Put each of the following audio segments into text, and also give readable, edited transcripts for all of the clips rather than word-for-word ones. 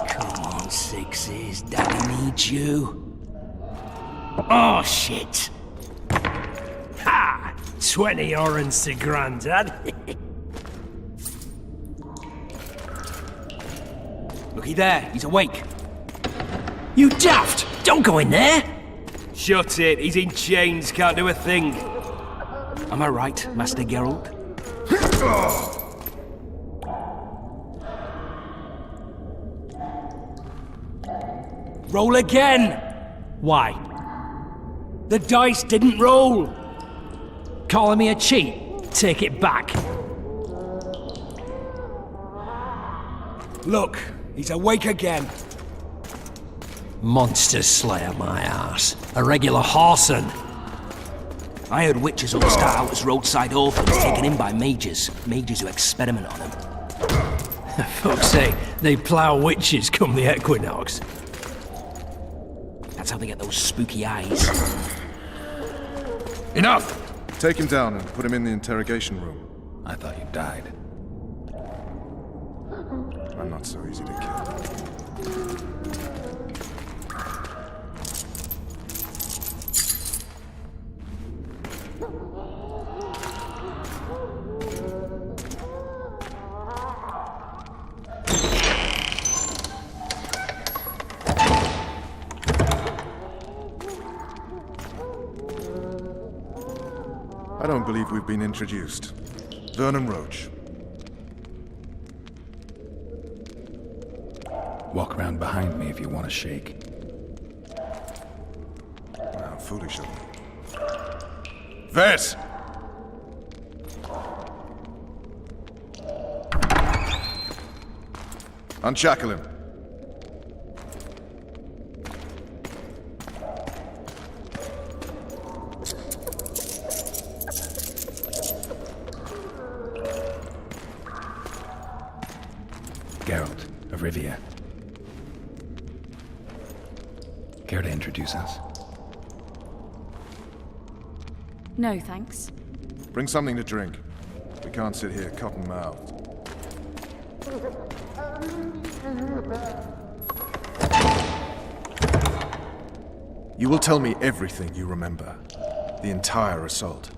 Come on, Sixes. Daddy needs you. Oh, shit. Ha! 20 orange to Grandad. Looky there, he's awake. You daft! Don't go in there! Shut it, he's in chains, can't do a thing. Am I right, Master Geralt? Roll again! Why? The dice didn't roll! Calling me a cheat? Take it back. Look, he's awake again. Monster Slayer, my ass. A regular horson. I heard witches all start out as roadside orphans taken in by mages. Mages who experiment on them. Folks say they plough witches come the equinox. That's how they get those spooky eyes. Enough! Take him down and put him in the interrogation room. I thought you died. I'm not so easy to kill. I don't believe we've been introduced. Vernon Roach. Walk around behind me if you want to shake. How foolish of me. Vet! Unshackle him. Geralt of Rivia. Care to introduce us? No, thanks. Bring something to drink. We can't sit here cotton-mouthed. You will tell me everything you remember. The entire assault.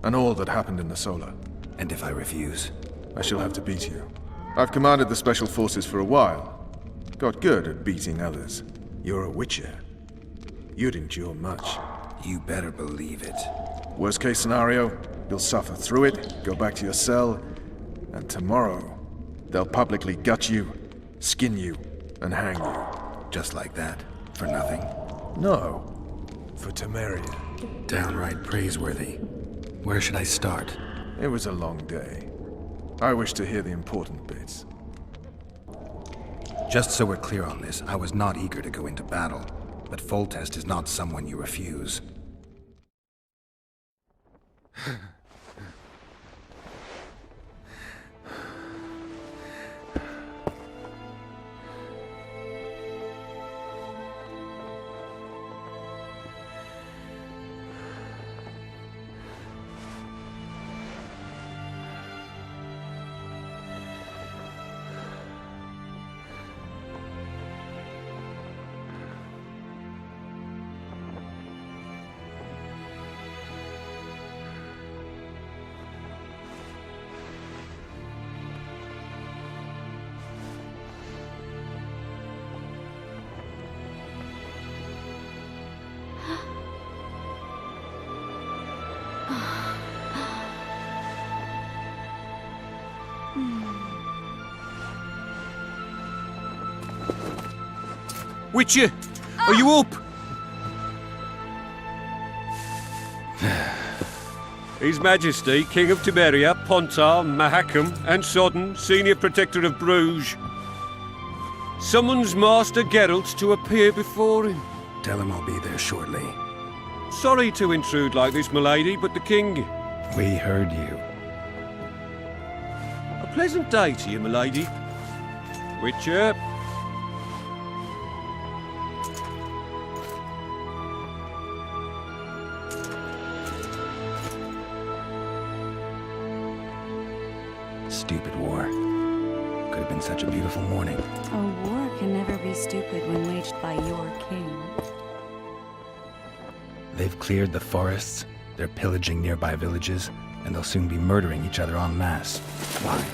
And all that happened in the Solar. And if I refuse? I shall have to beat you. I've commanded the Special Forces for a while. Got good at beating others. You're a Witcher. You'd endure much. You better believe it. Worst case scenario, you'll suffer through it, go back to your cell, and tomorrow, they'll publicly gut you, skin you, and hang you. Just like that? For nothing? No. For Temeria. Downright praiseworthy. Where should I start? It was a long day. I wish to hear the important bits. Just so we're clear on this, I was not eager to go into battle, but Foltest is not someone you refuse. Witcher, are you up? His Majesty, King of Temeria, Pontar, Mahakam, and Sodden, Senior Protector of Bruges, summons Master Geralt to appear before him. Tell him I'll be there shortly. Sorry to intrude like this, milady, but the King... We heard you. A pleasant day to you, milady. Witcher. Stupid war. Could have been such a beautiful morning. A war can never be stupid when waged by your king. They've cleared the forests, they're pillaging nearby villages, and they'll soon be murdering each other en masse. Why?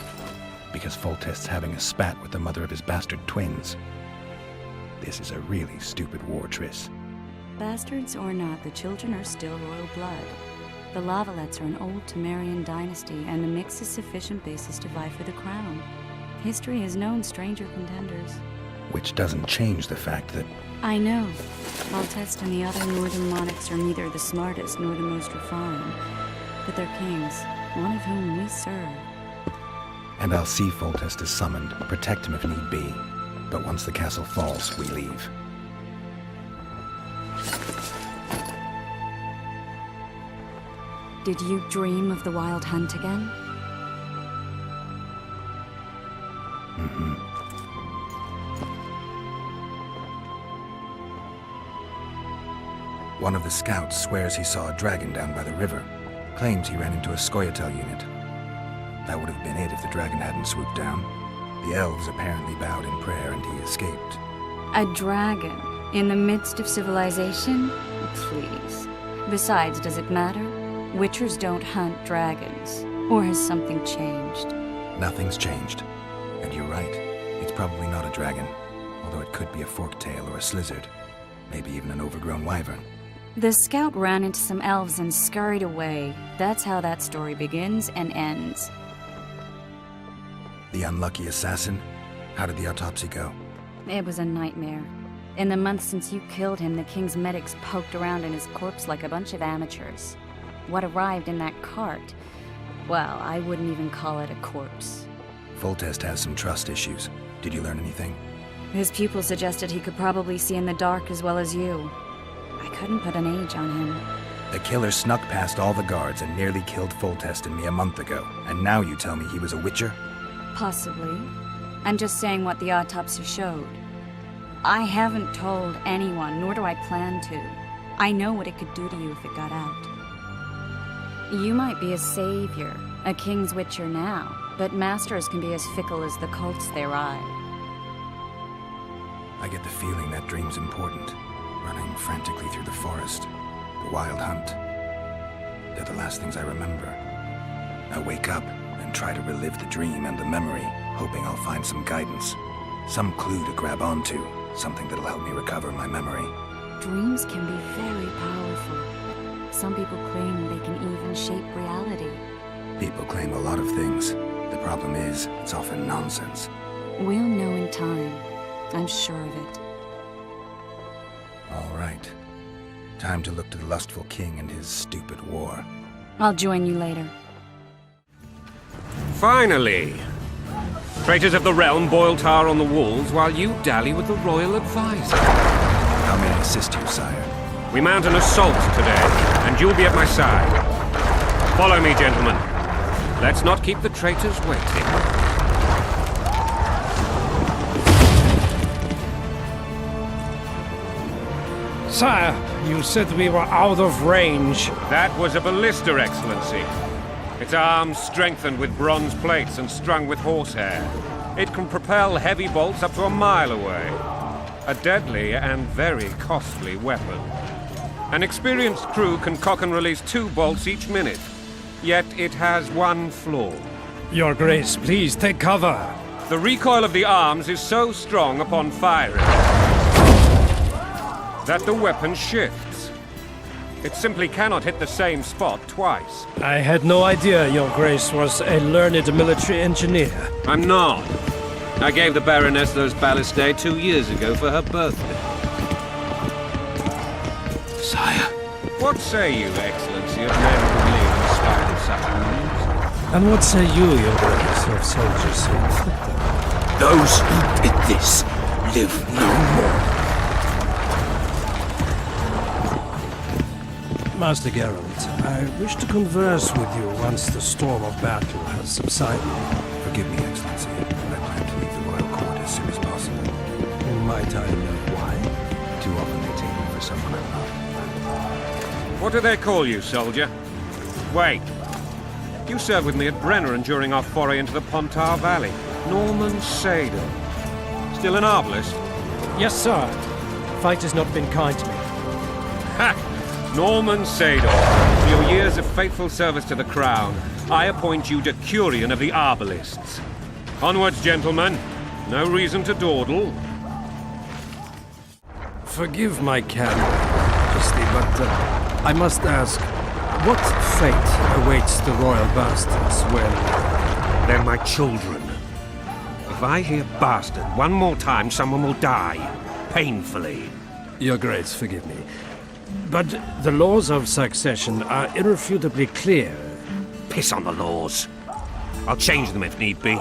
Because Foltest's having a spat with the mother of his bastard twins. This is a really stupid war, Triss. Bastards or not, the children are still royal blood. The Lavalettes are an old Temerian dynasty, and the mix is sufficient basis to vie for the crown. History has known stranger contenders. Which doesn't change the fact that... I know. Foltest and the other northern monarchs are neither the smartest nor the most refined, but they're kings, one of whom we serve. And I'll see Foltest is summoned, protect him if need be. But once the castle falls, we leave. Did you dream of the Wild Hunt again? Mm-hmm. One of the scouts swears he saw a dragon down by the river. Claims he ran into a Scoia'tael unit. That would have been it if the dragon hadn't swooped down. The elves apparently bowed in prayer and he escaped. A dragon? In the midst of civilization? Please. Besides, does it matter? Witchers don't hunt dragons. Or has something changed? Nothing's changed. And you're right. It's probably not a dragon. Although it could be a forktail or a slizzard. Maybe even an overgrown wyvern. The scout ran into some elves and scurried away. That's how that story begins and ends. The unlucky assassin? How did the autopsy go? It was a nightmare. In the months since you killed him, the king's medics poked around in his corpse like a bunch of amateurs. What arrived in that cart? Well, I wouldn't even call it a corpse. Foltest has some trust issues. Did you learn anything? His pupil suggested he could probably see in the dark as well as you. I couldn't put an age on him. The killer snuck past all the guards and nearly killed Foltest and me a month ago. And now you tell me he was a witcher? Possibly. I'm just saying what the autopsy showed. I haven't told anyone, nor do I plan to. I know what it could do to you if it got out. You might be a savior, a king's witcher now, but masters can be as fickle as the cults they ride. I get the feeling that dream's important. Running frantically through the forest. The wild hunt. They're the last things I remember. I wake up and try to relive the dream and the memory, hoping I'll find some guidance. Some clue to grab onto. Something that'll help me recover my memory. Dreams can be very powerful. Some people claim they can even shape reality. People claim a lot of things. The problem is, it's often nonsense. We'll know in time. I'm sure of it. All right. Time to look to the lustful king and his stupid war. I'll join you later. Finally! Traitors of the realm boil tar on the walls while you dally with the royal advisor. How may I assist you, sire? We mount an assault today, and you'll be at my side. Follow me, gentlemen. Let's not keep the traitors waiting. Sire, you said we were out of range. That was a ballista, Excellency. Its arms strengthened with bronze plates and strung with horsehair. It can propel heavy bolts up to a mile away. A deadly and very costly weapon. An experienced crew can cock and release 2 bolts each minute. Yet it has one flaw. Your Grace, please take cover. The recoil of the arms is so strong upon firing that the weapon shifts. It simply cannot hit the same spot twice. I had no idea Your Grace was a learned military engineer. I'm not. I gave the Baroness those ballistae 2 years ago for her birthday. Sire. What say you, Excellency, of men who live in spite of such wounds? And what say you, Your Grace, of soldiers so inflicted? Those who did this live no more. Master Geralt, I wish to converse with you once the storm of battle has subsided. Forgive me, Excellency, but I plan to leave the royal court as soon as possible. Might I know why? Too often they take me for someone I'm not. What do they call you, soldier? Wait. You served with me at Brenner during our foray into the Pontar Valley. Norman Sadel. Still an arbalist? Yes, sir. Fate has not been kind to me. Ha! Norman Sadel. For your years of faithful service to the Crown, I appoint you Decurion of the Arbalists. Onwards, gentlemen. No reason to dawdle. Forgive my candor, Majesty, but I must ask, what fate awaits the royal bastards when... They're my children. If I hear bastard one more time, someone will die. Painfully. Your Grace, forgive me. But the laws of succession are irrefutably clear. Piss on the laws. I'll change them if need be.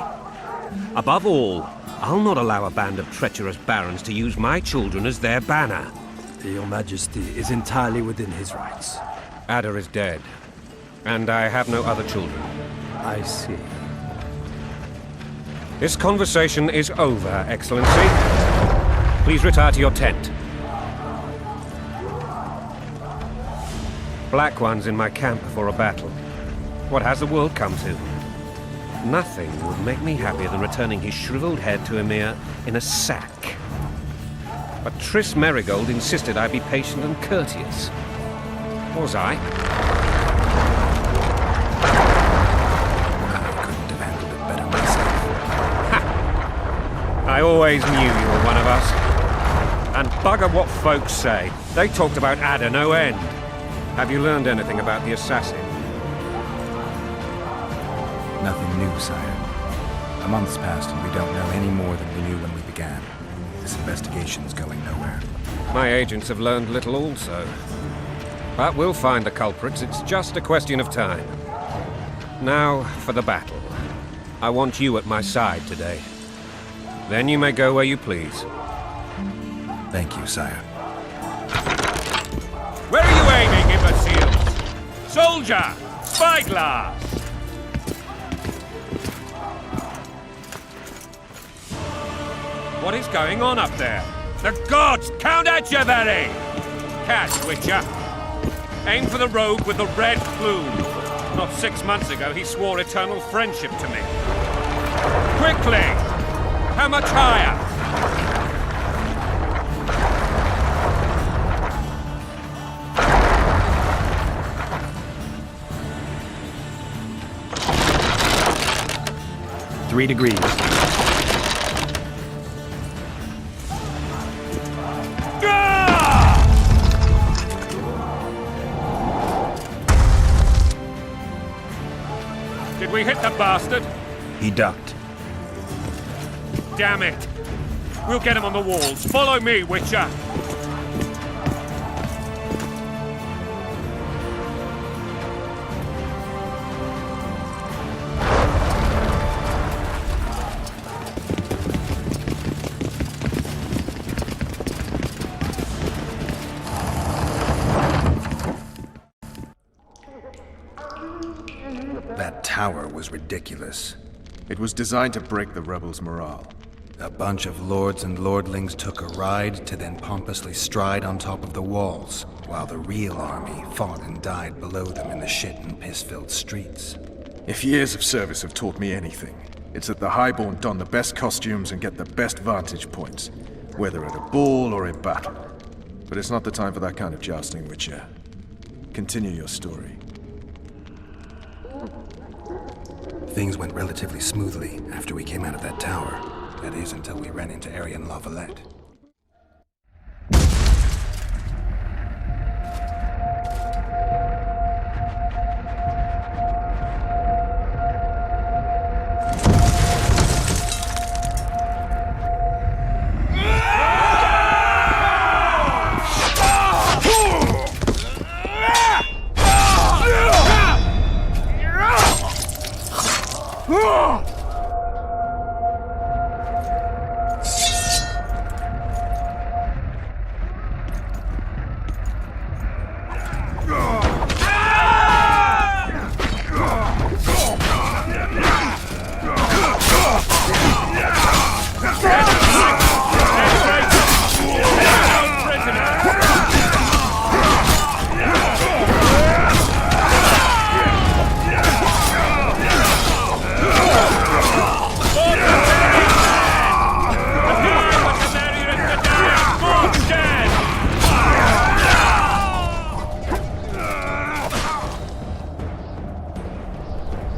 Above all, I'll not allow a band of treacherous barons to use my children as their banner. Your Majesty is entirely within his rights. Ada is dead, and I have no other children. I see. This conversation is over, Excellency. Please retire to your tent. Black One's in my camp before a battle. What has the world come to? Nothing would make me happier than returning his shriveled head to Emir in a sack. But Triss Merigold insisted I be patient and courteous. Was I? I couldn't have handled it better myself. Ha! I always knew you were one of us. And bugger what folks say. They talked about Ada no end. Have you learned anything about the assassin? Nothing new, sire. A month's passed and we don't know any more than we knew when we began. This investigation's going nowhere. My agents have learned little also. But we'll find the culprits. It's just a question of time. Now, for the battle. I want you at my side today. Then you may go where you please. Thank you, sire. Where are you aiming, imbeciles? Soldier! Spyglass! What is going on up there? The gods! Count Etcheverry! Catch, Witcher. Aim for the rogue with the red plume. Not 6 months ago, he swore eternal friendship to me. Quickly! How much higher? Three degrees. Did we hit the bastard? He ducked. Damn it! We'll get him on the walls. Follow me, Witcher! That tower was ridiculous. It was designed to break the rebels' morale. A bunch of lords and lordlings took a ride to then pompously stride on top of the walls, while the real army fought and died below them in the shit and piss-filled streets. If years of service have taught me anything, it's that the Highborn don the best costumes and get the best vantage points, whether at a ball or in battle. But it's not the time for that kind of jousting, Witcher. Continue your story. Things went relatively smoothly after we came out of that tower. That is, until we ran into Arian Lavalette.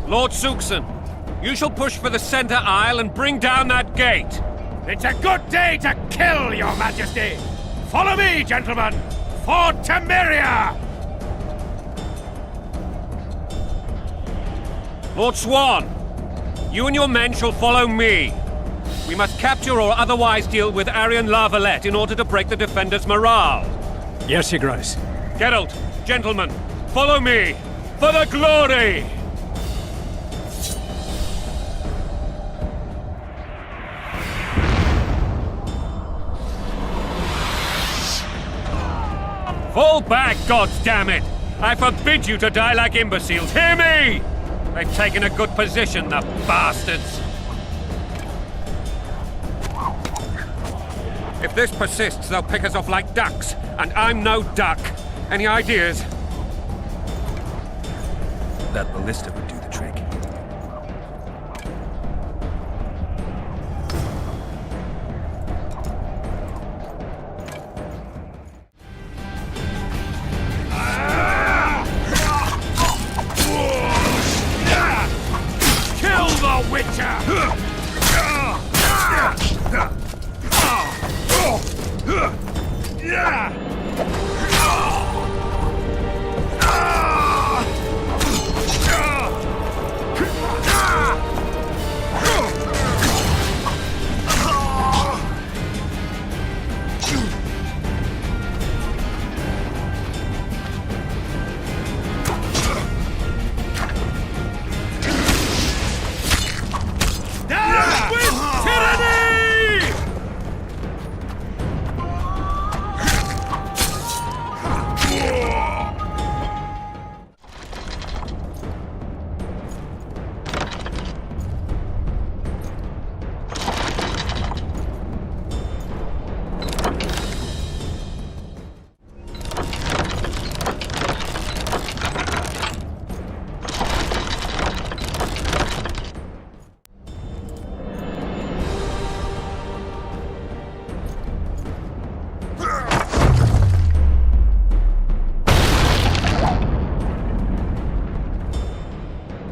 Lord Suxon, you shall push for the center aisle and bring down that gate. It's a good day to kill, Your Majesty! Follow me, gentlemen! For Temeria! Lord Swan, you and your men shall follow me. We must capture or otherwise deal with Aryan La Valette in order to break the defenders' morale. Yes, Your Grace. Geralt, gentlemen, follow me! For the glory! Fall back, goddammit! I forbid you to die like imbeciles, hear me! They've taken a good position, the bastards! If this persists, they'll pick us off like ducks, and I'm no duck. Any ideas? That ballista would do the trick. Kill the Witcher!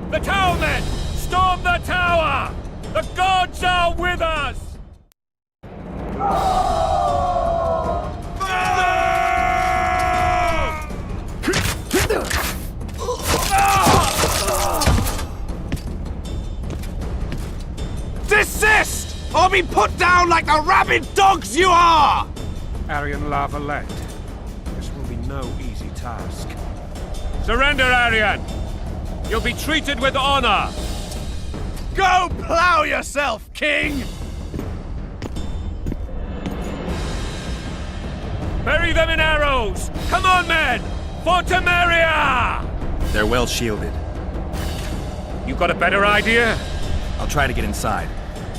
The tower men! Storm the tower! The gods are with us! Desist! Or be put down like the rabid dogs you are! Aryan La Valette, this will be no easy task. Surrender, Aryan! You'll be treated with honor! Go plow yourself, King! Bury them in arrows! Come on, men! For Temeria! They're well shielded. You got a better idea? I'll try to get inside.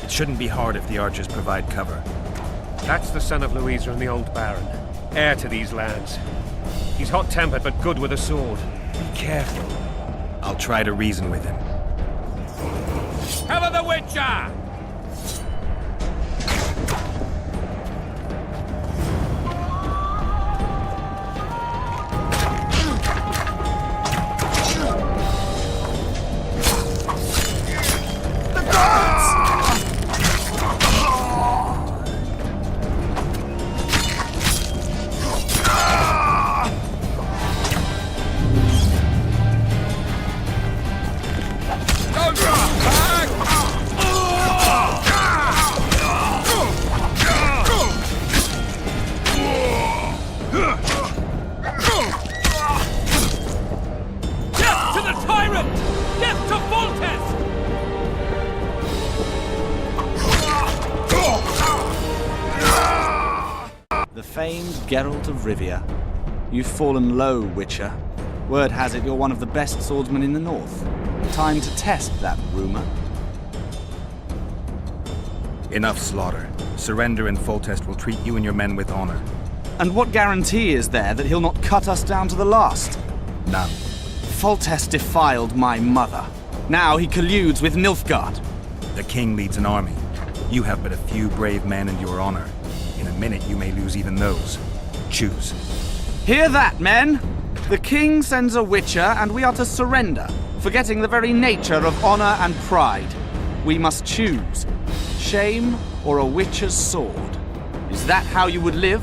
It shouldn't be hard if the archers provide cover. That's the son of Louisa and the old Baron, heir to these lands. He's hot-tempered but good with a sword. Be careful. I'll try to reason with him. Cover the Witcher! The famed Geralt of Rivia. You've fallen low, Witcher. Word has it you're one of the best swordsmen in the north. Time to test that rumor. Enough slaughter. Surrender and Foltest will treat you and your men with honor. And what guarantee is there that he'll not cut us down to the last? None. Foltest defiled my mother. Now he colludes with Nilfgaard. The king leads an army. You have but a few brave men and your honor. In a minute you may lose even those. Choose. Hear that, men? The king sends a Witcher and we are to surrender. forgetting the very nature of honor and pride. We must choose shame or a witcher's sword. Is that how you would live?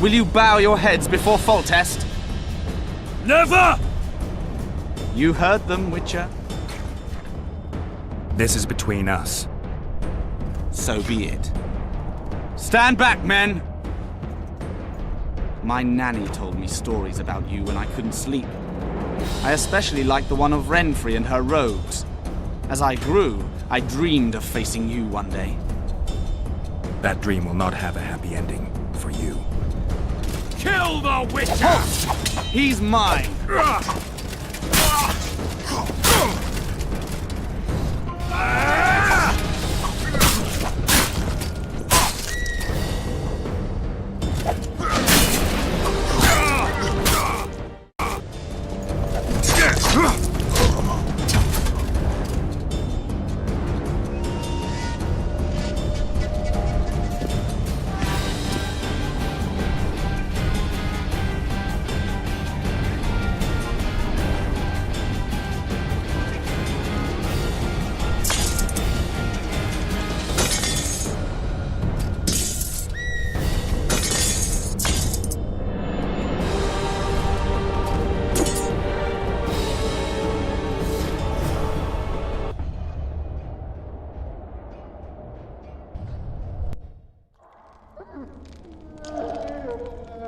Will you bow your heads before Foltest? Never! You heard them, Witcher. This is between us. So be it. Stand back, men! My nanny told me stories about you when I couldn't sleep. I especially liked the one of Renfrey and her rogues. As I grew, I dreamed of facing you one day. That dream will not have a happy ending for you. Kill the Witcher! He's mine!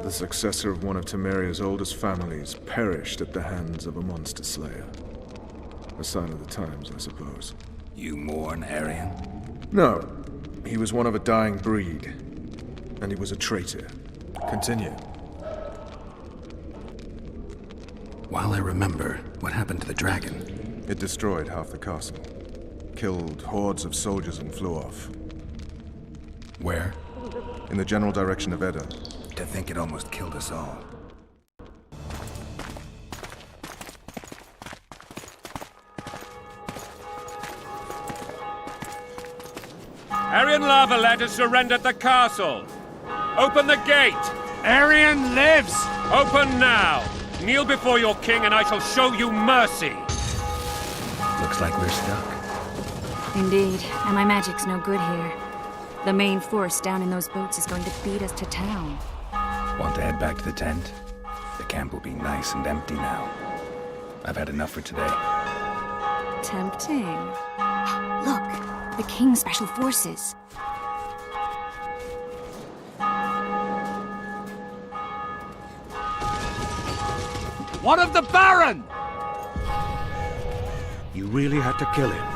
The successor of one of Temeria's oldest families perished at the hands of a monster slayer. A sign of the times, I suppose. You mourn, Arian? No. He was one of a dying breed. And he was a traitor. Continue. While I remember, what happened to the dragon? It destroyed half the castle. Killed hordes of soldiers and flew off. Where? In the general direction of Edda. To think it almost killed us all. Arian Lavalet has surrendered the castle. Open the gate. Arian lives! Open now. Kneel before your king and I shall show you mercy. Looks like we're stuck. Indeed, and my magic's no good here. The main force down in those boats is going to beat us to town. Want to head back to the tent? The camp will be nice and empty now. I've had enough for today. Tempting. Look, the King's Special Forces. What of the Baron? You really had to kill him.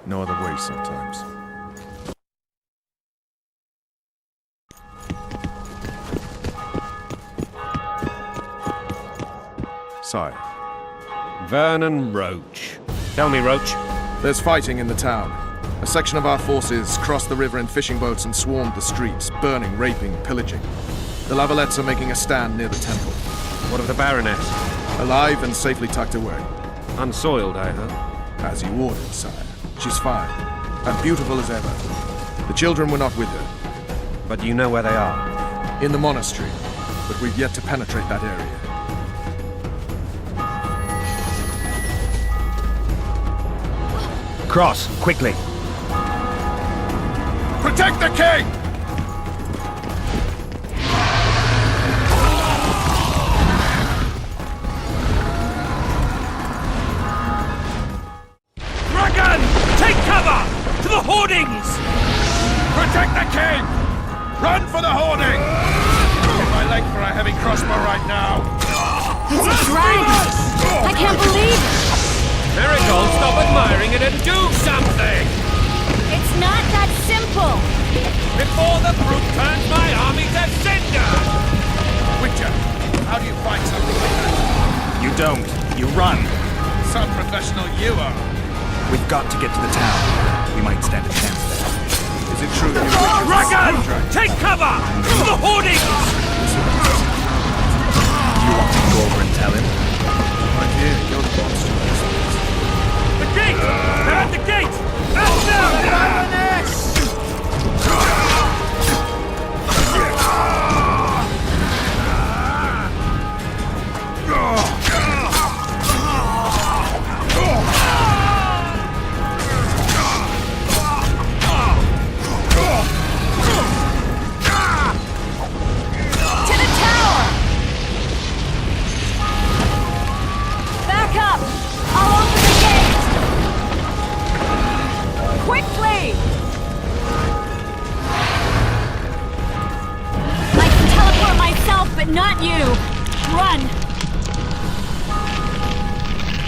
No other way sometimes. Sire. Vernon Roach. Tell me, Roach. There's fighting in the town. A section of our forces crossed the river in fishing boats and swarmed the streets, burning, raping, pillaging. The Lavalets are making a stand near the temple. What of the Baroness? Alive and safely tucked away. Unsoiled, I hope. As you ordered, sire. She's fine, and beautiful as ever. The children were not with her. But you know where they are? In the monastery, but we've yet to penetrate that area. Cross, quickly! Protect the king! Dragon! Take cover! To the hoardings! Protect the king! Run for the hoarding! Get my leg for a heavy crossbow right now! It's a dragon! I can't believe it! Miracle, stop admiring it and do something! It's not that simple! Before the brute turns my army to cinder! Witcher, how do you fight something like that? You don't. You run. Some professional you are. We've got to get to the town. We might stand a chance there. Is it true you Dragon! Take cover! To the hoardings! You want me to go over and tell him? Yeah, young monster. The gate! They're at the gate! Out now! But not you! Run!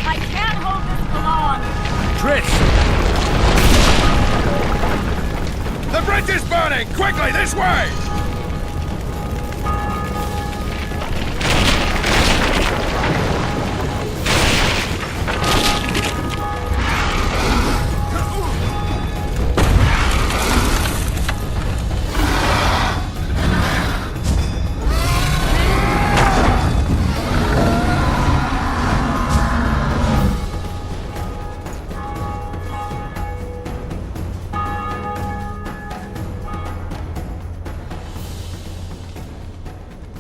I can't hold this for long! Trish! The bridge is burning! Quickly, this way!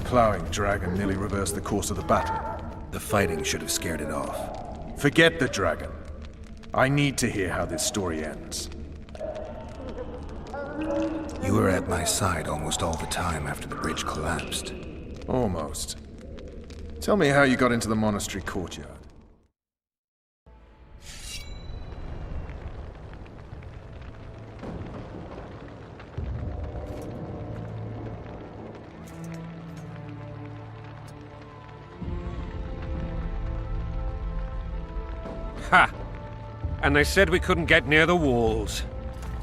Plowing dragon nearly reversed the course of the battle. The fighting should have scared it off. Forget the dragon. I need to hear how this story ends. You were at my side almost all the time after the bridge collapsed. Almost. Tell me how you got into the monastery courtyard. Ha! And they said we couldn't get near the walls.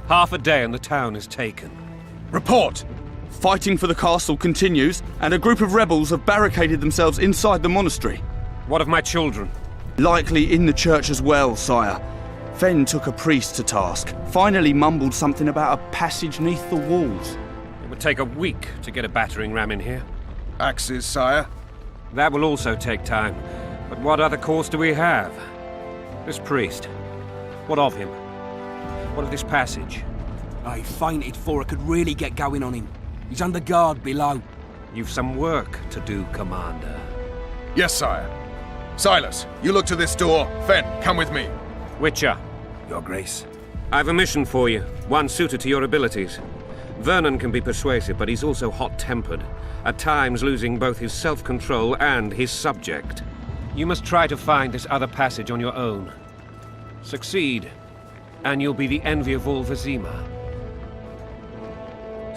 Half a day and the town is taken. Report! Fighting for the castle continues, and a group of rebels have barricaded themselves inside the monastery. What of my children? Likely in the church as well, sire. Fen took a priest to task, finally mumbled something about a passage neath the walls. It would take a week to get a battering ram in here. Axes, sire? That will also take time. But what other course do we have? This priest. What of him? What of this passage? I fainted before I could really get going on him. He's under guard below. You've some work to do, Commander. Yes, sire. Silas, you look to this door. Fen, come with me. Witcher, Your Grace. I've a mission for you, one suited to your abilities. Vernon can be persuasive, but he's also hot-tempered, at times losing both his self-control and his subject. You must try to find this other passage on your own. Succeed, and you'll be the envy of all Vizima.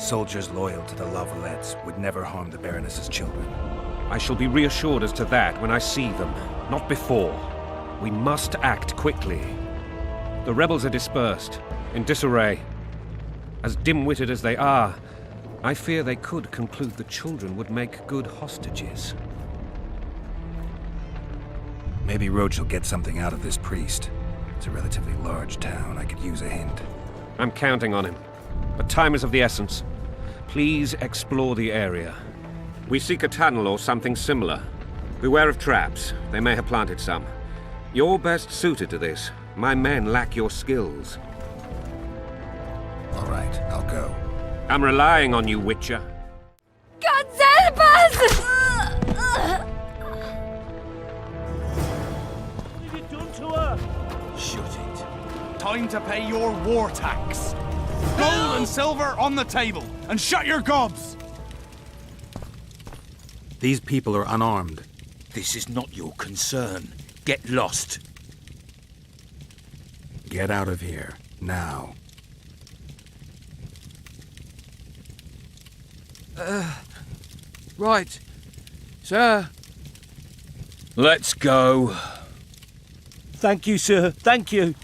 Soldiers loyal to the Lavalettes would never harm the Baroness's children. I shall be reassured as to that when I see them, not before. We must act quickly. The rebels are dispersed, in disarray. As dim-witted as they are, I fear they could conclude the children would make good hostages. Maybe Roach will get something out of this priest. It's a relatively large town. I could use a hint. I'm counting on him, but time is of the essence. Please explore the area. We seek a tunnel or something similar. Beware of traps. They may have planted some. You're best suited to this. My men lack your skills. All right, I'll go. I'm relying on you, Witcher. God help us! Shut it. Time to pay your war tax. Gold and silver on the table, and shut your gobs! These people are unarmed. This is not your concern. Get lost. Get out of here, now. Right. Sir. Let's go. Thank you, sir. Thank you.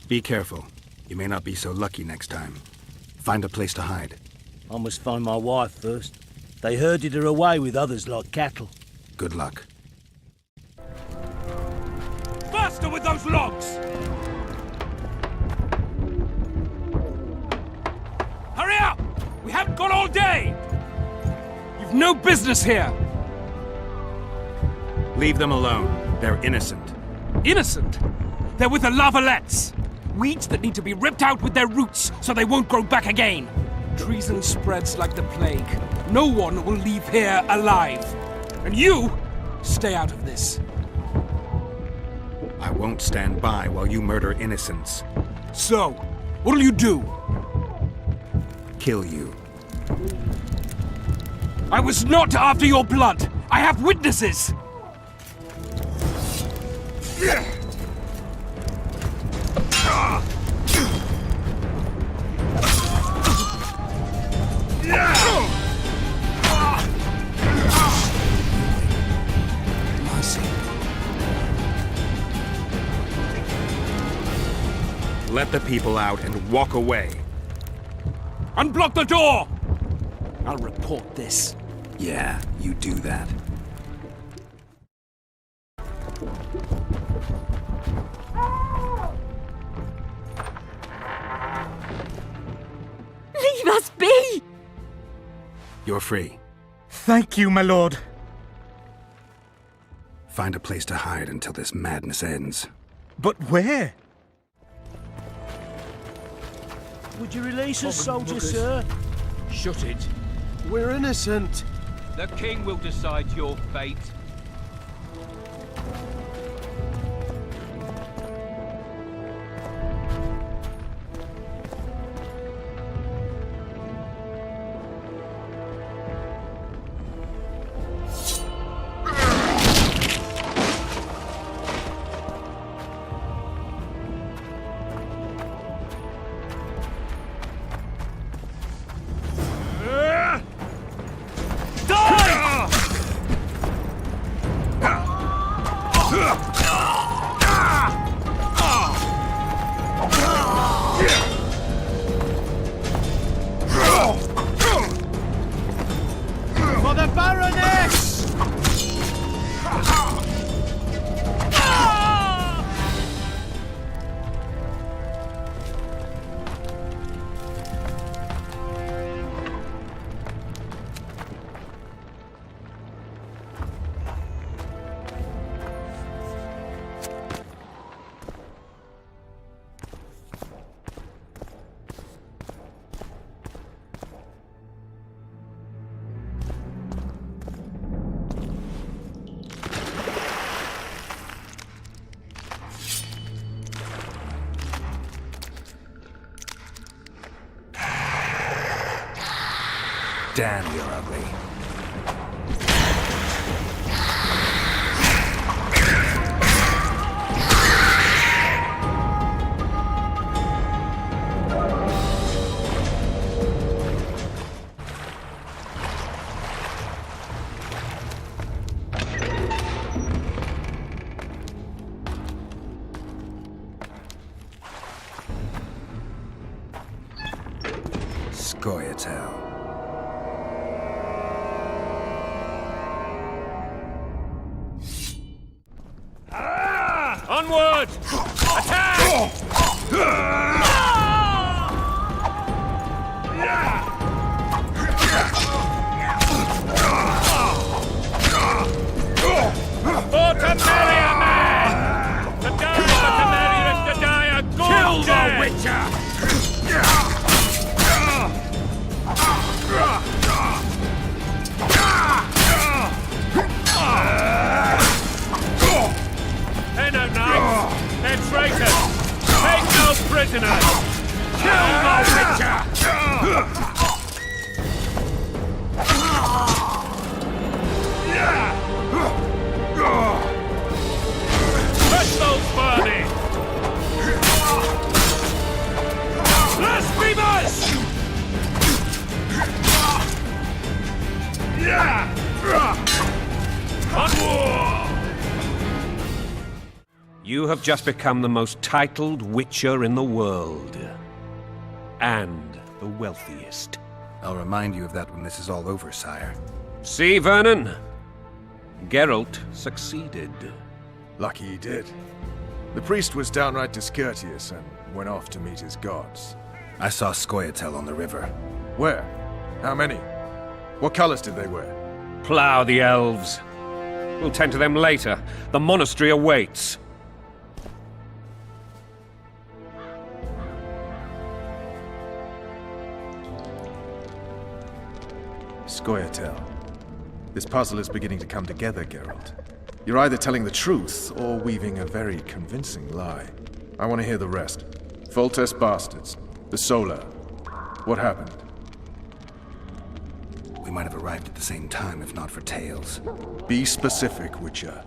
Be careful. You may not be so lucky next time. Find a place to hide. I must find my wife first. They herded her away with others like cattle. Good luck. Faster with those logs! Hurry up! We haven't got all day! You've no business here. Leave them alone. They're innocent. Innocent? They're with the Lavalettes. Weeds that need to be ripped out with their roots so they won't grow back again. Treason spreads like the plague. No one will leave here alive. And you, stay out of this. I won't stand by while you murder innocents. So, what'll you do? Kill you. I was not after your blood. I have witnesses. Let the people out and walk away. Unblock the door! I'll report this. Yeah, you do that. Leave us be! You're free. Thank you, my lord. Find a place to hide until this madness ends. But where? Would you release us, soldier, sir? Shut it. We're innocent. The king will decide your fate. For the Baroness! Damn, you're ugly. Scoia'tael. Onward! Attack! For Temeria, man! To die for Temeria is to die a good Kill death! the Witcher! They're no knights! They're traitors! Take no prisoners! Kill the Witcher! Touch those vermin! Blasphemers! Onward! You have just become the most titled Witcher in the world. And the wealthiest. I'll remind you of that when this is all over, sire. See, Vernon? Geralt succeeded. Lucky he did. The priest was downright discourteous and went off to meet his gods. I saw Scoia'tael on the river. Where? How many? What colors did they wear? Plough the elves. We'll tend to them later. The monastery awaits. Scoia'tael. This puzzle is beginning to come together, Geralt. You're either telling the truth or weaving a very convincing lie. I want to hear the rest. Foltest bastards. The Solar. What happened? We might have arrived at the same time if not for tales. Be specific, Witcher.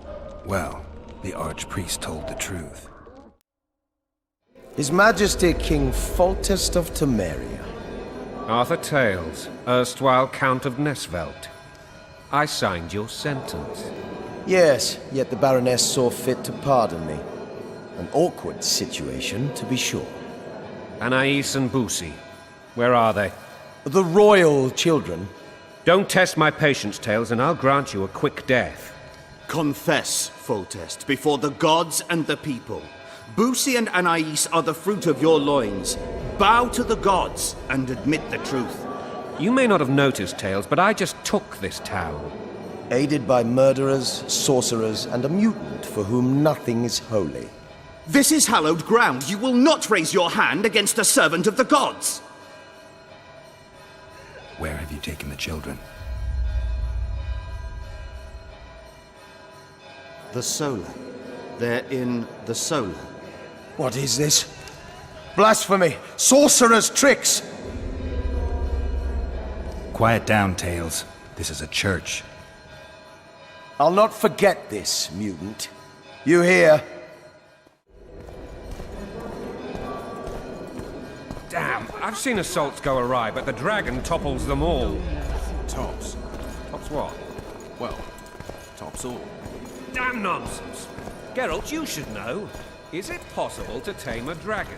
Well, the Archpriest told the truth. His Majesty King Foltest of Temeria. Arthur Tales, erstwhile Count of Nesvelt. I signed your sentence. Yes, yet the Baroness saw fit to pardon me. An awkward situation, to be sure. Anais and Boussy, where are they? The royal children. Don't test my patience, Tales, and I'll grant you a quick death. Confess, Foltest, before the gods and the people. Boussy and Anais are the fruit of your loins. Bow to the gods and admit the truth. You may not have noticed, Tales, but I just took this town. Aided by murderers, sorcerers, and a mutant for whom nothing is holy. This is hallowed ground. You will not raise your hand against a servant of the gods. Where have you taken the children? The Solar. They're in the Solar. What is this? Blasphemy! Sorcerer's tricks! Quiet down, Tales. This is a church. I'll not forget this, mutant. You hear? Damn, I've seen assaults go awry, but the dragon topples them all. Tops. Tops what? Well, tops all. Damn nonsense! Geralt, you should know. Is it possible to tame a dragon?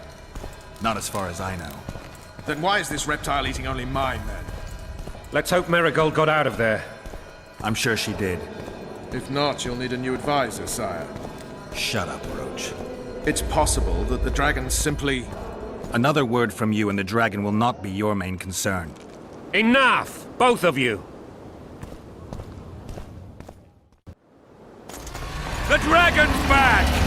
Not as far as I know. Then why is this reptile eating only mine, then? Let's hope Marigold got out of there. I'm sure she did. If not, you'll need a new advisor, sire. Shut up, Roach. It's possible that the dragon simply... Another word from you and the dragon will not be your main concern. Enough! Both of you! The dragon's back!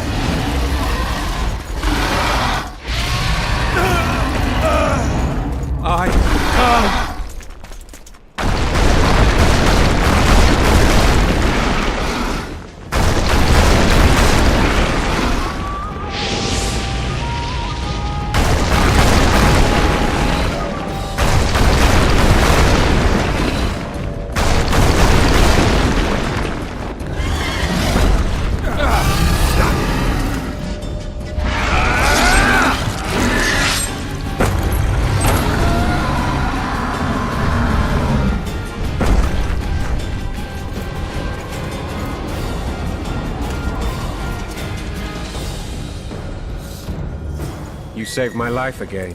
You saved my life again.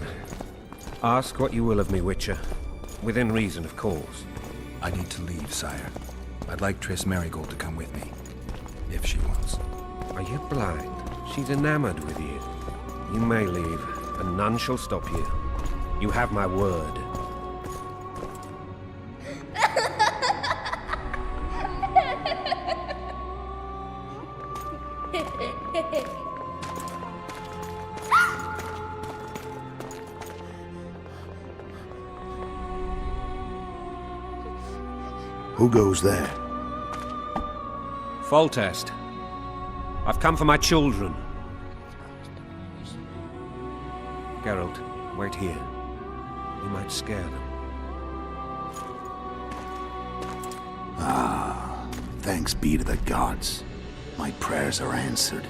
Ask what you will of me, Witcher. Within reason, of course. I need to leave, sire. I'd like Triss Marigold to come with me. If she wants. Are you blind? She's enamored with you. You may leave, and none shall stop you. You have my word. Who goes there? Foltest. I've come for my children. Geralt, wait here. We might scare them. Ah, thanks be to the gods. My prayers are answered.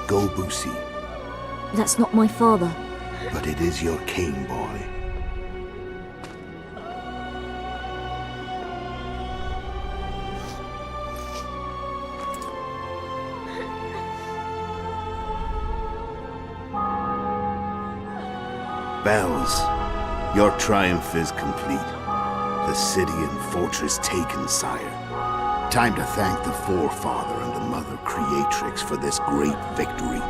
Go, Boussy. That's not my father. But it is your king, boy. Bells, your triumph is complete. The city and fortress taken, sire. Time to thank the Forefather and the Mother Creatrix for this great victory.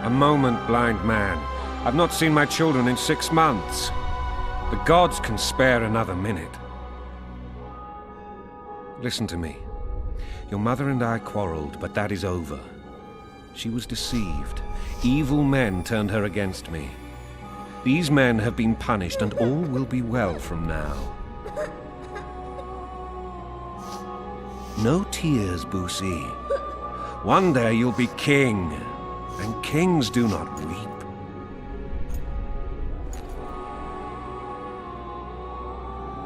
A moment, blind man. I've not seen my children in 6 months. The gods can spare another minute. Listen to me. Your mother and I quarreled, but that is over. She was deceived. Evil men turned her against me. These men have been punished, and all will be well from now. No tears, Boosie. One day you'll be king, and kings do not weep.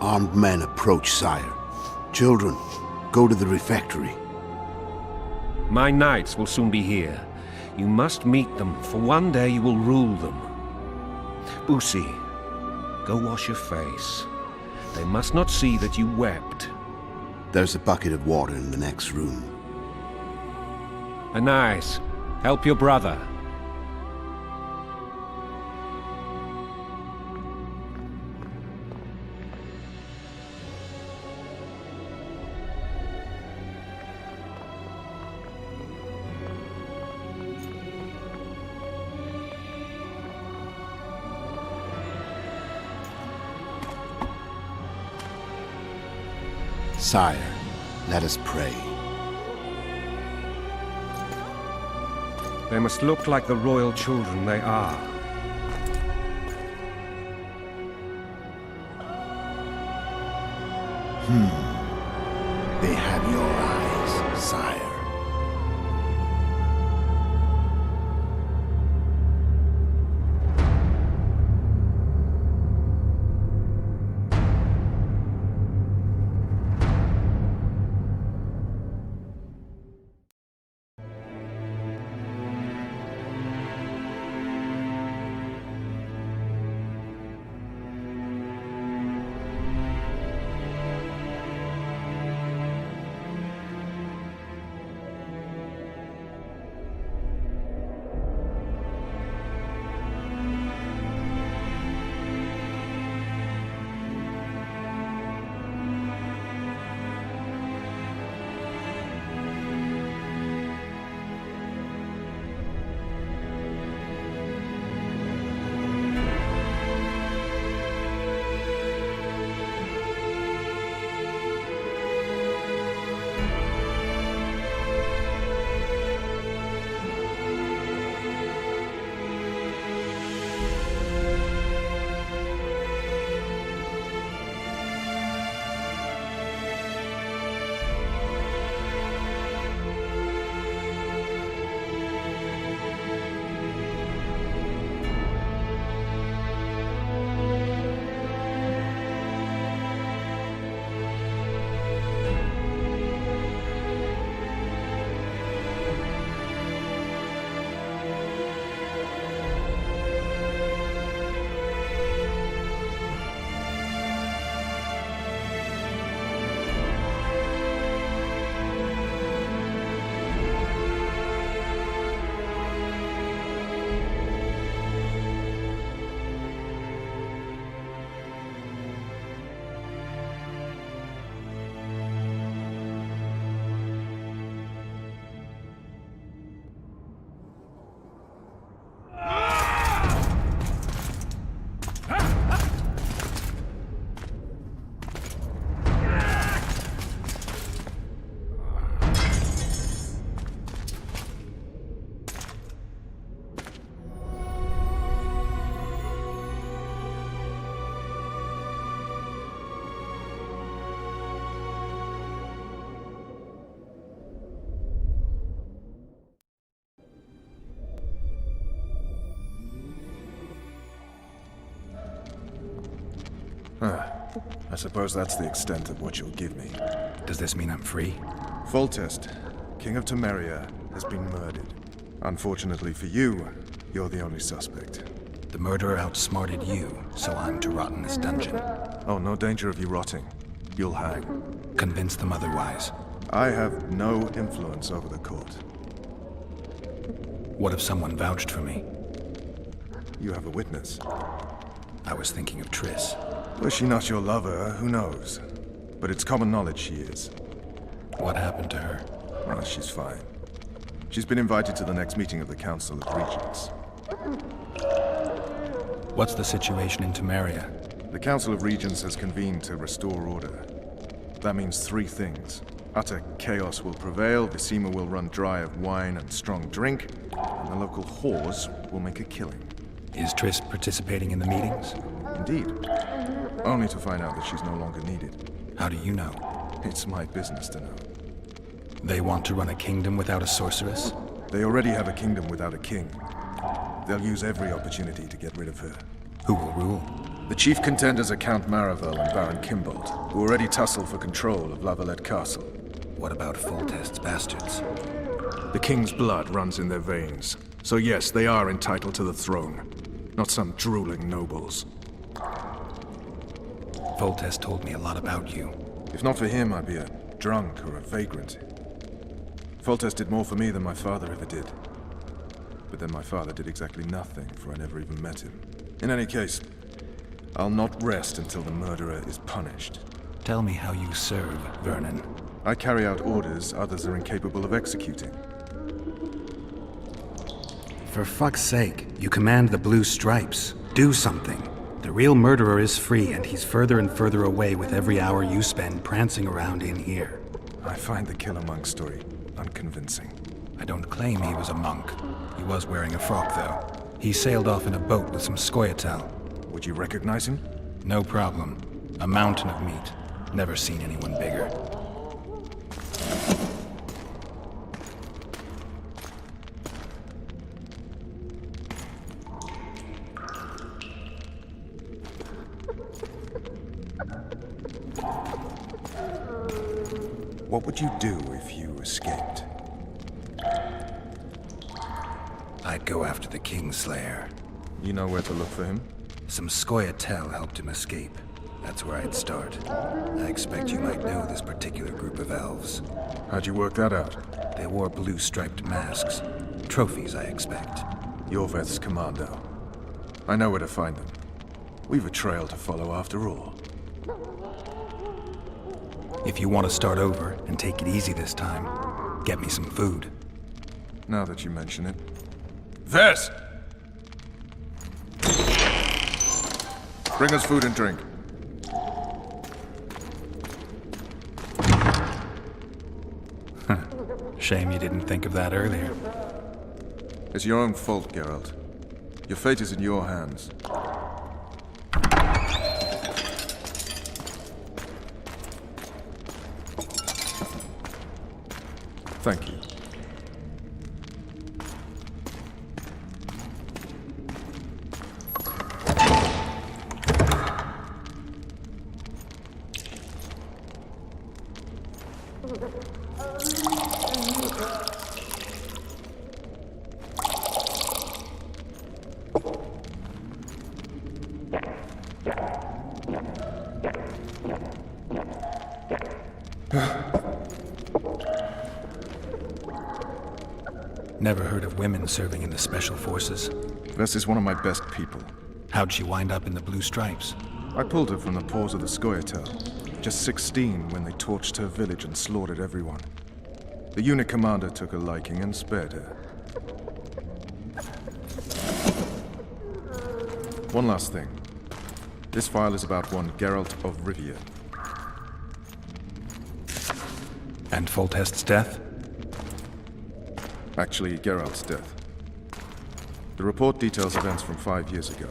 Armed men approach, sire. Children, go to the refectory. My knights will soon be here. You must meet them, for one day you will rule them. Boosie, go wash your face. They must not see that you wept. There's a bucket of water in the next room. Anais, help your brother. Sire, let us pray. They must look like the royal children they are. They have your eyes, sire. I suppose that's the extent of what you'll give me. Does this mean I'm free? Foltest, King of Temeria, has been murdered. Unfortunately for you, you're the only suspect. The murderer outsmarted you, so I'm to rot in this dungeon. Oh, no danger of you rotting. You'll hang. Convince them otherwise. I have no influence over the court. What if someone vouched for me? You have a witness. I was thinking of Triss. Was she not your lover, who knows? But it's common knowledge she is. What happened to her? Well, she's fine. She's been invited to the next meeting of the Council of Regents. What's the situation in Temeria? The Council of Regents has convened to restore order. That means three things. Utter chaos will prevail, Visima will run dry of wine and strong drink, and the local whores will make a killing. Is Triss participating in the meetings? Indeed. Only to find out that she's no longer needed. How do you know? It's my business to know. They want to run a kingdom without a sorceress? They already have a kingdom without a king. They'll use every opportunity to get rid of her. Who will rule? The chief contenders are Count Maravel and Baron Kimbolt, who already tussle for control of La Valette Castle. What about Foltest's bastards? The king's blood runs in their veins. So yes, they are entitled to the throne. Not some drooling nobles. Foltest told me a lot about you. If not for him, I'd be a drunk or a vagrant. Foltest did more for me than my father ever did. But then my father did exactly nothing, for I never even met him. In any case, I'll not rest until the murderer is punished. Tell me how you serve, Vernon. I carry out orders others are incapable of executing. For fuck's sake, you command the Blue Stripes. Do something. The real murderer is free, and he's further and further away with every hour you spend prancing around in here. I find the Killer Monk story unconvincing. I don't claim he was a monk. He was wearing a frock, though. He sailed off in a boat with some Scoia'tael. Would you recognize him? No problem. A mountain of meat. Never seen anyone bigger. What would you do if you escaped? I'd go after the Kingslayer. You know where to look for him? Some Scoia'tael helped him escape. That's where I'd start. I expect you might know this particular group of elves. How'd you work that out? They wore blue-striped masks. Trophies, I expect. Yorveth's commando. I know where to find them. We've a trail to follow after all. If you want to start over and take it easy this time, get me some food. Now that you mention it. This! Bring us food and drink. Shame you didn't think of that earlier. It's your own fault, Geralt. Your fate is in your hands. Thank you. Never heard of women serving in the Special Forces. Vess is one of my best people. How'd she wind up in the Blue Stripes? I pulled her from the paws of the Scoia'tael. Just 16 when they torched her village and slaughtered everyone. The unit commander took a liking and spared her. One last thing. This file is about one Geralt of Rivia. And Foltest's death? Actually, Geralt's death. The report details events from 5 years ago.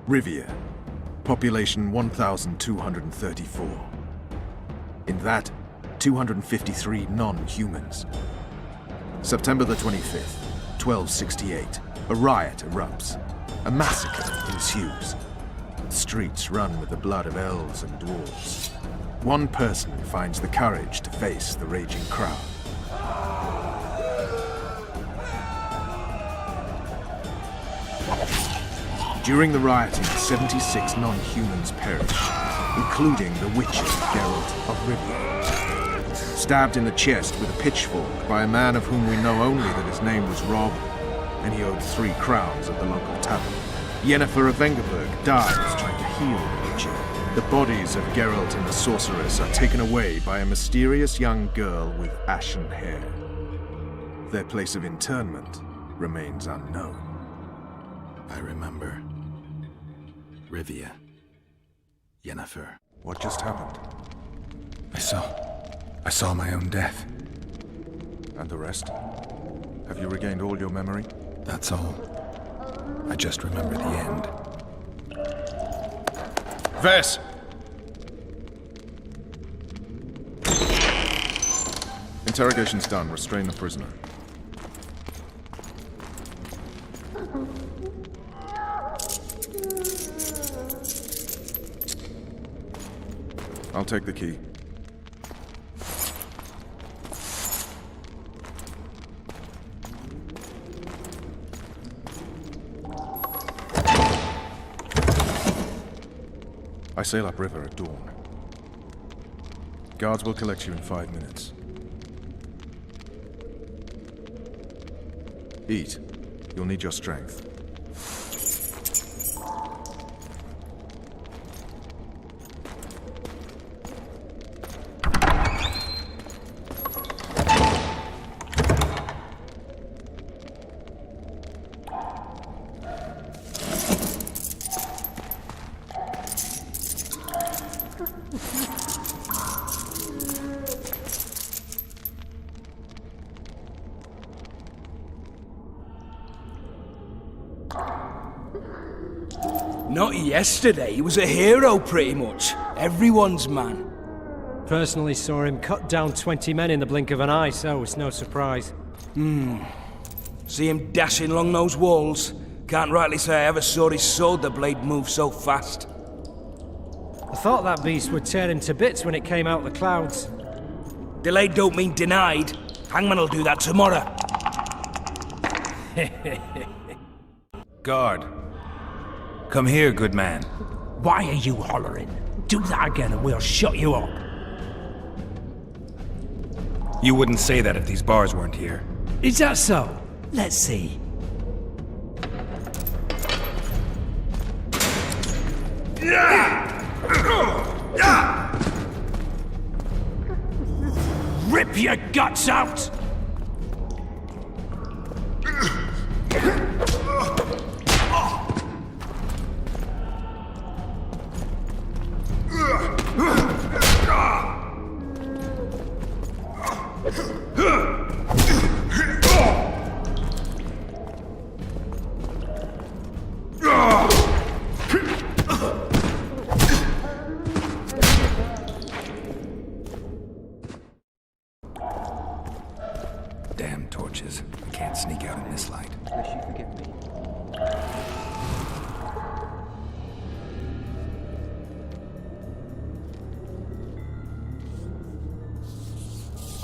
Rivia. Population 1,234. In that, 253 non-humans. September the 25th, 1268. A riot erupts. A massacre ensues. The streets run with the blood of elves and dwarves. One person finds the courage to face the raging crowd. During the rioting, 76 non-humans perish. including the witches Geralt of Rivia. Stabbed in the chest with a pitchfork by a man of whom we know only that his name was Rob, and he owed 3 crowns at the local tavern. Yennefer of Vengerberg dies trying to heal the witcher. The bodies of Geralt and the sorceress are taken away by a mysterious young girl with ashen hair. Their place of internment remains unknown. I remember. Rivia. Yennefer. What just happened? I saw my own death. And the rest? Have you regained all your memory? That's all. I just remember the end. Vess! Interrogation's done. Restrain the prisoner. I'll take the key. I sail upriver at dawn. Guards will collect you in 5 minutes. Eat. You'll need your strength. Not yesterday, he was a hero pretty much. Everyone's man. Personally saw him cut down 20 men in the blink of an eye, so it's no surprise. See him dashing along those walls. Can't rightly say I ever saw his sword the blade move so fast. I thought that beast would tear him to bits when it came out the clouds. Delayed don't mean denied. Hangman'll do that tomorrow. Guard. Come here, good man. Why are you hollering? Do that again and we'll shut you up. You wouldn't say that if these bars weren't here. Is that so? Let's see. Rip your guts out! Damn torches. I can't sneak out in this light. Wish you forgive me.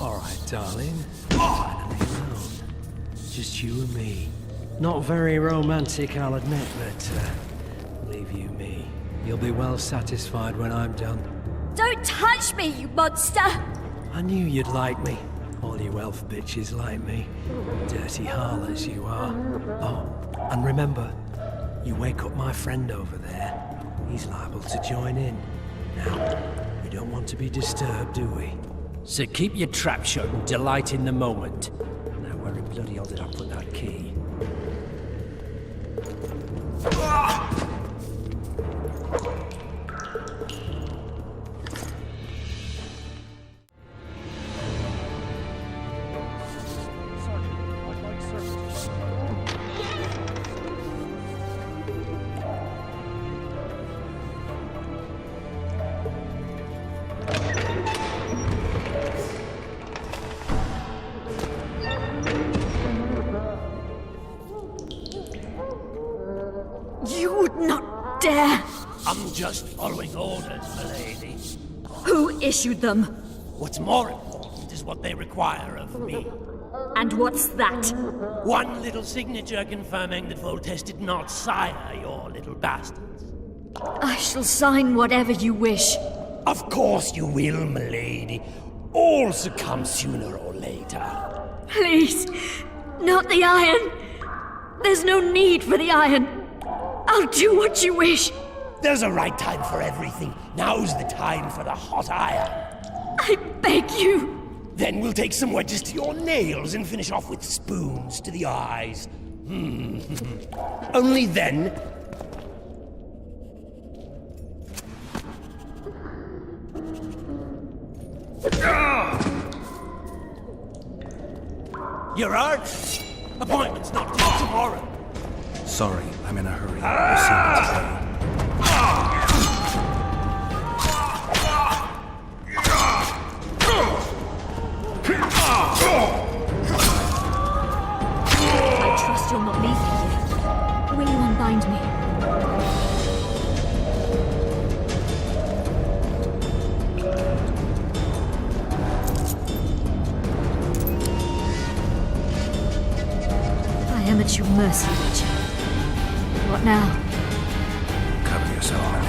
All right, darling. Finally alone. Just you and me. Not very romantic, I'll admit, but leave you me. You'll be well satisfied when I'm done. Don't touch me, you monster! I knew you'd like me. All you elf bitches like me. Dirty harlots you are. Oh, and remember, you wake up my friend over there, he's liable to join in. Now, we don't want to be disturbed, do we? So keep your trap shut and delight in the moment. Now, where in bloody hell did I put that key? You would not dare! I'm just following orders, milady. Who issued them? What's more important is what they require of me. And what's that? One little signature confirming that Voltes did not sire your little bastards. I shall sign whatever you wish. Of course you will, milady. All succumb sooner or later. Please, not the iron. There's no need for the iron. I'll do what you wish. There's a right time for everything. Now's the time for the hot iron. I beg you. Then we'll take some wedges to your nails and finish off with spoons to the eyes. Only then... You're out? Appointment's not till tomorrow. Sorry, I'm in a hurry. We'll see you today. I trust you're not leaving here. Will you unbind me? I am at your mercy, Witcher. What now? Cover yourself, my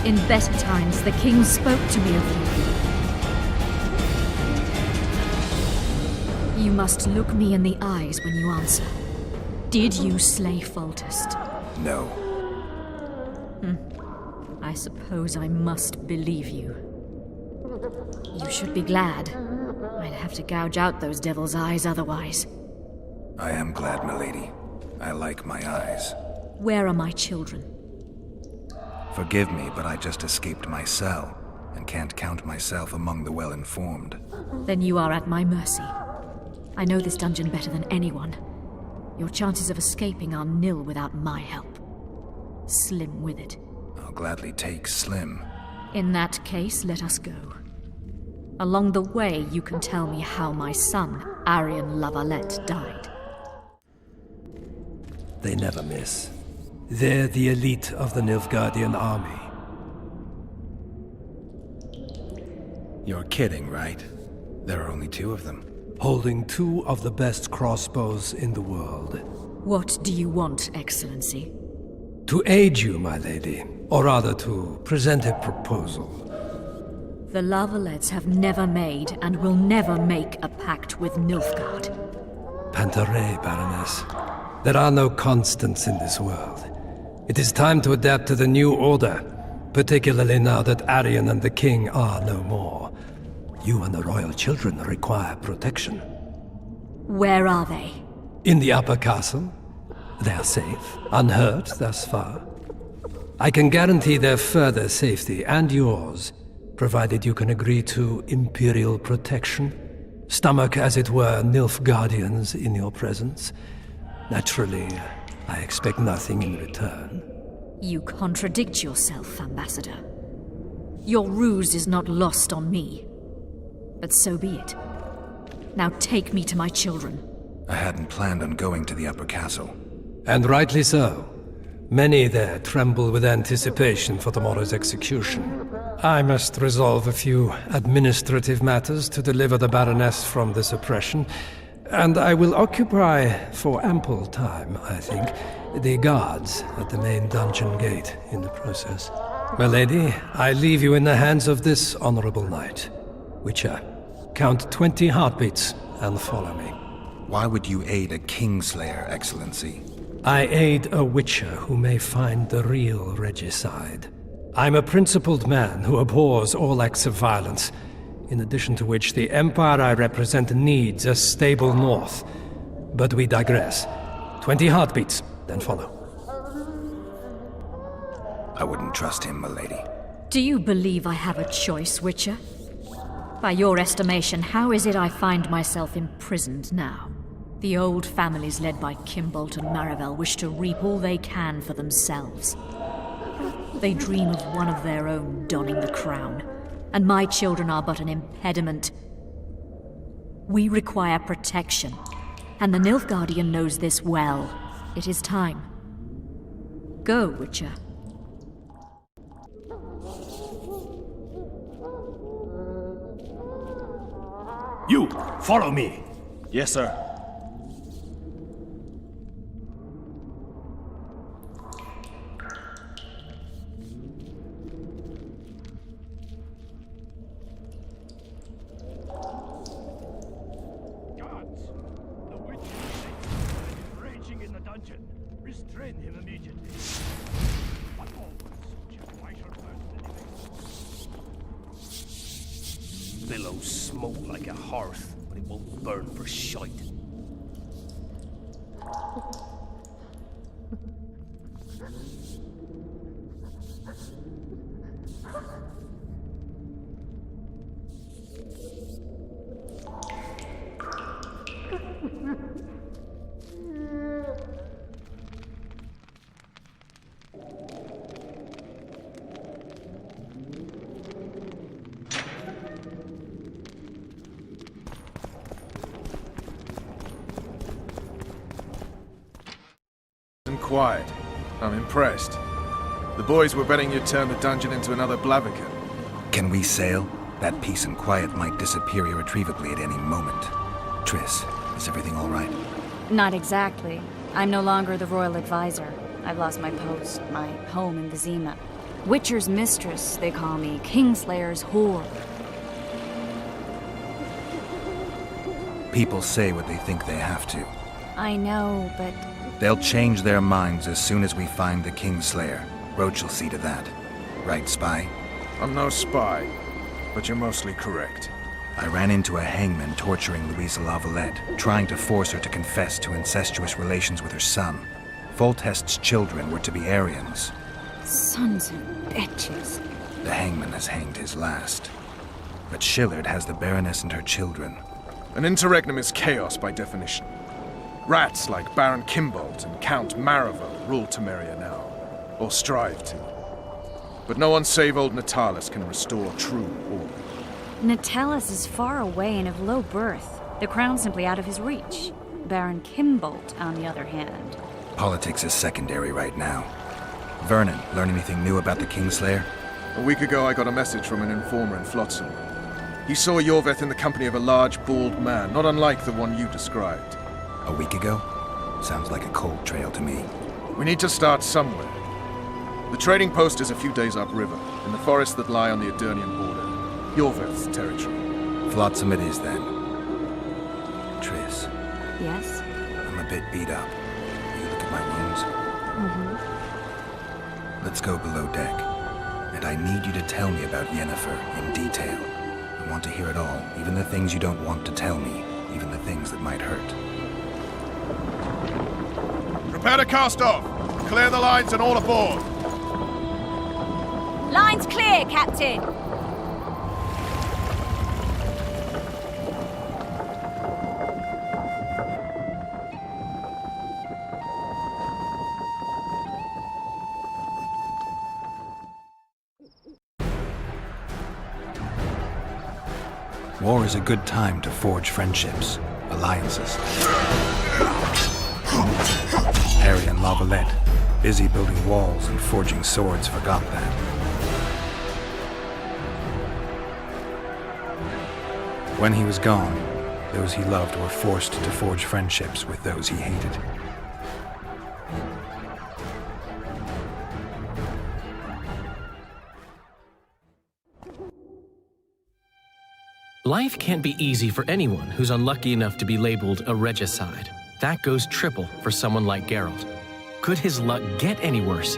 lady. In better times, the king spoke to me of you. You must look me in the eyes when you answer. Did you slay Foltest? No. I suppose I must believe you. You should be glad. I'd have to gouge out those devil's eyes otherwise. I am glad, milady. I like my eyes. Where are my children? Forgive me, but I just escaped my cell, and can't count myself among the well-informed. Then you are at my mercy. I know this dungeon better than anyone. Your chances of escaping are nil without my help. Slim with it. I'll gladly take Slim. In that case, let us go. Along the way, you can tell me how my son, Arian Lavalette, died. They never miss. They're the elite of the Nilfgaardian army. You're kidding, right? There are only 2 of them. Holding 2 of the best crossbows in the world. What do you want, Excellency? To aid you, my lady. Or rather, to present a proposal. The Lavalettes have never made and will never make a pact with Nilfgaard. Pantaray, Baroness. There are no constants in this world. It is time to adapt to the new order, particularly now that Arian and the king are no more. You and the royal children require protection. Where are they? In the upper castle. They are safe, unhurt thus far. I can guarantee their further safety and yours, provided you can agree to Imperial protection. Stomach, as it were, Nilfgaardians in your presence. Naturally, I expect nothing in return. You contradict yourself, Ambassador. Your ruse is not lost on me. But so be it. Now take me to my children. I hadn't planned on going to the upper castle. And rightly so. Many there tremble with anticipation for tomorrow's execution. I must resolve a few administrative matters to deliver the Baroness from this oppression, and I will occupy, for ample time, I think, the guards at the main dungeon gate in the process. My lady, I leave you in the hands of this honorable knight. Witcher, count 20 heartbeats and follow me. Why would you aid a Kingslayer, Excellency? I aid a Witcher who may find the real regicide. I'm a principled man who abhors all acts of violence, in addition to which the Empire I represent needs a stable north. But we digress. 20 heartbeats, then follow. I wouldn't trust him, milady. Do you believe I have a choice, Witcher? By your estimation, how is it I find myself imprisoned now? The old families led by Kimbolt and Marivel wish to reap all they can for themselves. They dream of one of their own donning the crown, and my children are but an impediment. We require protection, and the Nilfgaardian knows this well. It is time. Go, Witcher. You, follow me. Yes, sir. dungeon. Restrain him immediately. But always, soldier, I shall first deliver. Billows smoke like a hearth, but it won't burn for shite. Quiet. I'm impressed. The boys were betting you'd turn the dungeon into another Blaviken. Can we sail? That peace and quiet might disappear irretrievably at any moment. Triss, is everything all right? Not exactly. I'm no longer the royal advisor. I've lost my post, my home in Vizima. Witcher's mistress, they call me. Kingslayer's whore. People say what they think they have to. I know, but... They'll change their minds as soon as we find the Kingslayer. Roach'll see to that. Right, spy? I'm no spy, but you're mostly correct. I ran into a hangman torturing Louisa Lavalette, trying to force her to confess to incestuous relations with her son. Foltest's children were to be Aryans. Sons of bitches. The hangman has hanged his last. But Shillard has the Baroness and her children. An interregnum is chaos by definition. Rats like Baron Kimbold and Count Marival rule Temeria now, or strive to. But no one save old Natalis can restore true order. Natalis is far away and of low birth. The crown's simply out of his reach. Baron Kimbold, on the other hand. Politics is secondary right now. Vernon, learn anything new about the Kingslayer? A week ago I got a message from an informer in Flotsam. He saw Yorveth in the company of a large, bald man, not unlike the one you described. A week ago? Sounds like a cold trail to me. We need to start somewhere. The trading post is a few days upriver, in the forests that lie on the Adernian border. Yorveth's territory. Flotsam it is, then. Triss. Yes? I'm a bit beat up. You look at my wounds? Mm-hmm. Let's go below deck. And I need you to tell me about Yennefer in detail. I want to hear it all, even the things you don't want to tell me, even the things that might hurt. Prepare to cast off! Clear the lines and all aboard! Line's clear, Captain! War is a good time to forge friendships, alliances. Harry and Lavalette, busy building walls and forging swords, forgot that. When he was gone, those he loved were forced to forge friendships with those he hated. Life can't be easy for anyone who's unlucky enough to be labeled a regicide. That goes triple for someone like Geralt. Could his luck get any worse?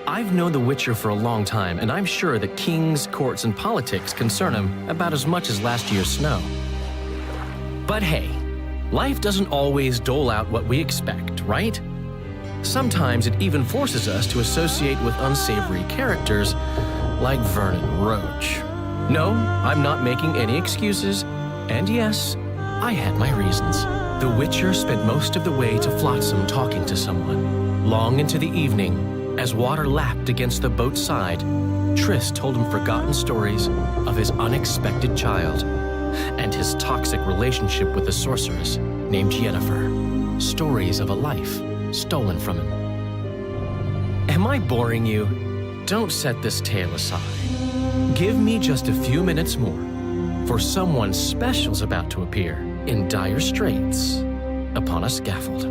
I've known the Witcher for a long time, and I'm sure that kings, courts, and politics concern him about as much as last year's snow. But hey, life doesn't always dole out what we expect, right? Sometimes it even forces us to associate with unsavory characters like Vernon Roach. No, I'm not making any excuses, and yes, I had my reasons. The Witcher spent most of the way to Flotsam talking to someone. Long into the evening, as water lapped against the boat's side, Triss told him forgotten stories of his unexpected child and his toxic relationship with a sorceress named Yennefer. Stories of a life stolen from him. Am I boring you? Don't set this tale aside. Give me just a few minutes more, for someone special's about to appear in dire straits upon a scaffold.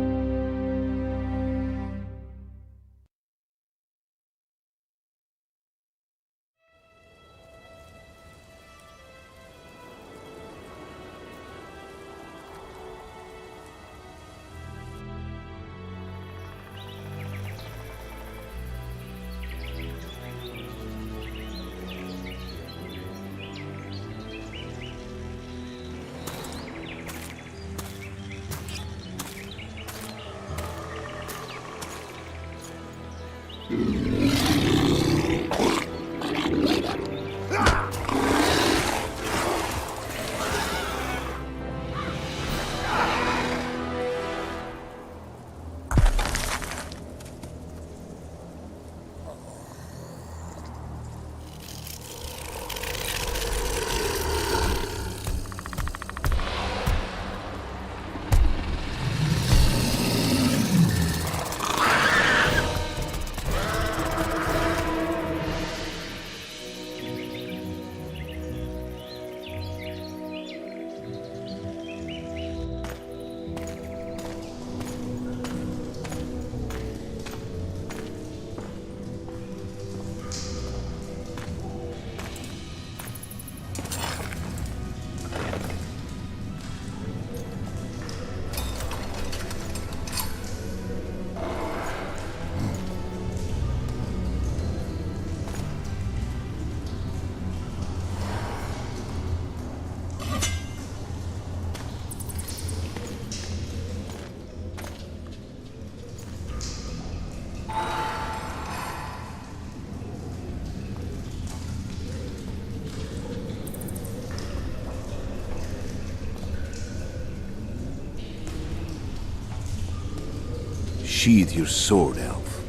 Sheathe your sword, elf.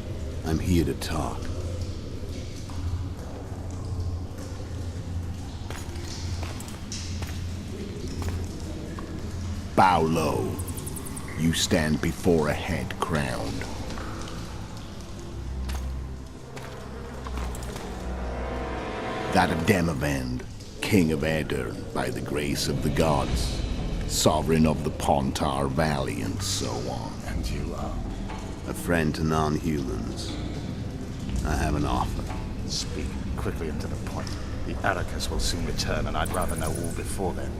I'm here to talk. Bow low. You stand before a head crowned. That of Demavend, king of Aedirn, by the grace of the gods, sovereign of the Pontar Valley, and so on. And you are? A friend to non-humans. I have an offer. Speak quickly and to the point. The Arrakis will soon return, and I'd rather know all before then.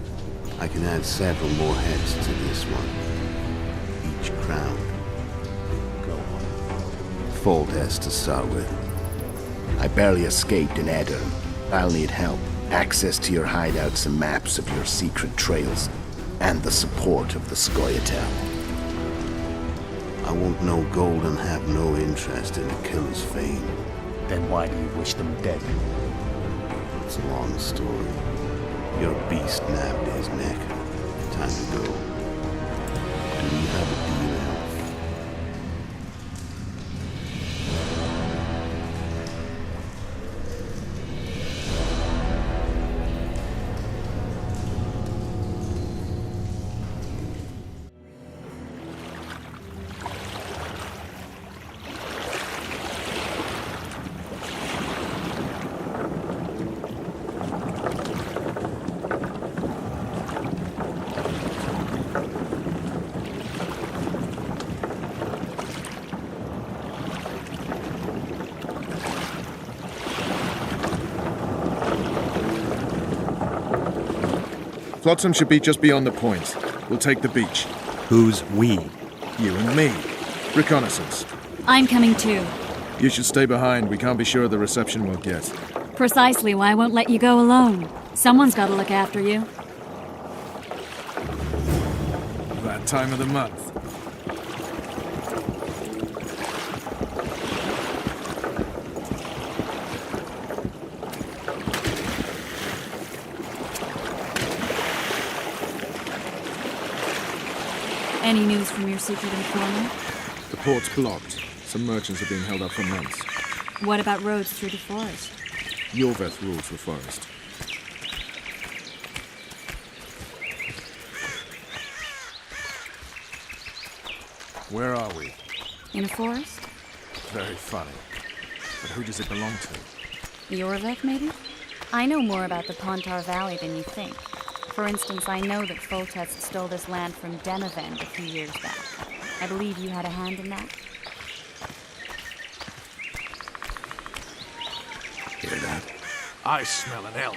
I can add several more heads to this one. Each crowned. Go on. Full test to start with. I barely escaped in Aedirn. I'll need help. Access to your hideouts and maps of your secret trails. And the support of the Scoia'tael. I want no gold and have no interest in the killer's fame. Then why do you wish them dead? It's a long story. Your beast nabbed his neck. Time to go. Do we have a deal, elf? Flotsam should be just beyond the point. We'll take the beach. Who's we? You and me. Reconnaissance. I'm coming too. You should stay behind. We can't be sure of the reception we'll get. Precisely why I won't let you go alone. Someone's got to look after you. That time of the month. Any news from your secret informant? The port's blocked. Some merchants are being held up for months. What about roads through the forest? Yorveth rules the forest. Where are we? In a forest? Very funny. But who does it belong to? Yorveth, maybe? I know more about the Pontar Valley than you think. For instance, I know that Foltest stole this land from Demavend a few years back. I believe you had a hand in that. Hear that? I smell an elf.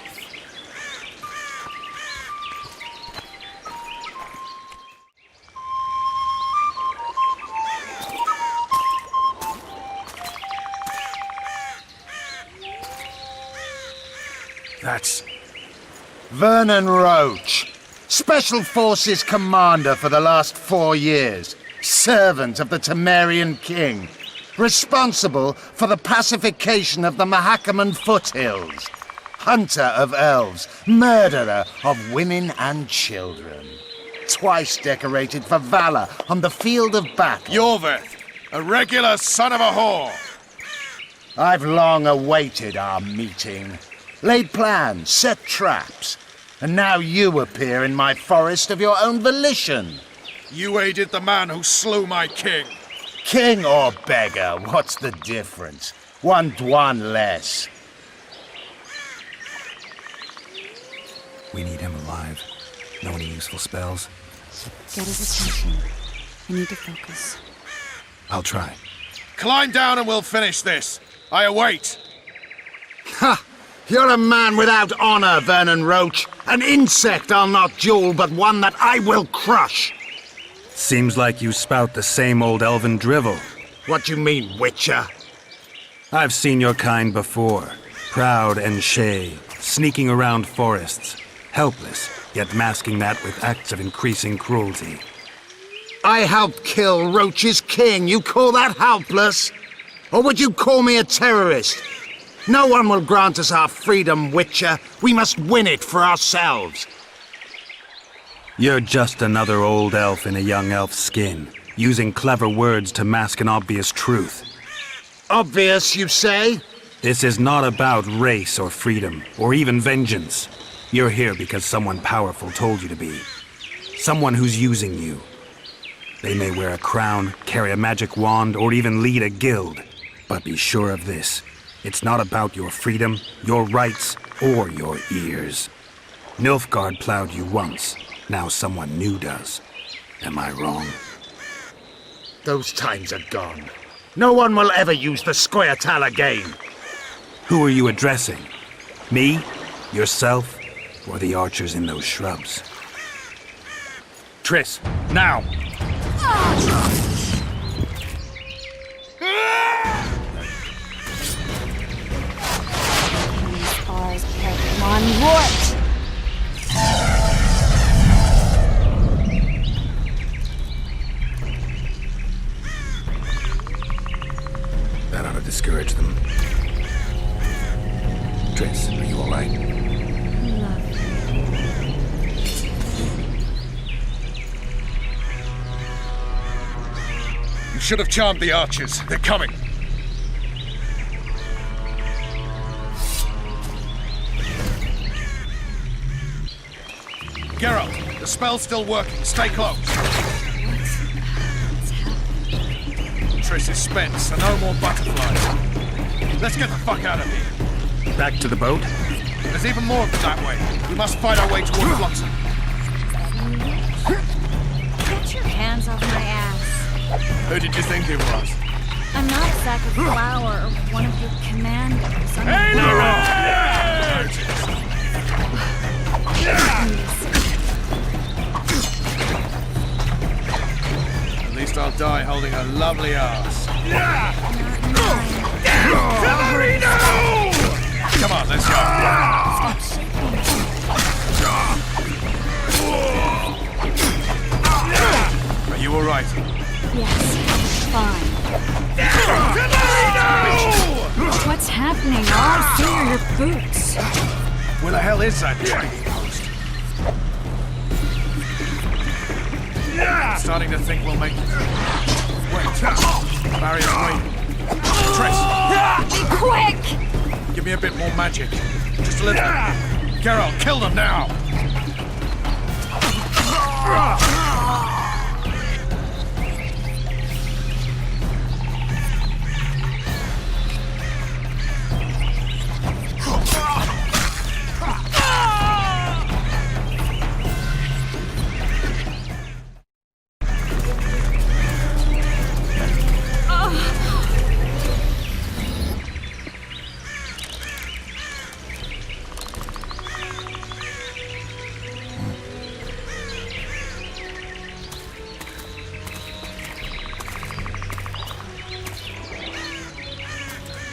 That's Vernon Roach, Special Forces Commander for the last 4 years, servant of the Temerian King, responsible for the pacification of the Mahakaman foothills, hunter of elves, murderer of women and children, twice decorated for valor on the field of battle. Yorveth, a regular son of a whore. I've long awaited our meeting, laid plans, set traps, and now you appear in my forest of your own volition. You aided the man who slew my king. King or beggar, what's the difference? One Dwan less. We need him alive. Know any useful spells? Get his attention. I need to focus. I'll try. Climb down and we'll finish this. I await. Ha! You're a man without honor, Vernon Roach. An insect I'll not duel, but one that I will crush. Seems like you spout the same old elven drivel. What you mean, Witcher? I've seen your kind before. Proud and shay, sneaking around forests. Helpless, yet masking that with acts of increasing cruelty. I helped kill Roach's king. You call that helpless? Or would you call me a terrorist? No one will grant us our freedom, Witcher. We must win it for ourselves. You're just another old elf in a young elf's skin. using clever words to mask an obvious truth. Obvious, you say? This is not about race or freedom, or even vengeance. You're here because someone powerful told you to be. Someone who's using you. They may wear a crown, carry a magic wand, or even lead a guild. But be sure of this. It's not about your freedom, your rights, or your ears. Nilfgaard plowed you once. Now someone new does. Am I wrong? Those times are gone. No one will ever use the square tile again. Who are you addressing? Me? Yourself? Or the archers in those shrubs? Triss, now! These bars Pokemon warped! That ought to discourage them. Triss, are you alright? You should have charmed the archers. They're coming. Geralt, the spell's still working. Stay close. Triss is spent, so no more butterflies. Let's get the fuck out of here. Back to the boat? There's even more of them that way. We must fight our way toward Flotsam. Get your hands off my ass. Who did you think it was? I'm not a sack of flour or one of your commandos. I'm Hey, At least I'll die holding a lovely ass. Come on, let's go. Are you all right? Yes, fine. What's happening? All I see are your boots. Where the hell is that trading post? I'm starting to think we'll make it. Wait. Barrier's waiting. Triss! Be quick! Give me a bit more magic. Just a little. Geralt, kill them now!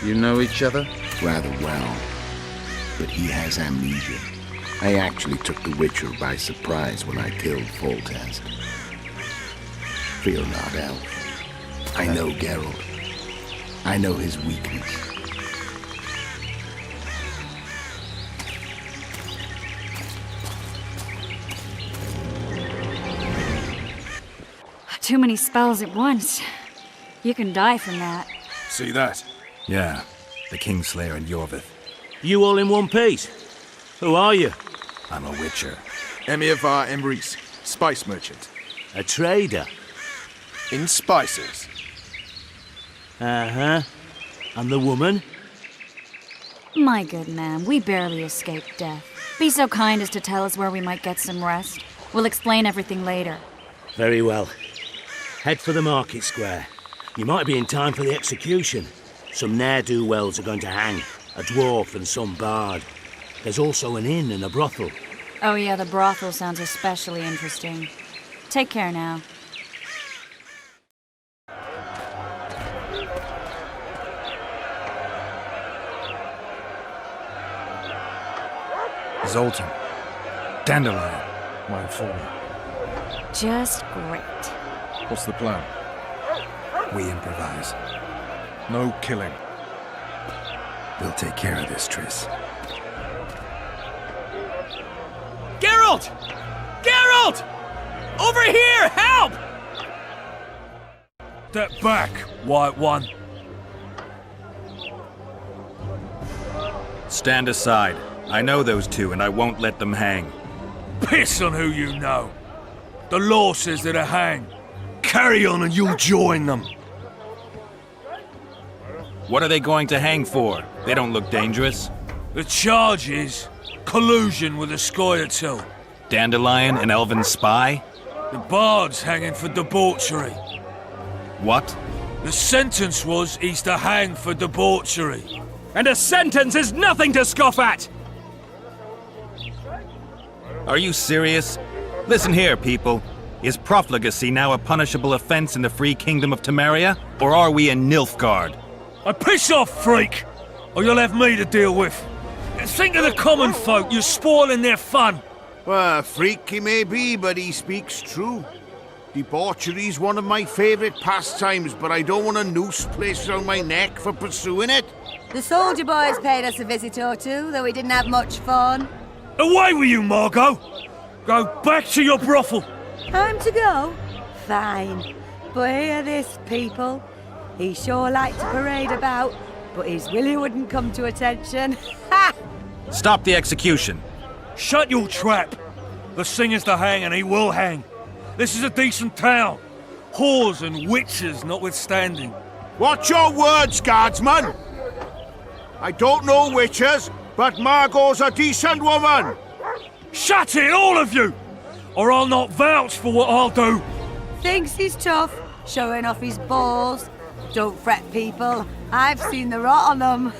You know each other? Rather well. But he has amnesia. I actually took the Witcher by surprise when I killed Foltest. Fear not, Elf. I know Geralt. I know his weakness. Too many spells at once. You can die from that. See that? Yeah, the Kingslayer and Yorvith. You all in one piece? Who are you? I'm a Witcher. Emir var Emrys, spice merchant. A trader? In spices. Uh-huh. And the woman? My good man, we barely escaped death. Be so kind as to tell us where we might get some rest. We'll explain everything later. Very well. Head for the market square. You might be in time for the execution. Some ne'er-do-wells are going to hang. A dwarf and some bard. There's also an inn and a brothel. Oh yeah, the brothel sounds especially interesting. Take care now. Zoltan. Dandelion. My informer. Just great. What's the plan? We improvise. No killing. We'll take care of this, Triss. Geralt! Geralt! Over here! Help! Step back, White One. Stand aside. I know those two, and I won't let them hang. Piss on who you know. The law says they're to hang. Carry on and you'll join them. What are they going to hang for? They don't look dangerous. The charge is collusion with the Scoia'tael. Dandelion, an elven spy? The bard's hanging for debauchery. What? The sentence was he's to hang for debauchery. And a sentence is nothing to scoff at! Are you serious? Listen here, people. Is profligacy now a punishable offense in the free kingdom of Temeria? Or are we in Nilfgaard? Piss off, freak! Or you'll have me to deal with. Think of the common folk, you're spoiling their fun. Well, freak he may be, but he speaks true. Debauchery's one of my favourite pastimes, but I don't want a noose placed around my neck for pursuing it. The soldier boys paid us a visit or two, though we didn't have much fun. Away with you, Margot! Go back to your brothel. Time to go? Fine. But hear this, people. He sure liked to parade about, but his Willie wouldn't come to attention. Ha! Stop the execution. Shut your trap. The singer's to hang and he will hang. This is a decent town. Whores and witches notwithstanding. Watch your words, guardsman! I don't know witches, but Margot's a decent woman! Shut it, all of you! Or I'll not vouch for what I'll do. Thinks he's tough, showing off his balls. Don't fret, people. I've seen the rot on them.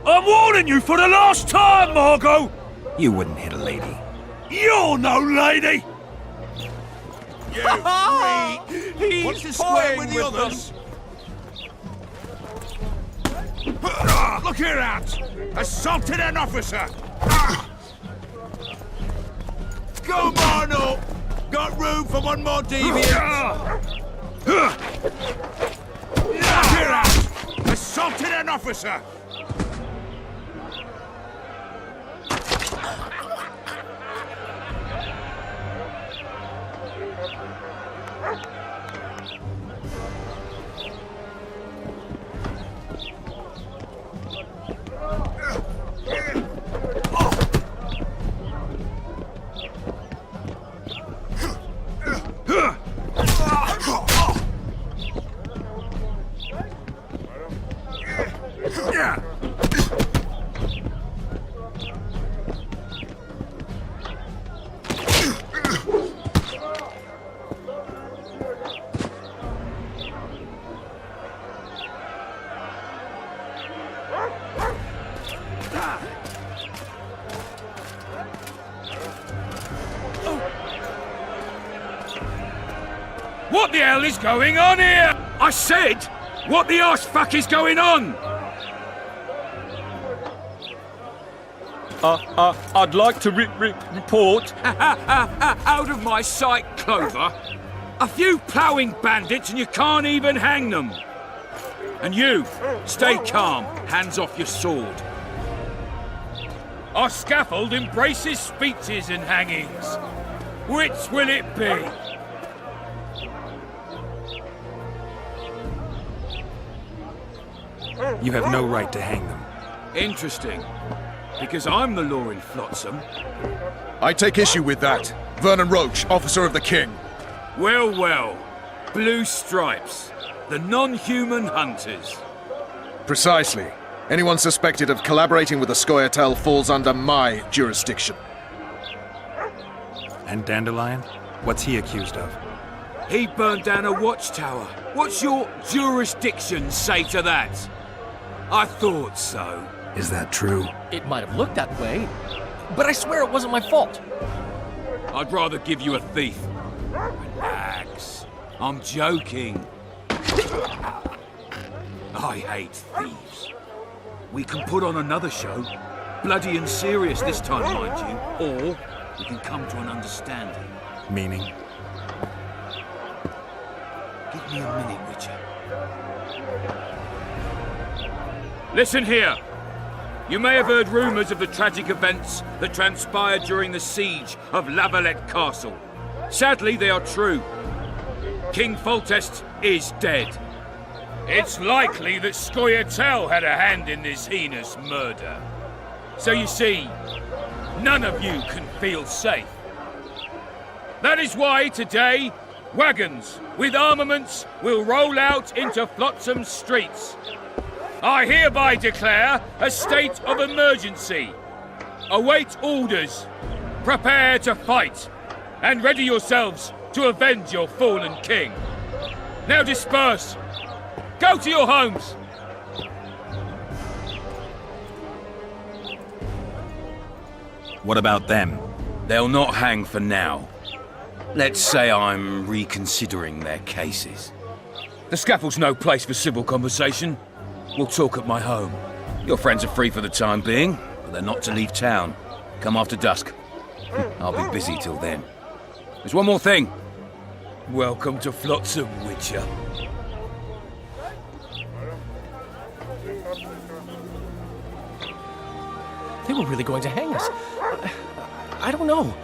I'm warning you for the last time, Margot! You wouldn't hit a lady. You're no lady! He's toying with the others! Look here, Ant! Assaulted an officer! Come on up! Got room for one more deviant! Look here, Ant! Assaulted an officer! What the hell is going on here? I said, what the arse fuck is going on? I'd like to report. Out of my sight, Clover. A few ploughing bandits and you can't even hang them. And you, stay calm, hands off your sword. Our scaffold embraces speeches and hangings. Which will it be? You have no right to hang them. Interesting. Because I'm the law in Flotsam. I take issue with that. Vernon Roach, officer of the king. Well, well. Blue stripes. The non-human hunters. Precisely. Anyone suspected of collaborating with the Scoia'tael falls under my jurisdiction. And Dandelion? What's he accused of? He burned down a watchtower. What's your jurisdiction say to that? I thought so. Is that true? It might have looked that way, but I swear it wasn't my fault. I'd rather give you a thief. Relax. I'm joking. I hate thieves. We can put on another show. Bloody and serious this time, mind you. Or we can come to an understanding. Meaning? Give me a minute, Richard. Listen here. You may have heard rumours of the tragic events that transpired during the siege of La Valette Castle. Sadly, they are true. King Foltest is dead. It's likely that Scoia'tael had a hand in this heinous murder. So you see, none of you can feel safe. That is why today, wagons with armaments will roll out into Flotsam streets. I hereby declare a state of emergency. Await orders. Prepare to fight. And ready yourselves to avenge your fallen king. Now disperse. Go to your homes. What about them? They'll not hang for now. Let's say I'm reconsidering their cases. The scaffold's no place for civil conversation. We'll talk at my home. Your friends are free for the time being, but they're not to leave town. Come after dusk. I'll be busy till then. There's one more thing. Welcome to Flotsam, Witcher. They were really going to hang us. I don't know.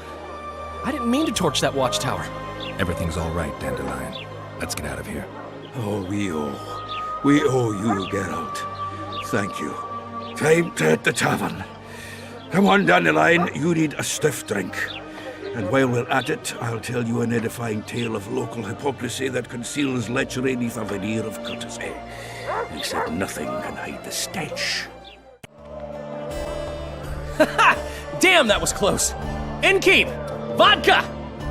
I didn't mean to torch that watchtower. Everything's all right, Dandelion. Let's get out of here. Oh, we owe you, Geralt. Thank you. Time to hit the tavern. Come on, Dandelion, you need a stiff drink. And while we're at it, I'll tell you an edifying tale of local hypocrisy that conceals lechery neath a veneer of courtesy. Except nothing can hide the stench. Damn, that was close. Innkeep! Vodka!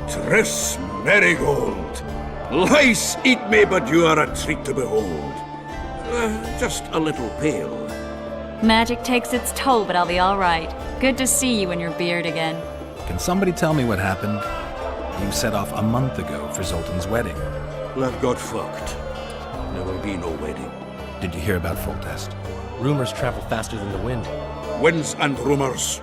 Tris Marigold. Lice eat me, but you are a treat to behold. Just a little pale. Magic takes its toll, but I'll be all right. Good to see you and your beard again. Can somebody tell me what happened? You set off a month ago for Zoltan's wedding. Love got fucked. There will be no wedding. Did you hear about Foltest? Rumors travel faster than the wind. Winds and rumors.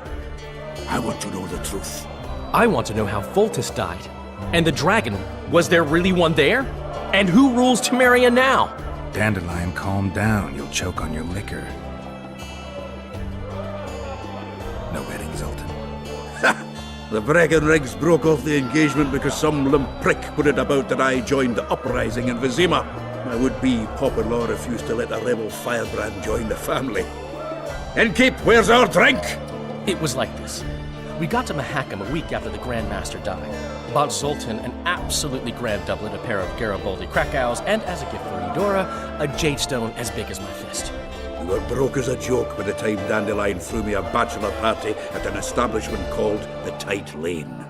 I want to know the truth. I want to know how Foltest died. And the dragon, was there really one there? And who rules Temeria now? Dandelion, calm down. You'll choke on your liquor. No wedding, Zoltan. The Breckenrigs broke off the engagement because some limp prick put it about that I joined the uprising in Vizima. My would-be Pop-in-law refused to let a rebel firebrand join the family. Innkeep, where's our drink? It was like this. We got to Mahakam a week after the Grand Master died. Bought Zoltan an absolutely grand doublet, a pair of Garibaldi Krakau's, and as a gift for Eudora, a jade stone as big as my fist. You were broke as a joke by the time Dandelion threw me a bachelor party at an establishment called the Tight Lane.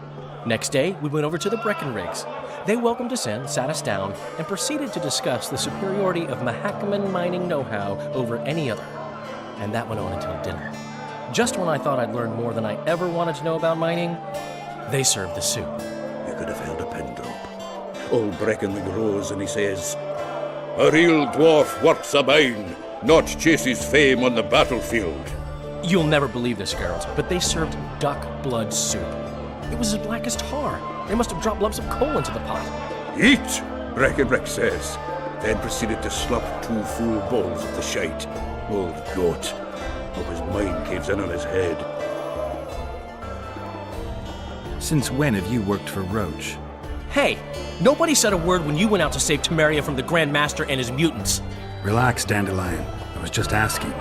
Next day, we went over to the Breckenrigs. They welcomed us in, sat us down, and proceeded to discuss the superiority of Mahakaman mining know-how over any other. And that went on until dinner. Just when I thought I'd learned more than I ever wanted to know about mining, they served the soup. You could have held a pen drop. Old Breckenrig rose and he says, "A real dwarf works a mine, not chases fame on the battlefield." You'll never believe this, Geralt, but they served duck blood soup. It was as black as tar. They must have dropped lumps of coal into the pot. "Eat," Breckenrig says, then proceeded to slop 2 full bowls of the shite. Old goat. Hope his mind caves in on his head. Since when have you worked for Roach? Hey, nobody said a word when you went out to save Temeria from the Grand Master and his mutants. Relax, Dandelion. I was just asking.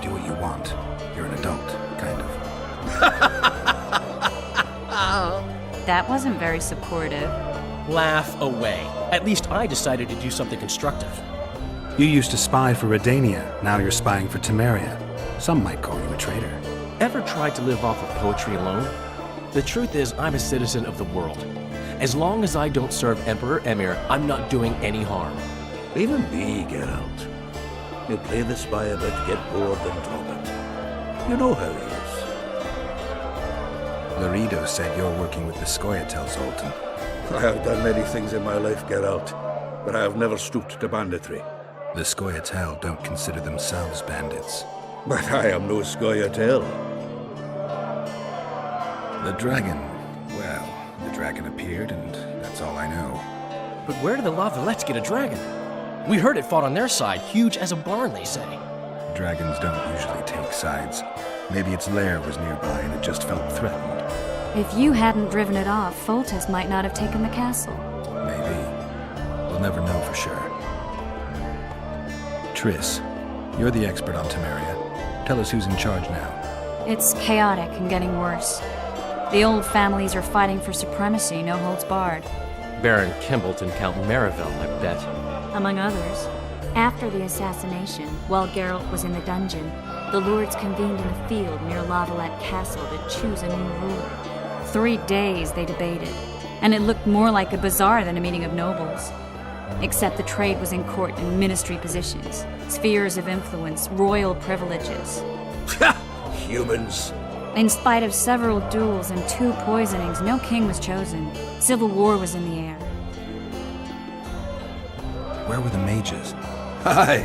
Do what you want. You're an adult, kind of. That wasn't very supportive. Laugh away. At least I decided to do something constructive. You used to spy for Redania. Now you're spying for Temeria. Some might call you a traitor. Ever tried to live off of poetry alone? The truth is, I'm a citizen of the world. As long as I don't serve Emperor Emir, I'm not doing any harm. Even me, Geralt. You play the spy a bit, get bored, and drop it. You know how he is. Laredo said you're working with the Scoia'tael, Zoltan. I have done many things in my life, Geralt, but I have never stooped to banditry. The Scoia'tael don't consider themselves bandits. But I am no Scoia'tael. The dragon. Well, the dragon appeared, and that's all I know. But where did the Lavalettes get a dragon? We heard it fought on their side, huge as a barn, they say. Dragons don't usually take sides. Maybe its lair was nearby and it just felt threatened. If you hadn't driven it off, Foltest might not have taken the castle. Maybe. never know for sure. Triss, you're the expert on Temeria. Tell us who's in charge now. It's chaotic and getting worse. The old families are fighting for supremacy, no holds barred. Baron Kimbolt and Count Marivel, I bet. Among others. After the assassination, while Geralt was in the dungeon, the lords convened in a field near Lavalette Castle to choose a new ruler. 3 days they debated, and it looked more like a bazaar than a meeting of nobles. Except the trade was in court and ministry positions, spheres of influence, royal privileges. Humans. In spite of several duels and 2 poisonings, no king was chosen. Civil war was in the air. Where were the mages? Aye.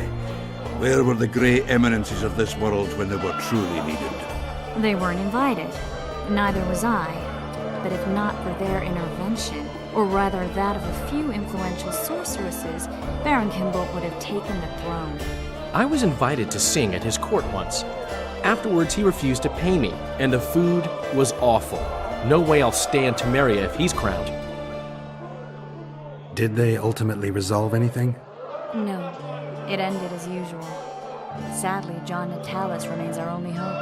Where were the grey eminences of this world when they were truly needed? They weren't invited. Neither was I. But if not for their intervention, or rather that of a few influential sorceresses, Baron Kimbolt would have taken the throne. I was invited to sing at his court once. Afterwards, he refused to pay me, and the food was awful. No way I'll stay in Temeria if he's crowned. Did they ultimately resolve anything? No, it ended as usual. Sadly, John Natalis remains our only hope.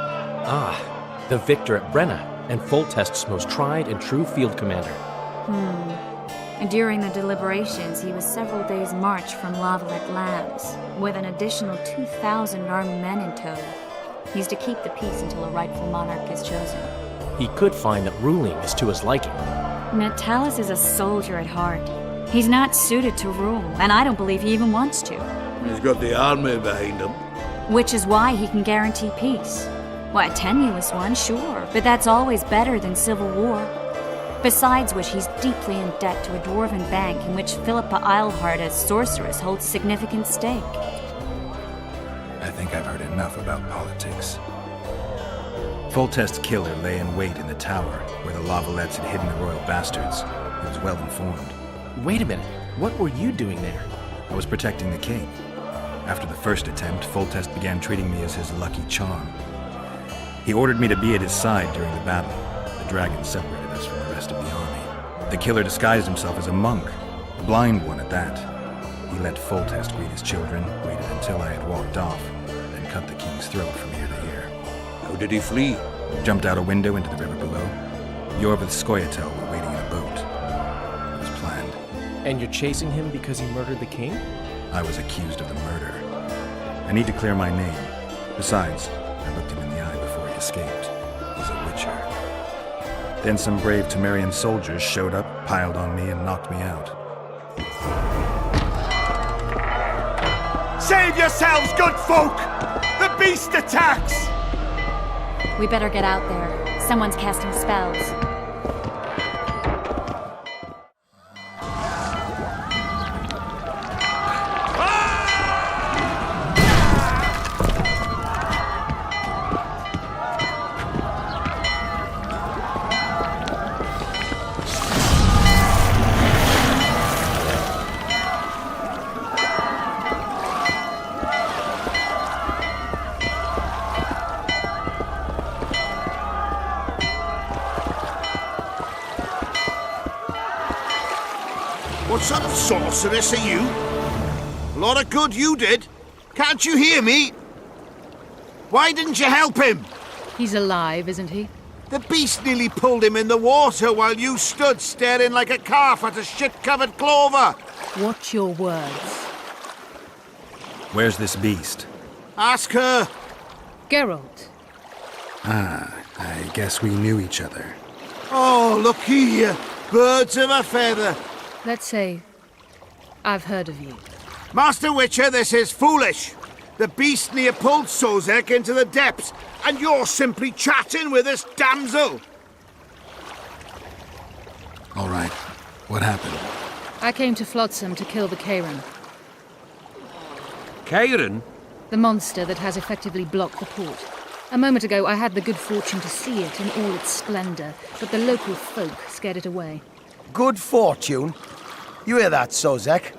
Ah, the victor at Brenna, and Foltest's most tried and true field commander. During the deliberations, he was several days' march from Lavalette Lands, with an additional 2,000 armed men in tow. He's to keep the peace until a rightful monarch is chosen. He could find that ruling is to his liking. Natalis is a soldier at heart. He's not suited to rule, and I don't believe he even wants to. He's got the army behind him. Which is why he can guarantee peace. Why, a tenuous one, sure, but that's always better than civil war. Besides which, he's deeply in debt to a dwarven bank in which Philippa Eilhart, as sorceress, holds significant stake. I think I've heard enough about politics. Foltest's killer lay in wait in the tower, where the Lavalettes had hidden the royal bastards. He was well informed. Wait a minute, what were you doing there? I was protecting the king. After the first attempt, Foltest began treating me as his lucky charm. He ordered me to be at his side during the battle. The dragon separated us from the rest of the army. The killer disguised himself as a monk, a blind one at that. He let Foltest greet his children, waited until I had walked off, then cut the king's throat from ear to ear. How did he flee? Jumped out a window into the river below. Yorv with Skoyatel were waiting in a boat. It was planned. And you're chasing him because he murdered the king? I was accused of the murder. I need to clear my name. Besides, I looked him in the eye before he escaped. He's a witcher. Then some brave Temerian soldiers showed up, piled on me, and knocked me out. Save yourselves, good folk! The beast attacks! We better get out there. Someone's casting spells. What sort of sorceress are you? A lot of good you did. Can't you hear me? Why didn't you help him? He's alive, isn't he? The beast nearly pulled him in the water while you stood staring like a calf at a shit-covered clover. Watch your words. Where's this beast? Ask her. Geralt. Ah, I guess we knew each other. Oh, look here. Birds of a feather. Let's say I've heard of you. Master Witcher, this is foolish. The beast near pulled Sozek into the depths, and you're simply chatting with this damsel. All right. What happened? I came to Flotsam to kill the Karen. Karen? The monster that has effectively blocked the port. A moment ago, I had the good fortune to see it in all its splendor, but the local folk scared it away. Good fortune? You hear that, Sozek?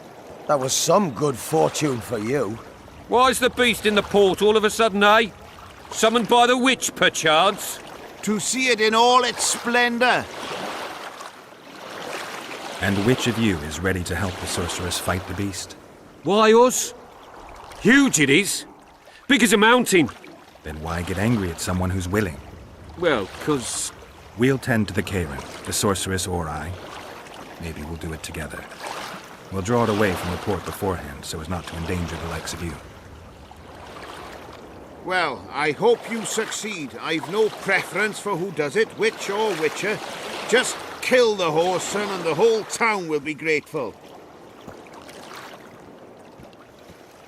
That was some good fortune for you. Why's the beast in the port all of a sudden, eh? Summoned by the witch, perchance? To see it in all its splendor. And which of you is ready to help the sorceress fight the beast? Why us? Huge it is. Big as a mountain. Then why get angry at someone who's willing? Well, 'cause... We'll tend to the Karen, the sorceress or I. Maybe we'll do it together. We'll draw it away from the port beforehand so as not to endanger the likes of you. Well, I hope you succeed. I've no preference for who does it, witch or witcher. Just kill the whoreson and the whole town will be grateful.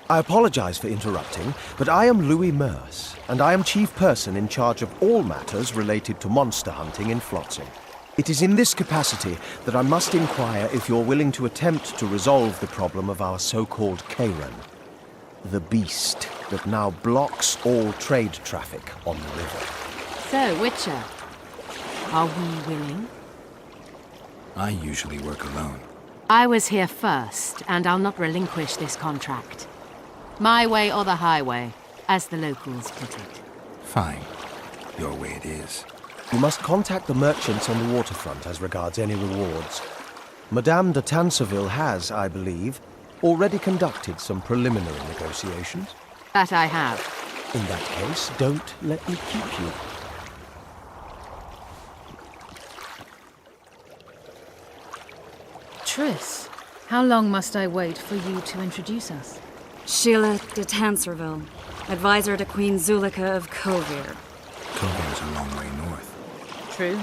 I apologize for interrupting, but I am Louis Merce, and I am chief person in charge of all matters related to monster hunting in Flotsam. It is in this capacity that I must inquire if you're willing to attempt to resolve the problem of our so-called Karen, the beast that now blocks all trade traffic on the river. So, Witcher, are we willing? I usually work alone. I was here first, and I'll not relinquish this contract. My way or the highway, as the locals put it. Fine. Your way it is. You must contact the merchants on the waterfront as regards any rewards. Madame de Tanseville has, I believe, already conducted some preliminary negotiations. That I have. In that case, don't let me keep you. Triss, how long must I wait for you to introduce us? Sheila de Tanserville, advisor to Queen Zulika of Kovir. Kovir's a long way north. True.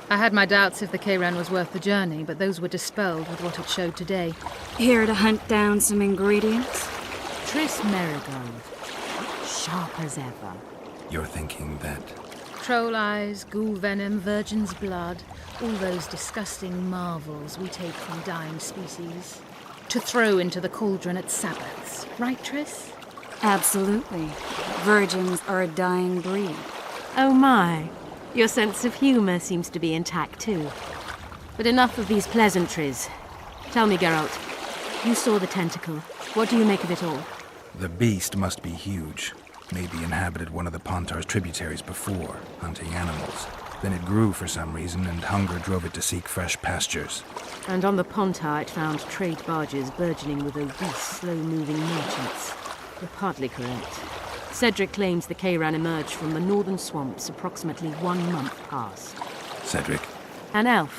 I had my doubts if the Karen was worth the journey, but those were dispelled with what it showed today. Here to hunt down some ingredients? Triss Merigold, sharp as ever. You're thinking that... Troll eyes, ghoul venom, virgin's blood, all those disgusting marvels we take from dying species. To throw into the cauldron at Sabbaths, right, Triss? Absolutely. Virgins are a dying breed. Oh my, your sense of humour seems to be intact too. But enough of these pleasantries. Tell me, Geralt, you saw the tentacle. What do you make of it all? The beast must be huge. Maybe inhabited one of the Pontar's tributaries before, hunting animals. Then it grew for some reason, and hunger drove it to seek fresh pastures. And on the Pontar it found trade barges burgeoning with obese, slow-moving merchants. You're partly correct. Cedric claims the Kayran emerged from the northern swamps approximately 1 month past. Cedric? An elf,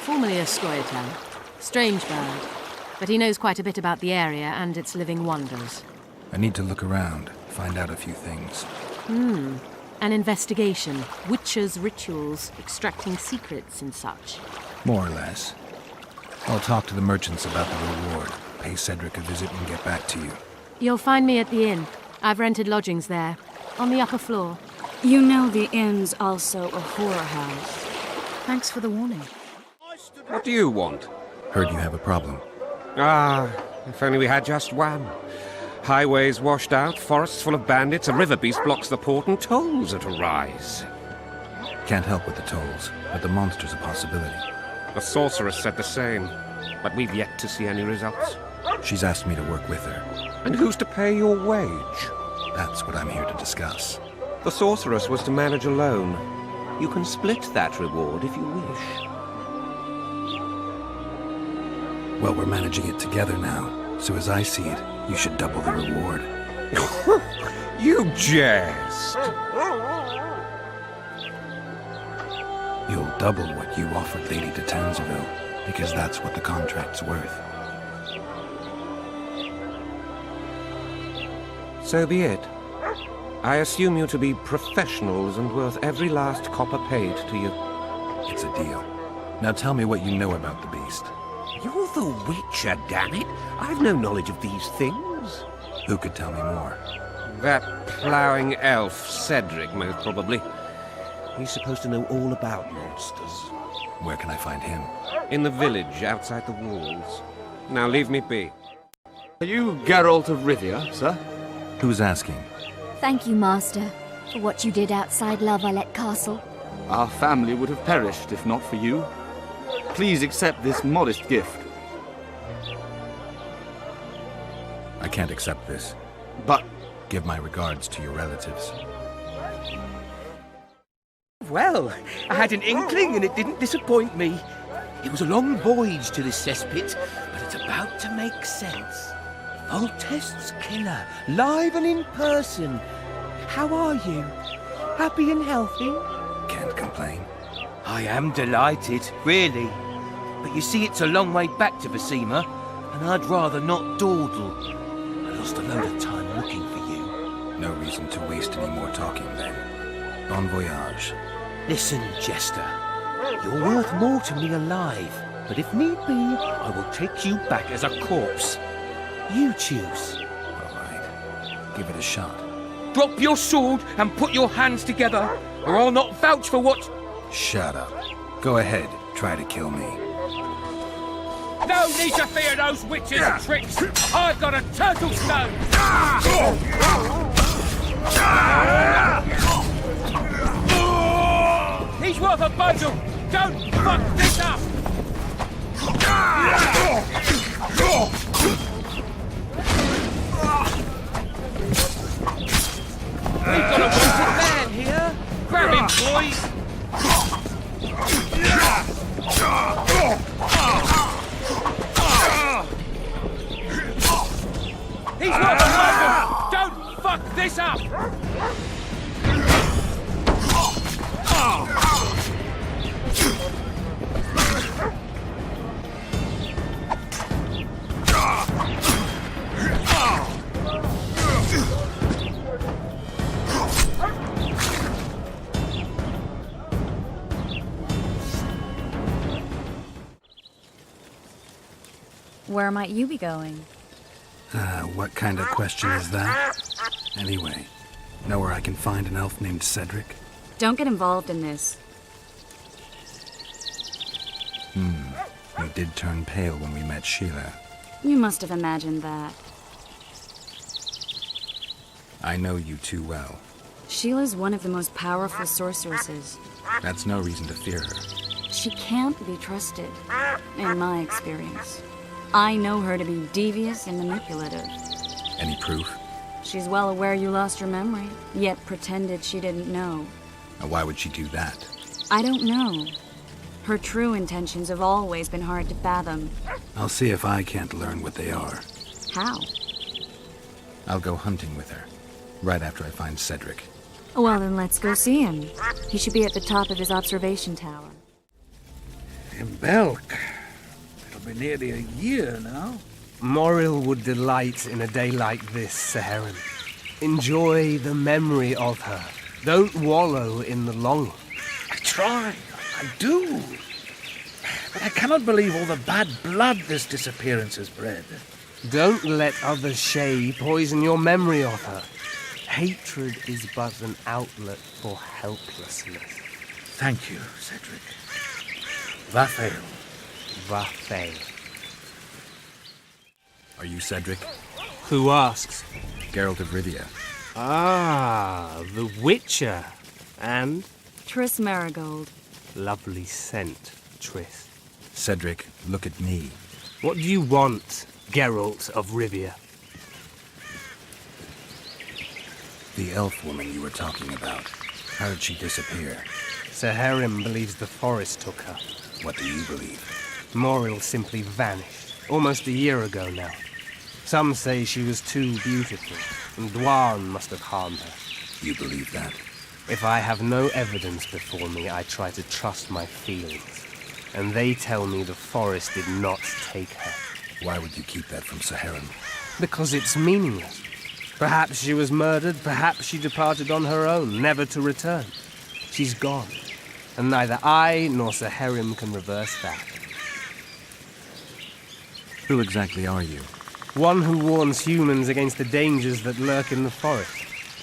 formerly a Scoia'tael. Strange bird, but he knows quite a bit about the area and its living wonders. I need to look around, find out a few things. An investigation, witches' rituals, extracting secrets and such. More or less. I'll talk to the merchants about the reward, pay Cedric a visit and get back to you. You'll find me at the inn. I've rented lodgings there, on the upper floor. You know the inn's also a whore house. Thanks for the warning. What do you want? Heard you have a problem. If only we had just one. Highways washed out, forests full of bandits, a river beast blocks the port, and tolls at a rise. Can't help with the tolls, but the monster's a possibility. The sorceress said the same, but we've yet to see any results. She's asked me to work with her. And who's to pay your wage? That's what I'm here to discuss. The sorceress was to manage alone. You can split that reward if you wish. Well, we're managing it together now, so as I see it, you should double the reward. You jest! You'll double what you offered Lady de Tanseville, because that's what the contract's worth. So be it. I assume you to be professionals and worth every last copper paid to you. It's a deal. Now tell me what you know about the beast. You're the Witcher, damn it! I've no knowledge of these things. Who could tell me more? That ploughing elf, Cedric, most probably. He's supposed to know all about monsters. Where can I find him? In the village, outside the walls. Now leave me be. Are you Geralt of Rivia, sir? Who's asking? Thank you, Master, for what you did outside La Valette Castle. Our family would have perished if not for you. Please accept this modest gift. I can't accept this. But... Give my regards to your relatives. Well, I had an inkling and it didn't disappoint me. It was a long voyage to this cesspit, but it's about to make sense. Foltest's killer, live and in person. How are you? Happy and healthy? Can't complain. I am delighted, really. But you see, it's a long way back to Vasima, and I'd rather not dawdle. I lost a load of time looking for you. No reason to waste any more talking then. Bon voyage. Listen, Jester. You're worth more to me alive, but if need be, I will take you back as a corpse. You choose. All right. Give it a shot. Drop your sword and put your hands together, or I'll not vouch for what... Shut up. Go ahead. Try to kill me. No need to fear those witches' tricks! I've got a turtle stone! He's worth a bundle! Don't fuck this up! We've got a wanted man here! Grab him, boys! He's worth a bundle! Don't fuck this up! Where might you be going? What kind of question is that? Anyway, know where I can find an elf named Cedric? Don't get involved in this. You did turn pale when we met Sheila. You must have imagined that. I know you too well. Sheila's one of the most powerful sorceresses. That's no reason to fear her. She can't be trusted, in my experience. I know her to be devious and manipulative. Any proof? She's well aware you lost your memory, yet pretended she didn't know. Why would she do that? I don't know. Her true intentions have always been hard to fathom. I'll see if I can't learn what they are. How? I'll go hunting with her, right after I find Cedric. Well, then let's go see him. He should be at the top of his observation tower. In Belk. It'll be nearly a year now. Moril would delight in a day like this, Sir Heron. Enjoy the memory of her. Don't wallow in the longing. I try. I do. But I cannot believe all the bad blood this disappearance has bred. Don't let others' shade poison your memory of her. Hatred is but an outlet for helplessness. Thank you, Cedric. Vafail. Vafail. Are you Cedric? Who asks? Geralt of Rivia. Ah, the Witcher. And? Triss Marigold. Lovely scent, Triss. Cedric, look at me. What do you want, Geralt of Rivia? The elf woman you were talking about. How did she disappear? Sir Heron believes the forest took her. What do you believe? Moril simply vanished, almost a year ago now. Some say she was too beautiful, and Dwan must have harmed her. You believe that? If I have no evidence before me, I try to trust my feelings. And they tell me the forest did not take her. Why would you keep that from Sir Heron? Because it's meaningless. Perhaps she was murdered, perhaps she departed on her own, never to return. She's gone, and neither I nor Sir Heron can reverse that. Who exactly are you? One who warns humans against the dangers that lurk in the forest.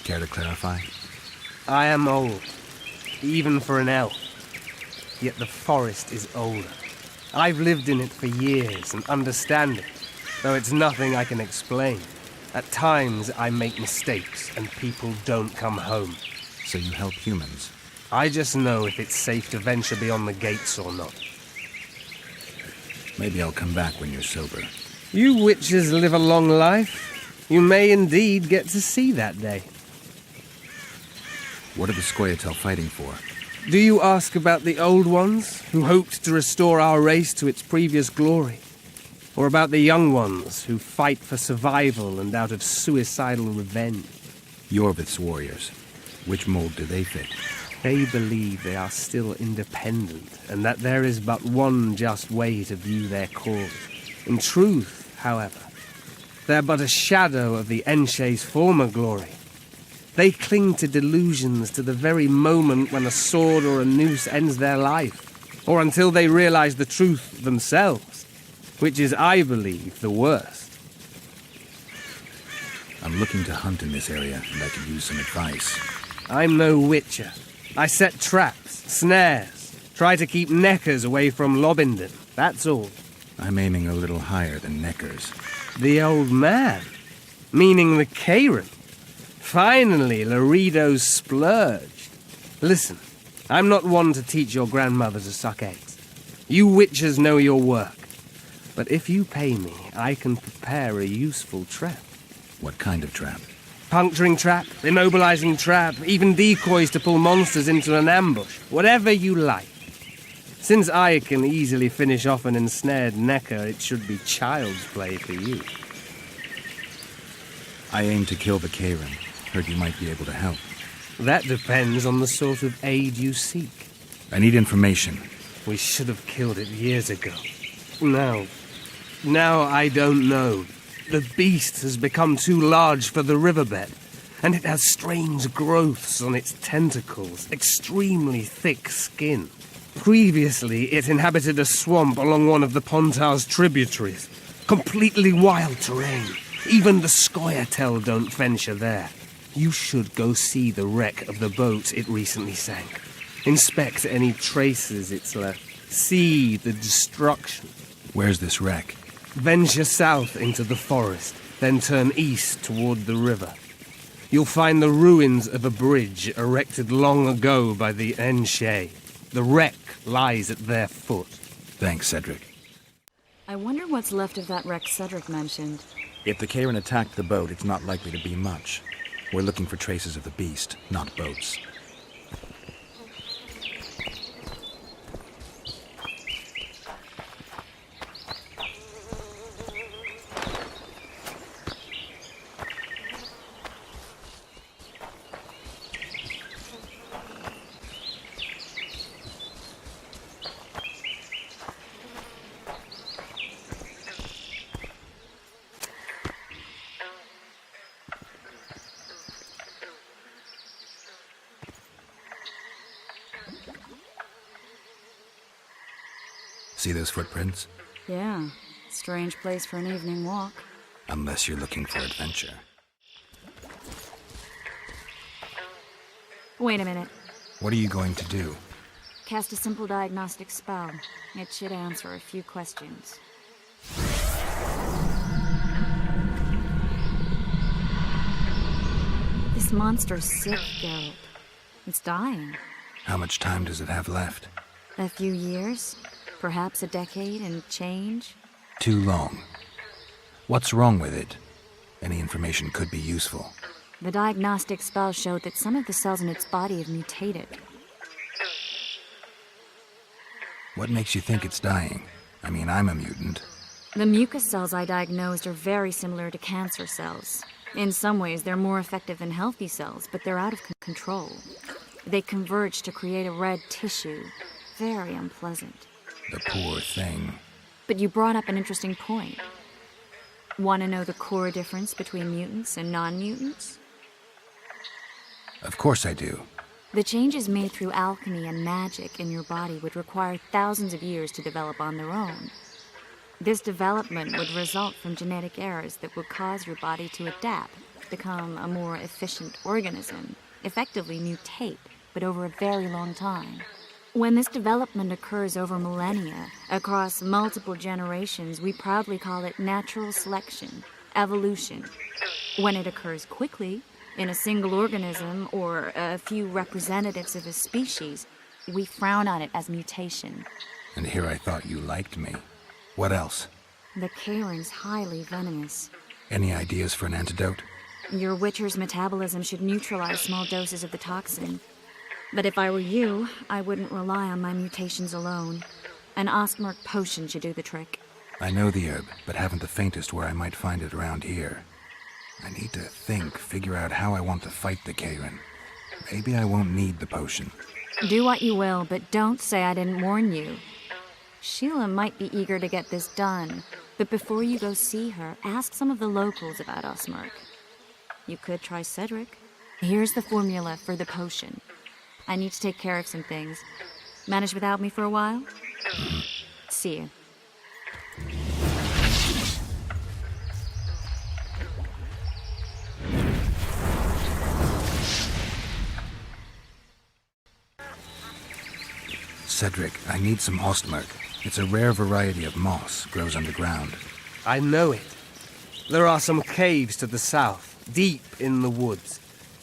Care to clarify? I am old, even for an elf. Yet the forest is older. I've lived in it for years and understand it, though it's nothing I can explain. At times, I make mistakes and people don't come home. So you help humans? I just know if it's safe to venture beyond the gates or not. Maybe I'll come back when you're sober. You witches live a long life. You may indeed get to see that day. What are the Scoia'tael fighting for? Do you ask about the old ones, who hoped to restore our race to its previous glory? Or about the young ones, who fight for survival and out of suicidal revenge? Yorvith's warriors. Which mold do they fit? They believe they are still independent, and that there is but one just way to view their cause. In truth, however, they're but a shadow of the Enshe's former glory. They cling to delusions to the very moment when a sword or a noose ends their life, or until they realize the truth themselves, which is, I believe, the worst. I'm looking to hunt in this area, and I could use some advice. I'm no witcher. I set traps, snares, try to keep neckers away from Lobinden, that's all. I'm aiming a little higher than neckers. The old man? Meaning the Karen? Finally, Laredo's splurged. Listen, I'm not one to teach your grandmother to suck eggs. You witchers know your work. But if you pay me, I can prepare a useful trap. What kind of trap? Puncturing trap, immobilizing trap, even decoys to pull monsters into an ambush. Whatever you like. Since I can easily finish off an ensnared necker, it should be child's play for you. I aim to kill the Karen. Heard you might be able to help. That depends on the sort of aid you seek. I need information. We should have killed it years ago. Now I don't know. The beast has become too large for the riverbed, and it has strange growths on its tentacles, extremely thick skin. Previously, it inhabited a swamp along one of the Pontar's tributaries. Completely wild terrain. Even the Scoia'tael don't venture there. You should go see the wreck of the boat it recently sank. Inspect any traces it's left. See the destruction. Where's this wreck? Venture south into the forest, then turn east toward the river. You'll find the ruins of a bridge erected long ago by the Enshe. The wreck lies at their foot. Thanks, Cedric. I wonder what's left of that wreck Cedric mentioned. If the Karen attacked the boat, it's not likely to be much. We're looking for traces of the beast, not boats. See those footprints? Yeah, strange place for an evening walk. Unless you're looking for adventure. Wait a minute. What are you going to do? Cast a simple diagnostic spell. It should answer a few questions. This monster's sick, Geralt. It's dying. How much time does it have left? A few years? Perhaps a decade and change? Too long. What's wrong with it? Any information could be useful. The diagnostic spell showed that some of the cells in its body have mutated. What makes you think it's dying? I mean, I'm a mutant. The mucus cells I diagnosed are very similar to cancer cells. In some ways, they're more effective than healthy cells, but they're out of control. They converge to create a red tissue. Very unpleasant. The poor thing. But you brought up an interesting point. Want to know the core difference between mutants and non-mutants? Of course I do. The changes made through alchemy and magic in your body would require thousands of years to develop on their own. This development would result from genetic errors that would cause your body to adapt, become a more efficient organism, effectively mutate, but over a very long time. When this development occurs over millennia, across multiple generations, we proudly call it natural selection, evolution. When it occurs quickly, in a single organism or a few representatives of a species, we frown on it as mutation. And here I thought you liked me. What else? The Karen's highly venomous. Any ideas for an antidote? Your Witcher's metabolism should neutralize small doses of the toxin. But if I were you, I wouldn't rely on my mutations alone. An Ostmark potion should do the trick. I know the herb, but haven't the faintest where I might find it around here. I need to figure out how I want to fight the Karen. Maybe I won't need the potion. Do what you will, but don't say I didn't warn you. Sheila might be eager to get this done, but before you go see her, ask some of the locals about Ostmark. You could try Cedric. Here's the formula for the potion. I need to take care of some things. Manage without me for a while? See you. Cedric, I need some Ostmark. It's a rare variety of moss, grows underground. I know it. There are some caves to the south, deep in the woods.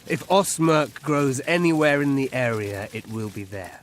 If Ostmark grows anywhere in the area, it will be there.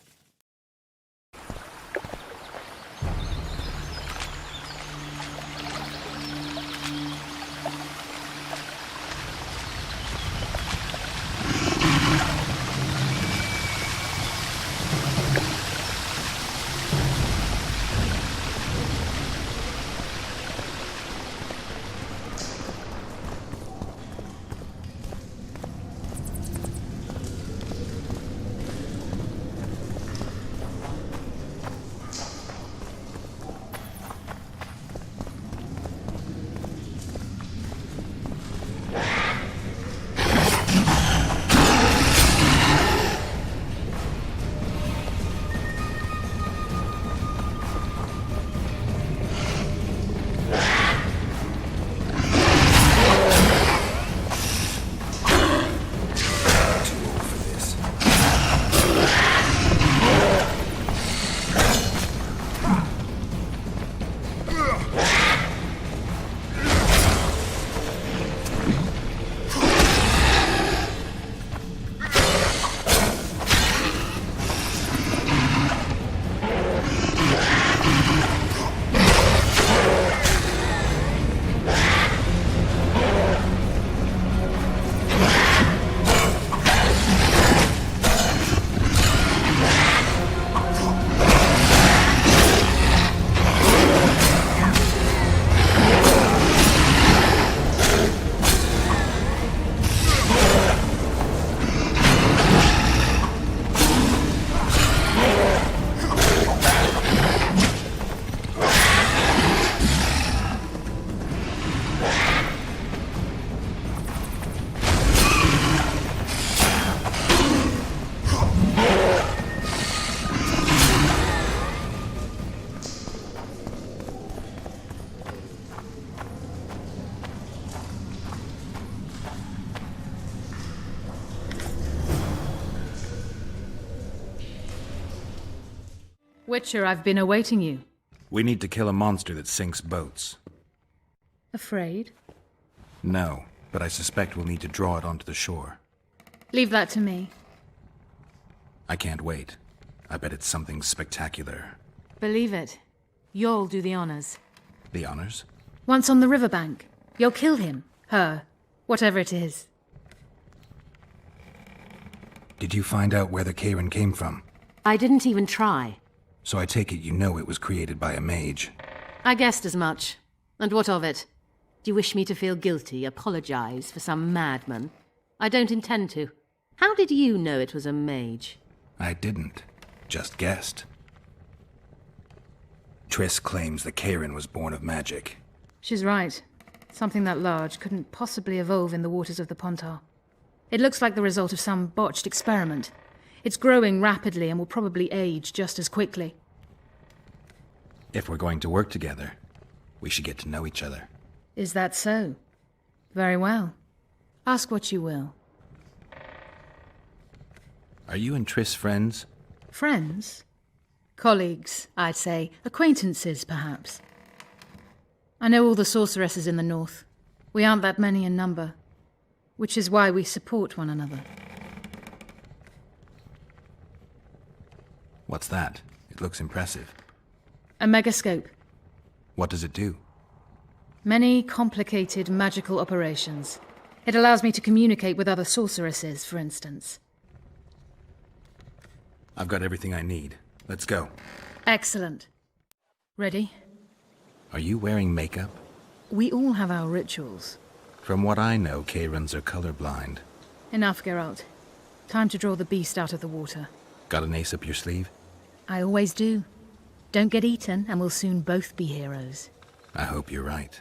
Witcher, I've been awaiting you. We need to kill a monster that sinks boats. Afraid? No, but I suspect we'll need to draw it onto the shore. Leave that to me. I can't wait. I bet it's something spectacular. Believe it. You'll do the honors. The honors? Once on the riverbank, you'll kill him, her, whatever it is. Did you find out where the Karen came from? I didn't even try. So I take it you know it was created by a mage. I guessed as much. And what of it? Do you wish me to feel guilty, apologize for some madman? I don't intend to. How did you know it was a mage? I didn't. Just guessed. Triss claims the Karen was born of magic. She's right. Something that large couldn't possibly evolve in the waters of the Pontar. It looks like the result of some botched experiment. It's growing rapidly and will probably age just as quickly. If we're going to work together, we should get to know each other. Is that so? Very well. Ask what you will. Are you and Triss friends? Friends? Colleagues, I'd say. Acquaintances, perhaps. I know all the sorceresses in the north. We aren't that many in number, which is why we support one another. What's that? It looks impressive. A megascope. What does it do? Many complicated magical operations. It allows me to communicate with other sorceresses, for instance. I've got everything I need. Let's go. Excellent. Ready? Are you wearing makeup? We all have our rituals. From what I know, Kayrans are colorblind. Enough, Geralt. Time to draw the beast out of the water. Got an ace up your sleeve? I always do. Don't get eaten, and we'll soon both be heroes. I hope you're right.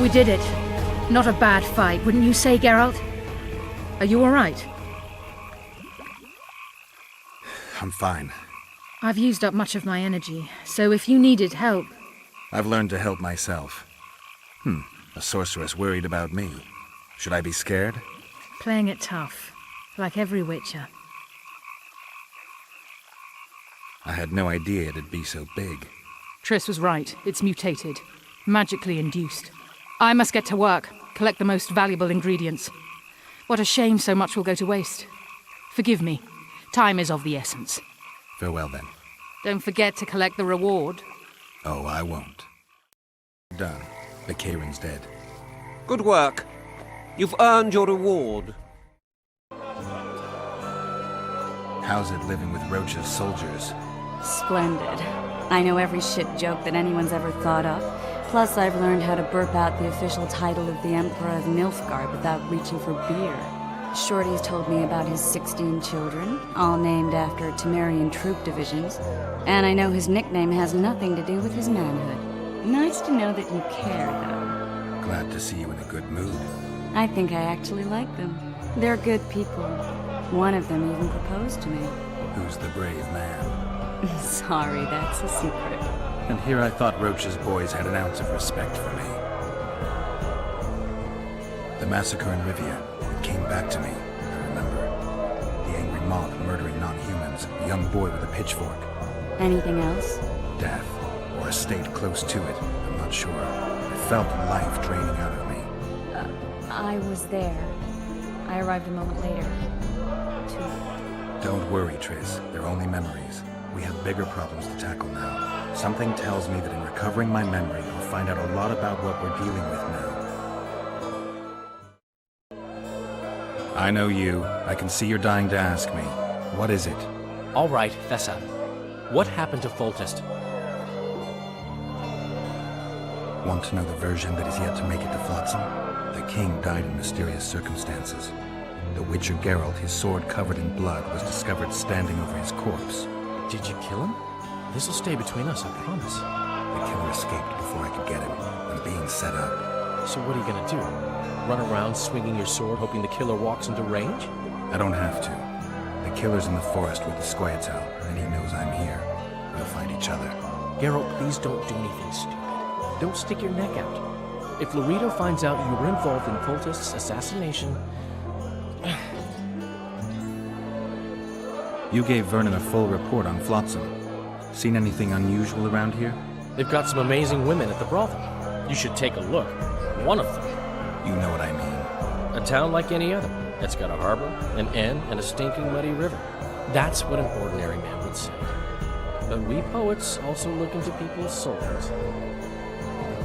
We did it. Not a bad fight, wouldn't you say, Geralt? Are you all right? I'm fine. I've used up much of my energy, so if you needed help... I've learned to help myself. A sorceress worried about me. Should I be scared? Playing it tough, like every Witcher. I had no idea it'd be so big. Triss was right. It's mutated. Magically induced. I must get to work, collect the most valuable ingredients. What a shame so much will go to waste. Forgive me. Time is of the essence. Farewell, then. Don't forget to collect the reward. Oh, I won't. Done. The Kayran's dead. Good work. You've earned your reward. How's it living with Roach's soldiers? Splendid. I know every shit joke that anyone's ever thought of. Plus, I've learned how to burp out the official title of the Emperor of Nilfgaard without reaching for beer. Shorty's told me about his 16 children, all named after Temerian troop divisions, and I know his nickname has nothing to do with his manhood. Nice to know that you care, though. Glad to see you in a good mood. I think I actually like them. They're good people. One of them even proposed to me. Who's the brave man? Sorry, that's a secret. And here I thought Roach's boys had an ounce of respect for me. The massacre in Rivia, it came back to me, I remember. The angry mob murdering non-humans, a young boy with a pitchfork. Anything else? Death, or a state close to it, I'm not sure. I felt life draining out of me. I was there. I arrived a moment later. Don't worry, Triss. They're only memories. We have bigger problems to tackle now. Something tells me that in recovering my memory, I'll find out a lot about what we're dealing with now. I know you. I can see you're dying to ask me. What is it? All right, Thessa. What happened to Foltest? Want to know the version that is yet to make it to Flotsam? The king died in mysterious circumstances. The Witcher Geralt, his sword covered in blood, was discovered standing over his corpse. Did you kill him? This'll stay between us, I promise. The killer escaped before I could get him. I'm being set up. So what are you gonna do? Run around swinging your sword, hoping the killer walks into range? I don't have to. The killer's in the forest with the Squayatel, and he knows I'm here. We'll find each other. Geralt, please don't do anything stupid. Don't stick your neck out. If Laredo finds out you were involved in Foltest's assassination... You gave Vernon a full report on Flotsam. Seen anything unusual around here? They've got some amazing women at the brothel. You should take a look. One of them. You know what I mean. A town like any other. It's got a harbor, an inn, and a stinking muddy river. That's what an ordinary man would say. But we poets also look into people's souls.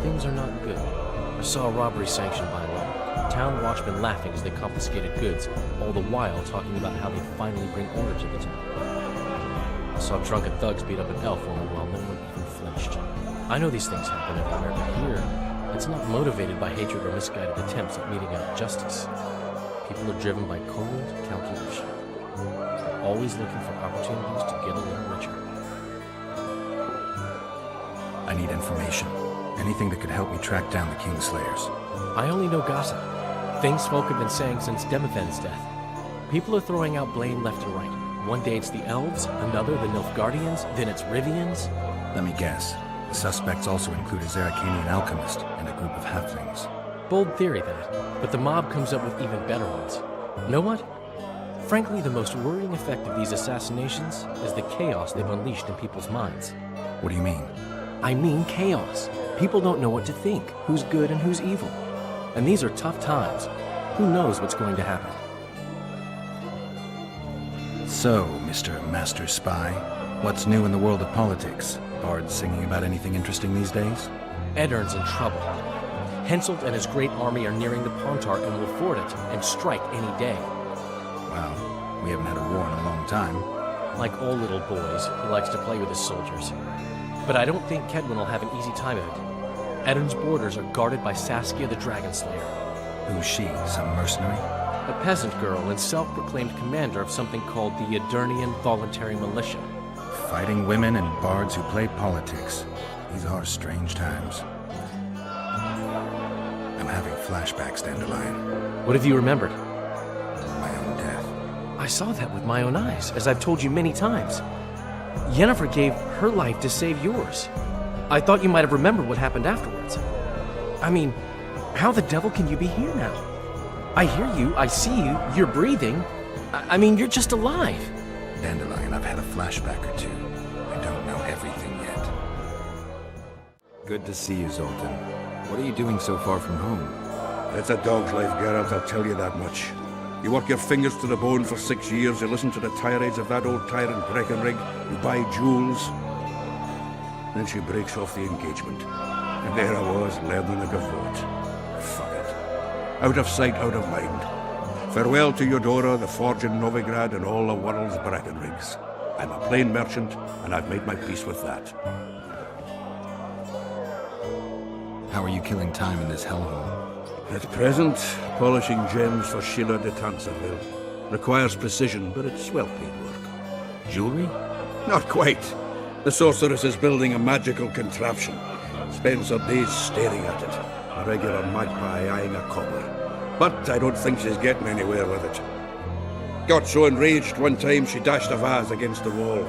Things are not good. I saw a robbery sanctioned by law. Town watchmen laughing as they confiscated goods, all the while talking about how they'd finally bring order to the town. I saw drunken thugs beat up an elf woman while no one even flinched. I know these things happen everywhere, but here, it's not motivated by hatred or misguided attempts at meting out justice. People are driven by cold calculation. They're always looking for opportunities to get a little richer. I need information. Anything that could help me track down the Kingslayers. I only know gossip. Things folk have been saying since Demothen's death. People are throwing out blame left and right. One day it's the elves, another the Nilfgaardians, then it's Rivians. Let me guess. The suspects also include a Zerrikanian alchemist and a group of halflings. Bold theory, that. But the mob comes up with even better ones. Know what? Frankly, the most worrying effect of these assassinations is the chaos they've unleashed in people's minds. What do you mean? I mean chaos. People don't know what to think, who's good and who's evil. And these are tough times. Who knows what's going to happen? So, Mr. Master Spy, what's new in the world of politics? Bards singing about anything interesting these days? Eddern's in trouble. Henselt and his great army are nearing the Pontar and will ford it and strike any day. Wow, we haven't had a war in a long time. Like all little boys, he likes to play with his soldiers. But I don't think Kedwin will have an easy time of it. Eddern's borders are guarded by Saskia the Dragon Slayer. Who's she? Some mercenary? A peasant girl and self-proclaimed commander of something called the Edirnian Voluntary Militia. Fighting women and bards who play politics. These are strange times. I'm having flashbacks, Dandelion. What have you remembered? My own death. I saw that with my own eyes, as I've told you many times. Yennefer gave her life to save yours. I thought you might have remembered what happened afterwards. I mean, how the devil can you be here now? I hear you, I see you, you're breathing. I mean, you're just alive. Dandelion, I've had a flashback or two. I don't know everything yet. Good to see you, Zoltan. What are you doing so far from home? It's a dog's life, Geralt, I'll tell you that much. You work your fingers to the bone for 6 years, you listen to the tirades of that old tyrant Breckenrig, you buy jewels. Then she breaks off the engagement. And there I was, learning a gavotte. Fuck it. Out of sight, out of mind. Farewell to Eudora, the forge in Novigrad, and all the world's Breckenrigs. I'm a plain merchant, and I've made my peace with that. How are you killing time in this hellhole? At present, polishing gems for Sheila de Tanserville. Requires precision, but it's well-paid work. Jewelry? Not quite. The sorceress is building a magical contraption. Spends her days staring at it, a regular magpie eyeing a copper. But I don't think she's getting anywhere with it. Got so enraged one time she dashed a vase against the wall.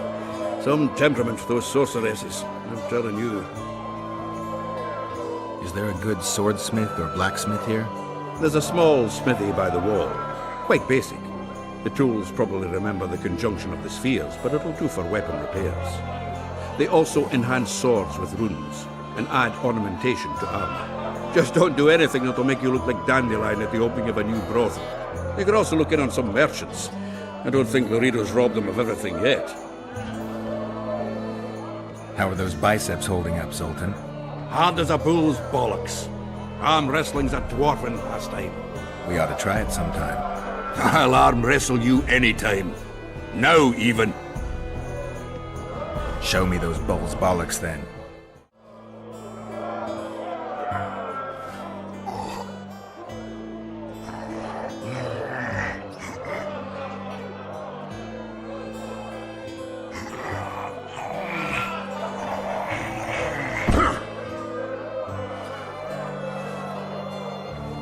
Some temperament for those sorceresses, I'm telling you. Is there a good swordsmith or blacksmith here? There's a small smithy by the wall. Quite basic. The tools probably remember the conjunction of the spheres, but it'll do for weapon repairs. They also enhance swords with runes and add ornamentation to armor. Just don't do anything that'll make you look like Dandelion at the opening of a new brothel. You can also look in on some merchants. I don't think Laredo's robbed them of everything yet. How are those biceps holding up, Zoltan? Hard as a bull's bollocks. Arm wrestling's a dwarven pastime. We ought to try it sometime. I'll arm wrestle you anytime. Now, even. Show me those bull's bollocks, then.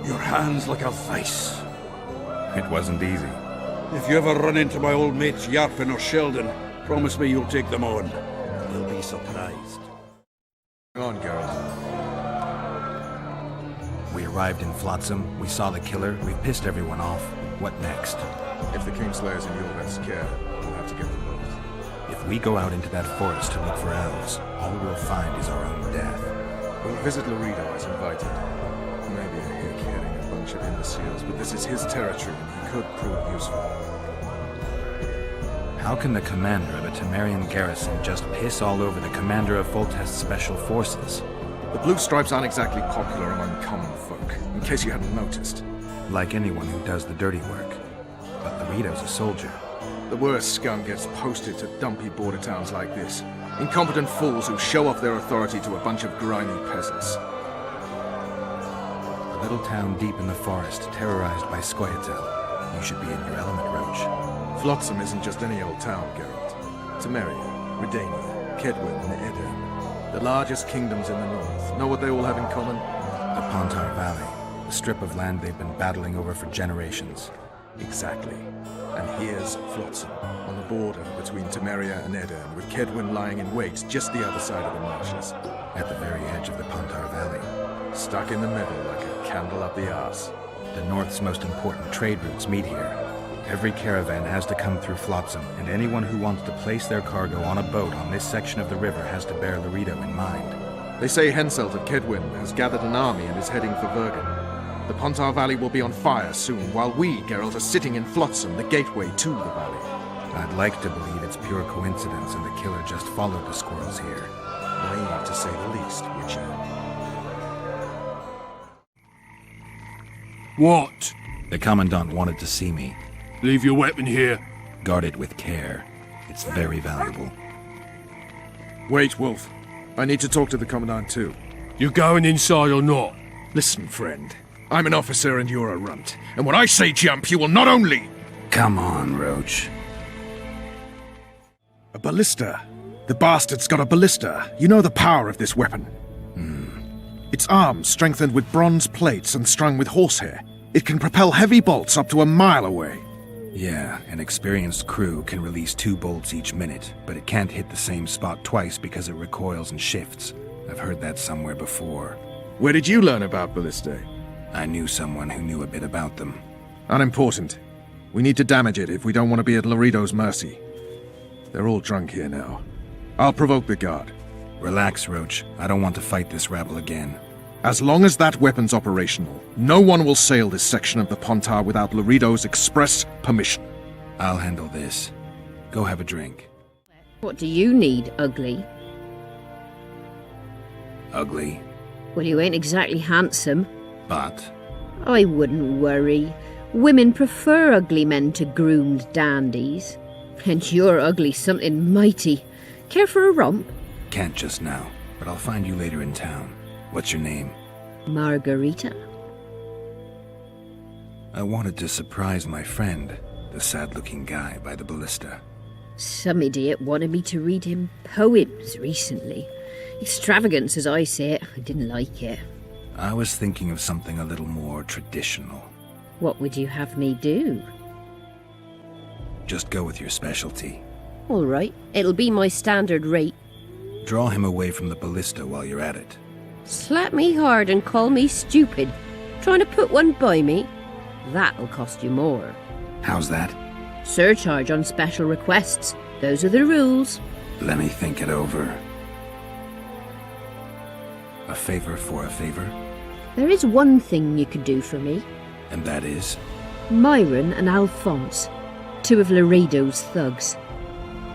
Your hands like a vice. It wasn't easy. If you ever run into my old mates Yarpin or Sheldon, promise me you'll take them on. They'll be surprised. Hang on, Geralt. We arrived in Flotsam, we saw the killer, we've pissed everyone off. What next? If the Kingslayer's in your best care, we'll have to get them both. If we go out into that forest to look for elves, all we'll find is our own death. We'll visit Laredo as invited. Maybe a hick heading a bunch of imbeciles, but this is his territory and he could prove useful. How can the commander of a Temerian garrison just piss all over the commander of Foltest's special forces? The Blue Stripes aren't exactly popular among common folk, in case you hadn't noticed. Like anyone who does the dirty work. But Laredo's a soldier. The worst scum gets posted to dumpy border towns like this. Incompetent fools who show off their authority to a bunch of grimy peasants. A little town deep in the forest, terrorized by Scoia'tael. You should be in your element, Roach. Flotsam isn't just any old town, Geralt. Temeria, Redania, Kedwin, and Edern. The largest kingdoms in the north. Know what they all have in common? The Pontar Valley. The strip of land they've been battling over for generations. Exactly. And here's Flotsam, on the border between Temeria and Edern, with Kedwin lying in wait just the other side of the marshes. At the very edge of the Pontar Valley. Stuck in the middle like a candle up the arse. The North's most important trade routes meet here. Every caravan has to come through Flotsam, and anyone who wants to place their cargo on a boat on this section of the river has to bear Laredo in mind. They say Henselt of Kedwin has gathered an army and is heading for Vergen. The Pontar Valley will be on fire soon, while we, Geralt, are sitting in Flotsam, the gateway to the valley. I'd like to believe it's pure coincidence and the killer just followed the squirrels here. Naive, to say the least, Witcher. What? The Commandant wanted to see me. Leave your weapon here. Guard it with care. It's very valuable. Wait, Wolf. I need to talk to the Commandant too. You going inside or not? Listen, friend. I'm an officer and you're a runt. And when I say jump, you will not only... Come on, Roach. A ballista. The bastard's got a ballista. You know the power of this weapon. Its arms strengthened with bronze plates and strung with horsehair. It can propel heavy bolts up to a mile away. Yeah, an experienced crew can release 2 bolts each minute, but it can't hit the same spot twice because it recoils and shifts. I've heard that somewhere before. Where did you learn about ballistae? I knew someone who knew a bit about them. Unimportant. We need to damage it if we don't want to be at Laredo's mercy. They're all drunk here now. I'll provoke the guard. Relax, Roach. I don't want to fight this rabble again. As long as that weapon's operational, no one will sail this section of the Pontar without Laredo's express permission. I'll handle this. Go have a drink. What do you need, ugly? Ugly? Well, you ain't exactly handsome. But? I wouldn't worry. Women prefer ugly men to groomed dandies. And you're ugly something mighty. Care for a romp? Can't just now, but I'll find you later in town. What's your name? Margarita. I wanted to surprise my friend, the sad-looking guy by the ballista. Some idiot wanted me to read him poems recently. Extravagance as I see it. I didn't like it. I was thinking of something a little more traditional. What would you have me do? Just go with your specialty. All right, it'll be my standard rate. Draw him away from the ballista while you're at it. Slap me hard and call me stupid. Trying to put one by me? That'll cost you more. How's that? Surcharge on special requests. Those are the rules. Let me think it over. A favor for a favor? There is one thing you could do for me. And that is? Myron and Alphonse, 2 of Laredo's thugs.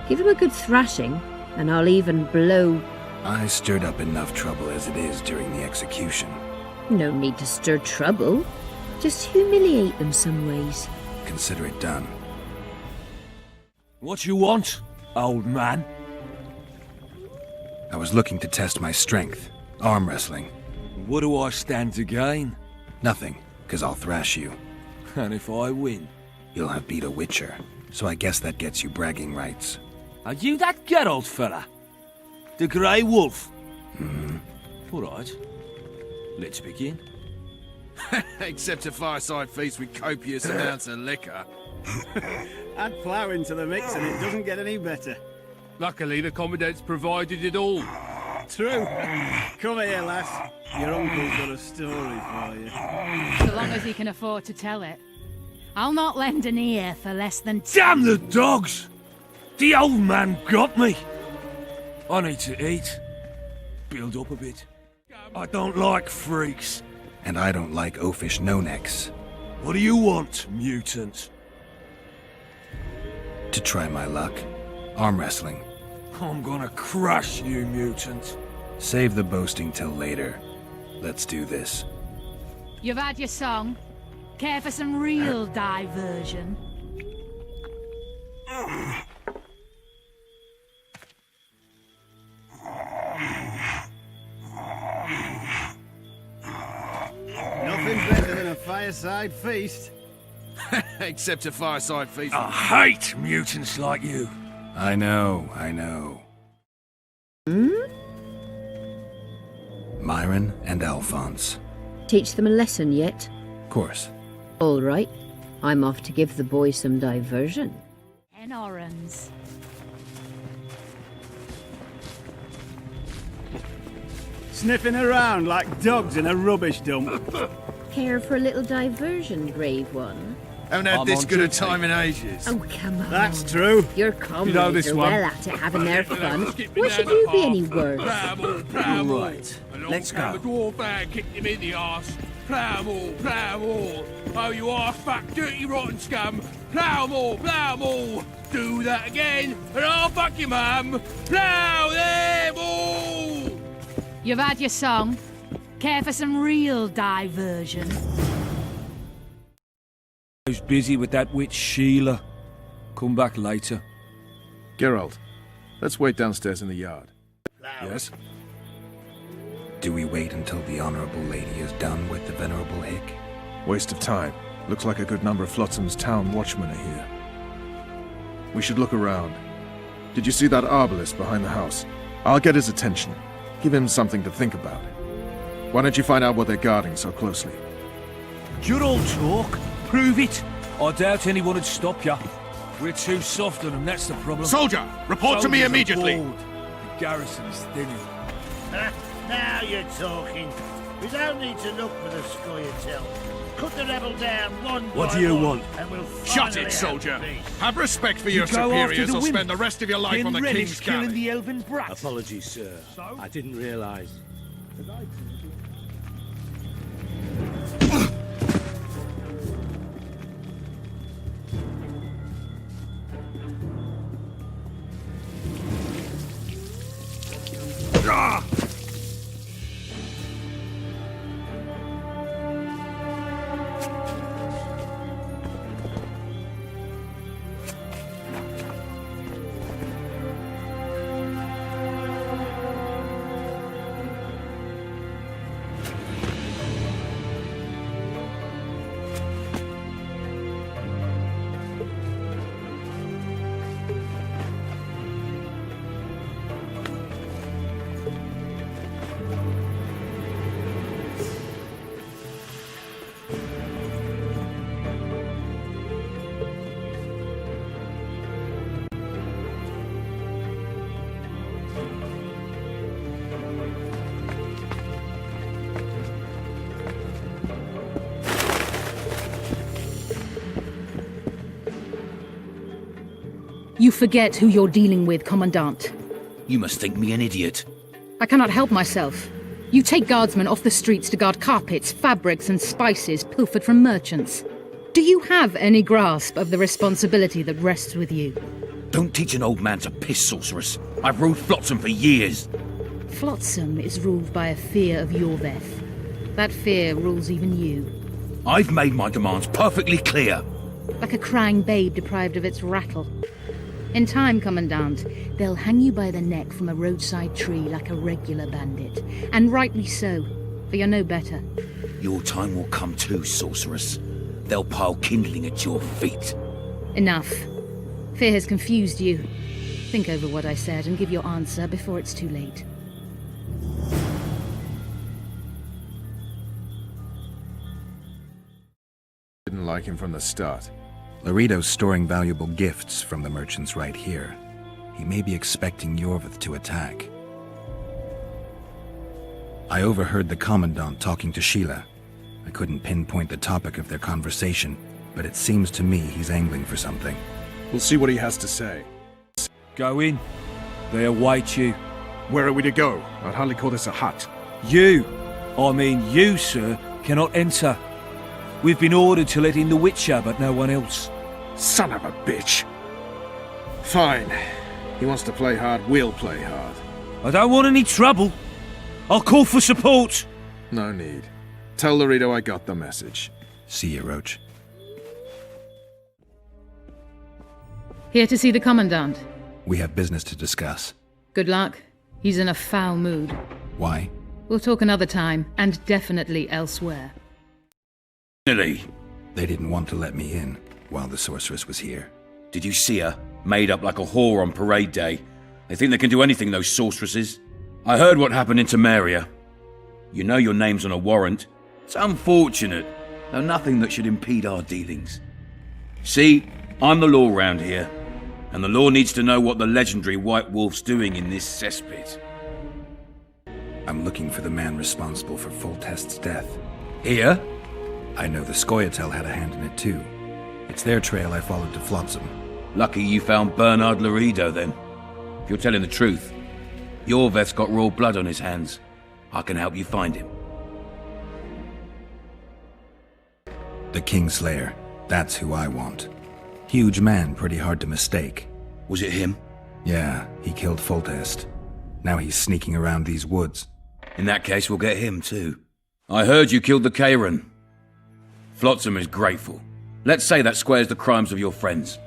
Give them a good thrashing, and I'll even blow... I stirred up enough trouble as it is during the execution. No need to stir trouble. Just humiliate them some ways. Consider it done. What you want, old man? I was looking to test my strength. Arm wrestling. What do I stand to gain? Nothing, because I'll thrash you. And if I win? You'll have beat a Witcher, so I guess that gets you bragging rights. Are you that Geralt fella? The Grey Wolf? Hmm. All right. Let's begin. Except a fireside feast with copious amounts of liquor. Add plough into the mix and it doesn't get any better. Luckily, the Commandant's provided it all. True. Come here, lass. Your uncle's got a story for you. So long as he can afford to tell it. I'll not lend an ear for less than... Damn the dogs! The old man got me! I need to eat. Build up a bit. I don't like freaks. And I don't like oafish no-necks. What do you want, mutant? To try my luck. Arm wrestling. I'm gonna crush you, mutant. Save the boasting till later. Let's do this. You've had your song. Care for some real diversion? Nothing better than a fireside feast. Except a fireside feast. I hate mutants like you. I know, I know. Myron and Alphonse. Teach them a lesson yet? Of course. All right. I'm off to give the boys some diversion. Enorans. Sniffing around like dogs in a rubbish dump. Care for a little diversion, brave one? Haven't had this good a time in ages. Oh, come on. That's true. Your comrades know this are one. well at it, having their fun. Why should you be any worse? Right. Let's go. The dwarf bag kicked him in the arse. Plough more, plough more. Oh, you arse back, dirty rotten scum. Plough more, plough more. Do that again, and I'll fuck your mum. Plough them all. You've had your song. Care for some real diversion? I was busy with that witch Sheila. Come back later. Geralt, let's wait downstairs in the yard. Yes? Do we wait until the honorable lady is done with the venerable hick? Waste of time. Looks like a good number of Flotsam's town watchmen are here. We should look around. Did you see that arbalist behind the house? I'll get his attention. Give him something to think about. Why don't you find out what they're guarding so closely? Good old talk. Prove it. I doubt anyone would stop you. We're too soft on them, that's the problem. Soldier, report to me Soldiers are immediately. bored. The garrison's thinning. Now you're talking. We don't need to look for the Scoia'tael. Cut the rebel down one What by do you one, want? and we'll Shut finally it, soldier. have peace. Have respect for You your go after superiors the or wind. spend the rest of your life Then on the relish king's killing galley. the elven brat. Apologies, sir. I didn't realise. You forget who you're dealing with, Commandant. You must think me an idiot. I cannot help myself. You take guardsmen off the streets to guard carpets, fabrics, and spices pilfered from merchants. Do you have any grasp of the responsibility that rests with you? Don't teach an old man to piss, sorceress. I've ruled Flotsam for years. Flotsam is ruled by a fear of Yorveth. That fear rules even you. I've made my demands perfectly clear. Like a crying babe deprived of its rattle. In time, Commandant, they'll hang you by the neck from a roadside tree like a regular bandit. And rightly so, for you're no better. Your time will come too, sorceress. They'll pile kindling at your feet. Enough. Fear has confused you. Think over what I said and give your answer before it's too late. Didn't like him from the start. Laredo's storing valuable gifts from the merchants right here. He may be expecting Yorveth to attack. I overheard the Commandant talking to Sheila. I couldn't pinpoint the topic of their conversation, but it seems to me he's angling for something. We'll see what he has to say. Go in. They await you. Where are we to go? I'd hardly call this a hut. You, sir, cannot enter. We've been ordered to let in the Witcher, but no one else. Son of a bitch. Fine. He wants to play hard, we'll play hard. I don't want any trouble. I'll call for support. No need. Tell Laredo I got the message. See you, Roach. Here to see the Commandant. We have business to discuss. Good luck. He's in a foul mood. Why? We'll talk another time, and definitely elsewhere. Lily. They didn't want to let me in while the sorceress was here. Did you see her? Made up like a whore on parade day. They think they can do anything, those sorceresses. I heard what happened in Temeria. You know your name's on a warrant. It's unfortunate, though nothing that should impede our dealings. See, I'm the law round here, and the law needs to know what the legendary White Wolf's doing in this cesspit. I'm looking for the man responsible for Foltest's death. Here? I know the Scoia'tael had a hand in it too. It's their trail I followed to Flotsam. Lucky you found Bernard Laredo, then. If you're telling the truth, Yorveth's got raw blood on his hands. I can help you find him. The Kingslayer. That's who I want. Huge man, pretty hard to mistake. Was it him? Yeah, he killed Foltest. Now he's sneaking around these woods. In that case, we'll get him too. I heard you killed the Kairan. Flotsam is grateful. Let's say that squares the crimes of your friends.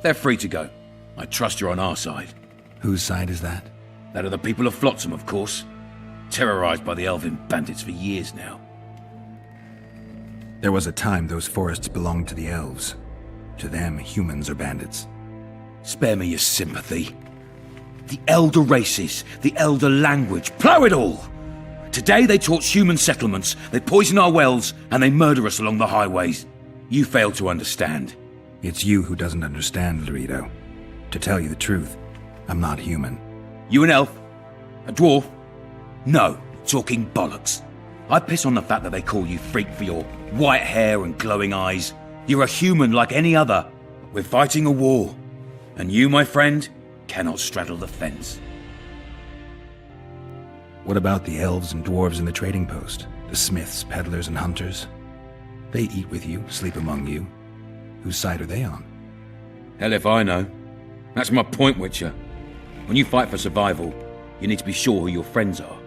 They're free to go. I trust you're on our side. Whose side is that? That of the people of Flotsam, of course. Terrorized by the Elven bandits for years now. There was a time those forests belonged to the elves. To them, humans are bandits. Spare me your sympathy. The Elder races, the Elder language, plough it all! Today they torch human settlements, they poison our wells, and they murder us along the highways. You fail to understand. It's you who doesn't understand, Laredo. To tell you the truth, I'm not human. You an elf? A dwarf? No, talking bollocks. I piss on the fact that they call you freak for your white hair and glowing eyes. You're a human like any other. We're fighting a war. And you, my friend, cannot straddle the fence. What about the elves and dwarves in the trading post? The smiths, peddlers, and hunters? They eat with you, sleep among you. Whose side are they on? Hell if I know. That's my point, Witcher. When you fight for survival, you need to be sure who your friends are.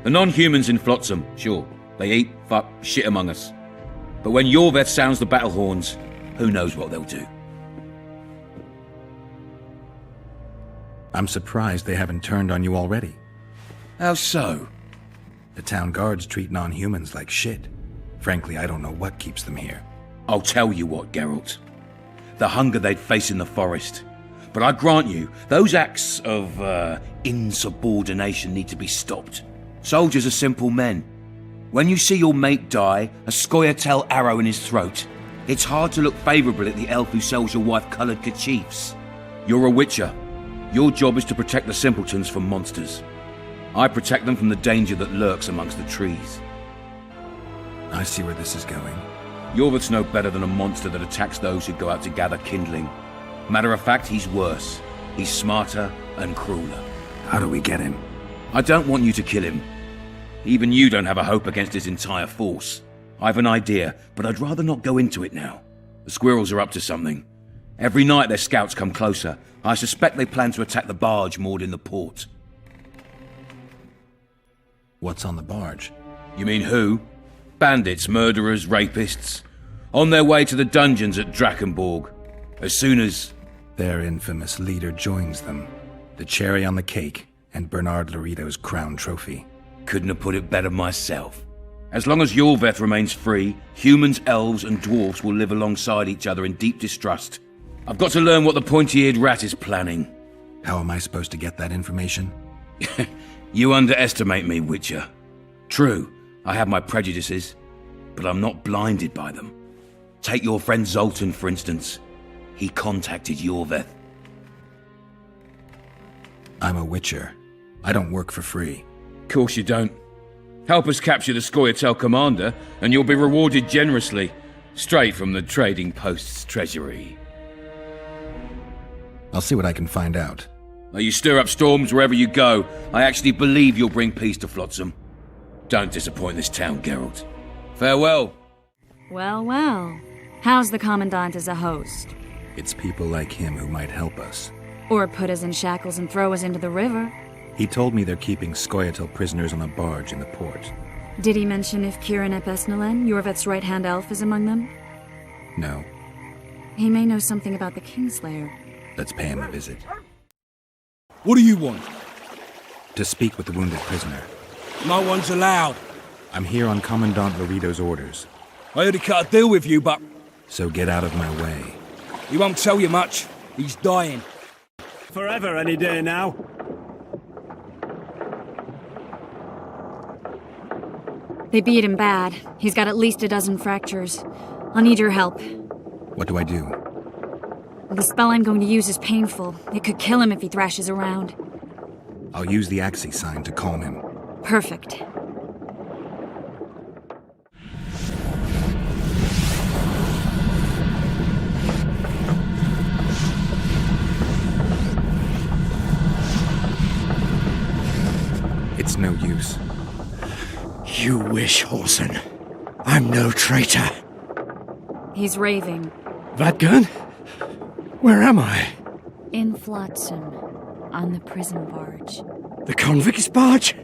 The non-humans in Flotsam, sure, they eat, fuck, shit among us. But when Yorveth sounds the battle horns, who knows what they'll do. I'm surprised they haven't turned on you already. How so? The town guards treat non-humans like shit. Frankly, I don't know what keeps them here. I'll tell you what, Geralt. The hunger they'd face in the forest. But I grant you, those acts of, insubordination need to be stopped. Soldiers are simple men. When you see your mate die, a Scoia'tael arrow in his throat, it's hard to look favourably at the elf who sells your wife coloured kerchiefs. You're a Witcher. Your job is to protect the simpletons from monsters. I protect them from the danger that lurks amongst the trees. I see where this is going. Yorveth's no better than a monster that attacks those who go out to gather kindling. Matter of fact, he's worse. He's smarter and crueler. How do we get him? I don't want you to kill him. Even you don't have a hope against his entire force. I've an idea, but I'd rather not go into it now. The squirrels are up to something. Every night their scouts come closer. I suspect they plan to attack the barge moored in the port. What's on the barge? You mean who? Bandits, murderers, rapists. On their way to the dungeons at Drakenborg. As soon as... Their infamous leader joins them. The cherry on the cake, and Bernard Laurito's crown trophy. Couldn't have put it better myself. As long as Yorveth remains free, humans, elves, and dwarves will live alongside each other in deep distrust. I've got to learn what the pointy-eared rat is planning. How am I supposed to get that information? You underestimate me, Witcher. True, I have my prejudices, but I'm not blinded by them. Take your friend Zoltan, for instance. He contacted Yorveth. I'm a Witcher. I don't work for free. Course you don't. Help us capture the Scoia'tael commander, and you'll be rewarded generously, straight from the trading post's treasury. I'll see what I can find out. Now you stir up storms wherever you go. I actually believe you'll bring peace to Flotsam. Don't disappoint this town, Geralt. Farewell. Well, well. How's the Commandant as a host? It's people like him who might help us. Or put us in shackles and throw us into the river. He told me they're keeping Scoia'tael prisoners on a barge in the port. Did he mention if Kieran Epesnelen, Yorveth's right-hand elf, is among them? No. He may know something about the Kingslayer. Let's pay him a visit. What do you want? To speak with the wounded prisoner. No one's allowed. I'm here on Commandant Laurito's orders. I already cut a deal with you, but... So get out of my way. He won't tell you much. He's dying. Forever any day now. They beat him bad. He's got at least a dozen fractures. I'll need your help. What do I do? The spell I'm going to use is painful. It could kill him if he thrashes around. I'll use the Axii sign to calm him. Perfect. It's no use. You wish, Horson. I'm no traitor. He's raving. Vadgun? Where am I? In Flotsam, on the prison barge. The convict's barge?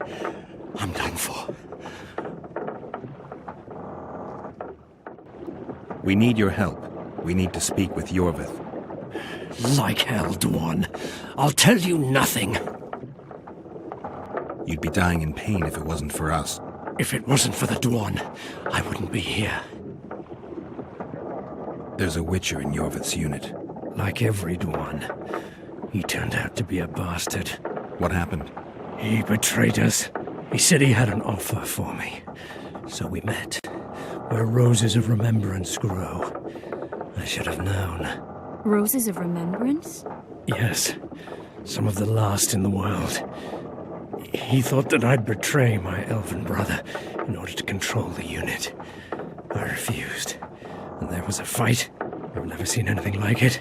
I'm done for. We need your help. We need to speak with Yorveth. Like hell, Dwan. I'll tell you nothing. You'd be dying in pain if it wasn't for us. If it wasn't for the Dwan, I wouldn't be here. There's a Witcher in Yorveth's unit. Like every Dwan, he turned out to be a bastard. What happened? He betrayed us. He said he had an offer for me. So we met, where roses of remembrance grow. I should have known. Roses of remembrance? Yes, some of the last in the world. He thought that I'd betray my elven brother in order to control the unit. I refused, and there was a fight. I've never seen anything like it.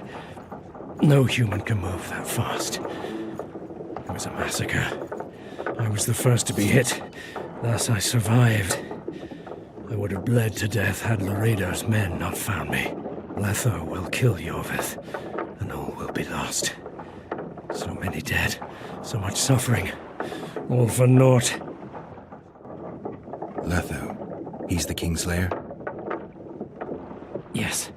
No human can move that fast. It was a massacre. I was the first to be hit. Thus I survived. I would have bled to death had Laredo's men not found me. Letho will kill Yorveth, and all will be lost. So many dead, so much suffering. All for naught. Letho. He's the Kingslayer? Yes.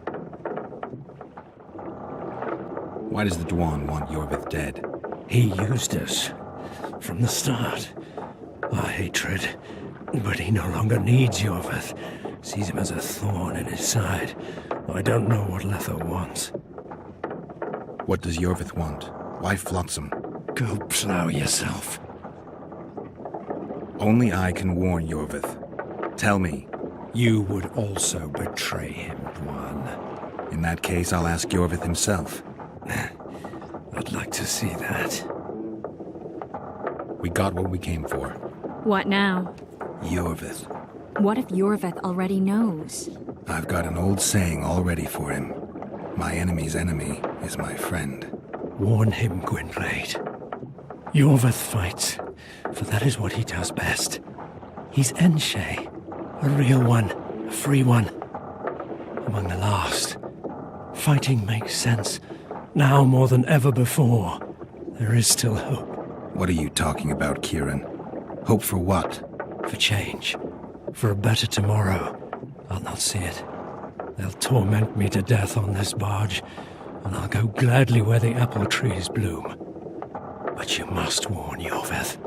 Why does the Dwan want Yorveth dead? He used us. From the start. Our hatred. But he no longer needs Yorveth. Sees him as a thorn in his side. I don't know what Letho wants. What does Yorveth want? Why Flotsam? Go plow yourself. Only I can warn Yorveth. Tell me. You would also betray him, Dwan. In that case, I'll ask Yorveth himself. I'd like to see that. We got what we came for. What now? Yorveth. What if Yorveth already knows? I've got an old saying all ready for him. My enemy's enemy is my friend. Warn him, Gwynblade. Yorveth fights, for that is what he does best. He's Enshe, a real one, a free one. Among the last. Fighting makes sense. Now more than ever before. There is still hope. What are you talking about, Kieran? Hope for what? For change. For a better tomorrow. I'll not see it. They'll torment me to death on this barge, and I'll go gladly where the apple trees bloom. But you must warn Yorveth.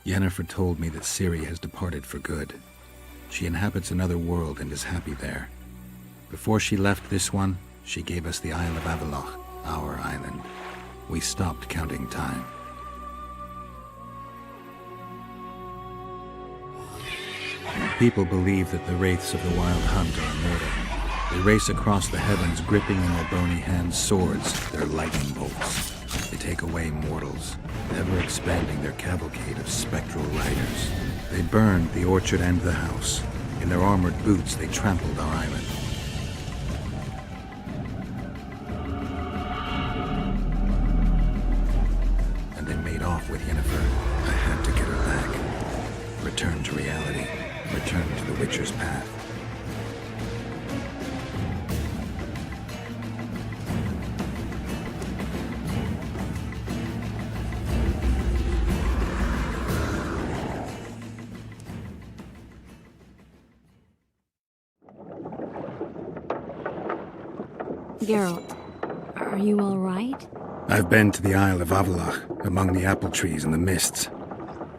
Yennefer told me that Ciri has departed for good. She inhabits another world and is happy there. Before she left this one, she gave us the Isle of Avalok, our island. We stopped counting time. People believe that the wraiths of the Wild Hunt are immortal. They race across the heavens, gripping in their bony hands swords, their lightning bolts. They take away mortals, ever expanding their cavalcade of spectral riders. They burned the orchard and the house. In their armored boots, they trampled our island. And they made off with Yennefer. I had to get her back. Return to reality. Return to the Witcher's path. Geralt, are you all right? I've been to the Isle of Avalok, among the apple trees and the mists.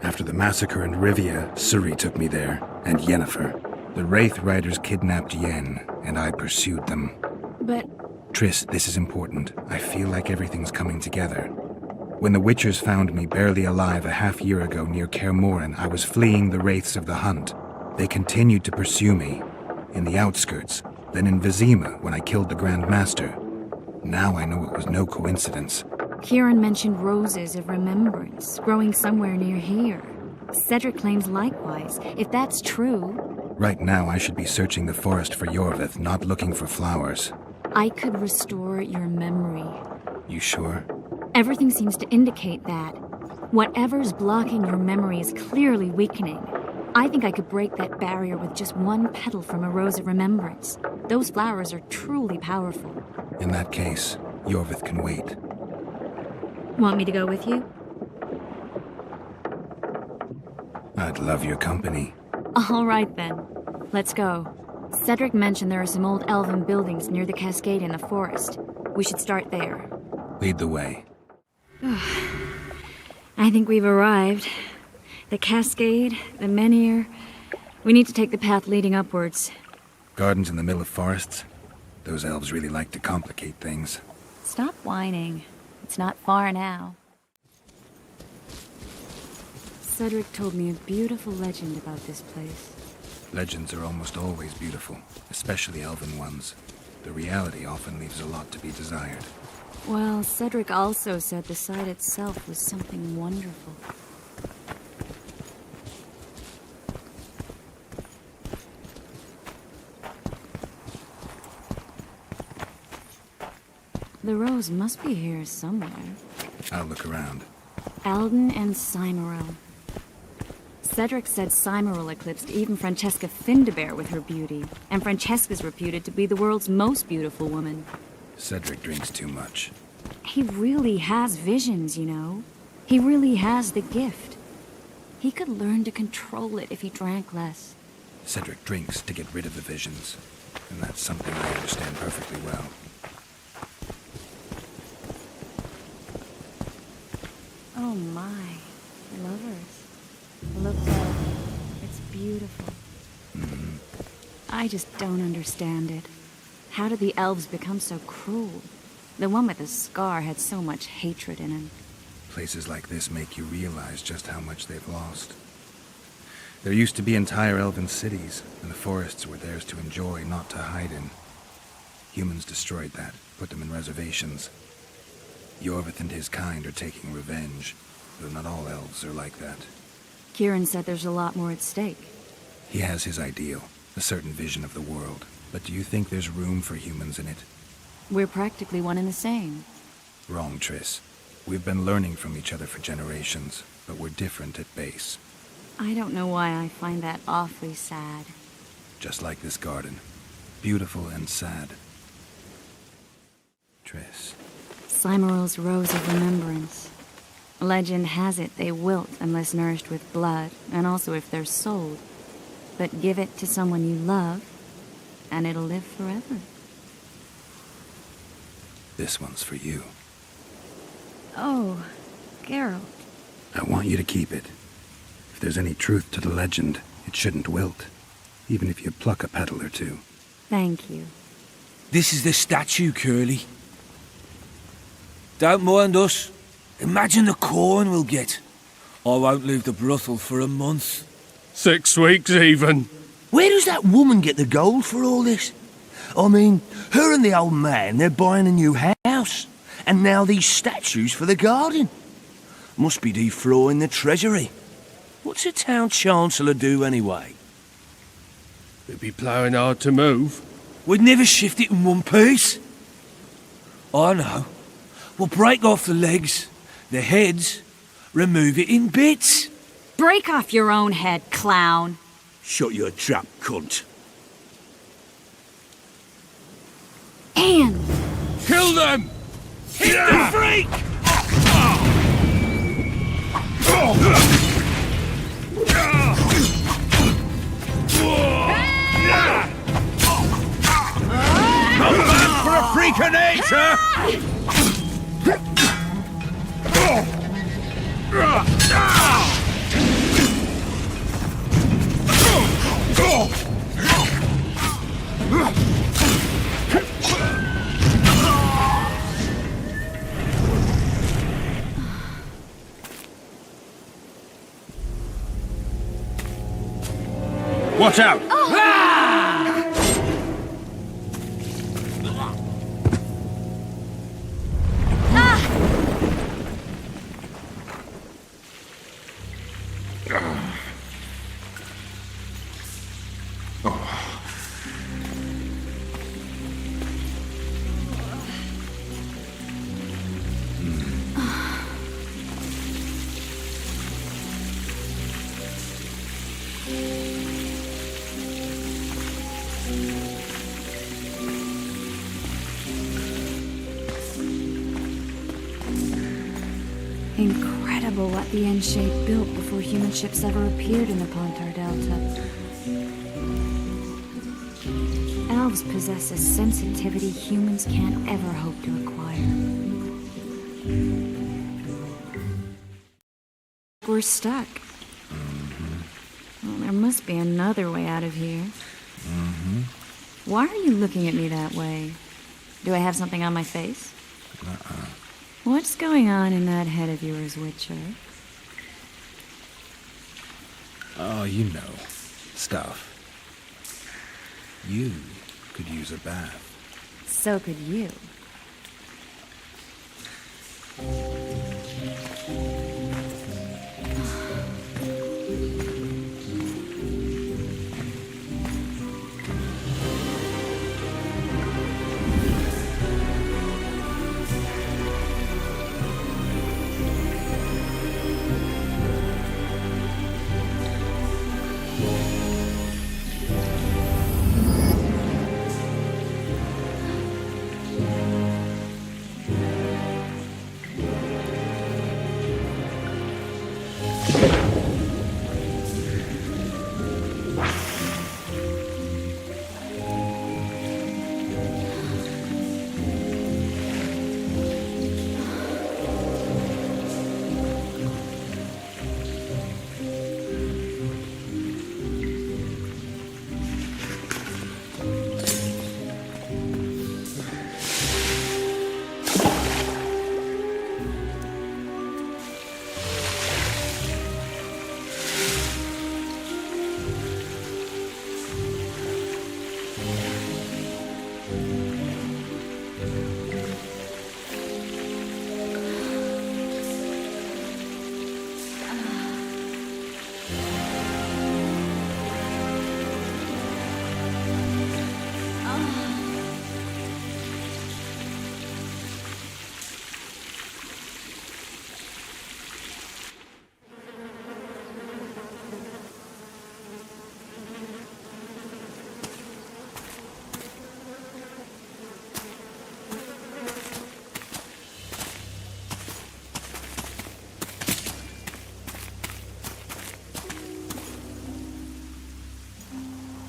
After the massacre in Rivia, Ciri took me there, and Yennefer. The Wraith Riders kidnapped Yen, and I pursued them. But... Triss, this is important. I feel like everything's coming together. When the Witchers found me barely alive a half-year ago near Kaer Morhen, I was fleeing the Wraiths of the Hunt. They continued to pursue me, in the outskirts, then in Vizima when I killed the Grand Master. Now I know it was no coincidence. Kieran mentioned roses of remembrance growing somewhere near here. Cedric claims likewise. If that's true... Right now I should be searching the forest for Yorveth, not looking for flowers. I could restore your memory. You sure? Everything seems to indicate that. Whatever's blocking your memory is clearly weakening. I think I could break that barrier with just one petal from a rose of remembrance. Those flowers are truly powerful. In that case, Yorveth can wait. Want me to go with you? I'd love your company. All right, then. Let's go. Cedric mentioned there are some old elven buildings near the cascade in the forest. We should start there. Lead the way. I think we've arrived. The cascade, the menhir. We need to take the path leading upwards. Gardens in the middle of forests? Those elves really like to complicate things. Stop whining. It's not far now. Cedric told me a beautiful legend about this place. Legends are almost always beautiful, especially elven ones. The reality often leaves a lot to be desired. Well, Cedric also said the site itself was something wonderful. The rose must be here somewhere. I'll look around. Alden and Cymoril. Cedric said Cymoril eclipsed even Francesca Findabair with her beauty, and Francesca's reputed to be the world's most beautiful woman. Cedric drinks too much. He really has visions, you know. He really has the gift. He could learn to control it if he drank less. Cedric drinks to get rid of the visions, and that's something I understand perfectly well. Oh my, lovers. Look up. It's beautiful. I just don't understand it. How did the elves become so cruel? The one with the scar had so much hatred in him. Places like this make you realize just how much they've lost. There used to be entire elven cities, and the forests were theirs to enjoy, not to hide in. Humans destroyed that, put them in reservations. Yorveth and his kind are taking revenge, though not all elves are like that. Kieran said there's a lot more at stake. He has his ideal, a certain vision of the world. But do you think there's room for humans in it? We're practically one and the same. Wrong, Triss. We've been learning from each other for generations, but we're different at base. I don't know why I find that awfully sad. Just like this garden. Beautiful and sad. Triss. Cymoryl's Rose of Remembrance. Legend has it they wilt unless nourished with blood, and also if they're sold. But give it to someone you love, and it'll live forever. This one's for you. Oh, Geralt. I want you to keep it. If there's any truth to the legend, it shouldn't wilt. Even if you pluck a petal or two. Thank you. This is the statue, Curly. Don't mind us. Imagine the corn we'll get. I won't leave the brothel for a month. 6 weeks even. Where does that woman get the gold for all this? I mean, her and the old man, they're buying a new house. And now these statues for the garden. Must be defraying the treasury. What's a town chancellor do anyway? We'd be ploughing hard to move. We'd never shift it in one piece. I know. We'll break off the legs, the heads, remove it in bits. Break off your own head, clown. Shut your trap, cunt. And kill them! Hit the freak! Come back for a freak of nature! Watch out! Incredible what the N-shape built before human ships ever appeared in the Pontar Delta. Elves possess a sensitivity humans can't ever hope to acquire. We're stuck. Well, there must be another way out of here. Why are you looking at me that way? Do I have something on my face? What's going on in that head of yours, Witcher? Oh, you know. Stuff. You could use a bath. So could you.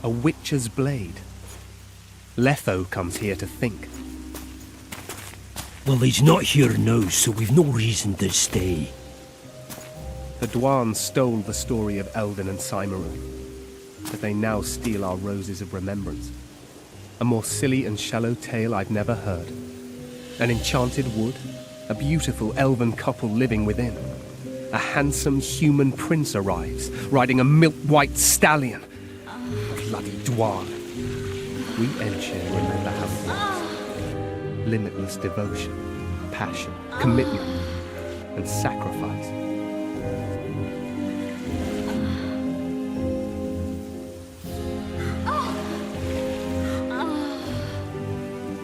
A witcher's blade. Letho comes here to think. Well, he's not here now, so we've no reason to stay. The Dwan stole the story of Eldon and Cymru, but they now steal our roses of remembrance. A more silly and shallow tale I've never heard. An enchanted wood, a beautiful elven couple living within. A handsome human prince arrives, riding a milk-white stallion. Bloody Dwan. We Enshare remember how it was. Limitless devotion, passion, commitment, and sacrifice.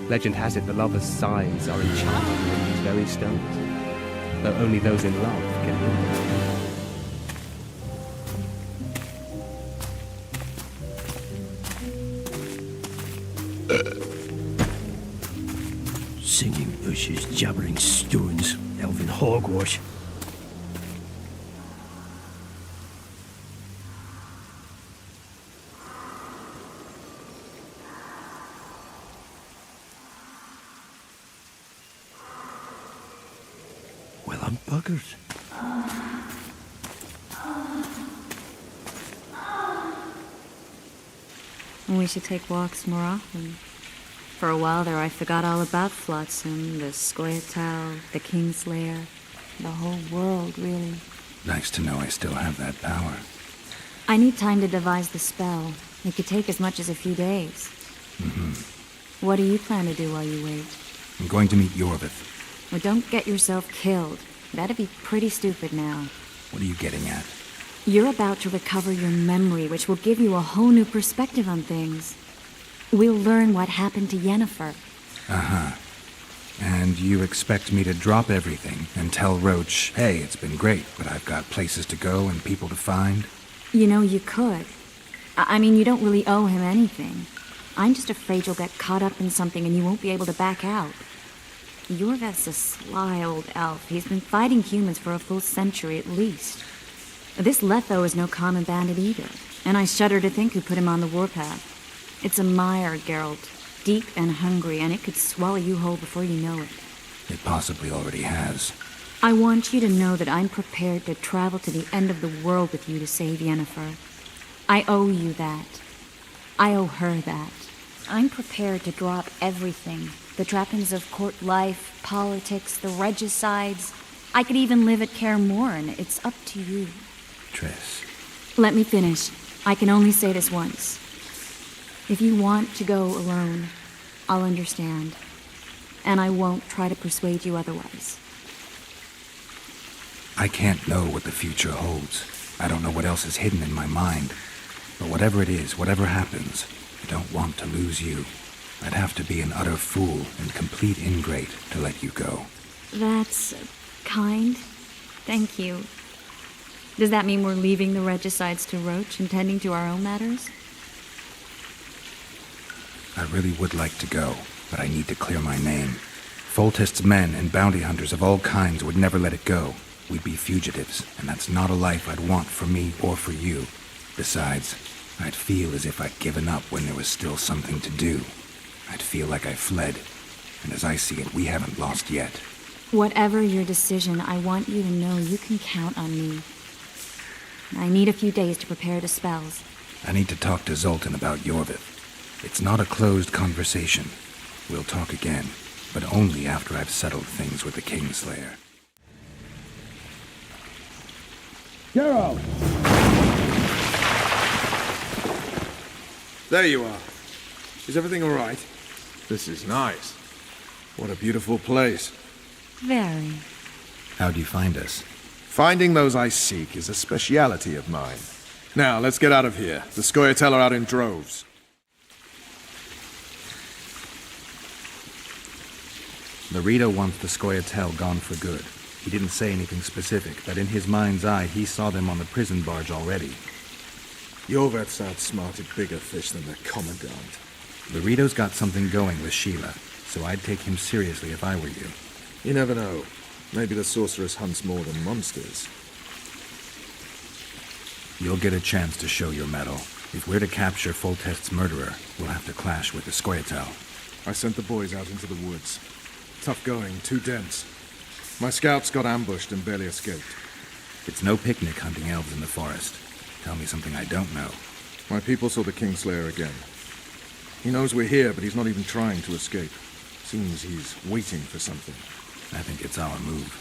Legend has it the lovers' signs are enchanted in these very stones, though only those in love can hear them. Singing bushes, jabbering stones, elven hogwash. Well, I'm buggered. We should take walks more often. For a while there, I forgot all about Flotsam, the Scoia'tael, the Kingslayer, the whole world, really. Nice to know I still have that power. I need time to devise the spell. It could take as much as a few days. What do you plan to do while you wait? I'm going to meet Yorvith. Well, don't get yourself killed. That'd be pretty stupid now. What are you getting at? You're about to recover your memory, which will give you a whole new perspective on things. We'll learn what happened to Yennefer. Uh-huh. And you expect me to drop everything and tell Roach, hey, it's been great, but I've got places to go and people to find? You know, you could. I mean, you don't really owe him anything. I'm just afraid you'll get caught up in something and you won't be able to back out. Yorveth's a sly old elf. He's been fighting humans for a full century at least. This Letho is no common bandit either, and I shudder to think who put him on the warpath. It's a mire, Geralt, deep and hungry, and it could swallow you whole before you know it. It possibly already has. I want you to know that I'm prepared to travel to the end of the world with you to save Yennefer. I owe you that. I owe her that. I'm prepared to drop everything. The trappings of court life, politics, the regicides. I could even live at Kaer Morhen. It's up to you. Triss. Let me finish. I can only say this once. If you want to go alone, I'll understand. And I won't try to persuade you otherwise. I can't know what the future holds. I don't know what else is hidden in my mind. But whatever it is, whatever happens, I don't want to lose you. I'd have to be an utter fool and complete ingrate to let you go. That's kind. Thank you. Does that mean we're leaving the regicides to Roach and tending to our own matters? I really would like to go, but I need to clear my name. Foltest's men and bounty hunters of all kinds would never let it go. We'd be fugitives, and that's not a life I'd want for me or for you. Besides, I'd feel as if I'd given up when there was still something to do. I'd feel like I fled, and as I see it, we haven't lost yet. Whatever your decision, I want you to know you can count on me. I need a few days to prepare the spells. I need to talk to Zoltan about Yorvith. It's not a closed conversation. We'll talk again, but only after I've settled things with the Kingslayer. Geralt! There you are. Is everything all right? This is nice. What a beautiful place. Very. How'd you find us? Finding those I seek is a speciality of mine. Now, let's get out of here. The Scoia'tael are out in droves. Larito wants the Scoia'tael gone for good. He didn't say anything specific, but in his mind's eye, he saw them on the prison barge already. Yorveth's outsmarted bigger fish than the Commandant. Larito's got something going with Sheila, so I'd take him seriously if I were you. You never know. Maybe the sorceress hunts more than monsters. You'll get a chance to show your mettle. If we're to capture Foltest's murderer, we'll have to clash with the Scoia'tael. I sent the boys out into the woods. Tough going, too dense. My scouts got ambushed and barely escaped. It's no picnic hunting elves in the forest. Tell me something I don't know. My people saw the Kingslayer again. He knows we're here, but he's not even trying to escape. Seems he's waiting for something. I think it's our move.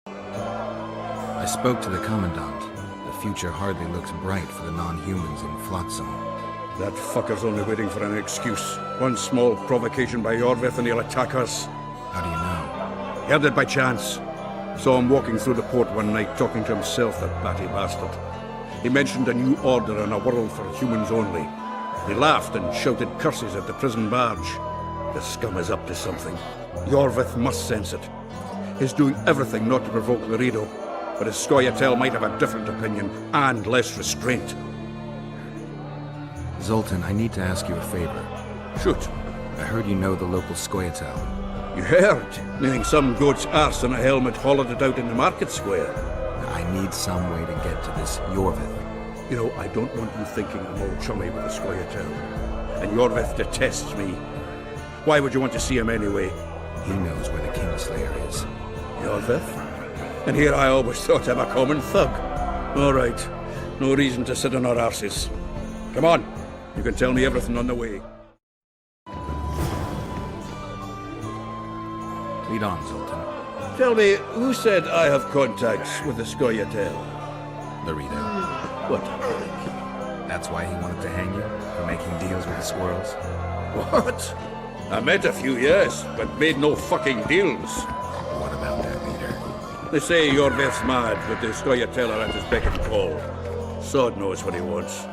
I spoke to the Commandant. The future hardly looks bright for the non-humans in Flotsam. That fucker's only waiting for an excuse. One small provocation by Yorvith and he'll attack us. How do you know? Heard it by chance. Saw him walking through the port one night, talking to himself, that batty bastard. He mentioned a new order and a world for humans only. He laughed and shouted curses at the prison barge. The scum is up to something. Yorvith must sense it. He's doing everything not to provoke Laredo, but his Scoia'tael might have a different opinion and less restraint. Zoltan, I need to ask you a favor. Shoot. I heard you know the local Scoia'tael. You heard? Meaning some goat's arse and a helmet hollowed it out in the market square. I need some way to get to this Yorvith. You know, I don't want you thinking I'm all chummy with the Scoia'tael. And Yorvith detests me. Why would you want to see him anyway? He knows where the Kingslayer is. Yorvith? And here I always thought him a common thug. All right. No reason to sit on our arses. Come on. You can tell me everything on the way. Lead on, Zoltan. Tell me, who said I have contacts with the Scoia'tael? Laredo. What? That's why he wanted to hang you? For making deals with the squirrels? What? I met a few, yes, but made no fucking deals. What about their leader? They say Yorvith's mad, but the Scoia'tael are at his beck and call. Sod knows what he wants.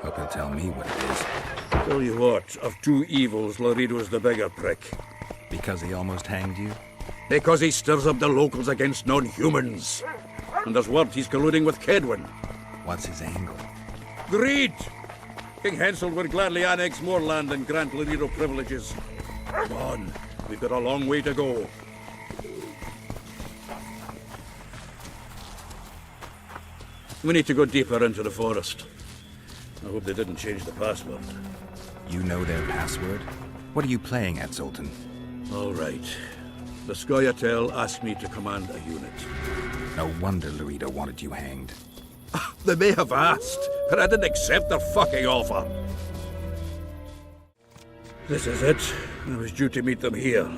Hope he'll tell me what it is. Tell you what, of two evils, Laredo's the bigger prick. Because he almost hanged you? Because he stirs up the locals against non-humans. And there's word he's colluding with Kedwin. What's his angle? Greed! King Hensel would gladly annex more land and grant Laredo privileges. Come on, we've got a long way to go. We need to go deeper into the forest. I hope they didn't change the password. You know their password? What are you playing at, Zoltan? All right. The Scoia'tael asked me to command a unit. No wonder Laredo wanted you hanged. They may have asked, but I didn't accept their fucking offer. This is it. I was due to meet them here.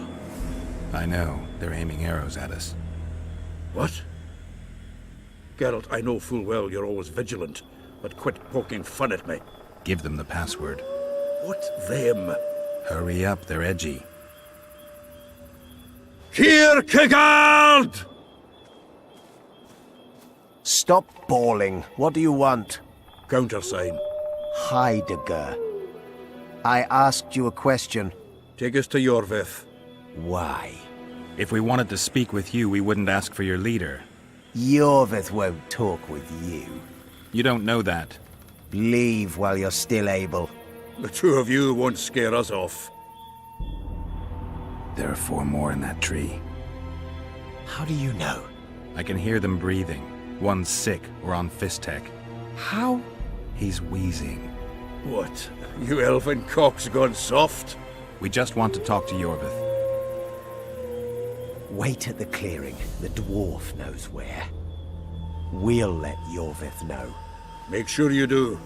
I know. They're aiming arrows at us. What? Geralt, I know full well you're always vigilant, but quit poking fun at me. Give them the password. What them? Hurry up, they're edgy. Here, Kigard! Stop bawling. What do you want? Countersign. Heidegger. I asked you a question. Take us to Yorvith. Why? If we wanted to speak with you, we wouldn't ask for your leader. Yorvith won't talk with you. You don't know that. Leave while you're still able. The two of you won't scare us off. There are 4 more in that tree. How do you know? I can hear them breathing. One's sick or on Fistek. How? He's wheezing. What? You elfin cock's gone soft? We just want to talk to Yorvith. Wait at the clearing. The dwarf knows where. We'll let Yorvith know. Make sure you do.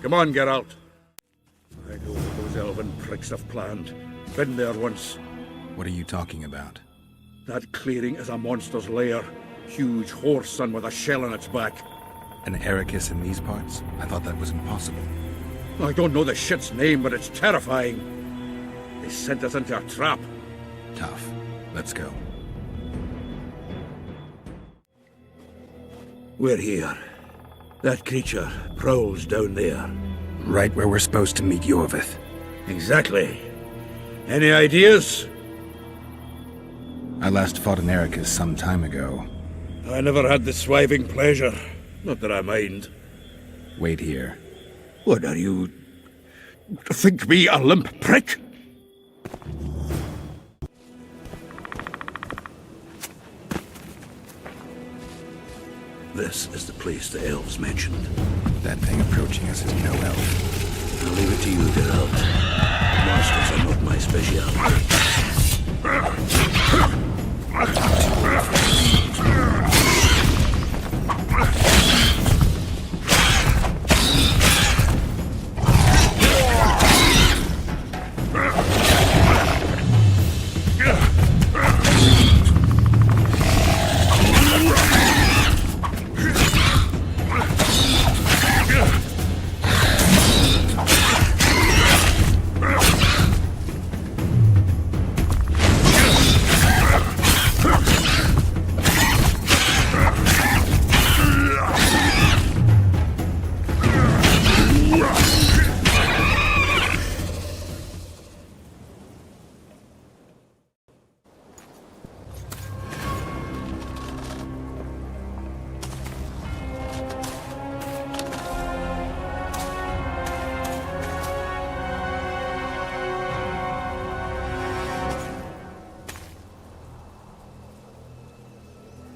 Come on, Geralt. I know what those elven pricks have planned. Been there once. What are you talking about? That clearing is a monster's lair. Huge horse son with a shell on its back. An Ericus in these parts? I thought that was impossible. I don't know the shit's name, but it's terrifying. They sent us into a trap. Tough. Let's go. We're here. That creature prowls down there. Right where we're supposed to meet Yorvith. Exactly. Any ideas? I last fought an Ericus some time ago. I never had the swiving pleasure. Not that I mind. Wait here. What are you... think me a limp prick? This is the place the elves mentioned. That thing approaching us is no elf. I'll leave it to you, Geralt. Monsters are not my specialty.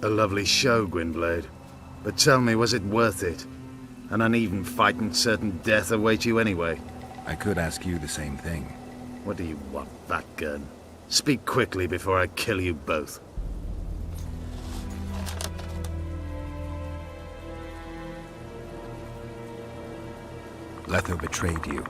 A lovely show, Gwynblade. But tell me, was it worth it? An uneven fight and certain death await you anyway. I could ask you the same thing. What do you want, fat gun? Speak quickly before I kill you both. Letho betrayed you.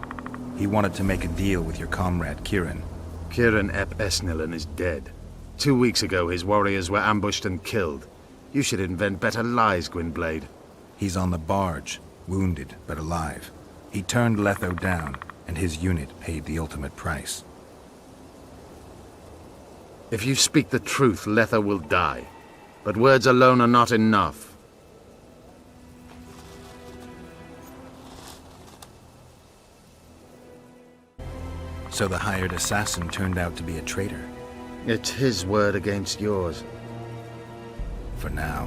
He wanted to make a deal with your comrade, Kieran. Kieran ep Esnilin is dead. 2 weeks ago, his warriors were ambushed and killed. You should invent better lies, Gwynblade. He's on the barge, wounded but alive. He turned Letho down, and his unit paid the ultimate price. If you speak the truth, Letho will die. But words alone are not enough. So the hired assassin turned out to be a traitor. It's his word against yours. For now.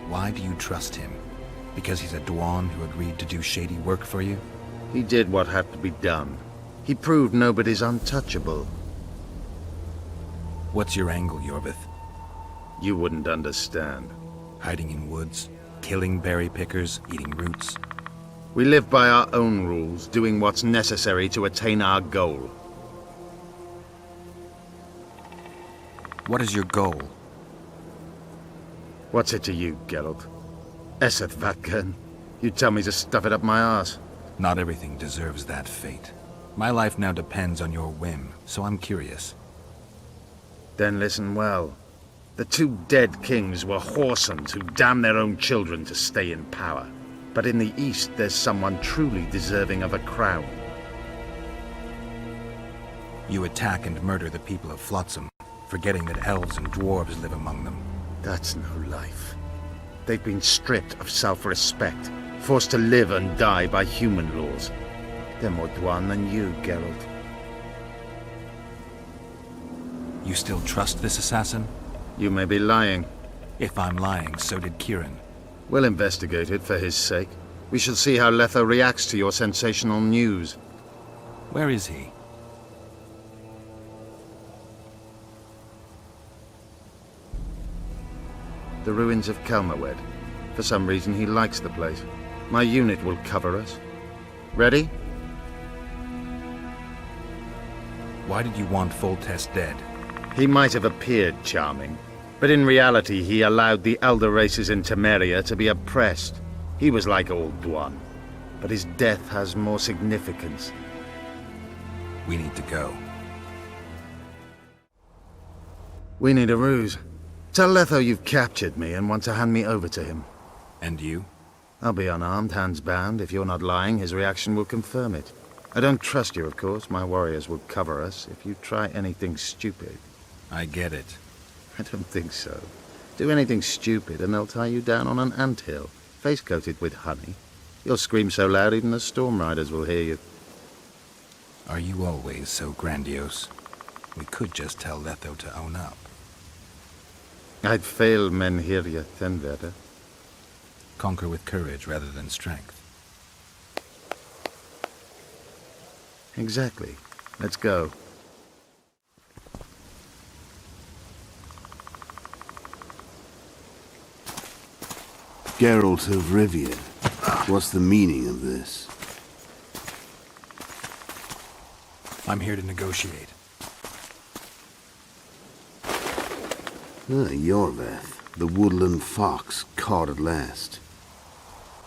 Why do you trust him? Because he's a Dwan who agreed to do shady work for you? He did what had to be done. He proved nobody's untouchable. What's your angle, Yorvith? You wouldn't understand. Hiding in woods, killing berry pickers, eating roots. We live by our own rules, doing what's necessary to attain our goal. What is your goal? What's it to you, Geralt? Esseth Vatgern. You tell me to stuff it up my arse. Not everything deserves that fate. My life now depends on your whim, so I'm curious. Then listen well. The 2 dead kings were whoresons who damned their own children to stay in power. But in the East, there's someone truly deserving of a crown. You attack and murder the people of Flotsam, forgetting that elves and dwarves live among them. That's no life. They've been stripped of self-respect, forced to live and die by human laws. They're more Dwan than you, Geralt. You still trust this assassin? You may be lying. If I'm lying, so did Kieran. We'll investigate it for his sake. We shall see how Letho reacts to your sensational news. Where is he? The ruins of Kelmawed. For some reason, he likes the place. My unit will cover us. Ready? Why did you want Foltest dead? He might have appeared charming, but in reality he allowed the elder races in Temeria to be oppressed. He was like old Dwan, but his death has more significance. We need to go. We need a ruse. Tell Letho you've captured me and want to hand me over to him. And you? I'll be unarmed, hands bound. If you're not lying, his reaction will confirm it. I don't trust you, of course. My warriors will cover us if you try anything stupid. I get it. I don't think so. Do anything stupid and they'll tie you down on an anthill, face-coated with honey. You'll scream so loud even the storm riders will hear you. Are you always so grandiose? We could just tell Letho to own up. I'd fail men here yet, Thenverder. Conquer with courage rather than strength. Exactly. Let's go. Geralt of Rivia. What's the meaning of this? I'm here to negotiate. Yorveth, the woodland fox, caught at last.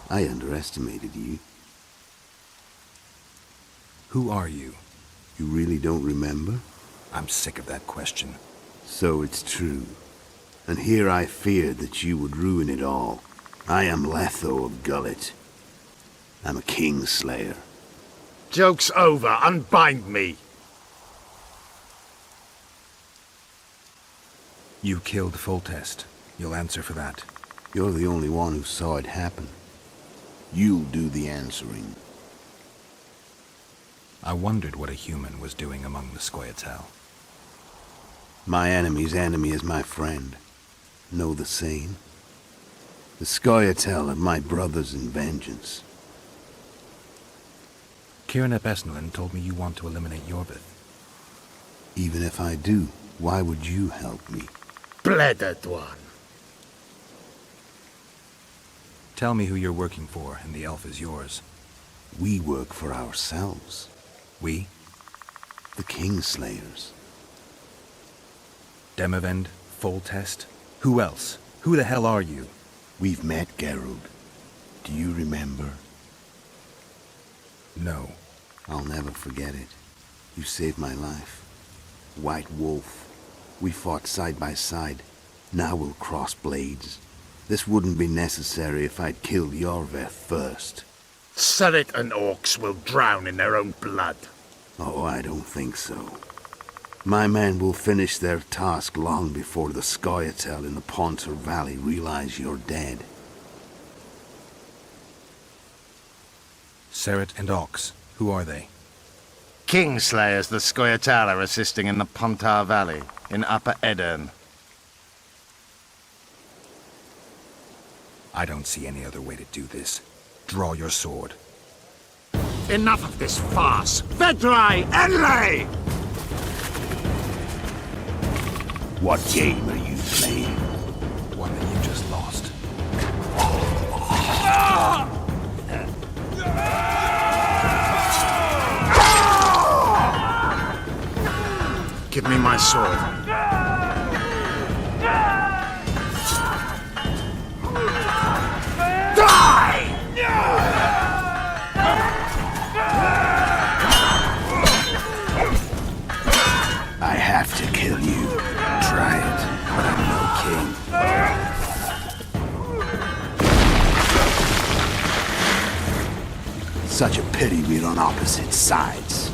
I underestimated you. Who are you? You really don't remember? I'm sick of that question. So it's true. And here I feared that you would ruin it all. I am Letho of Gullet. I'm a Kingslayer. Joke's over. Unbind me. You killed Foltest. You'll answer for that. You're the only one who saw it happen. You'll do the answering. I wondered what a human was doing among the Scoia'tael. My enemy's enemy is my friend. Know the same? The Scoia'tael are my brothers in vengeance. Kieran ap Esnalin told me you want to eliminate Yorvith. Even if I do, why would you help me? Bledded one. Tell me who you're working for, and the elf is yours. We work for ourselves. We? The Kingslayers. Demavend, Foltest? Who else? Who the hell are you? We've met, Geralt. Do you remember? No. I'll never forget it. You saved my life. White Wolf. We fought side by side. Now we'll cross blades. This wouldn't be necessary if I'd killed Yorveth first. Surrey and orcs will drown in their own blood. Oh, I don't think so. My men will finish their task long before the Scoia'tael in the Pontar Valley realize you're dead. Seret and Ox. Who are they? Kingslayers the Scoia'tael are assisting in the Pontar Valley, in Upper Edirn. I don't see any other way to do this. Draw your sword. Enough of this farce! Vedrai, Enlay! What game are you playing? One that you just lost. Give me my sword. Die! I have to kill you. Try it, but I'm no king. Such a pity we're on opposite sides.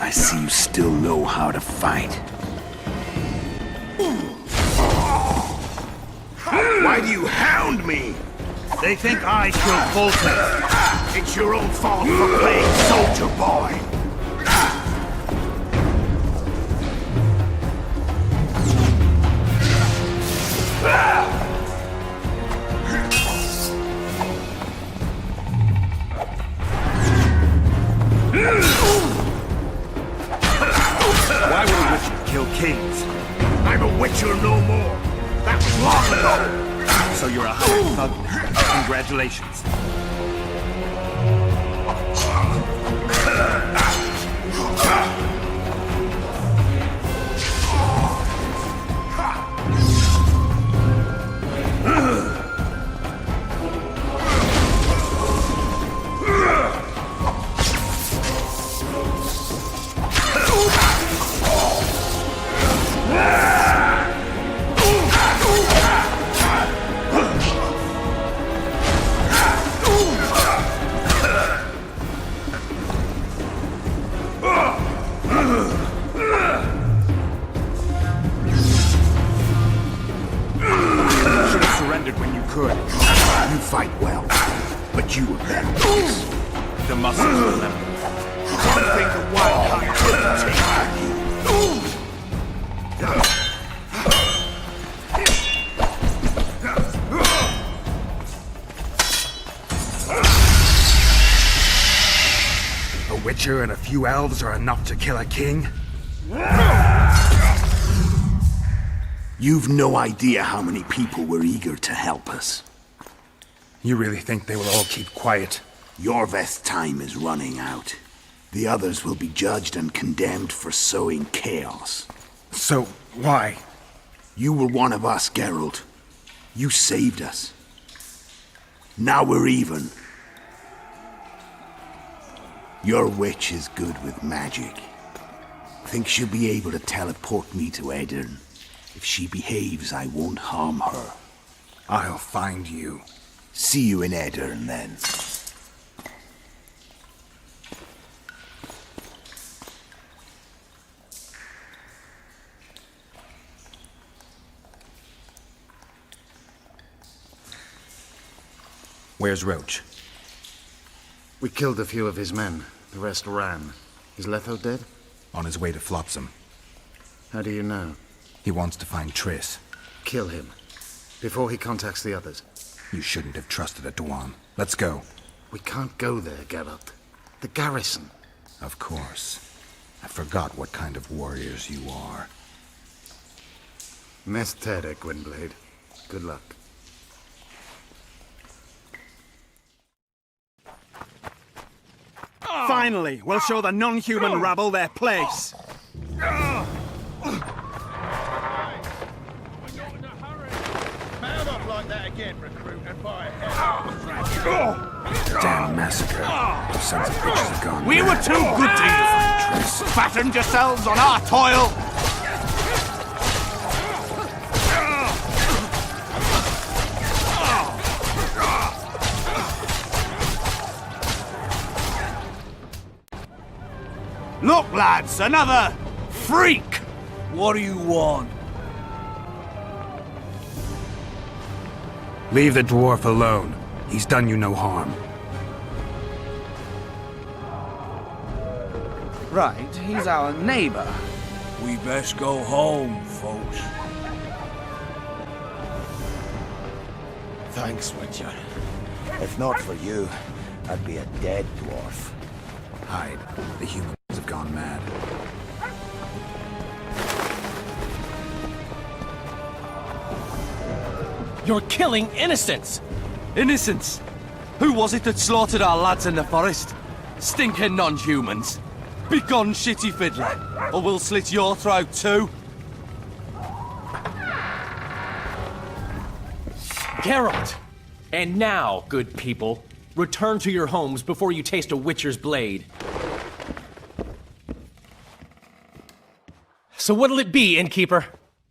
I see you still know how to fight. Why do you hound me? They think I killed Foltest. It's your own fault for playing soldier boy. Why would a witcher kill kings? I'm a witcher no more. That was long ago. So you're a hired thug now. Congratulations. The muscles remember. Something the wild hunt couldn't take out of you. A witcher and a few elves are enough to kill a king? You've no idea how many people were eager to help us. You really think they will all keep quiet? Yorveth's time is running out. The others will be judged and condemned for sowing chaos. So, why? You were one of us, Geralt. You saved us. Now we're even. Your witch is good with magic. Think she'll be able to teleport me to Edirn. If she behaves, I won't harm her. I'll find you. See you in Edirn, then. Where's Roach? We killed a few of his men. The rest ran. Is Letho dead? On his way to Flotsam. How do you know? He wants to find Triss. Kill him. Before he contacts the others. You shouldn't have trusted a Dwan. Let's go. We can't go there, Geralt. The garrison. Of course. I forgot what kind of warriors you are. Mes tere, Gwynblade. Good luck. Finally, we'll show the non-human rabble their place. Damn massacre. Those sons of bitches have gone. We were too good to you. Fattened yourselves on our toil. Look, lads, another freak! What do you want? Leave the dwarf alone. He's done you no harm. Right, he's our neighbor. We best go home, folks. Thanks, Witcher. If not for you, I'd be a dead dwarf. Hide. The humans have gone mad. You're killing innocents! Innocents? Who was it that slaughtered our lads in the forest? Stinking non-humans. Begone, shitty fiddler, or we'll slit your throat too. Geralt! And now, good people, return to your homes before you taste a witcher's blade. So what'll it be, innkeeper?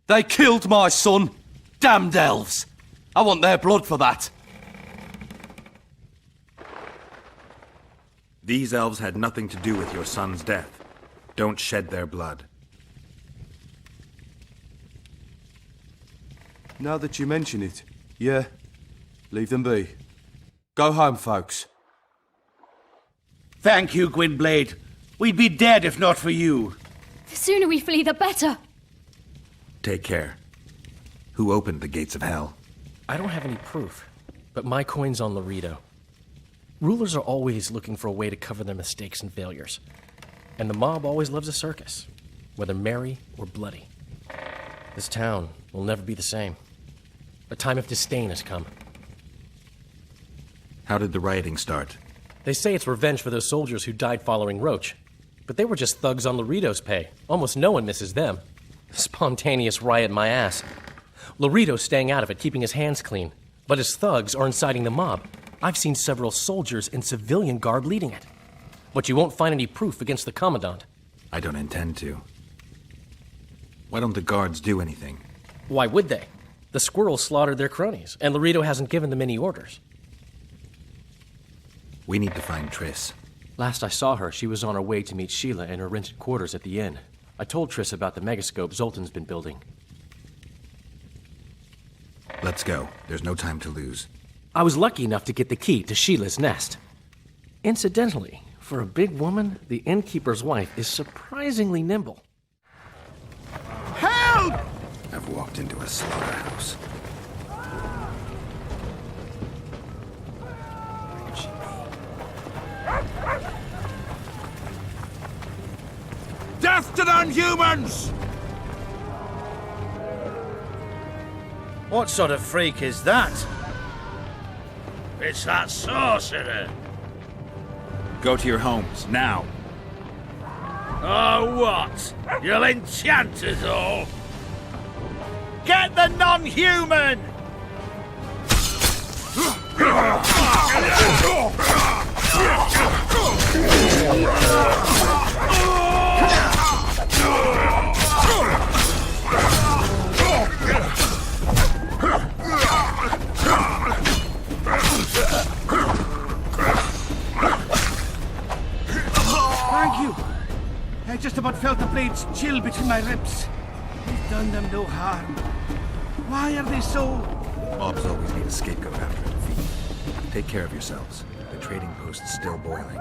They killed my son. Damned elves. I want their blood for that. These elves had nothing to do with your son's death. Don't shed their blood. Now that you mention it, yeah, leave them be. Go home, folks. Thank you, Gwynblade. We'd be dead if not for you. The sooner we flee, the better. Take care. Who opened the gates of hell? I don't have any proof, but my coin's on Laredo. Rulers are always looking for a way to cover their mistakes and failures. And the mob always loves a circus, whether merry or bloody. This town will never be the same. A time of disdain has come. How did the rioting start? They say it's revenge for those soldiers who died following Roach. But they were just thugs on Laredo's pay. Almost no one misses them. Spontaneous riot my ass. Laredo's staying out of it, keeping his hands clean. But his thugs are inciting the mob. I've seen several soldiers in civilian garb leading it. But you won't find any proof against the Commandant. I don't intend to. Why don't the guards do anything? Why would they? The squirrels slaughtered their cronies, and Laredo hasn't given them any orders. We need to find Triss. Last I saw her, she was on her way to meet Sheila in her rented quarters at the inn. I told Triss about the megascope Zoltan's been building. Let's go. There's no time to lose. I was lucky enough to get the key to Sheila's nest. Incidentally, for a big woman, the innkeeper's wife is surprisingly nimble. Help! I've walked into a slaughterhouse. Death to non-humans! What sort of freak is that? It's that sorcerer. Go to your homes, now. Oh, what? You'll enchant us all? Get the non-human! Thank you. I just about felt the blades chill between my ribs. We've done them no harm. Why are they so... Mobs always need a scapegoat after a defeat. Take care of yourselves. The trading post's still boiling.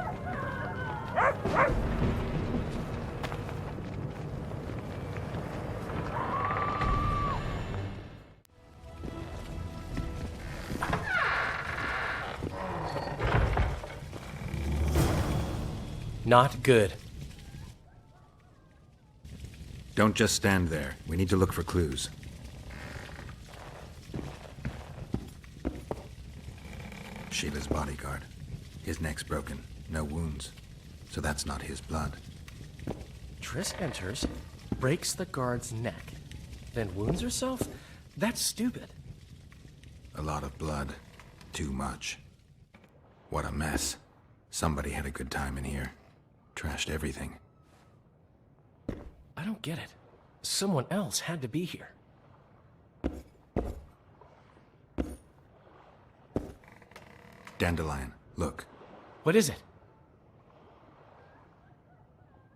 Not good. Don't just stand there. We need to look for clues. Sheila's bodyguard. His neck's broken. No wounds. So that's not his blood. Triss enters, breaks the guard's neck, then wounds herself? That's stupid. A lot of blood. Too much. What a mess. Somebody had a good time in here. Trashed everything. I don't get it. Someone else had to be here. Dandelion, look. What is it?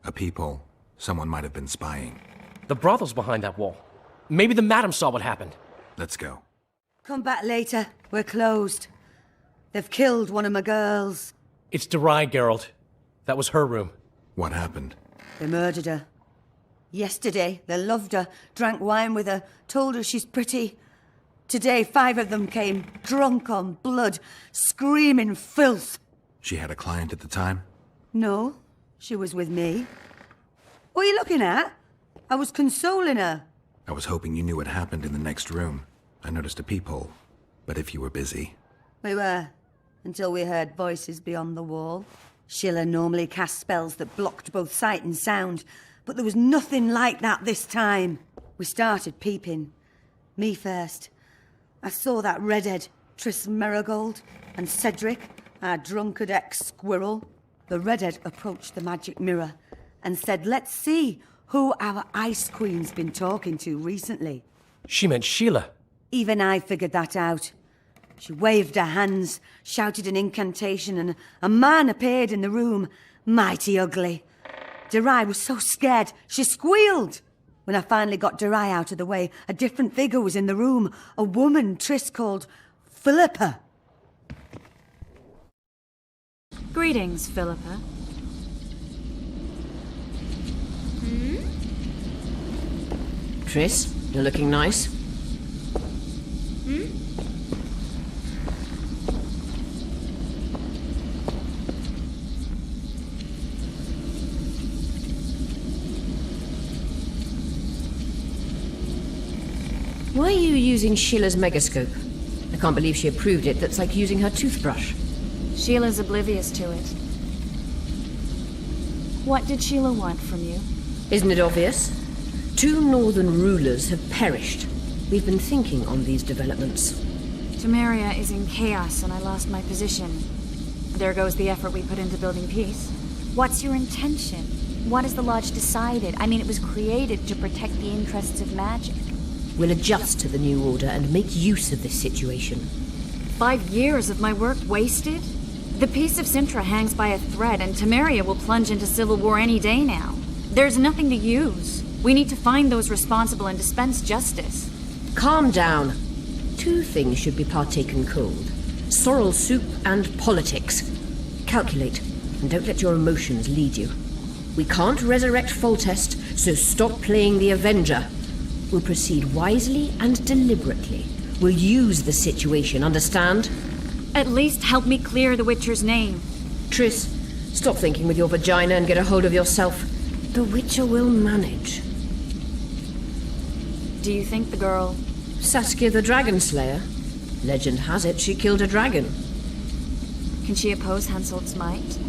A peephole. Someone might have been spying. The brothel's behind that wall. Maybe the madam saw what happened. Let's go. Come back later. We're closed. They've killed one of my girls. It's Derai, Geralt. That was her room. What happened? They murdered her. Yesterday, they loved her, drank wine with her, told her she's pretty. Today, 5 of them came, drunk on blood, screaming filth. She had a client at the time? No, she was with me. What are you looking at? I was consoling her. I was hoping you knew what happened in the next room. I noticed a peephole. But if you were busy... We were, until we heard voices beyond the wall. Sheila normally cast spells that blocked both sight and sound, but there was nothing like that this time. We started peeping. Me first. I saw that redhead, Triss Merigold, and Cedric, our drunkard ex-squirrel. The redhead approached the magic mirror and said, let's see who our Ice Queen's been talking to recently. She meant Sheila. Even I figured that out. She waved her hands, shouted an incantation, and a man appeared in the room, mighty ugly. Derai was so scared, she squealed. When I finally got Derai out of the way, a different figure was in the room, a woman Triss called Philippa. Greetings, Philippa. Triss, you're looking nice. Why are you using Sheila's megascope? I can't believe she approved it. That's like using her toothbrush. Sheila's oblivious to it. What did Sheila want from you? Isn't it obvious? 2 northern rulers have perished. We've been thinking on these developments. Temeria is in chaos and I lost my position. There goes the effort we put into building peace. What's your intention? What has the Lodge decided? I mean, it was created to protect the interests of magic. We'll adjust to the new order and make use of this situation. 5 years of my work wasted? The peace of Sintra hangs by a thread, and Temeria will plunge into civil war any day now. There's nothing to use. We need to find those responsible and dispense justice. Calm down. 2 things should be partaken cold. Sorrel soup and politics. Calculate, and don't let your emotions lead you. We can't resurrect Foltest, so stop playing the Avenger. We'll proceed wisely and deliberately. We'll use the situation, understand? At least help me clear the Witcher's name. Triss, stop thinking with your vagina and get a hold of yourself. The Witcher will manage. Do you think the girl... Saskia the Dragon Slayer? Legend has it she killed a dragon. Can she oppose Henselt's might?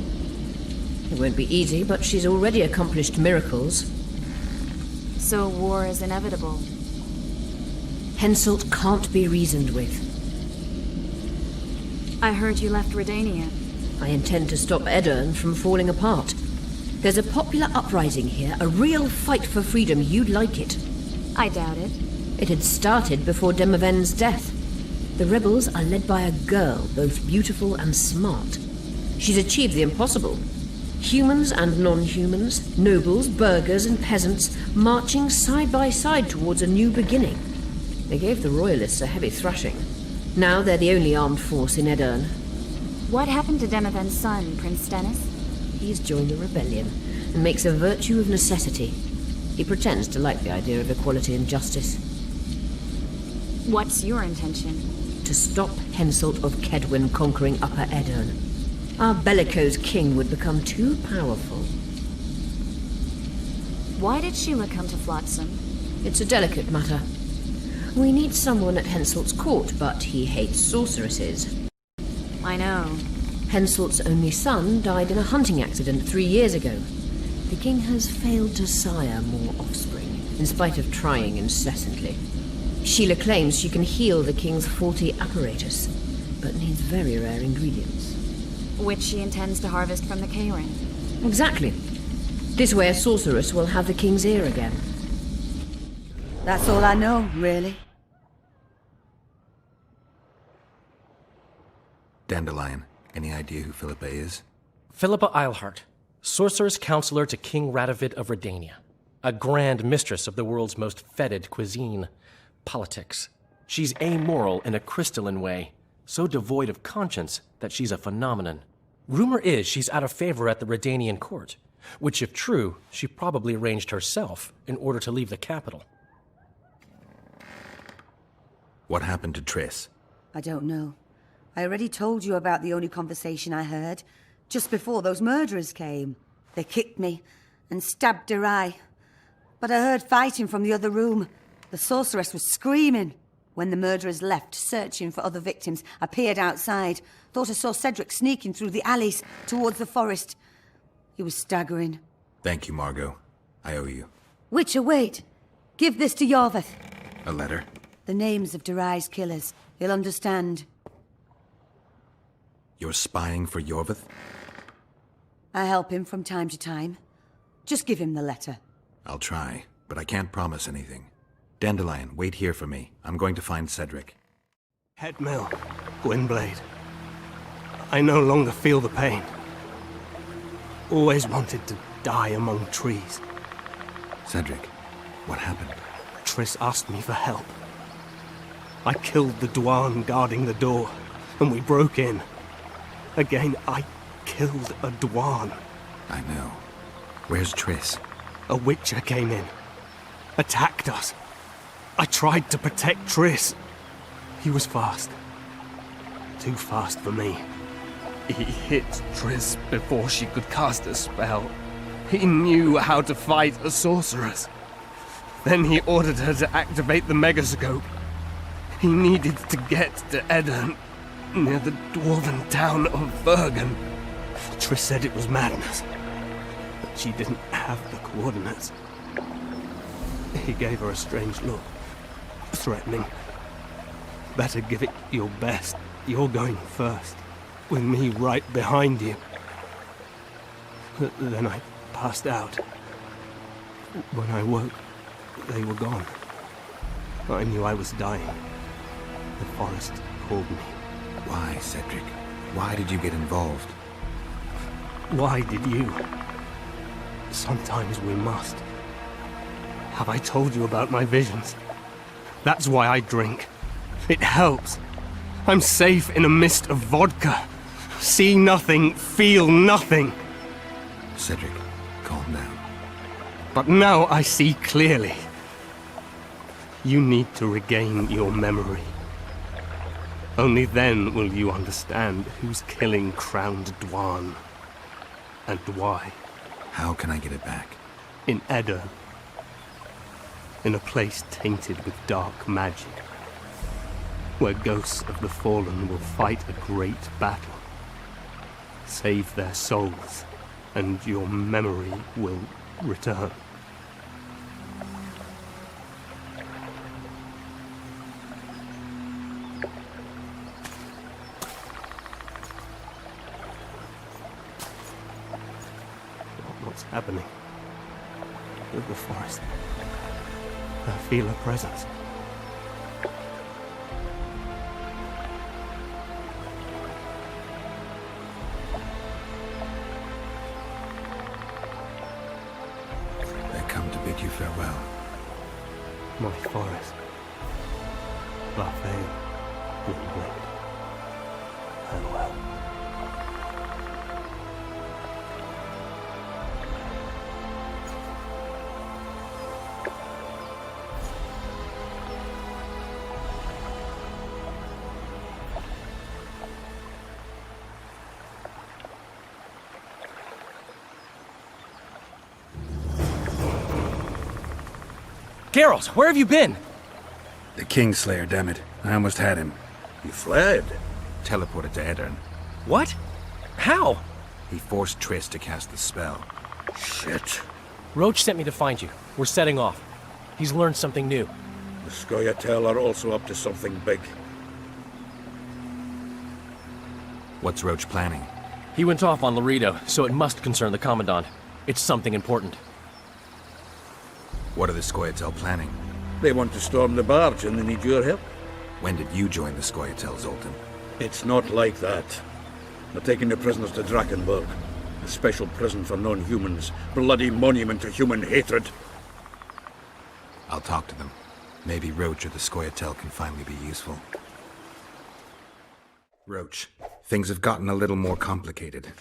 It won't be easy, but she's already accomplished miracles. So war is inevitable. Henselt can't be reasoned with. I heard you left Redania. I intend to stop Edirne from falling apart. There's a popular uprising here, a real fight for freedom. You'd like it. I doubt it. It had started before Demoven's death. The rebels are led by a girl, both beautiful and smart. She's achieved the impossible. Humans and non-humans, nobles, burghers and peasants, marching side by side towards a new beginning. They gave the royalists a heavy thrashing. Now they're the only armed force in Edirne. What happened to Demoven's son, Prince Stennis? He's joined the rebellion and makes a virtue of necessity. He pretends to like the idea of equality and justice. What's your intention? To stop Henselt of Kedwen conquering Upper Edirne. Our bellicose king would become too powerful. Why did Sheila come to Flotsam? It's a delicate matter. We need someone at Henselt's court, but he hates sorceresses. I know. Henselt's only son died in a hunting accident 3 years ago. The king has failed to sire more offspring, in spite of trying incessantly. Sheila claims she can heal the king's faulty apparatus, but needs very rare ingredients. Which she intends to harvest from the K-Ring. Exactly. This way a sorceress will have the king's ear again. That's all I know, really. Dandelion, any idea who Philippa is? Philippa Eilhart, sorceress counselor to King Radovid of Redania. A grand mistress of the world's most fetid cuisine, politics. She's amoral in a crystalline way, so devoid of conscience that she's a phenomenon. Rumor is she's out of favor at the Redanian court, which if true, she probably arranged herself in order to leave the capital. What happened to Triss? I don't know. I already told you about the only conversation I heard, just before those murderers came. They kicked me and stabbed her eye. But I heard fighting from the other room. The sorceress was screaming. When the murderers left, searching for other victims, I peered outside. Thought I saw Cedric sneaking through the alleys towards the forest. He was staggering. Thank you, Margot. I owe you. Witcher, wait. Give this to Yorveth. A letter? The names of Derai's killers. He'll understand. You're spying for Yorveth? I help him from time to time. Just give him the letter. I'll try, but I can't promise anything. Dandelion, wait here for me. I'm going to find Cedric. Headmill, Gwynblade. I no longer feel the pain. Always wanted to die among trees. Cedric, what happened? Triss asked me for help. I killed the Dwarn guarding the door, and we broke in. Again, I killed a Dwarn. I know. Where's Triss? A Witcher came in. Attacked us. I tried to protect Triss. He was fast. Too fast for me. He hit Triss before she could cast a spell. He knew how to fight a sorceress. Then he ordered her to activate the megascope. He needed to get to Edirne, near the dwarven town of Bergen. Triss said it was madness, but she didn't have the coordinates. He gave her a strange look, threatening. Better give it your best. You're going first, with me right behind you. Then I passed out. When I woke, they were gone. I knew I was dying. The forest called me. Why, Cedric? Why did you get involved? Why did you? Sometimes we must. Have I told you about my visions? That's why I drink. It helps. I'm safe in a mist of vodka. See nothing, feel nothing. Cedric, calm down. But now I see clearly. You need to regain your memory. Only then will you understand who's killing Crowned Dwarn. And why. How can I get it back? In Eddern. In a place tainted with dark magic. Where ghosts of the fallen will fight a great battle. Save their souls, and your memory will return. What's happening? With the forest. I feel a presence. Bid you farewell. My forest. Buffet. Greenwood. Farewell. Geralt, where have you been? The Kingslayer, damn it. I almost had him. He fled. Teleported to Eddern. What? How? He forced Triss to cast the spell. Shit. Roach sent me to find you. We're setting off. He's learned something new. The Scoia'tael are also up to something big. What's Roach planning? He went off on Laredo, so it must concern the Commandant. It's something important. What are the Scoia'tael planning? They want to storm the barge and they need your help. When did you join the Scoia'tael, Zoltan? It's not like that. They're taking the prisoners to Drakenburg. A special prison for non-humans. Bloody monument to human hatred. I'll talk to them. Maybe Roach or the Scoia'tael can finally be useful. Roach, things have gotten a little more complicated.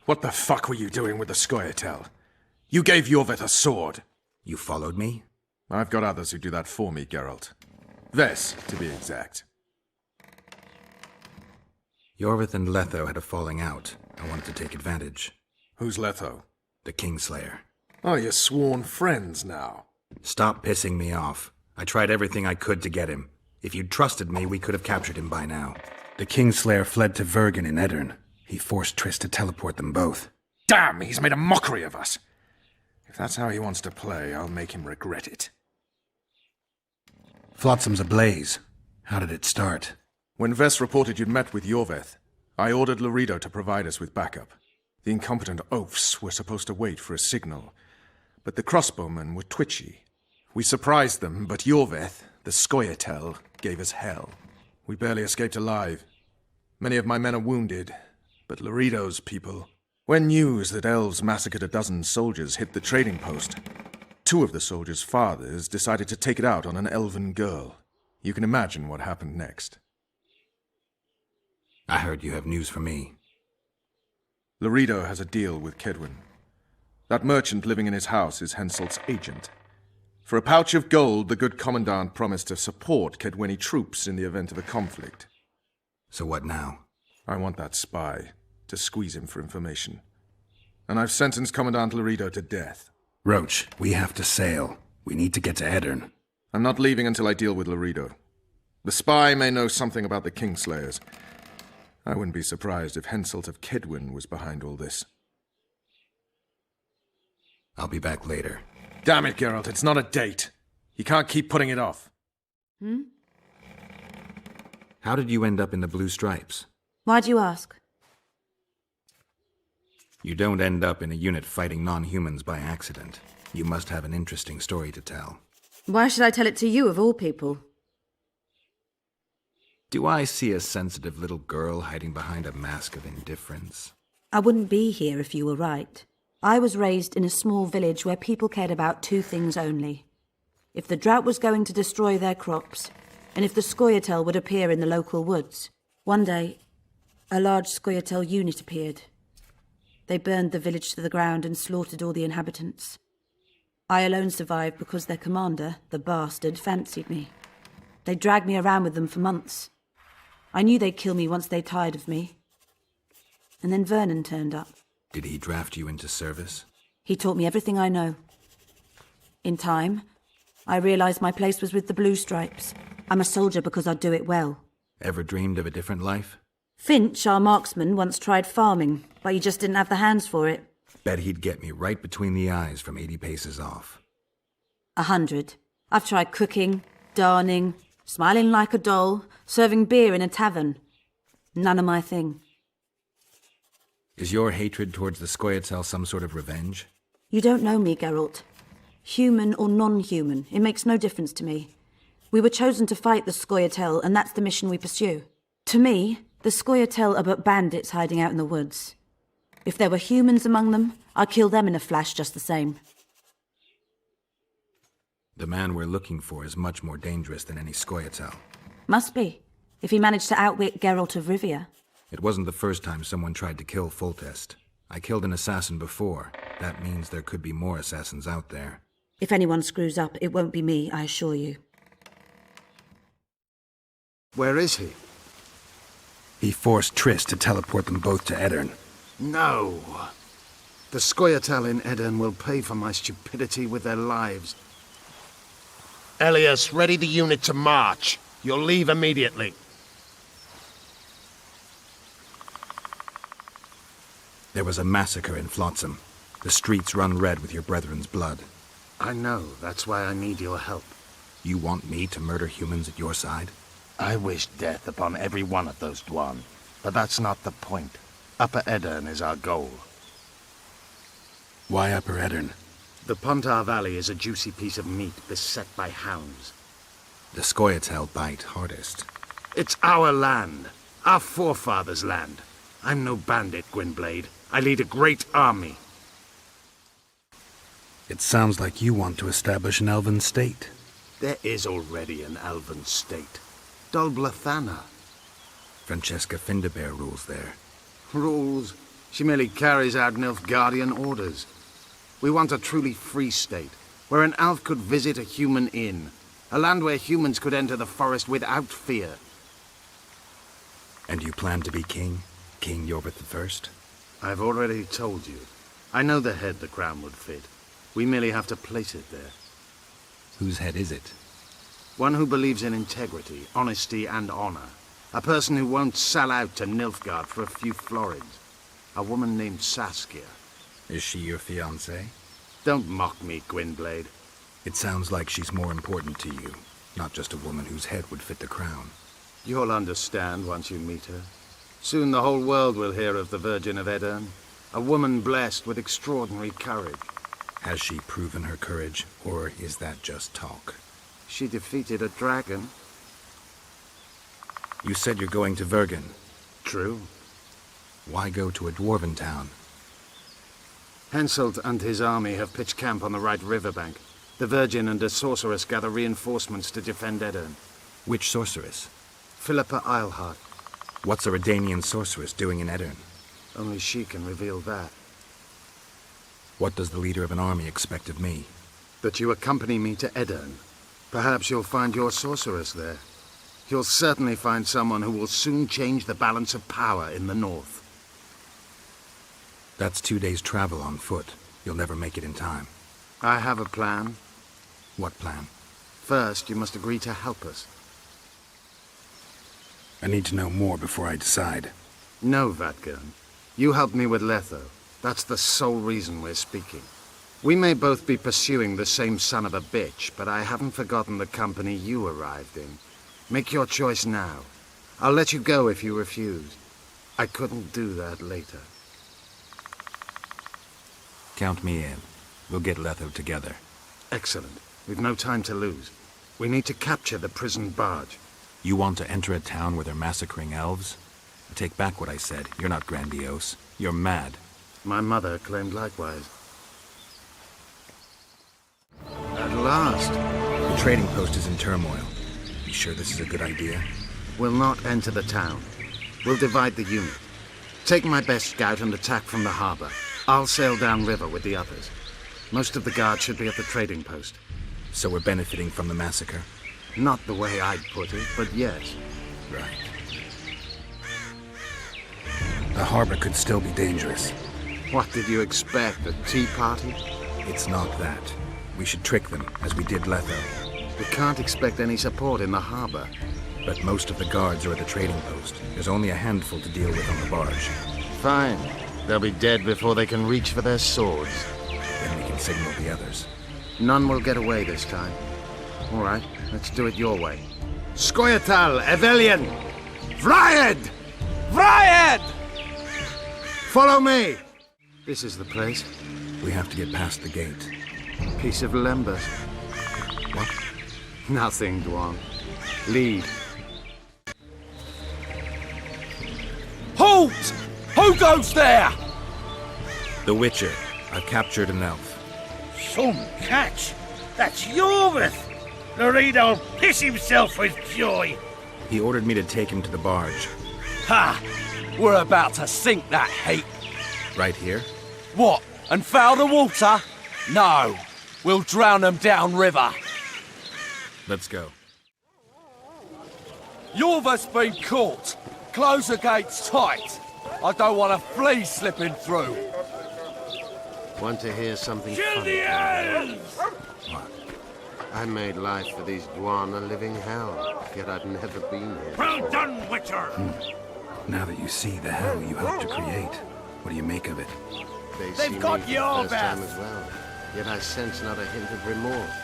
What the fuck were you doing with the Scoia'tael? You gave Yorveth a sword. You followed me? I've got others who do that for me, Geralt. Ves, to be exact. Yorveth and Letho had a falling out. I wanted to take advantage. Who's Letho? The Kingslayer. Oh, you're sworn friends now. Stop pissing me off. I tried everything I could to get him. If you'd trusted me, we could have captured him by now. The Kingslayer fled to Vergen in Eddern. He forced Triss to teleport them both. Damn, he's made a mockery of us. If that's how he wants to play, I'll make him regret it. Flotsam's ablaze. How did it start? When Ves reported you'd met with Yorveth, I ordered Laredo to provide us with backup. The incompetent oafs were supposed to wait for a signal, but the crossbowmen were twitchy. We surprised them, but Yorveth, the Scoia'tael, gave us hell. We barely escaped alive. Many of my men are wounded, but Laredo's people... When news that elves massacred a dozen soldiers hit the trading post, two of the soldiers' fathers decided to take it out on an elven girl. You can imagine what happened next. I heard you have news for me. Laredo has a deal with Kedwin. That merchant living in his house is Henselt's agent. For a pouch of gold, the good commandant promised to support Kedweni troops in the event of a conflict. So what now? I want that spy, to squeeze him for information. And I've sentenced Commandant Laredo to death. Roach, we have to sail. We need to get to Eddern. I'm not leaving until I deal with Laredo. The spy may know something about the Kingslayers. I wouldn't be surprised if Henselt of Kedwin was behind all this. I'll be back later. Damn it, Geralt, it's not a date. You can't keep putting it off. How did you end up in the Blue Stripes? Why do you ask? You don't end up in a unit fighting non-humans by accident. You must have an interesting story to tell. Why should I tell it to you, of all people? Do I see a sensitive little girl hiding behind a mask of indifference? I wouldn't be here if you were right. I was raised in a small village where people cared about two things only. If the drought was going to destroy their crops, and if the Scoia'tael would appear in the local woods. One day, a large Scoia'tael unit appeared. They burned the village to the ground and slaughtered all the inhabitants. I alone survived because their commander, the bastard, fancied me. They dragged me around with them for months. I knew they'd kill me once they tired of me. And then Vernon turned up. Did he draft you into service? He taught me everything I know. In time, I realised my place was with the Blue Stripes. I'm a soldier because I do it well. Ever dreamed of a different life? Finch, our marksman, once tried farming, but he just didn't have the hands for it. Bet he'd get me right between the eyes from 80 paces off. 100. I've tried cooking, darning, smiling like a doll, serving beer in a tavern. None of my thing. Is your hatred towards the Scoia'tael some sort of revenge? You don't know me, Geralt. Human or non-human, it makes no difference to me. We were chosen to fight the Scoia'tael, and that's the mission we pursue. To me, the Scoia'tael are but bandits hiding out in the woods. If there were humans among them, I'd kill them in a flash just the same. The man we're looking for is much more dangerous than any Scoia'tael. Must be, if he managed to outwit Geralt of Rivia. It wasn't the first time someone tried to kill Foltest. I killed an assassin before. That means there could be more assassins out there. If anyone screws up, it won't be me, I assure you. Where is he? He forced Triss to teleport them both to Edirn. No. The Scoia'tael in Edirn will pay for my stupidity with their lives. Elias, ready the unit to march. You'll leave immediately. There was a massacre in Flotsam. The streets run red with your brethren's blood. I know. That's why I need your help. You want me to murder humans at your side? I wish death upon every one of those Dwan. But that's not the point. Upper Edirn is our goal. Why Upper Edirn? The Pontar Valley is a juicy piece of meat beset by hounds. The Scoia'tael bite hardest. It's our land. Our forefathers' land. I'm no bandit, Gwynblade. I lead a great army. It sounds like you want to establish an elven state. There is already an elven state. Dol Blathana. Francesca Findabair rules there. Rules? She merely carries out Nilfgaardian orders. We want a truly free state, where an elf could visit a human inn. A land where humans could enter the forest without fear. And you plan to be king? King Yorvith I? I've already told you. I know the head the crown would fit. We merely have to place it there. Whose head is it? One who believes in integrity, honesty, and honor. A person who won't sell out to Nilfgaard for a few florins. A woman named Saskia. Is she your fiancée? Don't mock me, Gwynblade. It sounds like she's more important to you, not just a woman whose head would fit the crown. You'll understand once you meet her. Soon the whole world will hear of the Virgin of Edirn. A woman blessed with extraordinary courage. Has she proven her courage, or is that just talk? She defeated a dragon. You said you're going to Vergen. True. Why go to a dwarven town? Henselt and his army have pitched camp on the right riverbank. The Virgin and a sorceress gather reinforcements to defend Edirn. Which sorceress? Philippa Eilhart. What's a Redanian sorceress doing in Edirn? Only she can reveal that. What does the leader of an army expect of me? That you accompany me to Edirn. Perhaps you'll find your sorceress there. You'll certainly find someone who will soon change the balance of power in the north. That's 2 days' travel on foot. You'll never make it in time. I have a plan. What plan? First, you must agree to help us. I need to know more before I decide. No, Vatgern. You helped me with Letho. That's the sole reason we're speaking. We may both be pursuing the same son of a bitch, but I haven't forgotten the company you arrived in. Make your choice now. I'll let you go if you refuse. I couldn't do that later. Count me in. We'll get Letho together. Excellent. We've no time to lose. We need to capture the prison barge. You want to enter a town where they're massacring elves? I take back what I said. You're not grandiose. You're mad. My mother claimed likewise. At last. The trading post is in turmoil. You sure this is a good idea? We'll not enter the town. We'll divide the unit. Take my best scout and attack from the harbor. I'll sail downriver with the others. Most of the guards should be at the trading post. So we're benefiting from the massacre? Not the way I'd put it, but yes. Right. The harbor could still be dangerous. What did you expect, a tea party? It's not that. We should trick them, as we did Letho. We can't expect any support in the harbor. But most of the guards are at the trading post. There's only a handful to deal with on the barge. Fine. They'll be dead before they can reach for their swords. Then we can signal the others. None will get away this time. All right, let's do it your way. Skoyatal, Evelian! Vryed! Vryed! Follow me! This is the place. We have to get past the gate. Piece of Lembas. What? Nothing, Dwan. Lead. Halt! Who goes there? The Witcher. I've captured an elf. Some catch! That's Yorvith! Loredo'll piss himself with joy! He ordered me to take him to the barge. Ha! We're about to sink that heap. Right here? What? And foul the water? No. We'll drown them down river. Let's go. Yorvith's been caught. Close the gates tight. I don't want a flea slipping through. Want to hear something Kill funny? the elves! What? I made life for these Dwan a living hell, yet I've never been here. Well done, Witcher! Now that you see the hell you helped to create, what do you make of it? They've got me for the first time as well, yet I sense not a hint of remorse.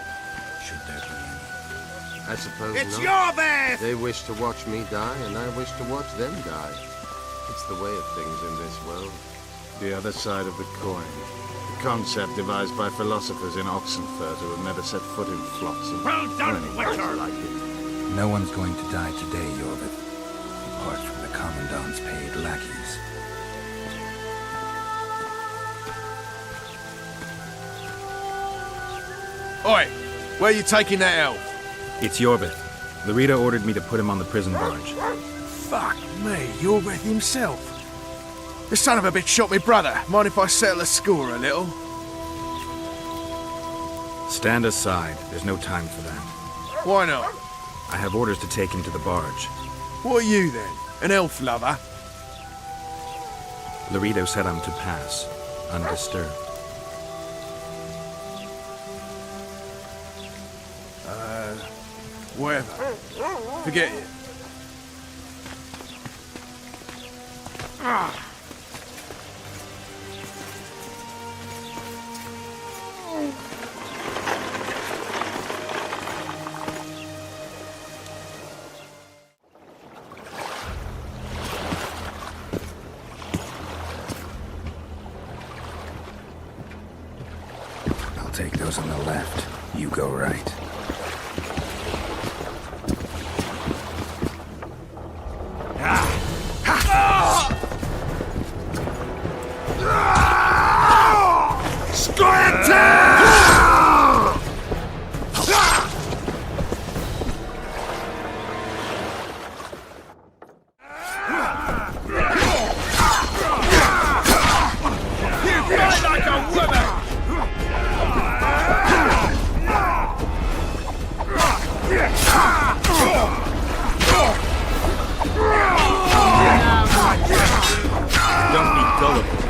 Should there be any? I suppose It's not. your best! They wish to watch me die, and I wish to watch them die. It's the way of things in this world. The other side of the coin. The concept devised by philosophers in Oxenfurt who have never set foot in Flotsam. Well done, Witcher! Like it. No one's going to die today, Yorvith. Apart from the Commandant's paid lackeys. Oi! Where are you taking that elf? It's Yorvith. Larita ordered me to put him on the prison barge. Fuck me, Yorvith himself. The son of a bitch shot me brother. Mind if I settle the score a little? Stand aside. There's no time for that. Why not? I have orders to take him to the barge. What are you then? An elf lover? Laredo said I'm to pass, undisturbed. Whatever. Forget it. I'll take those on the left. You go right. Don't be gullible.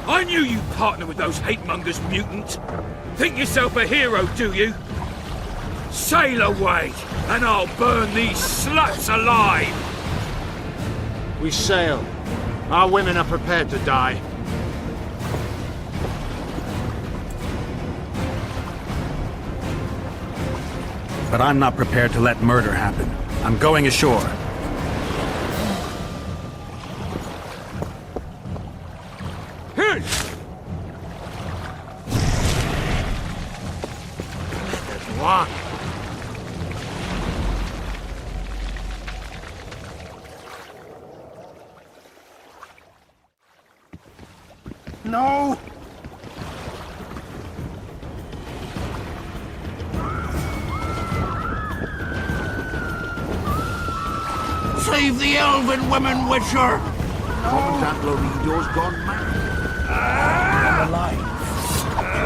I knew you'd partner with those hate-mongers, mutant. Think yourself a hero, do you? Sail away, and I'll burn these sluts alive! We sail. Our women are prepared to die. But I'm not prepared to let murder happen. I'm going ashore. No! Save the elven women, Witcher! Commandant Lorido's gone mad. I'm alive.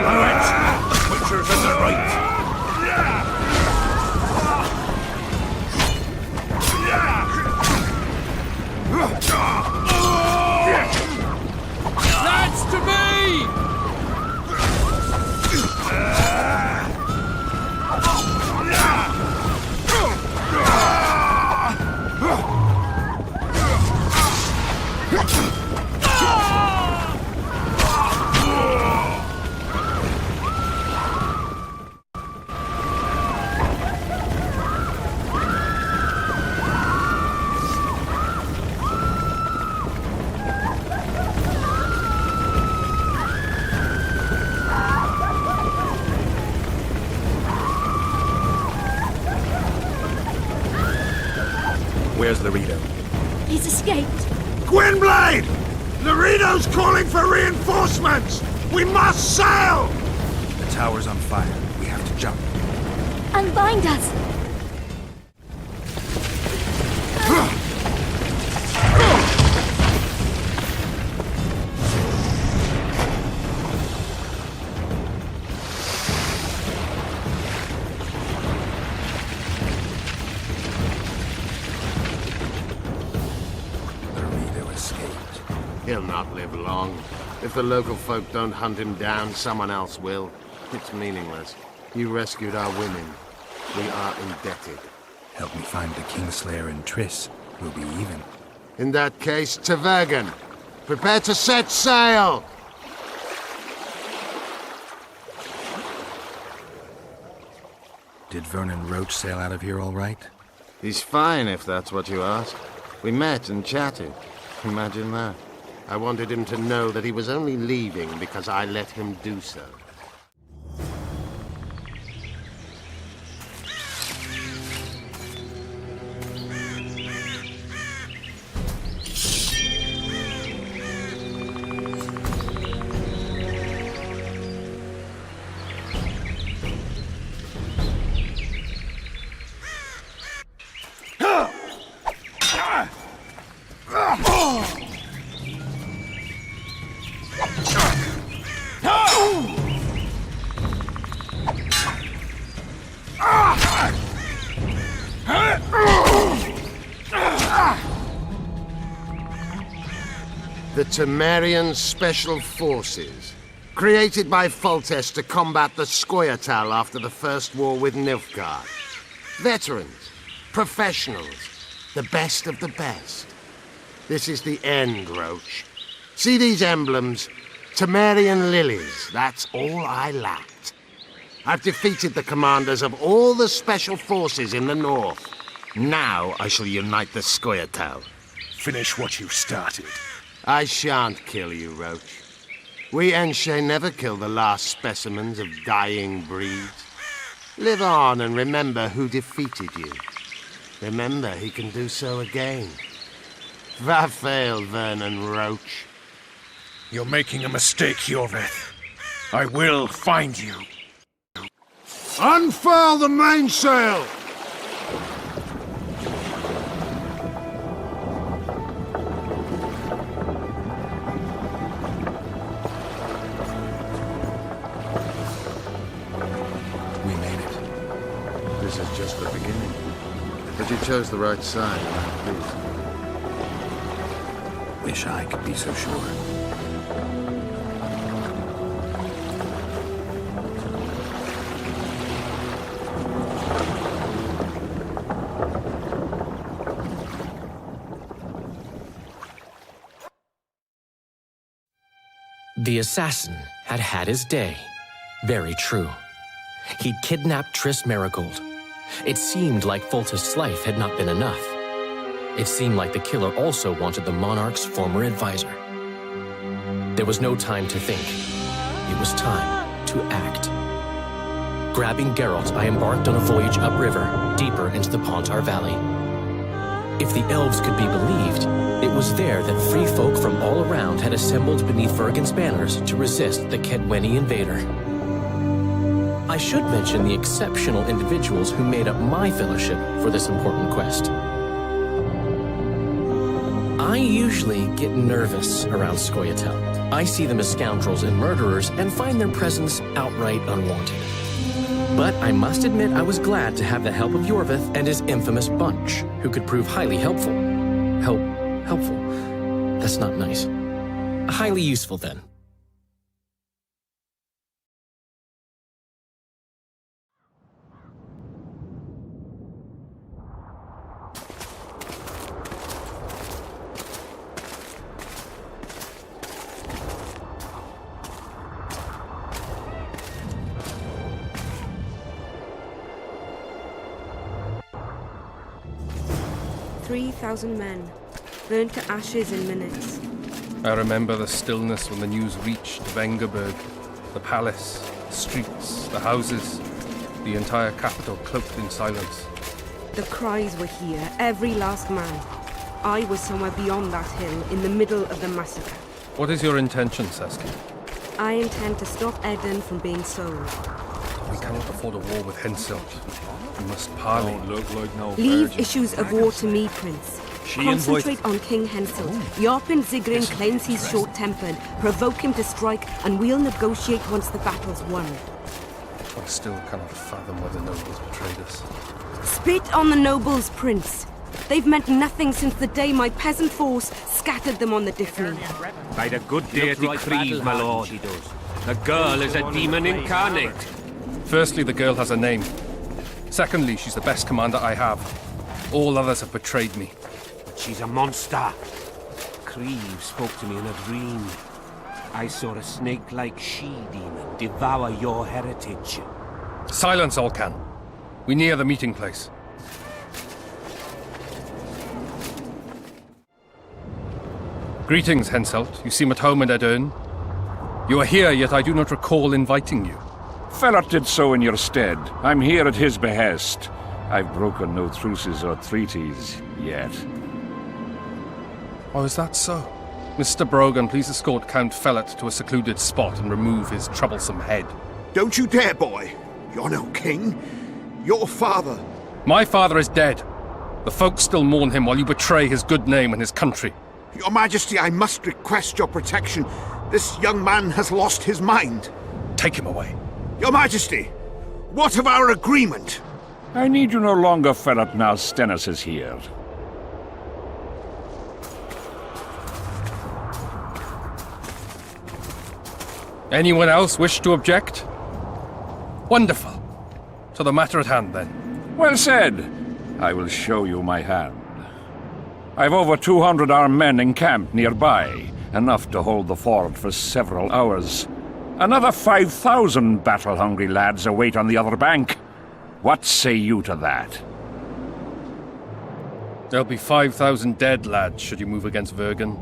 Allow it! Witcher's in the right. That's to me! Where's Laredo? He's escaped. Gwynblade! Laredo's calling for reinforcements! We must sail! The tower's on fire. We have to jump. Unbind us. He'll not live long. If the local folk don't hunt him down, someone else will. It's meaningless. You rescued our women. We are indebted. Help me find the Kingslayer and Triss. We'll be even. In that case, to Vergen. Prepare to set sail! Did Vernon Roach sail out of here all right? He's fine, if that's what you ask. We met and chatted. Imagine that. I wanted him to know that he was only leaving because I let him do so. The Temerian Special Forces, created by Foltest to combat the Scoia'tael after the First War with Nilfgaard. Veterans, professionals, the best of the best. This is the end, Roach. See these emblems? Temerian lilies, that's all I lacked. I've defeated the commanders of all the Special Forces in the north. Now I shall unite the Scoia'tael. Finish what you started. I shan't kill you, Roach. We Enshe never kill the last specimens of dying breeds. Live on and remember who defeated you. Remember he can do so again. Vafail, Vernon Roach. You're making a mistake, Yorveth. I will find you. Unfurl the mainsail! This is just the beginning. But you chose the right side, and I'm pleased. Wish I could be so sure. The assassin had had his day. Very true. He'd kidnapped Triss Marigold. It seemed like Foltest's life had not been enough. It seemed like the killer also wanted the monarch's former advisor. There was no time to think. It was time to act. Grabbing Geralt, I embarked on a voyage upriver, deeper into the Pontar Valley. If the elves could be believed, it was there that free folk from all around had assembled beneath Vergen's banners to resist the Kedweni invader. I should mention the exceptional individuals who made up my fellowship for this important quest. I usually get nervous around Scoia'tael. I see them as scoundrels and murderers and find their presence outright unwanted. But I must admit I was glad to have the help of Yorvith and his infamous bunch, who could prove highly helpful. Helpful? That's not nice. Highly useful, then. "3,000 men, burned to ashes in minutes." I remember the stillness when the news reached Vengerberg, the palace, the streets, the houses, the entire capital cloaked in silence. The cries were here, every last man. I was somewhere beyond that hill, in the middle of the massacre. What is your intention, Saskia? I intend to stop Eden from being sold. We cannot afford a war with Henselt. We must parley. Don't look like no Leave virgin. issues of war to me, Prince. Concentrate on King Henselt. Yarpin Zigrin claims he's short-tempered. Provoke him to strike, and we'll negotiate once the battle's won. I still cannot fathom why the nobles betrayed us. Spit on the nobles, Prince. They've meant nothing since the day my peasant force scattered them on the Diffney. By the good deity Krieg, my lord. The girl is a demon incarnate. Firstly, the girl has a name. Secondly, she's the best commander I have. All others have betrayed me. She's a monster. Krieg spoke to me in a dream. I saw a snake-like she-demon devour your heritage. Silence, Olcan. We near the meeting place. Greetings, Henselt. You seem at home in Edern. You are here, yet I do not recall inviting you. Fellout did so in your stead. I'm here at his behest. I've broken no truces or treaties yet. Oh, is that so? Mr. Brogan, please escort Count Fellat to a secluded spot and remove his troublesome head. Don't you dare, boy. You're no king. Your father. My father is dead. The folk still mourn him while you betray his good name and his country. Your Majesty, I must request your protection. This young man has lost his mind. Take him away. Your Majesty, what of our agreement? I need you no longer, Fellat, now Stennis is here. Anyone else wish to object? Wonderful. To the matter at hand, then. Well said. I will show you my hand. I've over 200 armed men encamped nearby, enough to hold the fort for several hours. Another 5,000 battle-hungry lads await on the other bank. What say you to that? There'll be 5,000 dead lads should you move against Vergen.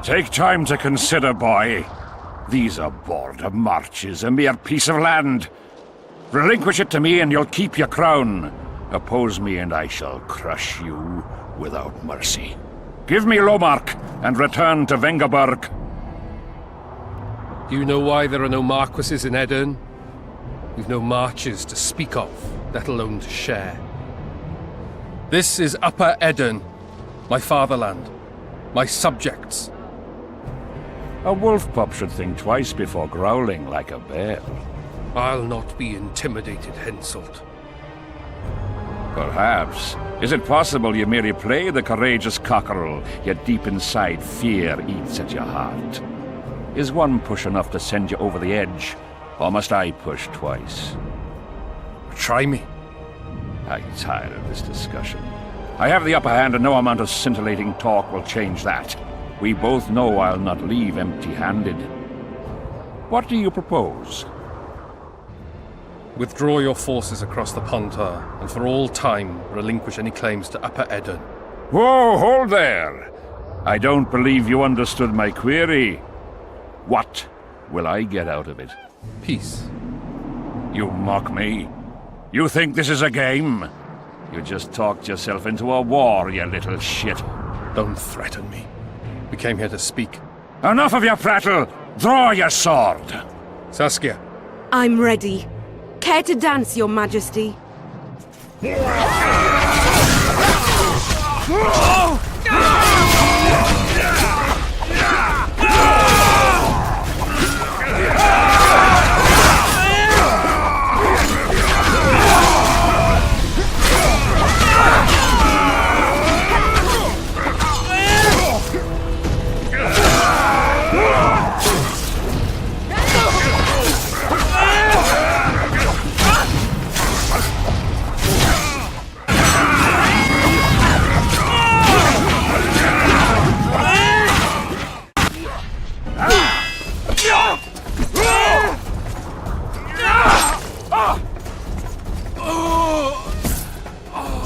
Take time to consider, boy. These are border marches, a mere piece of land. Relinquish it to me and you'll keep your crown. Oppose me and I shall crush you without mercy. Give me Lomark and return to Vengerberg. Do you know why there are no marquises in Edern? We've no marches to speak of, let alone to share. This is Upper Edern, my fatherland, my subjects. A wolf pup should think twice before growling like a bear. I'll not be intimidated, Henselt. Perhaps. Is it possible you merely play the courageous cockerel, yet deep inside fear eats at your heart? Is one push enough to send you over the edge, or must I push twice? Try me. I'm tired of this discussion. I have the upper hand and no amount of scintillating talk will change that. We both know I'll not leave empty-handed. What do you propose? Withdraw your forces across the Pontar, and for all time relinquish any claims to Upper Edern. Whoa, hold there! I don't believe you understood my query. What will I get out of it? Peace. You mock me? You think this is a game? You just talked yourself into a war, you little shit. Don't threaten me. We came here to speak. Enough of your prattle! Draw your sword! Saskia. I'm ready. Care to dance, Your Majesty?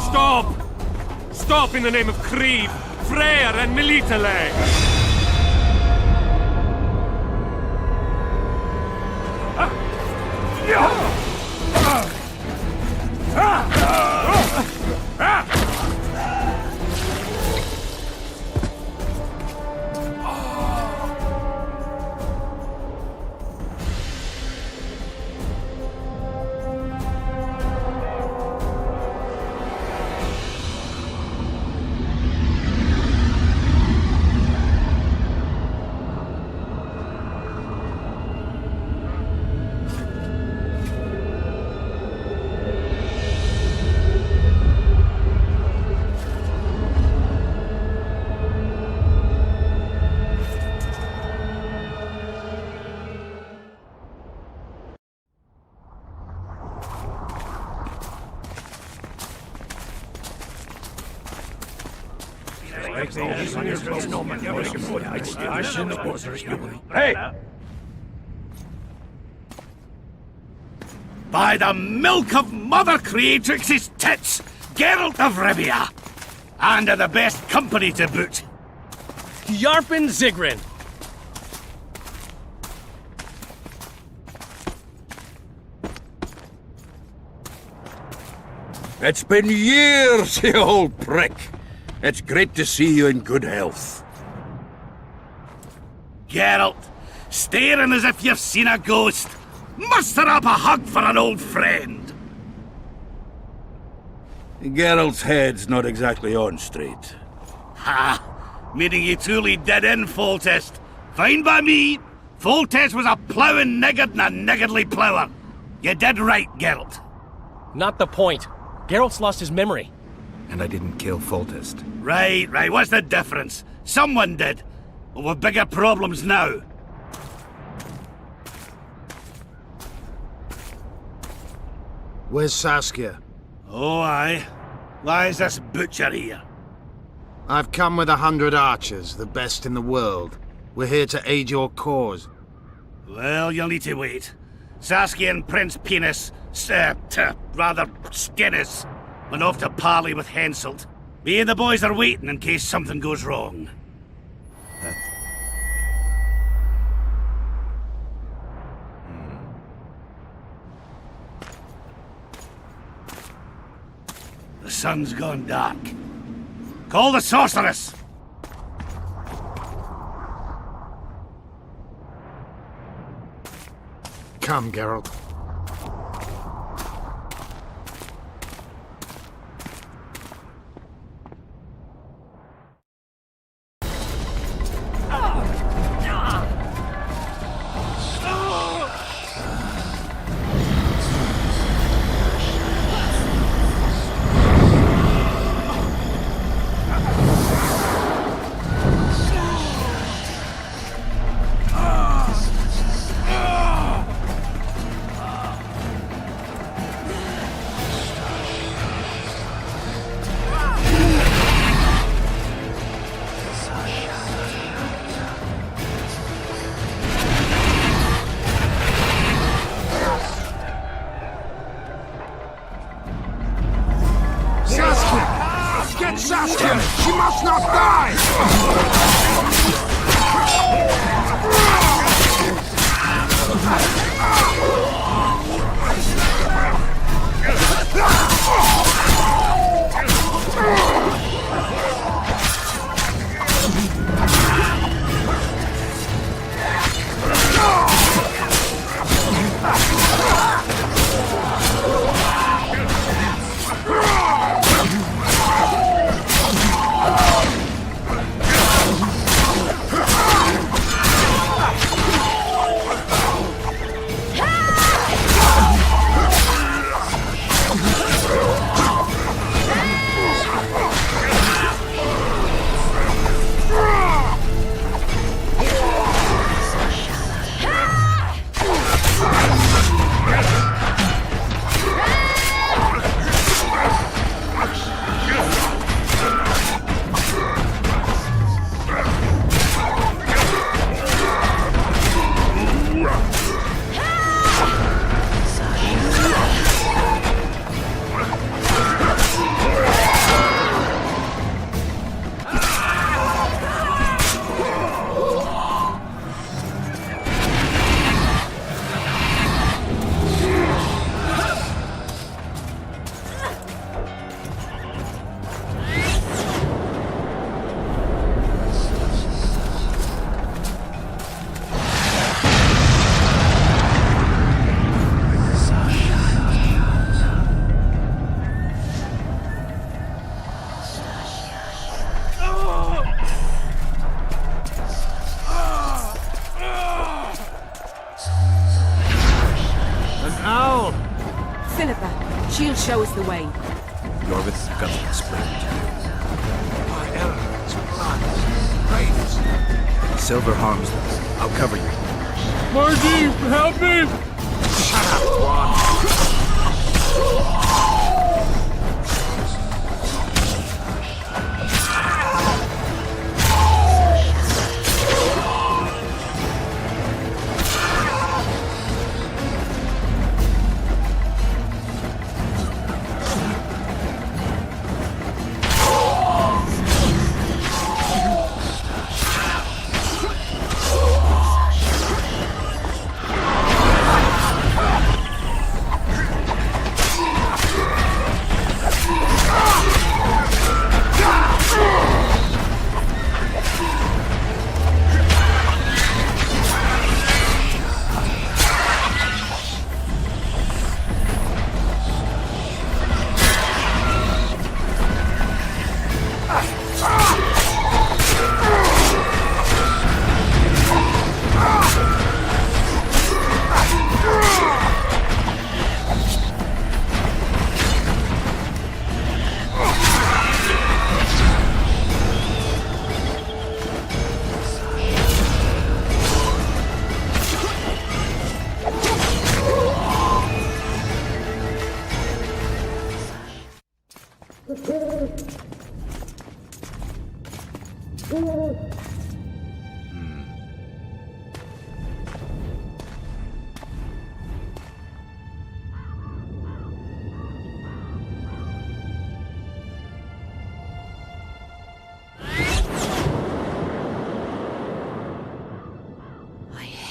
Stop! Stop in the name of Krieg, Freyr and Militale! Hey! By the milk of Mother Creatrix's tits, Geralt of Rivia! And of the best company to boot. Yarpen Zigrin! It's been years, you old prick. It's great to see you in good health. Geralt, staring as if you've seen a ghost. Muster up a hug for an old friend. Geralt's head's not exactly on straight. Ha! Meaning you truly did in Foltest. Fine by me. Foltest was a ploughing niggard and a niggardly plougher. You did right, Geralt. Not the point. Geralt's lost his memory. And I didn't kill Foltest. Right. What's the difference? Someone did. But we've bigger problems now. Where's Saskia? Oh, aye. Why is this butcher here? I've come with 100 archers, the best in the world. We're here to aid your cause. Well, you'll need to wait. Saskia and Prince Penis, rather Skinnis, went off to parley with Henselt. Me and the boys are waiting in case something goes wrong. The sun's gone dark. Call the sorceress! Come, Geralt. Saskia! She must not die! She'll show us the way. Yorvith's got some explaining to My elders, plans, raids. do. Silver harms them. I'll cover you. Margie, help me! Shut up, Juan.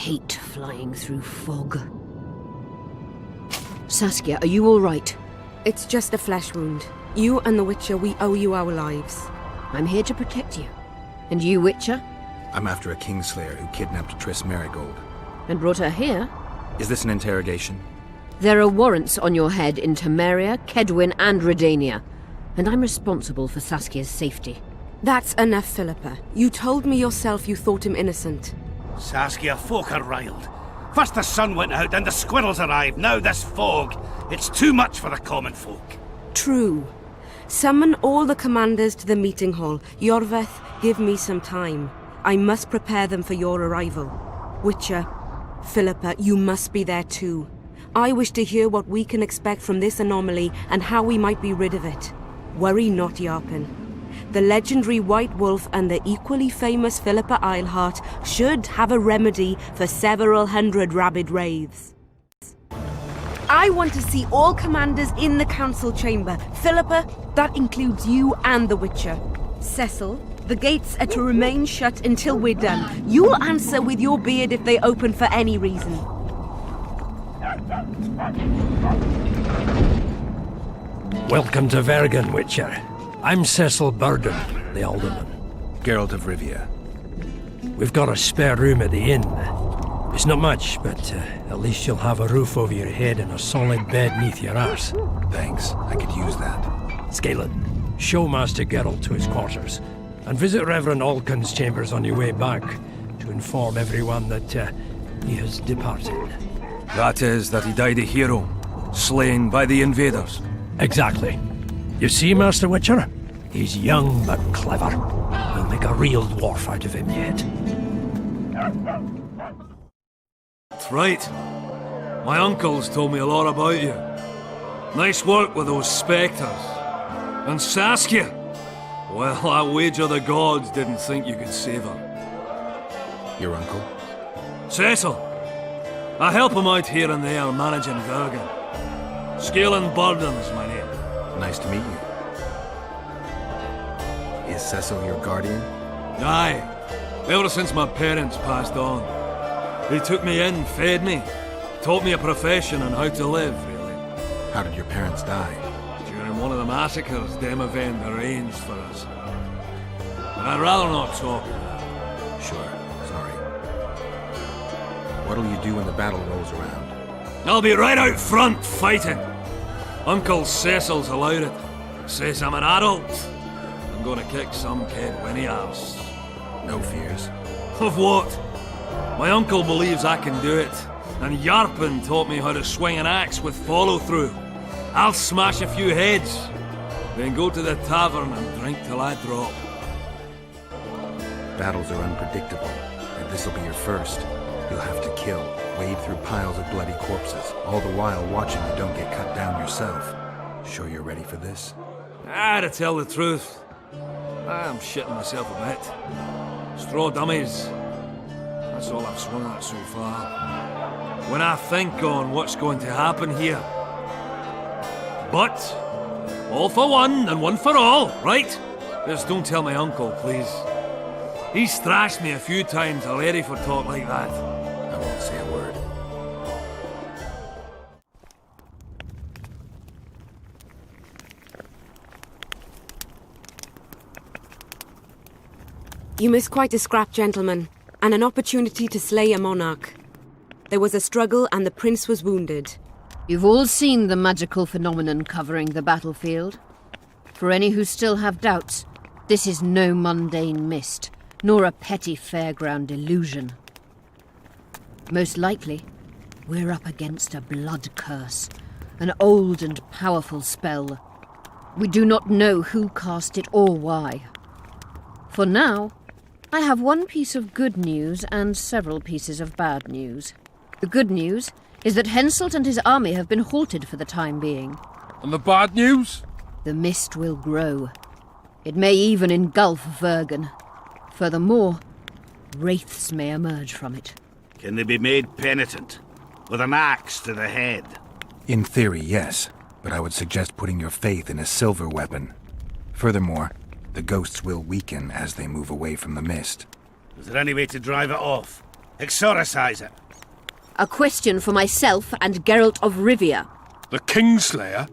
Hate flying through fog. Saskia, are you all right? It's just a flesh wound. You and the Witcher, we owe you our lives. I'm here to protect you. And you, Witcher? I'm after a Kingslayer who kidnapped Triss Marigold. And brought her here? Is this an interrogation? There are warrants on your head in Temeria, Kedwin, and Redania. And I'm responsible for Saskia's safety. That's enough, Philippa. You told me yourself you thought him innocent. Saskia, folk are riled. First the sun went out, then the squirrels arrived, now this fog. It's too much for the common folk. True. Summon all the commanders to the meeting hall. Yorveth, give me some time. I must prepare them for your arrival. Witcher, Philippa, you must be there too. I wish to hear what we can expect from this anomaly and how we might be rid of it. Worry not, Yarpen. The legendary White Wolf and the equally famous Philippa Eilhart should have a remedy for several hundred rabid wraiths. I want to see all commanders in the council chamber. Philippa, that includes you and the Witcher. Cecil, the gates are to remain shut until we're done. You'll answer with your beard if they open for any reason. Welcome to Vergen, Witcher. I'm Cecil Burden, the Alderman. Geralt of Rivia. We've got a spare room at the inn. It's not much, but at least you'll have a roof over your head and a solid bed neath your arse. Thanks, I could use that. Scalen, show Master Geralt to his quarters, and visit Reverend Alcon's chambers on your way back to inform everyone that he has departed. That is, that he died a hero, slain by the invaders. Exactly. You see, Master Witcher? He's young but clever. We'll make a real dwarf out of him yet. That's right. My uncles told me a lot about you. Nice work with those spectres. And Saskia! Well, I wager the gods didn't think you could save her. Your uncle? Cecil! I help him out here and there managing Vergen. Scalen Burden's my name. Nice to meet you. Is Cecil your guardian? Aye. Ever since my parents passed on. He took me in, fed me, taught me a profession and how to live, really. How did your parents die? During one of the massacres Demavend arranged for us. But I'd rather not talk about that. Sure, sorry. What'll you do when the battle rolls around? I'll be right out front fighting. Uncle Cecil's allowed it. Says I'm an adult. I'm gonna kick some kid when he asks. No fears. Of what? My uncle believes I can do it, and Yarpen taught me how to swing an axe with follow-through. I'll smash a few heads, then go to the tavern and drink till I drop. Battles are unpredictable, and this'll be your first. You'll have to kill, wade through piles of bloody corpses, all the while watching you don't get cut down yourself. Sure you're ready for this? To tell the truth, I'm shitting myself a bit. Straw dummies. That's all I've swung at so far. When I think on what's going to happen here. But, all for one and one for all, right? Just don't tell my uncle, please. He's thrashed me a few times already for talk like that. I won't say a word. You missed quite a scrap, gentlemen, and an opportunity to slay a monarch. There was a struggle and the prince was wounded. You've all seen the magical phenomenon covering the battlefield. For any who still have doubts, this is no mundane mist, nor a petty fairground illusion. Most likely, we're up against a blood curse, an old and powerful spell. We do not know who cast it or why. For now, I have one piece of good news and several pieces of bad news. The good news is that Henselt and his army have been halted for the time being. And the bad news? The mist will grow. It may even engulf Vergen. Furthermore, wraiths may emerge from it. Can they be made penitent? With an axe to the head? In theory, yes, but I would suggest putting your faith in a silver weapon. Furthermore, the ghosts will weaken as they move away from the mist. Is there any way to drive it off? Exorcise it? A question for myself and Geralt of Rivia. The Kingslayer?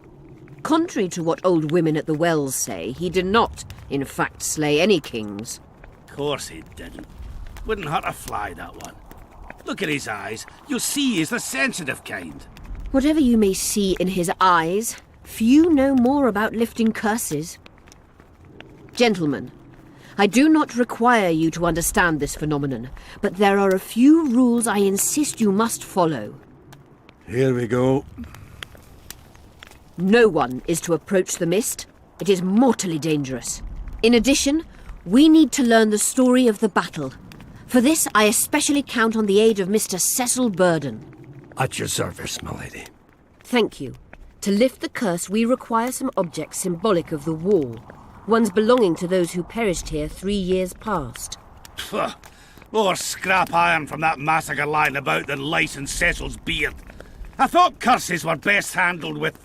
Contrary to what old women at the wells say, he did not, in fact, slay any kings. Of course he didn't. Wouldn't hurt a fly, that one. Look at his eyes. You'll see he's the sensitive kind. Whatever you may see in his eyes, few know more about lifting curses. Gentlemen, I do not require you to understand this phenomenon, but there are a few rules I insist you must follow. Here we go. No one is to approach the mist. It is mortally dangerous. In addition, we need to learn the story of the battle. For this, I especially count on the aid of Mr. Cecil Burden. At your service, my lady. Thank you. To lift the curse, we require some objects symbolic of the war. Ones belonging to those who perished here 3 years past. Pfft, more scrap iron from that massacre lying about than lice in Cecil's beard. I thought curses were best handled with...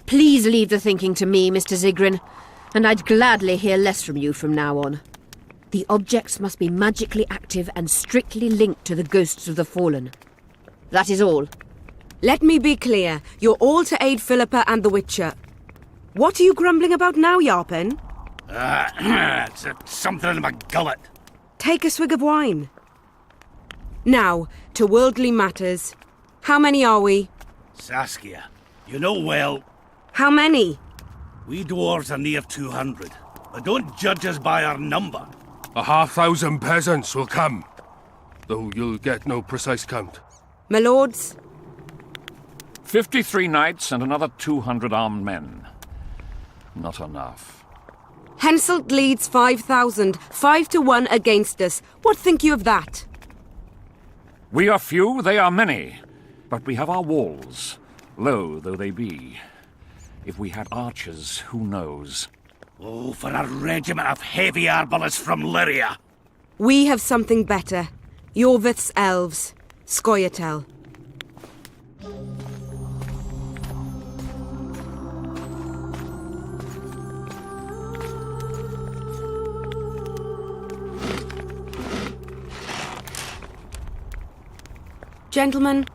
Please leave the thinking to me, Mr. Zigrin, and I'd gladly hear less from you from now on. The objects must be magically active and strictly linked to the ghosts of the fallen. That is all. Let me be clear. You're all to aid Philippa and the Witcher. What are you grumbling about now, Yarpen? It's something in my gullet. Take a swig of wine. Now, to worldly matters. How many are we? Saskia, you know well... How many? We dwarves are near 200, but don't judge us by our number. 1,000 peasants will come, though you'll get no precise count. My lords? 53 knights and another 200 armed men. Not enough. Henselt leads 5,000, 5-1 against us. What think you of that? We are few, they are many, but we have our walls, low though they be. If we had archers, who knows? Oh, for a regiment of heavy arbalists from Lyria. We have something better. Jorvith's elves. Scoia'tael. Gentlemen,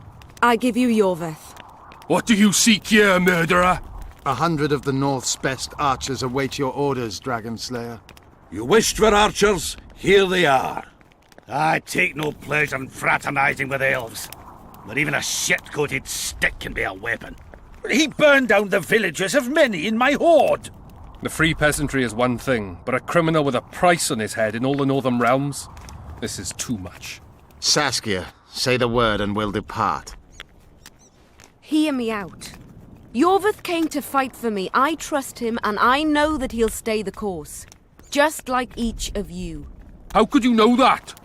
I give you Jorvith. What do you seek here, murderer? 100 of the North's best archers await your orders, Dragon Slayer. You wished for archers, here they are. I take no pleasure in fraternizing with elves, but even a shit-coated stick can be a weapon. He burned down the villages of many in my horde. The free peasantry is one thing, but a criminal with a price on his head in all the northern realms? This is too much. Saskia, say the word and we'll depart. Hear me out. Yorveth came to fight for me. I trust him, and I know that he'll stay the course. Just like each of you. How could you know that?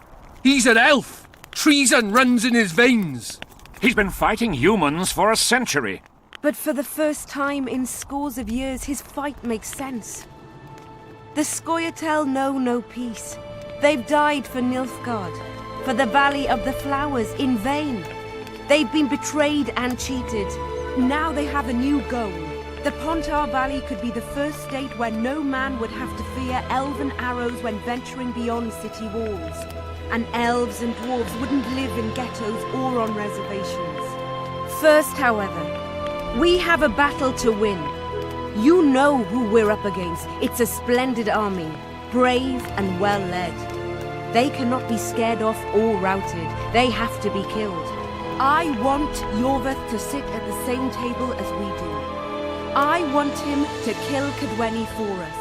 He's an elf. Treason runs in his veins. He's been fighting humans for a century. But for the first time in scores of years, his fight makes sense. The Scoia'tael know no peace. They've died for Nilfgaard, for the Valley of the Flowers, in vain. They've been betrayed and cheated. Now they have a new goal. The Pontar Valley could be the first state where no man would have to fear elven arrows when venturing beyond city walls. And elves and dwarves wouldn't live in ghettos or on reservations. First, however, we have a battle to win. You know who we're up against. It's a splendid army, brave and well-led. They cannot be scared off or routed. They have to be killed. I want Yorveth to sit at the same table as we do. I want him to kill Cadweni for us.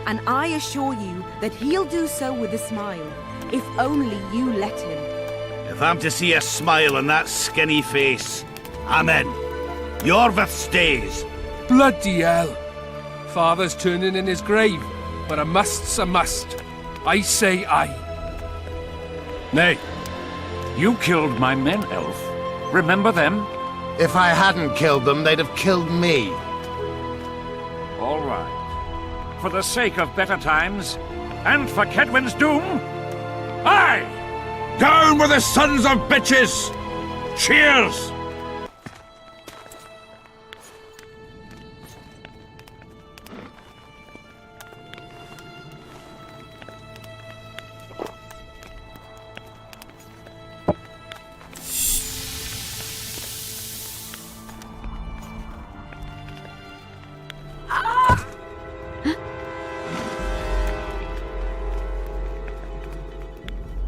And I assure you that he'll do so with a smile, if only you let him. If I'm to see a smile on that skinny face, I'm in. Yorveth stays. Bloody hell. Father's turning in his grave, but a must's a must. I say aye. Nay. You killed my men, Elf. Remember them? If I hadn't killed them, they'd have killed me. All right. For the sake of better times, and for Kedwin's doom, aye! Down with the sons of bitches! Cheers!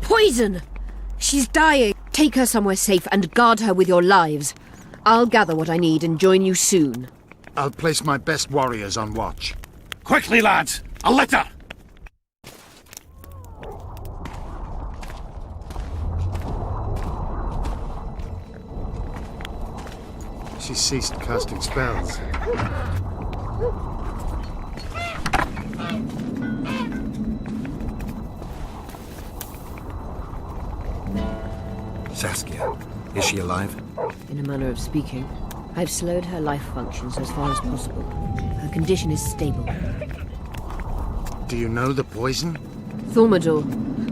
Poison! She's dying. Take her somewhere safe and guard her with your lives. I'll gather what I need and join you soon. I'll place my best warriors on watch. Quickly, lads! A litter! She ceased casting spells. Saskia, is she alive? In a manner of speaking. I've slowed her life functions as far as possible. Her condition is stable. Do you know the poison? Thaumadour,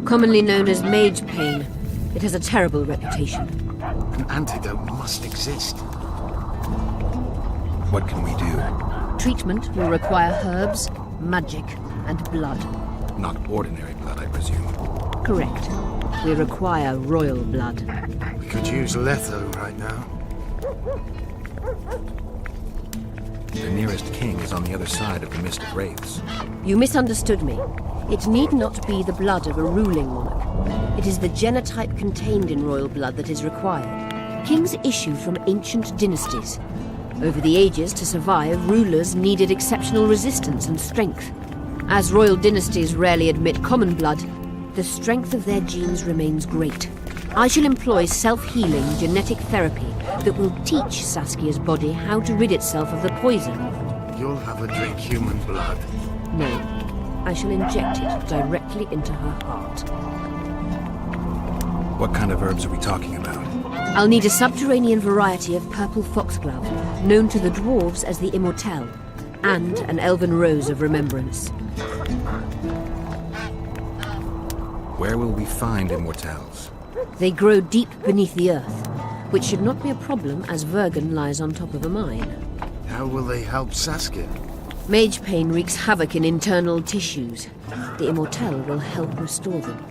commonly known as mage pain. It has a terrible reputation. An antidote must exist. What can we do? Treatment will require herbs, magic, and blood. Not ordinary blood, I presume. Correct. We require royal blood. We could use Letho right now. The nearest king is on the other side of the Mist of Wraiths. You misunderstood me. It need not be the blood of a ruling monarch. It is the genotype contained in royal blood that is required. Kings issue from ancient dynasties. Over the ages, to survive, rulers needed exceptional resistance and strength. As royal dynasties rarely admit common blood, the strength of their genes remains great. I shall employ self-healing genetic therapy that will teach Saskia's body how to rid itself of the poison. You'll have her drink human blood. No, I shall inject it directly into her heart. What kind of herbs are we talking about? I'll need a subterranean variety of purple foxglove, known to the dwarves as the Immortelle, and an elven rose of remembrance. Where will we find immortelles? They grow deep beneath the earth, which should not be a problem as Vergen lies on top of a mine. How will they help Saskia? Mage pain wreaks havoc in internal tissues. The Immortelle will help restore them.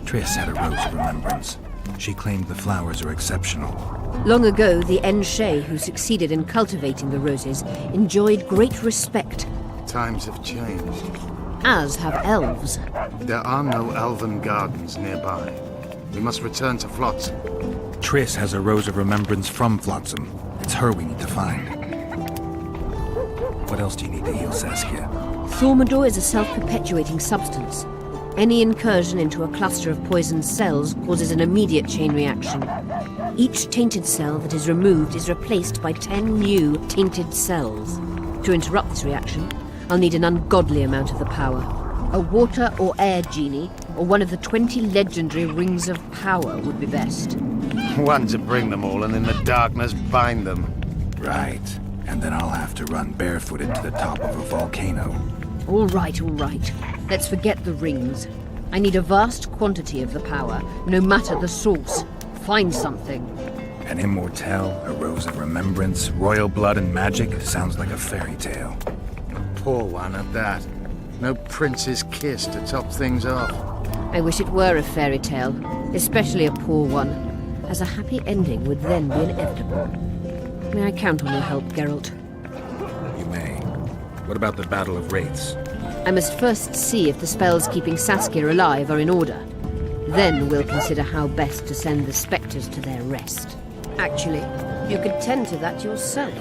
Triss had a rose of remembrance. She claimed the flowers are exceptional. Long ago, the Enshe, who succeeded in cultivating the roses, enjoyed great respect. Times have changed. As have elves. There are no elven gardens nearby. We must return to Flotsam. Triss has a rose of remembrance from Flotsam. It's her we need to find. What else do you need to heal Saskia? Thaumadour is a self-perpetuating substance. Any incursion into a cluster of poisoned cells causes an immediate chain reaction. Each tainted cell that is removed is replaced by 10 new tainted cells. To interrupt this reaction, I'll need an ungodly amount of the power. A water or air genie, or one of the 20 legendary rings of power would be best. One to bring them all and in the darkness bind them. Right. And then I'll have to run barefooted to the top of a volcano. All right. Let's forget the rings. I need a vast quantity of the power, no matter the source. Find something. An immortelle, a rose of remembrance, royal blood and magic sounds like a fairy tale. Poor one at that. No prince's kiss to top things off. I wish it were a fairy tale, especially a poor one, as a happy ending would then be inevitable. May I count on your help, Geralt? You may. What about the Battle of Wraiths? I must first see if the spells keeping Saskia alive are in order. Then we'll consider how best to send the spectres to their rest. Actually, you could tend to that yourself.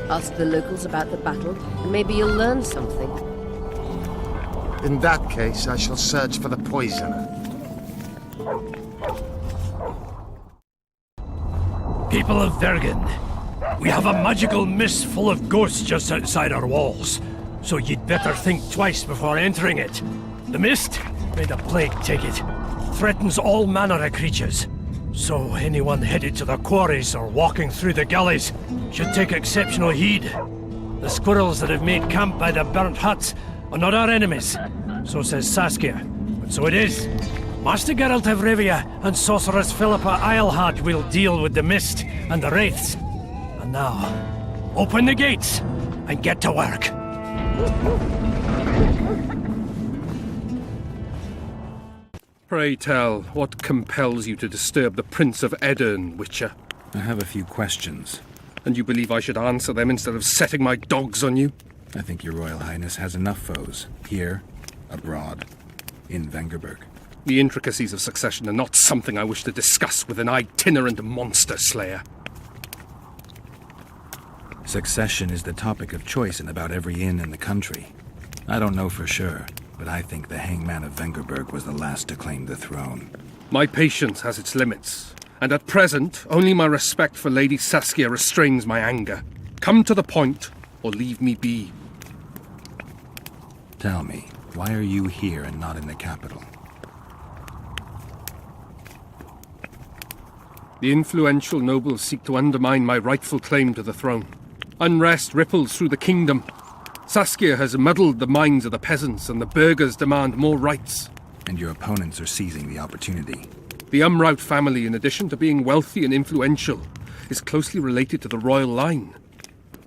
Ask the locals about the battle, and maybe you'll learn something. In that case, I shall search for the poisoner. People of Vergen, we have a magical mist full of ghosts just outside our walls, so you'd better think twice before entering it. The mist, may the plague take it, threatens all manner of creatures. So anyone headed to the quarries or walking through the gullies should take exceptional heed. The squirrels that have made camp by the burnt huts are not our enemies, so says Saskia, but so it is. Master Geralt of Rivia and Sorceress Philippa Eilhart will deal with the mist and the wraiths. And now, open the gates and get to work. Pray tell, what compels you to disturb the Prince of Edirn, Witcher? I have a few questions. And you believe I should answer them instead of setting my dogs on you? I think your Royal Highness has enough foes. Here, abroad, in Vengerberg. The intricacies of succession are not something I wish to discuss with an itinerant monster slayer. Succession is the topic of choice in about every inn in the country. I don't know for sure, but I think the hangman of Vengerberg was the last to claim the throne. My patience has its limits, and at present, only my respect for Lady Saskia restrains my anger. Come to the point, or leave me be. Tell me, why are you here and not in the capital? The influential nobles seek to undermine my rightful claim to the throne. Unrest ripples through the kingdom. Saskia has muddled the minds of the peasants, and the burghers demand more rights. And your opponents are seizing the opportunity. The Umraut family, in addition to being wealthy and influential, is closely related to the royal line.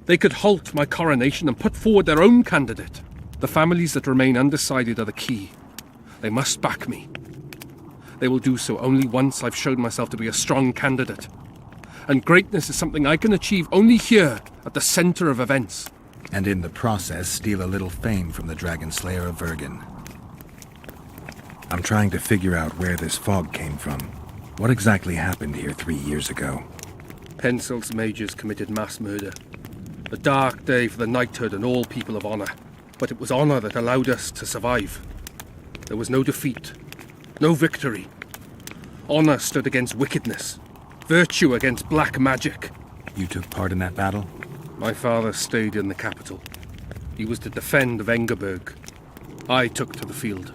They could halt my coronation and put forward their own candidate. The families that remain undecided are the key. They must back me. They will do so only once I've shown myself to be a strong candidate. And greatness is something I can achieve only here, at the center of events. And in the process, steal a little fame from the Dragon Slayer of Vergen. I'm trying to figure out where this fog came from. What exactly happened here 3 years ago? Henselt's mages committed mass murder. A dark day for the knighthood and all people of honor. But it was honor that allowed us to survive. There was no defeat, no victory. Honor stood against wickedness, virtue against black magic. You took part in that battle? My father stayed in the capital. He was to defend Vengerberg. I took to the field.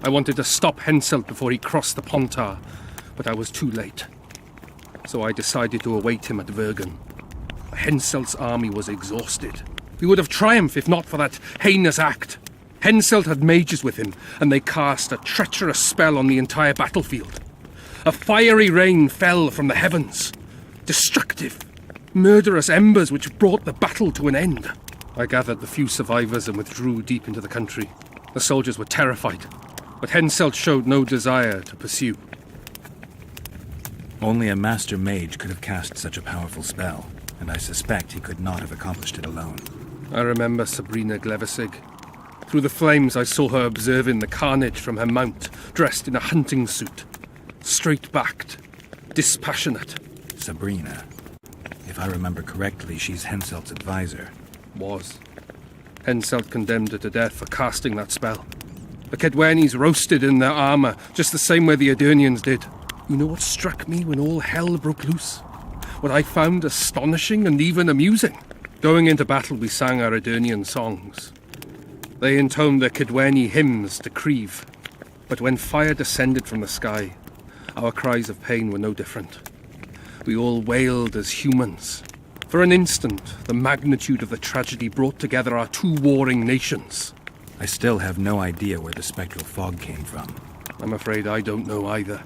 I wanted to stop Henselt before he crossed the Pontar, but I was too late. So I decided to await him at Vergen. Henselt's army was exhausted. He would have triumphed if not for that heinous act. Henselt had mages with him, and they cast a treacherous spell on the entire battlefield. A fiery rain fell from the heavens. Destructive, murderous embers which brought the battle to an end. I gathered the few survivors and withdrew deep into the country. The soldiers were terrified, but Henselt showed no desire to pursue. Only a master mage could have cast such a powerful spell, and I suspect he could not have accomplished it alone. I remember Sabrina Glevesig. Through the flames I saw her observing the carnage from her mount, dressed in a hunting suit. Straight-backed, dispassionate. Sabrina. If I remember correctly, she's Henselt's advisor. Was. Henselt condemned her to death for casting that spell. The Kedwenis roasted in their armor, just the same way the Edirnians did. You know what struck me when all hell broke loose? What I found astonishing and even amusing? Going into battle, we sang our Edirnian songs. They intoned their Kidweni hymns to Creve. But when fire descended from the sky, our cries of pain were no different. We all wailed as humans. For an instant, the magnitude of the tragedy brought together our two warring nations. I still have no idea where the spectral fog came from. I'm afraid I don't know either.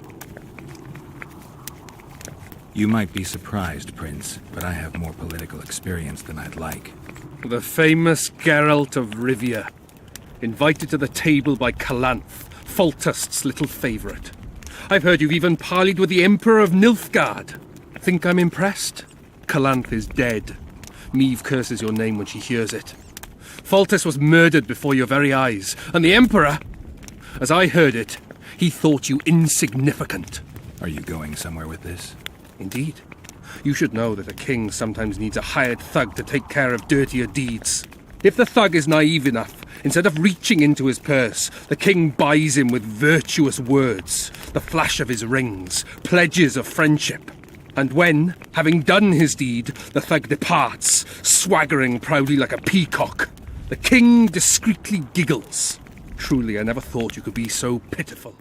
You might be surprised, Prince, but I have more political experience than I'd like. The famous Geralt of Rivia, invited to the table by Calanth, Foltest's little favourite. I've heard you've even parleyed with the Emperor of Nilfgaard. Think I'm impressed? Calanth is dead. Meve curses your name when she hears it. Foltest was murdered before your very eyes, and the Emperor, as I heard it, he thought you insignificant. Are you going somewhere with this? Indeed. You should know that a king sometimes needs a hired thug to take care of dirtier deeds. If the thug is naive enough, instead of reaching into his purse, the king buys him with virtuous words, the flash of his rings, pledges of friendship. And when, having done his deed, the thug departs, swaggering proudly like a peacock, the king discreetly giggles. Truly, I never thought you could be so pitiful.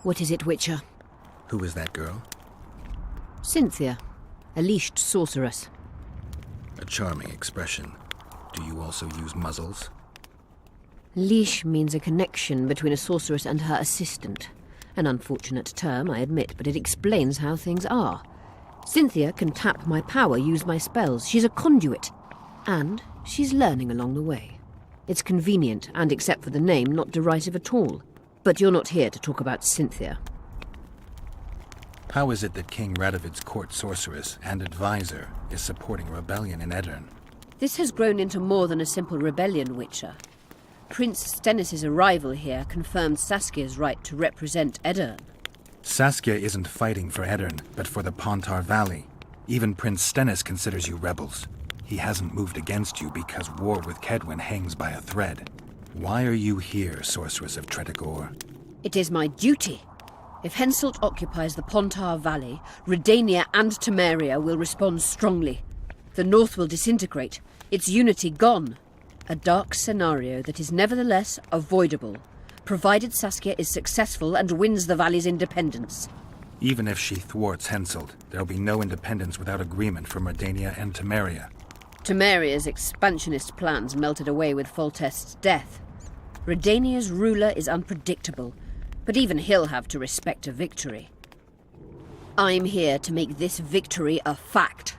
What is it, Witcher? Who is that girl? Cynthia, a leashed sorceress. A charming expression. Do you also use muzzles? Leash means a connection between a sorceress and her assistant. An unfortunate term, I admit, but it explains how things are. Cynthia can tap my power, use my spells. She's a conduit. And she's learning along the way. It's convenient, and except for the name, not derisive at all. But you're not here to talk about Cynthia. How is it that King Radovid's court sorceress and advisor is supporting a rebellion in Edirn? This has grown into more than a simple rebellion, Witcher. Prince Stennis' arrival here confirmed Saskia's right to represent Edirn. Saskia isn't fighting for Edirn, but for the Pontar Valley. Even Prince Stennis considers you rebels. He hasn't moved against you because war with Kedwen hangs by a thread. Why are you here, Sorceress of Tretogor? It is my duty. If Henselt occupies the Pontar Valley, Redania and Temeria will respond strongly. The North will disintegrate, its unity gone. A dark scenario that is nevertheless avoidable, provided Saskia is successful and wins the Valley's independence. Even if she thwarts Henselt, there'll be no independence without agreement from Redania and Temeria. Temeria's expansionist plans melted away with Foltest's death. Redania's ruler is unpredictable, but even he'll have to respect a victory. I'm here to make this victory a fact.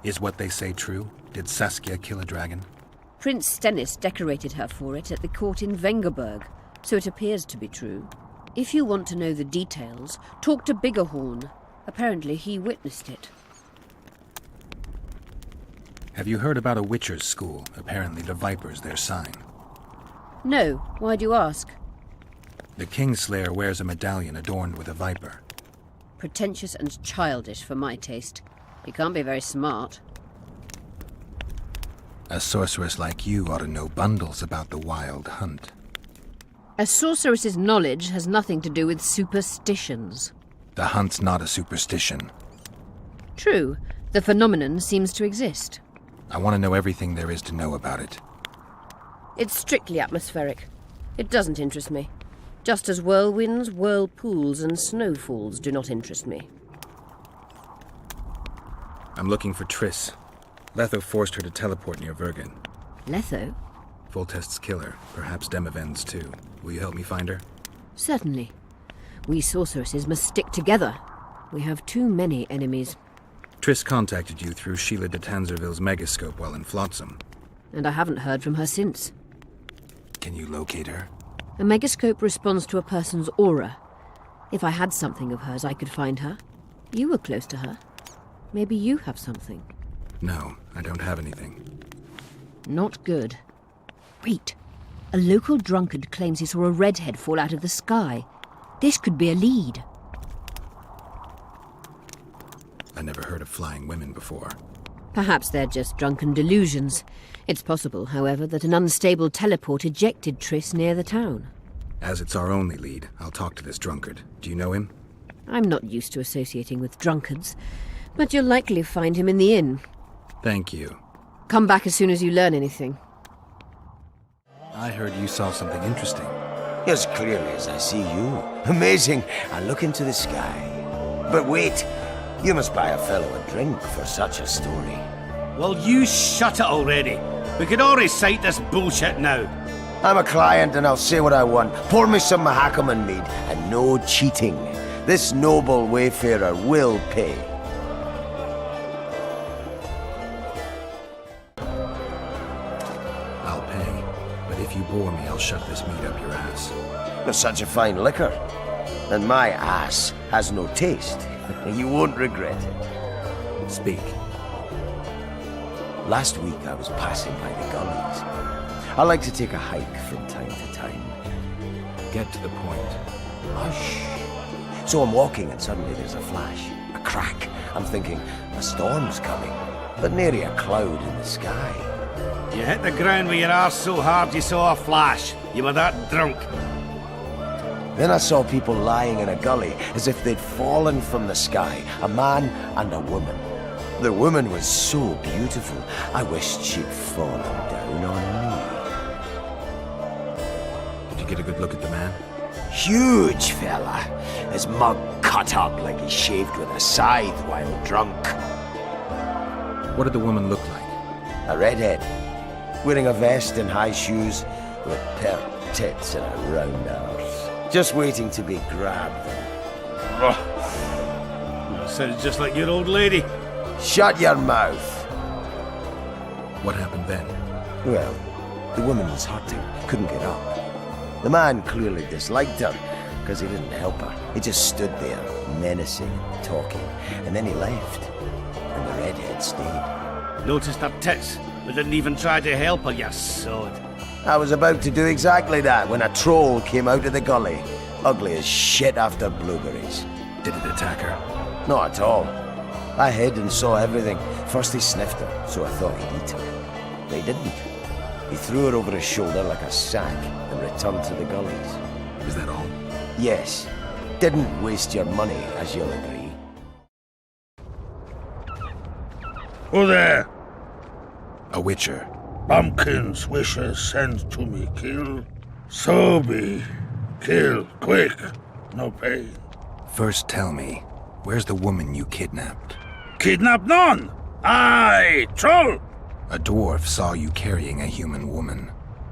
Is what they say true? Did Saskia kill a dragon? Prince Stennis decorated her for it at the court in Vengerberg, so it appears to be true. If you want to know the details, talk to Biggerhorn. Apparently he witnessed it. Have you heard about a Witcher's school? Apparently the Viper's their sign. No. Why do you ask? The Kingslayer wears a medallion adorned with a viper. Pretentious and childish for my taste. He can't be very smart. A sorceress like you ought to know bundles about the Wild Hunt. A sorceress's knowledge has nothing to do with superstitions. The hunt's not a superstition. True. The phenomenon seems to exist. I want to know everything there is to know about it. It's strictly atmospheric. It doesn't interest me. Just as whirlwinds, whirlpools, and snowfalls do not interest me. I'm looking for Triss. Letho forced her to teleport near Vergen. Letho? Foltest's killer, perhaps Demavend's too. Will you help me find her? Certainly. We sorceresses must stick together. We have too many enemies. Triss contacted you through Sheila de Tanzerville's megascope while in Flotsam. And I haven't heard from her since. Can you locate her? A megascope responds to a person's aura. If I had something of hers, I could find her. You were close to her. Maybe you have something. No, I don't have anything. Not good. Wait. A local drunkard claims he saw a redhead fall out of the sky. This could be a lead. I never heard of flying women before. Perhaps they're just drunken delusions. It's possible, however, that an unstable teleport ejected Triss near the town. As it's our only lead, I'll talk to this drunkard. Do you know him? I'm not used to associating with drunkards, but you'll likely find him in the inn. Thank you. Come back as soon as you learn anything. I heard you saw something interesting. As clearly as I see you. Amazing. I look into the sky. But wait, you must buy a fellow a drink for such a story. Well, you shut it already. We could all recite this bullshit now. I'm a client and I'll say what I want. Pour me some Mahakaman mead and no cheating. This noble wayfarer will pay. I'll pay, but if you bore me, I'll shove this meat up your ass. There's such a fine liquor. And my ass has no taste. You won't regret it. Speak. Last week I was passing by the gullies. I like to take a hike from time to time. Get to the point. Hush. So I'm walking and suddenly there's a flash, a crack. I'm thinking, a storm's coming, but nary a cloud in the sky. You hit the ground with your arse so hard you saw a flash. You were that drunk. Then I saw people lying in a gully as if they'd fallen from the sky, a man and a woman. The woman was so beautiful, I wished she'd fallen down on me. Did you get a good look at the man? Huge fella. His mug cut up like he shaved with a scythe while drunk. What did the woman look like? A redhead, wearing a vest and high shoes with pert tits and a round arse. Just waiting to be grabbed. That sounds just like your old lady. Shut your mouth. What happened then? Well, the woman was hurting, couldn't get up. The man clearly disliked her, because he didn't help her. He just stood there, menacing and talking, and then he left. And the redhead stayed. Noticed her tits, but didn't even try to help her, you sod. I was about to do exactly that when a troll came out of the gully. Ugly as shit after blueberries. Did it attack her? Not at all. I hid and saw everything. First he sniffed her, so I thought he'd eat her. But he didn't. He threw her over his shoulder like a sack and returned to the gullies. Is that all? Yes. Didn't waste your money, as you'll agree. Who there? A witcher. Bumpkin's wishes send to me kill. So be. Kill, quick. No pain. First tell me, where's the woman you kidnapped? Kidnap none! Aye, troll! A dwarf saw you carrying a human woman.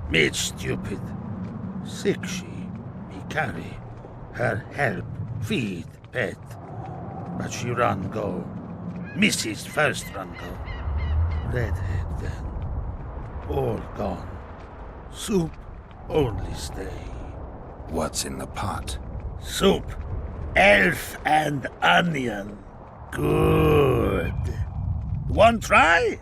Made stupid. Sick she, me carry. Her help, feed, pet. But she run go. Mrs. first run go. Redhead then. All gone. Soup only stay. What's in the pot? Soup. Elf and onion. Good. One try?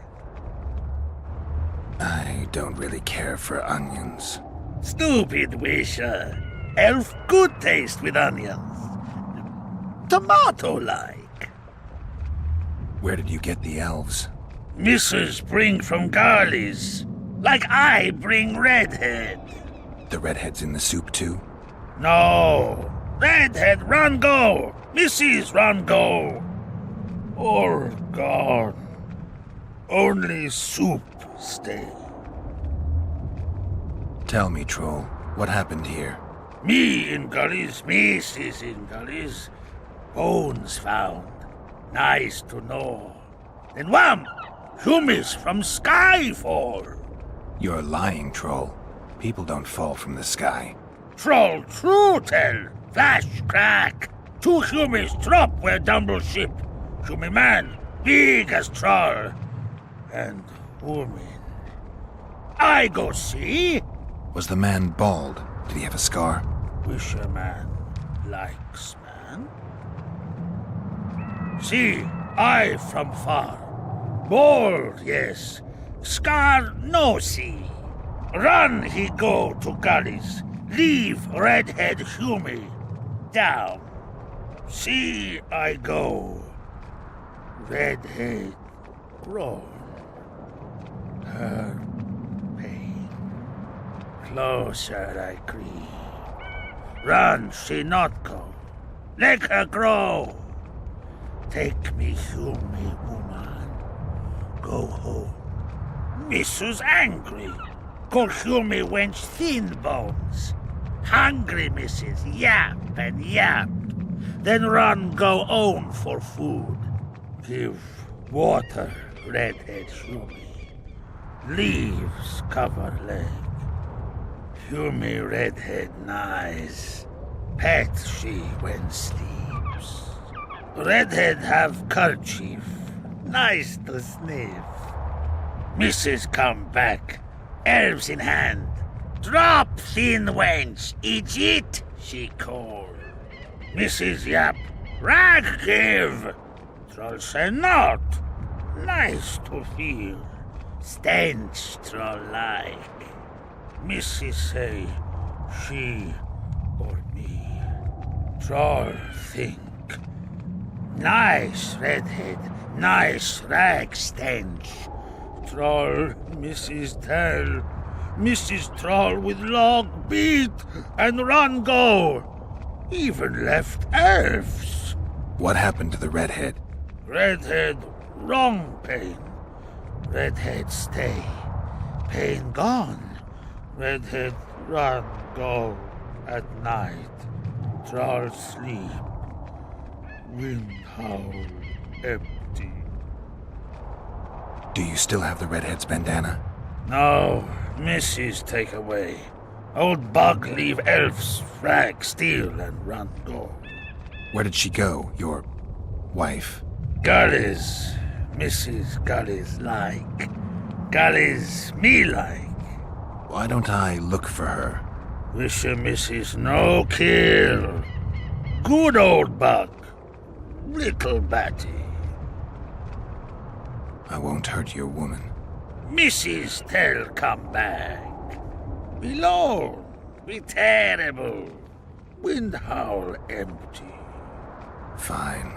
I don't really care for onions. Stupid wisher. Elf good taste with onions. Tomato-like. Where did you get the elves? Missus bring from Garley's. Like I bring Redhead. The redhead's in the soup too? No. Redhead run go. Mrs. run go. All gone. Only soup stay. Tell me, troll, what happened here? Me in gullies, Mrs. in gullies. Bones found. Nice to know. Then wham! Hummus from Skyfall. You're lying, troll. People don't fall from the sky. Troll true tell. Flash crack. 2 humans drop where Dumble ship. Human man, big as troll. And woman. I go see. Was the man bald? Did he have a scar? Wisher man likes man. man. See, I from far. Bold, yes. Scar no see. Run he go to gullies. Leave redhead Hume down. See I go. Redhead grown. Her pain. Closer I creep. Run she not go. Let her grow. Take me Hume woman. Go home. Missus angry. Call Hume wench thin bones. Hungry missus yap and yap. Then run go own for food. Give water redhead Hume. Leaves cover leg. Hume redhead nice. Pet she when sleeps. Redhead have kerchief. Nice to sniff. Mrs. come back. Elves in hand. Drop thin wench. Idiot, she call. Mrs. Yap. Rag give. Troll say not. Nice to feel. Stench troll like. Mrs. say she or me. Troll think. Nice redhead. Nice rag stench. Troll, Mrs. Tell. Mrs. Troll with log beat and run go. Even left elves. What happened to the redhead? Redhead, wrong pain. Redhead stay. Pain gone. Redhead run go at night. Troll sleep. Wind howl empty. Do you still have the redhead's bandana? No, Mrs. take away. Old bug leave elves frag steal and run go. Where did she go, your wife? Gullies, Mrs. Gullies like. Gullies me like. Why don't I look for her? Wish a Mrs. no kill. Good old bug. Little batty. I won't hurt your woman. Mrs. Tell come back. Be lone, be terrible. Wind howl empty. Fine.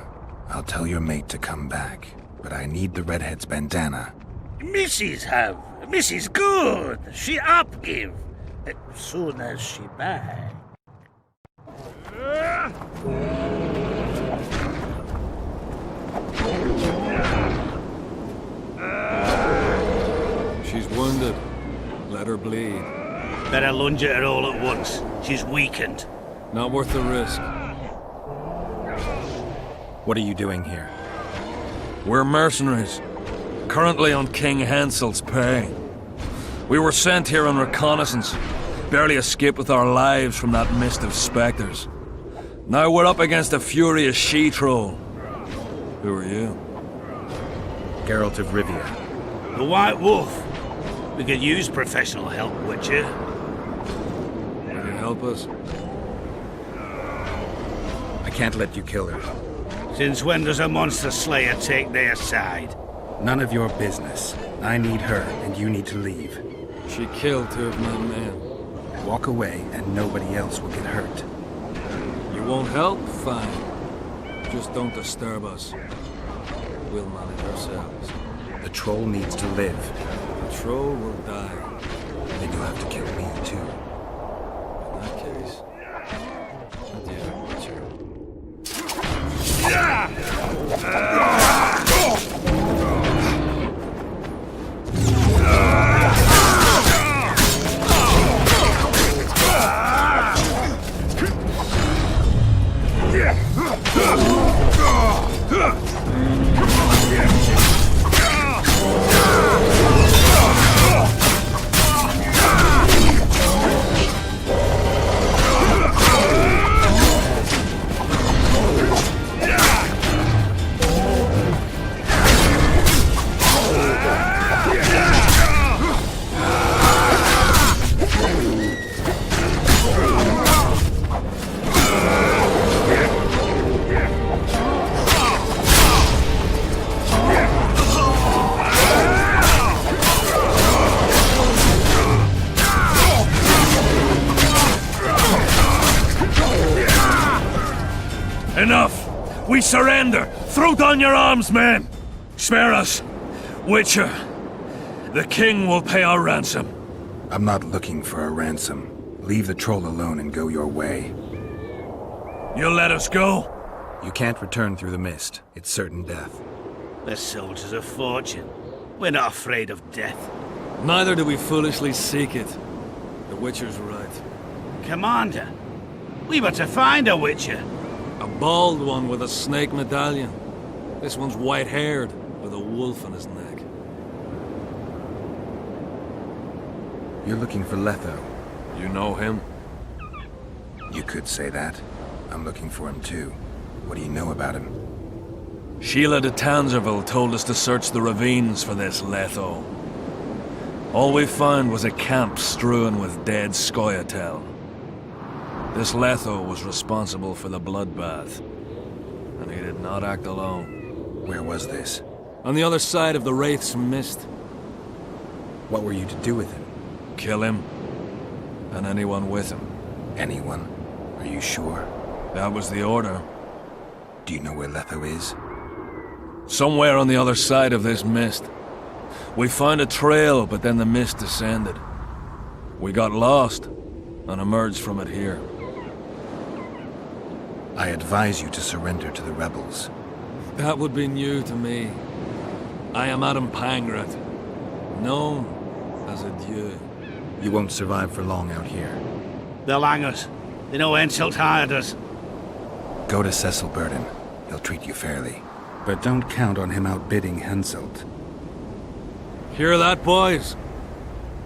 I'll tell your mate to come back. But I need the redhead's bandana. Mrs. have. Mrs. good. She up give. Soon as she back. She's wounded. Let her bleed. Better lunge at her all at once. She's weakened. Not worth the risk. What are you doing here? We're mercenaries. Currently on King Hansel's pay. We were sent here on reconnaissance. Barely escaped with our lives from that mist of specters. Now we're up against a furious she-troll. Who are you? Geralt of Rivia. The White Wolf. We could use professional help, Witcher. Will you help us? I can't let you kill her. Since when does a monster slayer take their side? None of your business. I need her, and you need to leave. She killed 2 of my men. Walk away, and nobody else will get hurt. You won't help? Fine. Just don't disturb us. We'll manage ourselves. The troll needs to live. The troll will die. Then you'll have to kill me, too. In that case... adieu, Witcher. We surrender! Throw down your arms, men! Spare us! Witcher, the king will pay our ransom. I'm not looking for a ransom. Leave the troll alone and go your way. You'll let us go? You can't return through the mist. It's certain death. The soldiers of fortune. We're not afraid of death. Neither do we foolishly seek it. The Witcher's right. Commander, we were to find a Witcher. A bald one with a snake medallion. This one's white-haired, with a wolf on his neck. You're looking for Letho. You know him? You could say that. I'm looking for him too. What do you know about him? Sheila de Tanzerville told us to search the ravines for this Letho. All we found was a camp strewn with dead Scoia'tael. This Letho was responsible for the bloodbath, and he did not act alone. Where was this? On the other side of the Wraith's Mist. What were you to do with him? Kill him, and anyone with him. Anyone? Are you sure? That was the order. Do you know where Letho is? Somewhere on the other side of this mist. We found a trail, but then the mist descended. We got lost, and emerged from it here. I advise you to surrender to the rebels. That would be new to me. I am Adam Pangrat, known as a Dieu. You won't survive for long out here. They'll hang us. They know Henselt hired us. Go to Cecil Burden. He'll treat you fairly. But don't count on him outbidding Henselt. Hear that, boys?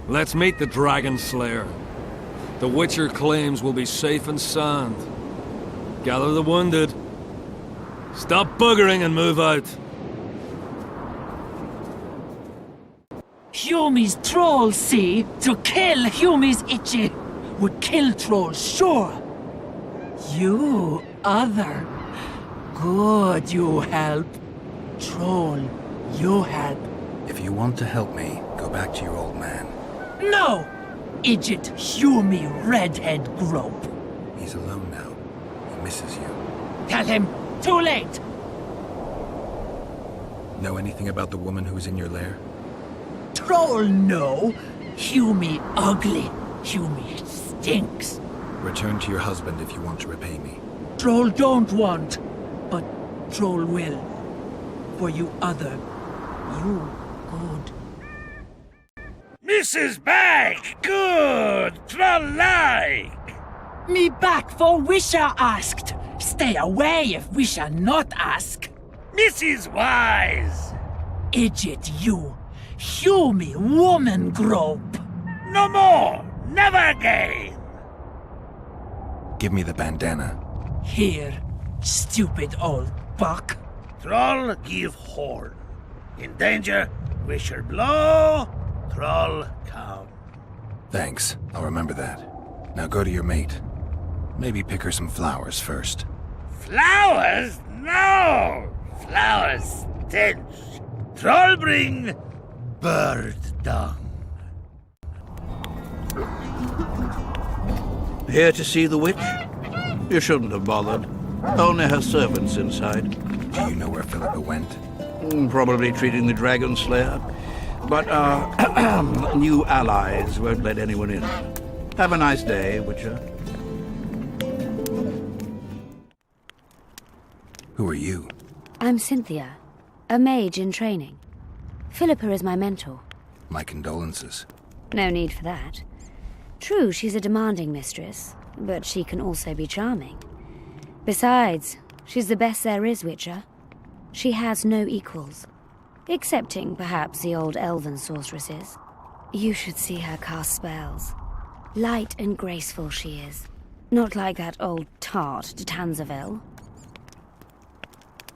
Let's meet the Dragon Slayer. The Witcher claims we'll be safe and sound. Gather the wounded. Stop buggering and move out. Humi's trolls, see? To kill Humi's itchy would kill trolls, sure. You, other. Good, you help. Troll, you help. If you want to help me, go back to your old man. No! Idjit Humi redhead grope. He's alone now. He misses you. Tell him, too late! Know anything about the woman who's in your lair? Troll, no. Humi ugly. Humi stinks. Return to your husband if you want to repay me. Troll don't want, but Troll will. For you other, you good. Mrs. Back! Good! Troll-like! Me back for Wisha asked. Stay away if Wisha not ask. Mrs. Wise! Idjit you. Humi woman grope. No more! Never again! Give me the bandana. Here, stupid old buck. Troll give horn. In danger, Wisher blow, Troll come. Thanks. I'll remember that. Now go to your mate. Maybe pick her some flowers first. Flowers? No! Flowers stench. Troll bring bird dung. Here to see the witch? You shouldn't have bothered. Only her servants inside. Do you know where Philippa went? Probably treating the Dragon Slayer. But our new allies won't let anyone in. Have a nice day, Witcher. Who are you? I'm Cynthia, a mage in training. Philippa is my mentor. My condolences. No need for that. True, she's a demanding mistress, but she can also be charming. Besides, she's the best there is, Witcher. She has no equals. Excepting, perhaps, the old elven sorceresses. You should see her cast spells. Light and graceful she is. Not like that old tart de Tanzerville.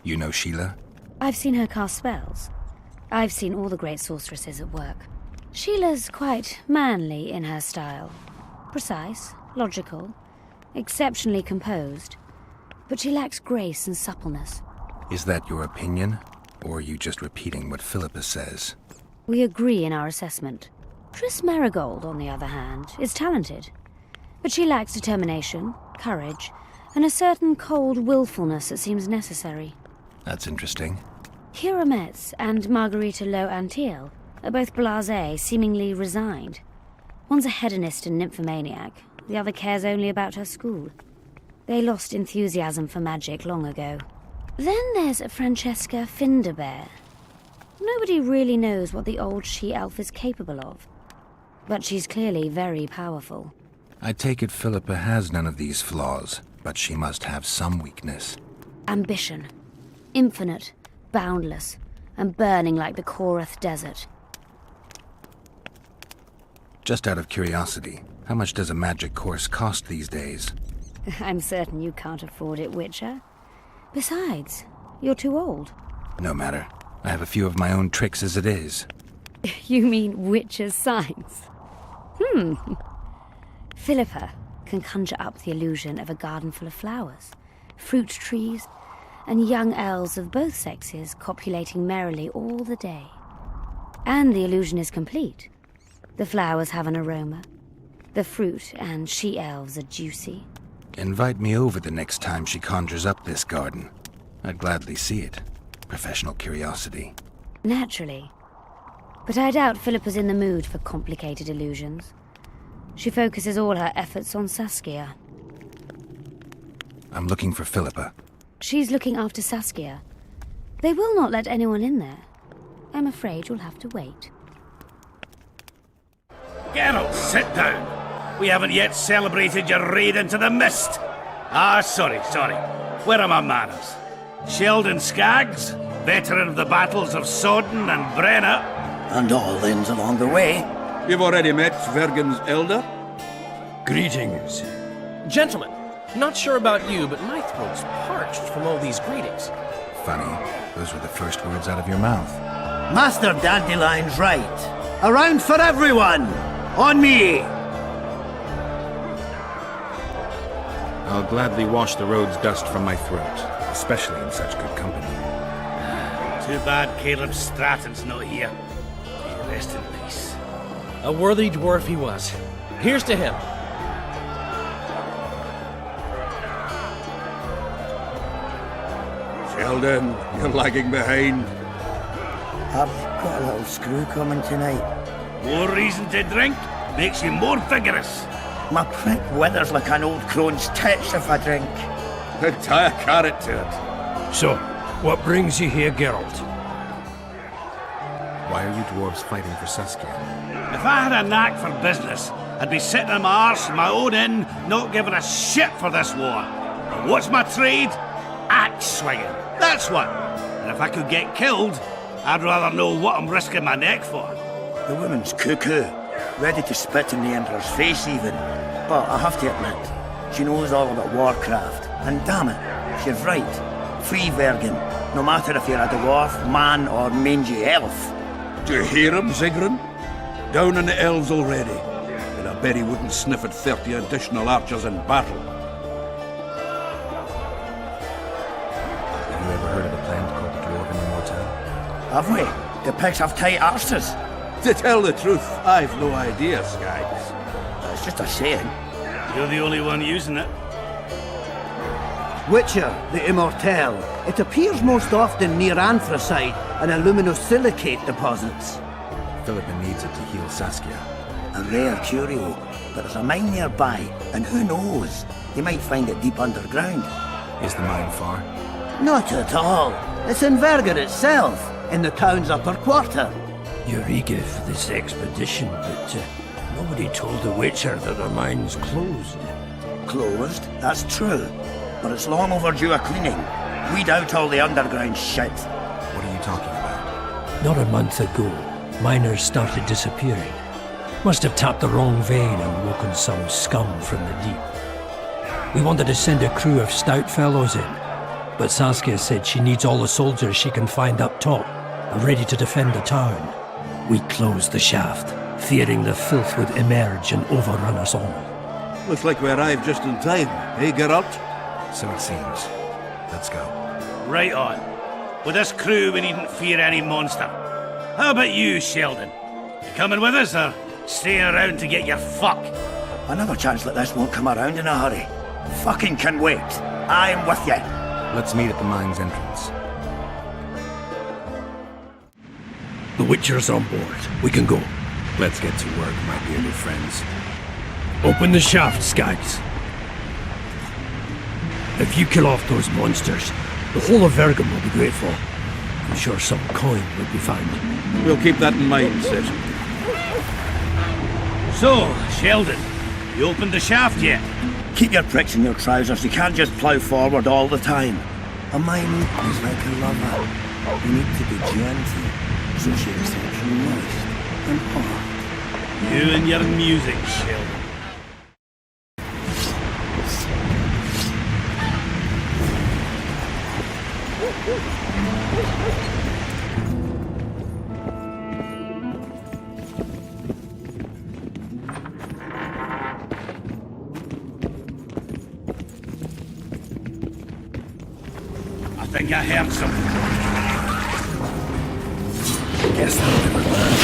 You know Sheila? I've seen her cast spells. I've seen all the great sorceresses at work. Sheila's quite manly in her style. Precise, logical, exceptionally composed. But she lacks grace and suppleness. Is that your opinion? Or are you just repeating what Philippa says? We agree in our assessment. Triss Marigold, on the other hand, is talented. But she lacks determination, courage, and a certain cold willfulness that seems necessary. That's interesting. Kira Metz and Margarita Lo Antiel are both blasé, seemingly resigned. One's a hedonist and nymphomaniac, the other cares only about her school. They lost enthusiasm for magic long ago. Then there's Francesca Finderbear. Nobody really knows what the old she-elf is capable of, but she's clearly very powerful. I take it Philippa has none of these flaws, but she must have some weakness. Ambition. Infinite, boundless, and burning like the Korath Desert. Just out of curiosity, how much does a magic course cost these days? I'm certain you can't afford it, Witcher. Besides, you're too old. No matter. I have a few of my own tricks as it is. You mean Witcher's signs? Philippa can conjure up the illusion of a garden full of flowers, fruit trees, and young elves of both sexes copulating merrily all the day. And the illusion is complete. The flowers have an aroma. The fruit and she-elves are juicy. Invite me over the next time she conjures up this garden. I'd gladly see it. Professional curiosity. Naturally. But I doubt Philippa's in the mood for complicated illusions. She focuses all her efforts on Saskia. I'm looking for Philippa. She's looking after Saskia. They will not let anyone in there. I'm afraid you'll have to wait. Geralt, sit down. We haven't yet celebrated your raid into the mist. Sorry. Where are my manners? Sheldon Skaggs, veteran of the battles of Sodden and Brenna. And all lands along the way. You've already met Svergen's elder? Greetings. Gentlemen, not sure about you, but my throat's parched from all these greetings. Funny, those were the first words out of your mouth. Master Dandelion's right. Around for everyone! On me! I'll gladly wash the road's dust from my throat, especially in such good company. Too bad Caleb Stratton's not here. May he rest in peace. A worthy dwarf he was. Here's to him. Sheldon, you're lagging behind. I've got a little screw coming tonight. More reason to drink makes you more vigorous. My prick withers like an old crone's tits if I drink. Then tie a carrot to it. So, what brings you here, Geralt? Why are you dwarves fighting for Saskia? If I had a knack for business, I'd be sitting on my arse in my own inn, not giving a shit for this war. But what's my trade? Axe swinging. That's what. And if I could get killed, I'd rather know what I'm risking my neck for. The woman's cuckoo, ready to spit in the Emperor's face even. But I have to admit, she knows all about warcraft. And damn it, she's right. Free Vergen, no matter if you're a dwarf, man or mangy elf. Do you hear him, Zigrin? Down in the elves already. And I bet he wouldn't sniff at 30 additional archers in battle. Have you ever heard of a plant called the Dwarven Immortal? Have we? The pigs have tight arses. To tell the truth, I've no idea, Skaggs. It's just a saying. You're the only one using it. Witcher, the Immortal. It appears most often near anthracite and aluminosilicate deposits. Philippa needs it to heal Saskia. A rare curio, but there's a mine nearby, and who knows? You might find it deep underground. Is the mine far? Not at all. It's in Verger itself, in the town's upper quarter. You're eager for this expedition, but nobody told the Witcher that the mine's closed. Closed? That's true. But it's long overdue a cleaning. Weed out all the underground shit. What are you talking about? Not a month ago, miners started disappearing. Must have tapped the wrong vein and woken some scum from the deep. We wanted to send a crew of stout fellows in, but Saskia said she needs all the soldiers she can find up top and ready to defend the town. We closed the shaft, fearing the filth would emerge and overrun us all. Looks like we arrived just in time, eh, Geralt? So it seems. Let's go. Right on. With this crew, we needn't fear any monster. How about you, Sheldon? You coming with us, or staying around to get your fuck? Another chance like this won't come around in a hurry. Fucking can wait. I'm with you. Let's meet at the mine's entrance. The Witcher's on board. We can go. Let's get to work, my bearded friends. Open the shaft, Skags. If you kill off those monsters, the whole of Vergum will be grateful. I'm sure some coin will be found. We'll keep that in mind, Sid. So, Sheldon, you opened the shaft yet? Keep your pricks in your trousers. You can't just plough forward all the time. A mine is like a lover. You need to be gentle, so she accepts you moist and hot. You and your music, Sheldon. I think I heard something. Guess that'll never learn.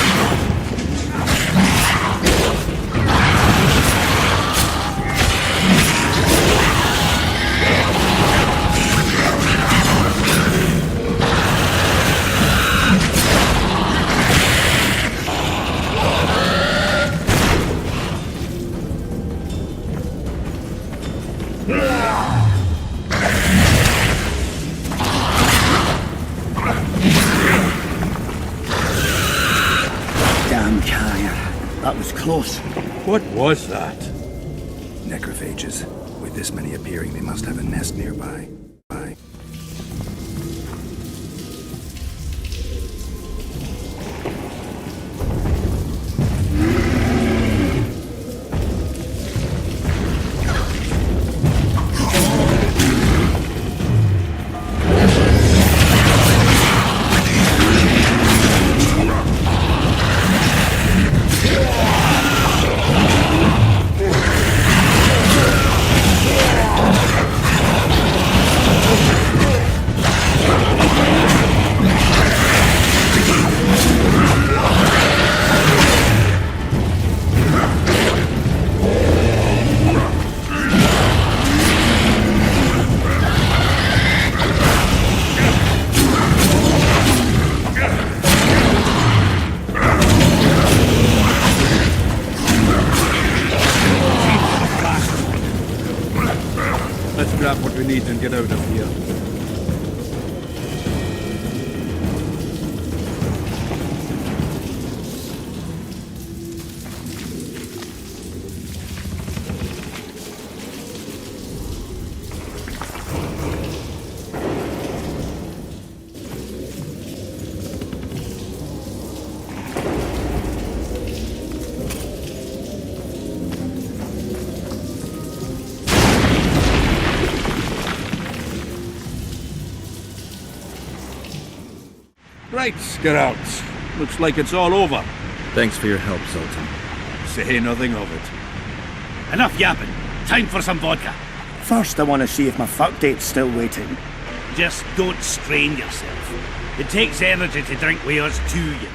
Damn carrier. That was close. What was that? Necrophages. With this many appearing, they must have a nest nearby. Let's grab what we need and get out of here. Right, get out. Looks like it's all over. Thanks for your help, Sultan. Say nothing of it. Enough yapping. Time for some vodka. First, I want to see if my fuck date's still waiting. Just don't strain yourself. It takes energy to drink with us too, you know.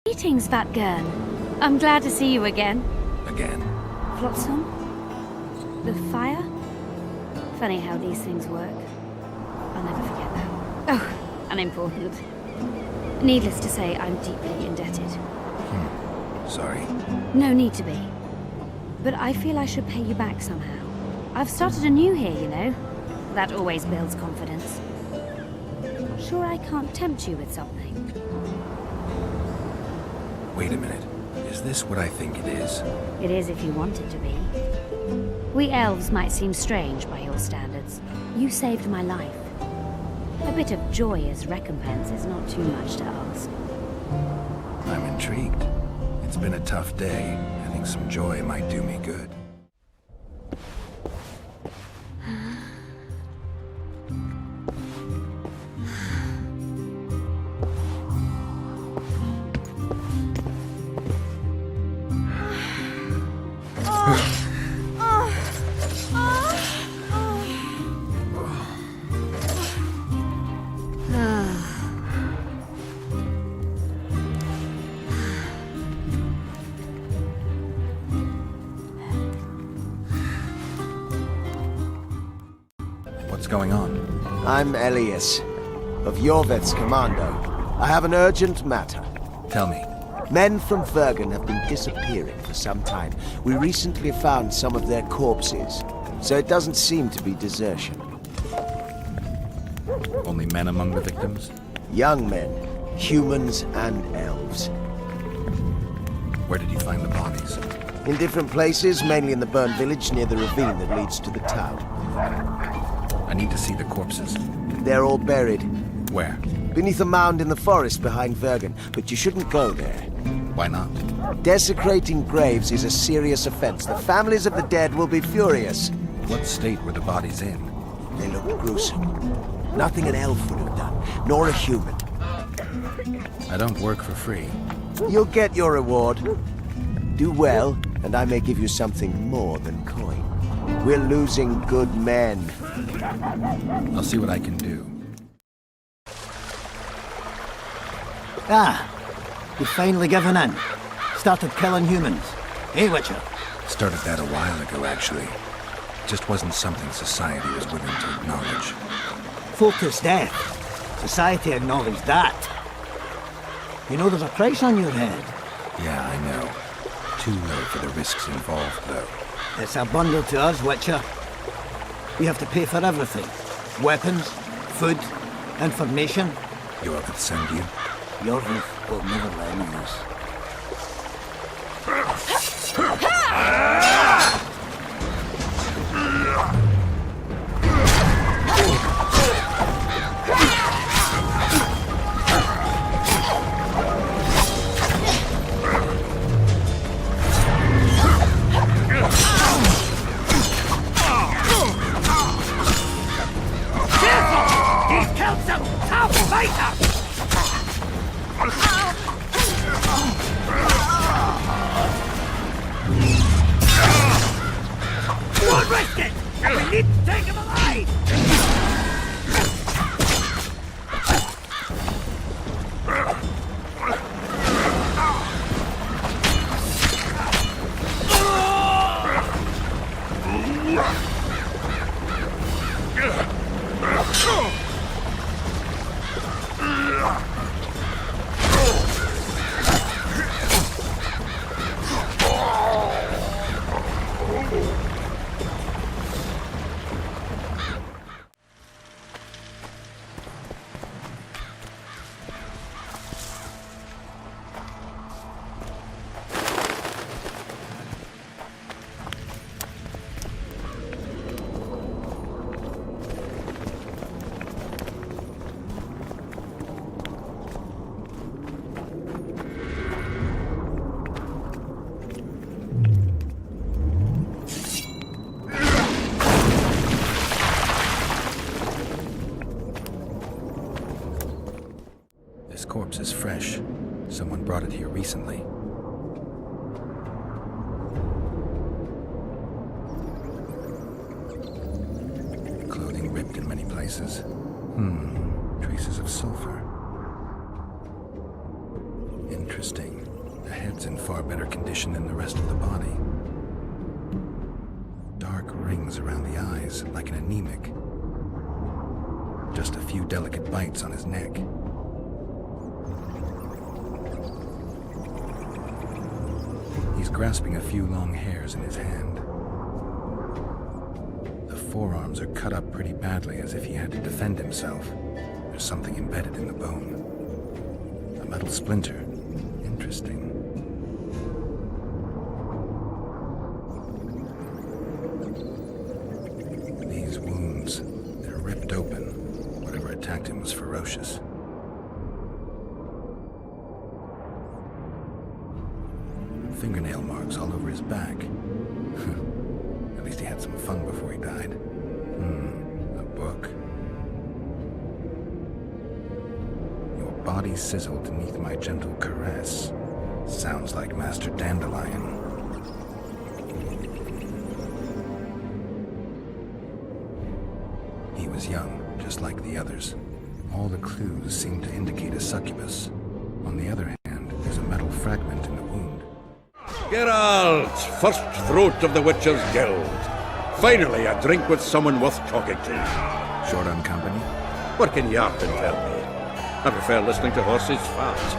Greetings, Vatgern. I'm glad to see you again. Again. Flotsam? The fire? Funny how these things work. I'll never forget that. Oh, unimportant. Needless to say, I'm deeply indebted. Sorry. No need to be. But I feel I should pay you back somehow. I've started anew here, you know. That always builds confidence. Sure I can't tempt you with something? Wait a minute. Is this what I think it is? It is if you want it to be. We elves might seem strange by your standards. You saved my life. A bit of joy as recompense is not too much to ask. I'm intrigued. It's been a tough day. I think some joy might do me good. going on? I'm Elias, of Yorveth's commando. I have an urgent matter. Tell me. Men from Vergen have been disappearing for some time. We recently found some of their corpses, so it doesn't seem to be desertion. Only men among the victims? Young men, humans and elves. Where did you find the bodies? In different places, mainly in the burned village near the ravine that leads to the town. I need to see the corpses. They're all buried. Where? Beneath a mound in the forest behind Vergen, but you shouldn't go there. Why not? Desecrating graves is a serious offense. The families of the dead will be furious. What state were the bodies in? They look gruesome. Nothing an elf would have done, nor a human. I don't work for free. You'll get your reward. Do well, and I may give you something more than coin. We're losing good men. I'll see what I can do. Ah, you've finally given in. Started killing humans. Hey, Witcher? Started that a while ago, actually. Just wasn't something society was willing to acknowledge. Focus death. Society acknowledged that. You know there's a price on your head. Yeah, I know. Too low for the risks involved, though. It's a bundle to us, Witcher. We have to pay for everything. Weapons, food, information. Yorveth send you? Yorveth will never let me this. He's killed some tough fighter! Won't risk it! We need to take him alive! This corpse is fresh. Someone brought it here recently. Clothing ripped in many places. Traces of sulfur. Interesting. The head's in far better condition than the rest of the body. Dark rings around the eyes, like an anemic. Just a few delicate bites on his neck. He's grasping a few long hairs in his hand. The forearms are cut up pretty badly, as if he had to defend himself. There's something embedded in the bone. A metal splinter. Interesting. These wounds, they're ripped open. Whatever attacked him was ferocious. Fingernail marks all over his back. At least he had some fun before he died. A book. Your body sizzled beneath my gentle caress. Sounds like Master Dandelion. He was young, just like the others. All the clues seem to indicate a succubus. On the other hand, there's a metal fragment in the wound. Geralt, first throat of the Witcher's Guild. Finally, a drink with someone worth talking to. Short on company? What can Yarpen tell me? I prefer listening to horses' farts.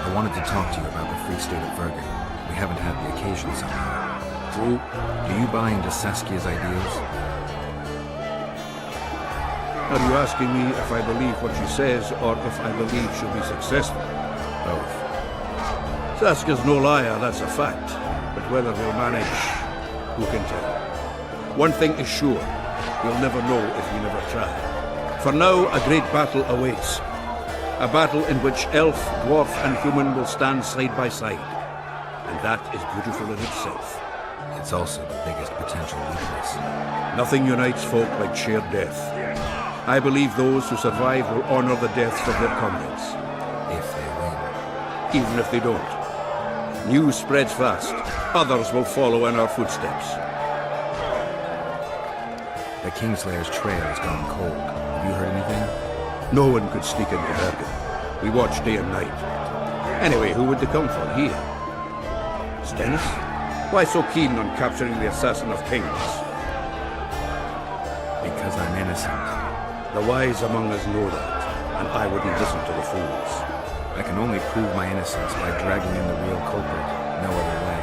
I wanted to talk to you about the Free State of Vergen. We haven't had the occasion somehow. True. Do you buy into Saskia's ideals? Are you asking me if I believe what she says, or if I believe she'll be successful? Both. Saskia's no liar, that's a fact. But whether we'll manage, who can tell? One thing is sure, we'll never know if we never try. For now, a great battle awaits. A battle in which elf, dwarf, and human will stand side by side. And that is beautiful in itself. It's also the biggest potential weakness. Nothing unites folk like shared death. I believe those who survive will honor the deaths of their comrades. If they win. Even if they don't. News spreads fast. Others will follow in our footsteps. The Kingslayer's trail has gone cold. Have you heard anything? No one could sneak into Bergen. We watch day and night. Anyway, who would they come for here? Stennis? Why so keen on capturing the assassin of kings? Because I'm innocent. The wise among us know that, and I wouldn't listen to the fools. I can only prove my innocence by dragging in the real culprit. No other way.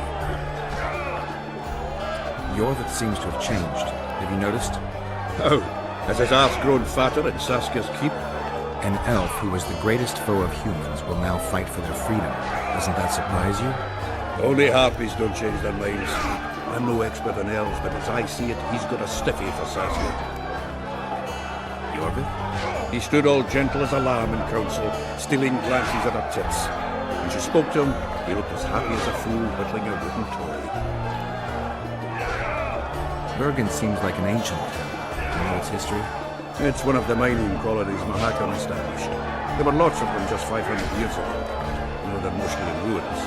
Yorvith seems to have changed. Have you noticed? Oh, has his arse grown fatter in Saskia's keep? An elf who was the greatest foe of humans will now fight for their freedom. Doesn't that surprise you? Only harpies don't change their minds. I'm no expert on elves, but as I see it, he's got a stiffy for Saskia. Yorvith? He stood all gentle as a lamb in council, stealing glances at her tits. When she spoke to him, he looked as happy as a fool whittling a wooden toy. Vergen seems like an ancient town. Do you know its history? It's one of the mining colonies Mahakam established. There were lots of them just 500 years ago. Now they're mostly in ruins.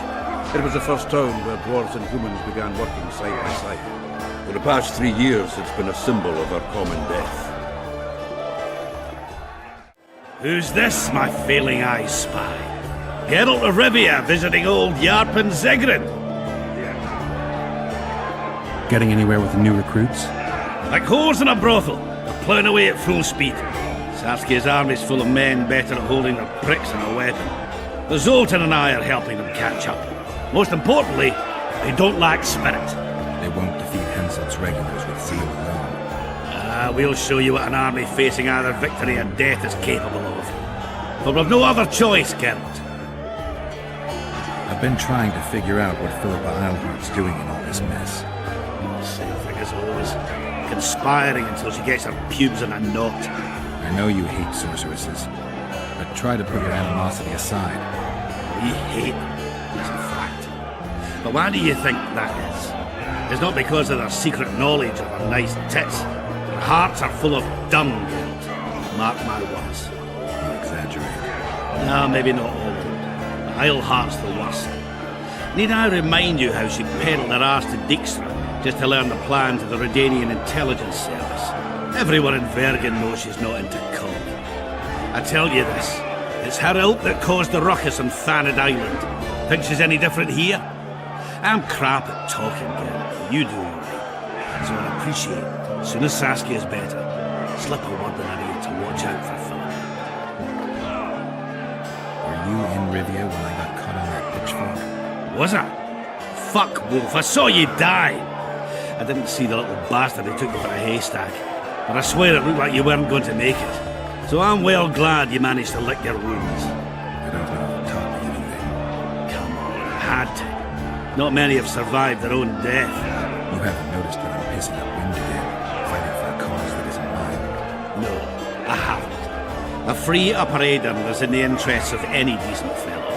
It was the first town where dwarves and humans began working side by side. For the past 3 years, it's been a symbol of our common death. Who's this, my failing eyes spy? Geralt of Rivia visiting old Yarpen Zegrin. Getting anywhere with the new recruits? Like whores in a brothel, they're ploughing away at full speed. Saskia's army's full of men better at holding their pricks than a weapon. The Zoltan and I are helping them catch up. Most importantly, they don't lack spirit. They won't defeat Henselt's regulars with zeal alone. We'll show you what an army facing either victory or death is capable of. For we've no other choice, Geralt. I've been trying to figure out what Philippa Eilhart's doing in all this mess. Same thing as always. Conspiring until she gets her pubes in a knot. I know you hate sorceresses, but try to put your animosity aside. We hate them, that's a fact. But why do you think that is? It's not because of their secret knowledge or their nice tits. Their hearts are full of dung, Geralt. Mark my words. You exaggerate. No, maybe not all of them. Eilhart's the worst. Need I remind you how she peddled her arse to Dijkstra just to learn the plans of the Redanian intelligence service? Everyone in Vergen knows she's not into coke. I tell you this, it's her ilk that caused the ruckus on Thanad Island. Think she's any different here? I'm crap at talking, Geralt. You do all right. So I'd appreciate, as soon as Saskia's better, slip a word in her ear to watch out for Philip. Were you in Rivia when I got caught on that pitchfork? Was I? Fuck, Wolf, I saw you die! I didn't see the little bastard who took you for a haystack, but I swear it looked like you weren't going to make it. So I'm well glad you managed to lick your wounds. I don't know if it taught me anything. Come on, I had to. Not many have survived their own death. You haven't noticed that I'm pissing up wind again, fighting for a cause that isn't mine? No, I haven't. A free Upper Aedirn is in the interests of any decent fellow.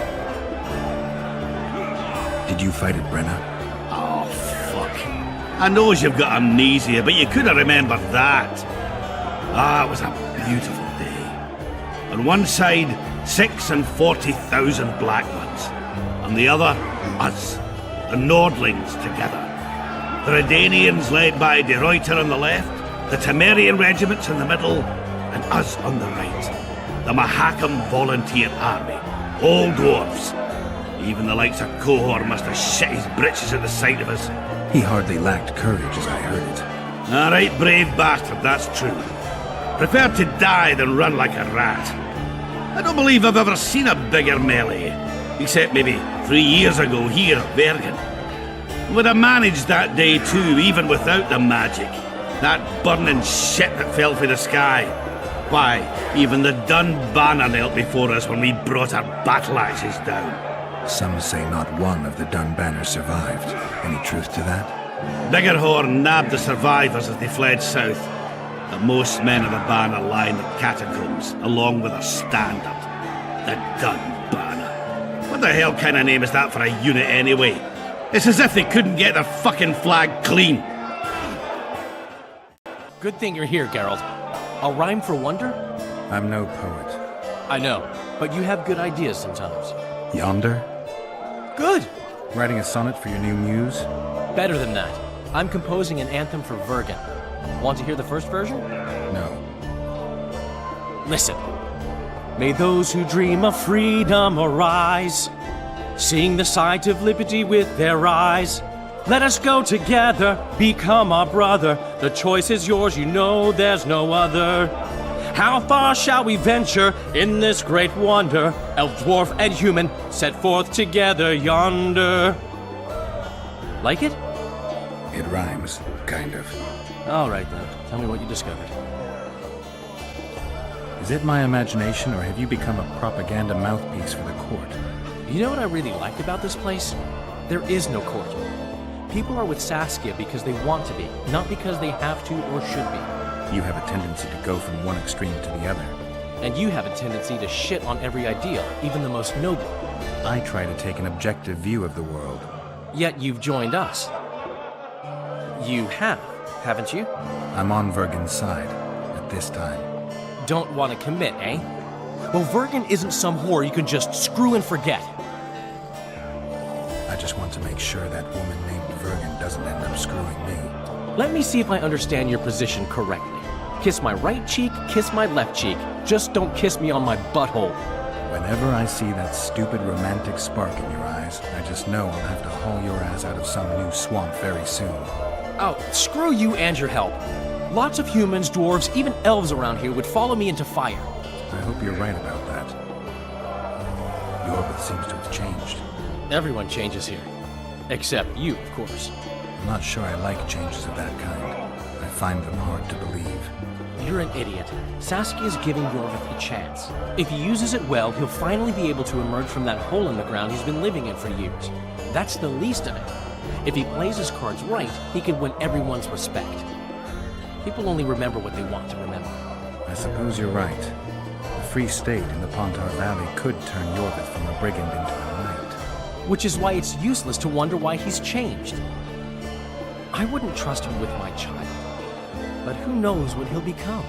Did you fight at Brenna? Oh, fuck. I knows you've got amnesia, but you could have remembered that. Ah, it was a beautiful day. On one side, 46,000 black ones. On the other, us, the Nordlings together. The Redanians led by De Ruyter on the left, the Temerian regiments in the middle, and us on the right. The Mahakam Volunteer Army. All dwarves. Even the likes of Cohor must have shit his britches at the sight of us. He hardly lacked courage as I heard it. A right brave bastard, that's true. Prefer to die than run like a rat. I don't believe I've ever seen a bigger melee, except maybe 3 years ago here at Bergen. Would have managed that day too, even without the magic. That burning shit that fell from the sky. Why, even the Dun banner knelt before us when we brought our battle axes down. Some say not one of the Dun banners survived. Any truth to that? Biggerhorn nabbed the survivors as they fled south. But most men of the banner lie in the catacombs, along with their standard. The Dun banner. What the hell kind of name is that for a unit anyway? It's as if they couldn't get their fucking flag clean. Good thing you're here, Geralt. A rhyme for wonder? I'm no poet. I know, but you have good ideas sometimes. Yonder? Good! Writing a sonnet for your new muse? Better than that. I'm composing an anthem for Vergen. Want to hear the first version? No. Listen. May those who dream of freedom arise, seeing the sight of liberty with their eyes. Let us go together, become our brother. The choice is yours, you know there's no other. How far shall we venture in this great wonder? Elf, dwarf, and human set forth together yonder. Like it? It rhymes, kind of. All right then, tell me what you discovered. Is it my imagination, or have you become a propaganda mouthpiece for the court? You know what I really like about this place? There is no court. People are with Saskia because they want to be, not because they have to or should be. You have a tendency to go from one extreme to the other. And you have a tendency to shit on every ideal, even the most noble. I try to take an objective view of the world. Yet you've joined us. You have, haven't you? I'm on Vergen's side, at this time. Don't want to commit, eh? Well, Vergen isn't some whore you can just screw and forget. I just want to make sure that woman named Vergen doesn't end up screwing me. Let me see if I understand your position correctly. Kiss my right cheek, kiss my left cheek. Just don't kiss me on my butthole. Whenever I see that stupid romantic spark in your eyes, I just know I'll have to haul your ass out of some new swamp very soon. Oh, screw you and your help. Lots of humans, dwarves, even elves around here would follow me into fire. I hope you're right about that. Yorvith seems to have changed. Everyone changes here. Except you, of course. I'm not sure I like changes of that kind. I find them hard to believe. You're an idiot. Saskia's giving Yorvith a chance. If he uses it well, he'll finally be able to emerge from that hole in the ground he's been living in for years. That's the least of it. If he plays his cards right, he can win everyone's respect. People only remember what they want to remember. I suppose you're right. The Free State in the Pontar Valley could turn Yorvith from a brigand into a knight. Which is why it's useless to wonder why he's changed. I wouldn't trust him with my child. But who knows what he'll become?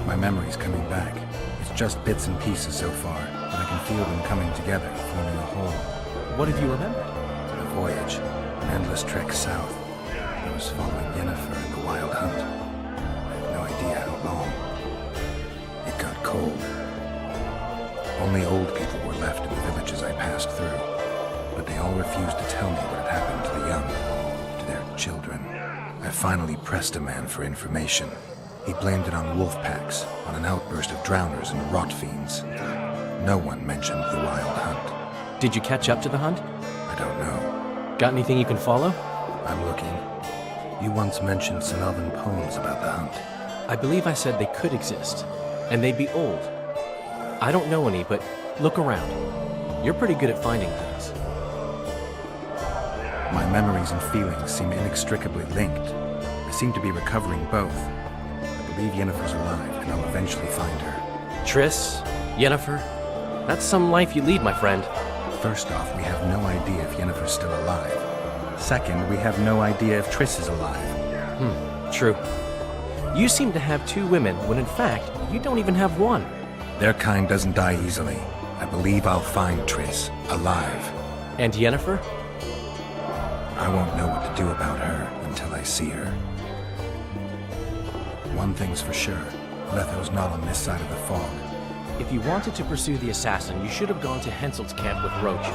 My memory's coming back. It's just bits and pieces so far, but I can feel them coming together, forming a whole. What have you remembered? The voyage. An endless trek south. I was following Yennefer in the wild hunt. I have no idea how long. It got cold. Only old people were left in the villages I passed through, but they all refused to tell me what had happened to the young, to their children. I finally pressed a man for information. He blamed it on wolf packs, on an outburst of drowners and rot fiends. No one mentioned the wild hunt. Did you catch up to the hunt? I don't know. Got anything you can follow? I'm looking. You once mentioned some elven poems about the hunt. I believe I said they could exist, and they'd be old. I don't know any, but look around. You're pretty good at finding things. My memories and feelings seem inextricably linked. I seem to be recovering both. I believe Yennefer's alive, and I'll eventually find her. Triss, Yennefer, that's some life you lead, my friend. First off, we have no idea if Yennefer's still alive. Second, we have no idea if Triss is alive. True. You seem to have two women, when in fact, you don't even have one. Their kind doesn't die easily. I believe I'll find Triss, alive. And Yennefer? I won't know what to do about her until I see her. One thing's for sure, Letho's not on this side of the fog. If you wanted to pursue the assassin, you should have gone to Henselt's camp with Roach.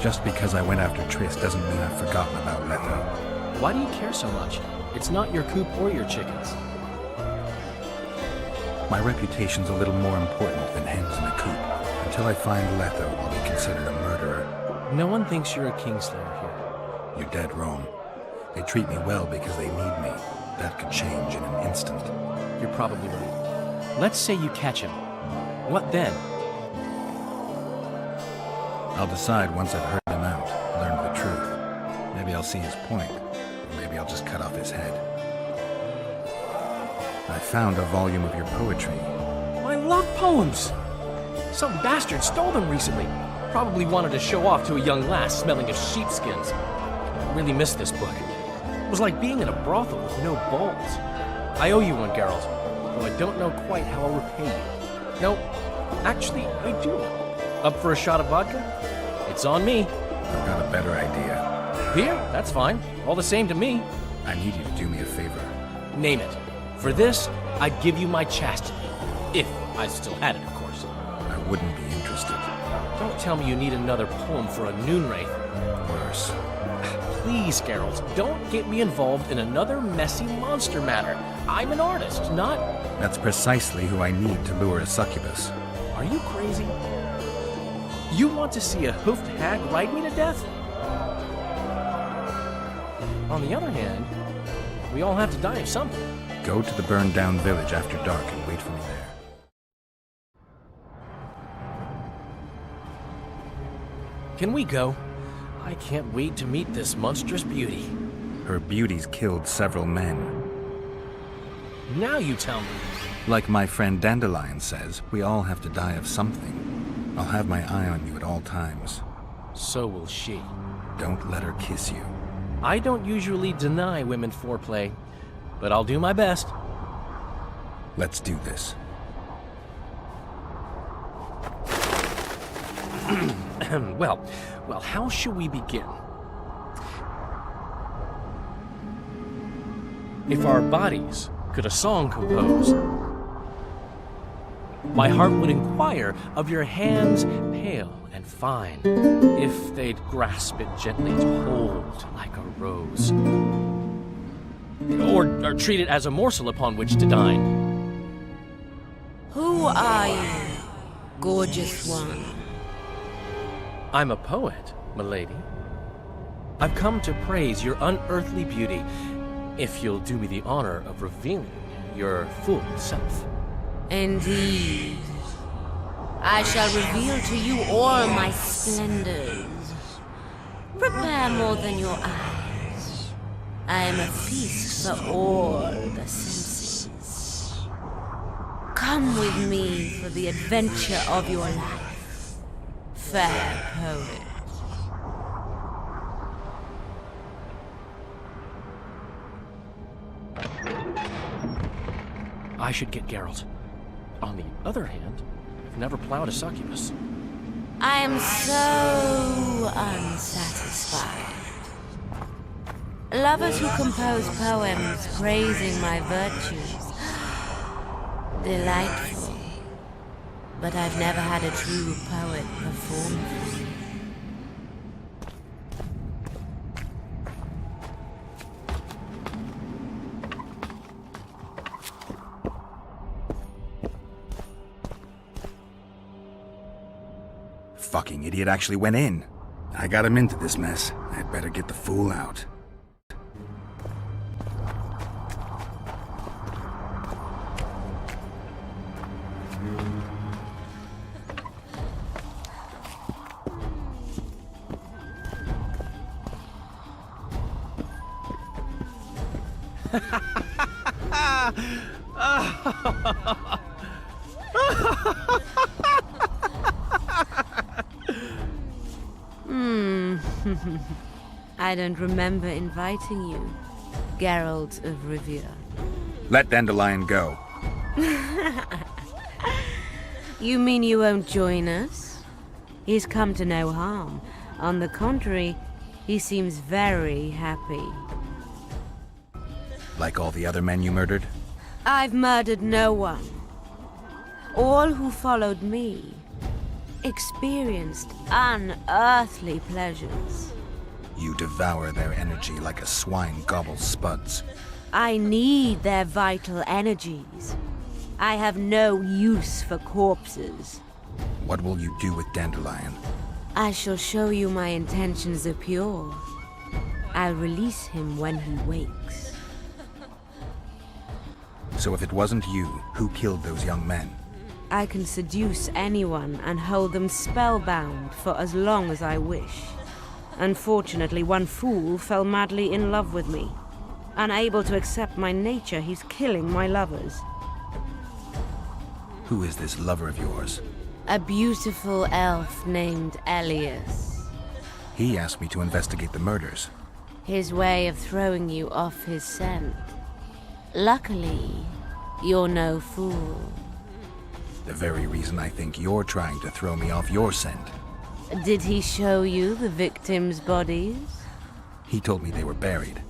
Just because I went after Triss doesn't mean I've forgotten about Letho. Why do you care so much? It's not your coop or your chickens. My reputation's a little more important than hens in a coop. Until I find Letho, I'll be considered a murderer. No one thinks you're a Kingslayer here. You're dead wrong. They treat me well because they need me. That could change in an instant. You're probably right. Let's say you catch him. What then? I'll decide once I've heard him out, learned the truth. Maybe I'll see his point, or maybe I'll just cut off his head. I found a volume of your poetry. I love poems! Some bastard stole them recently. Probably wanted to show off to a young lass smelling of sheepskins. I really missed this book. It was like being in a brothel with no balls. I owe you one, Geralt, though I don't know quite how I'll repay you. No, actually, I do know. Up for a shot of vodka? It's on me. I've got a better idea. Beer? That's fine. All the same to me. I need you to do me a favor. Name it. For this, I'd give you my chastity. If I still had it, of course. I wouldn't be interested. Don't tell me you need another poem for a Noonwraith. Worse. Please, Geralt, don't get me involved in another messy monster matter. I'm an artist, not... That's precisely who I need to lure a succubus. Are you crazy? You want to see a hoofed hag ride me to death? On the other hand, we all have to die of something. Go to the burned-down village after dark and wait for me there. Can we go? I can't wait to meet this monstrous beauty. Her beauty's killed several men. Now you tell me. Like my friend Dandelion says, we all have to die of something. I'll have my eye on you at all times. So will she. Don't let her kiss you. I don't usually deny women foreplay, but I'll do my best. Let's do this. Well, how shall we begin? If our bodies could a song compose, my heart would inquire of your hands pale and fine, if they'd grasp it gently to hold like a rose, or treat it as a morsel upon which to dine. Who are you, gorgeous one? I'm a poet, milady. I've come to praise your unearthly beauty, if you'll do me the honor of revealing your full self. Indeed. I shall reveal to you all my splendors. Prepare more than your eyes. I am a feast for all the senses. Come with me for the adventure of your life, fair poet. I should get Geralt. On the other hand, I've never plowed a succubus. I am so unsatisfied. Lovers who compose poems praising my virtues. Delightful. But I've never had a true poet perform for me. Fucking idiot actually went in. I got him into this mess. I'd better get the fool out. I don't remember inviting you, Geralt of Rivia. Let Dandelion go. You mean you won't join us? He's come to no harm. On the contrary, he seems very happy. Like all the other men you murdered? I've murdered no one. All who followed me experienced unearthly pleasures. You devour their energy like a swine gobbles spuds. I need their vital energies. I have no use for corpses. What will you do with Dandelion? I shall show you my intentions are pure. I'll release him when he wakes. So if it wasn't you, who killed those young men? I can seduce anyone and hold them spellbound for as long as I wish. Unfortunately, one fool fell madly in love with me. Unable to accept my nature, he's killing my lovers. Who is this lover of yours? A beautiful elf named Elias. He asked me to investigate the murders. His way of throwing you off his scent. Luckily, you're no fool. The very reason I think you're trying to throw me off your scent. Did he show you the victims' bodies? He told me they were buried.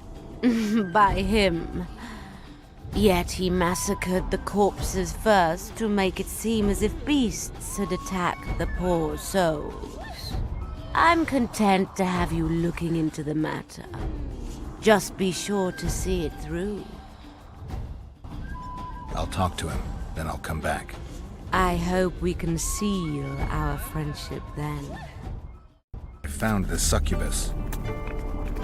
By him. Yet he massacred the corpses first to make it seem as if beasts had attacked the poor souls. I'm content to have you looking into the matter. Just be sure to see it through. I'll talk to him, then I'll come back. I hope we can seal our friendship then. I found the succubus.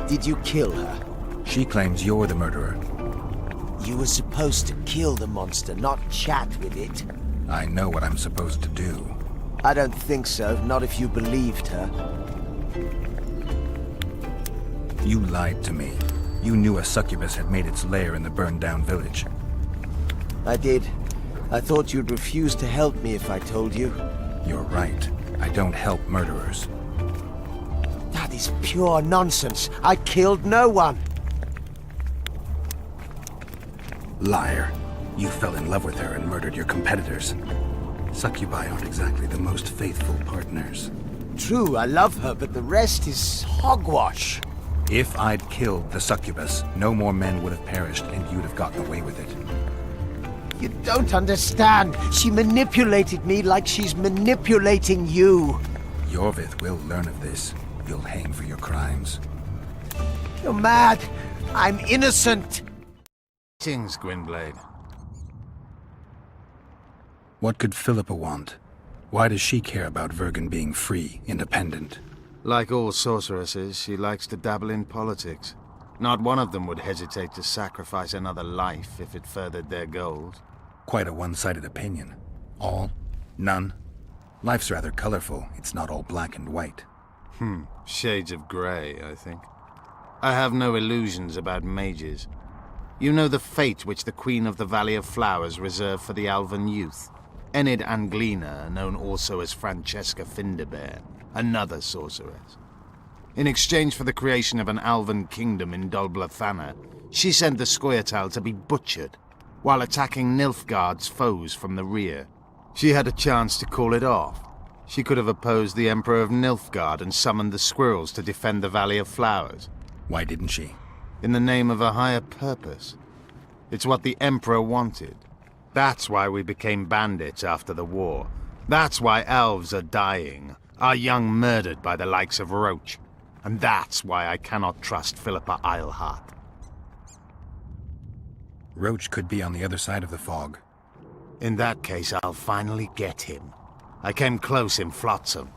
Did you kill her? She claims you're the murderer. You were supposed to kill the monster, not chat with it. I know what I'm supposed to do. I don't think so, not if you believed her. You lied to me. You knew a succubus had made its lair in the burned-down village. I did. I thought you'd refuse to help me if I told you. You're right. I don't help murderers. That is pure nonsense. I killed no one. Liar. You fell in love with her and murdered your competitors. Succubi aren't exactly the most faithful partners. True, I love her, but the rest is hogwash. If I'd killed the succubus, no more men would have perished and you'd have gotten away with it. You don't understand. She manipulated me like she's manipulating you. Yorvith will learn of this. You'll hang for your crimes. You're mad. I'm innocent. Things, Gwynblade. What could Philippa want? Why does she care about Vergen being free, independent? Like all sorceresses, she likes to dabble in politics. Not one of them would hesitate to sacrifice another life if it furthered their goals. Quite a one-sided opinion. All? None? Life's rather colorful. It's not all black and white. Shades of grey, I think. I have no illusions about mages. You know the fate which the Queen of the Valley of Flowers reserved for the Alvan youth. Enid Anglina, known also as Francesca Finderbear, another sorceress. In exchange for the creation of an Alvan kingdom in Dol Blathanna, she sent the Scoia'tael to be butchered, while attacking Nilfgaard's foes from the rear. She had a chance to call it off. She could have opposed the Emperor of Nilfgaard and summoned the squirrels to defend the Valley of Flowers. Why didn't she? In the name of a higher purpose. It's what the Emperor wanted. That's why we became bandits after the war. That's why elves are dying, our young murdered by the likes of Roach. And that's why I cannot trust Philippa Eilhart. Roach could be on the other side of the fog. In that case, I'll finally get him. I came close in Flotsam.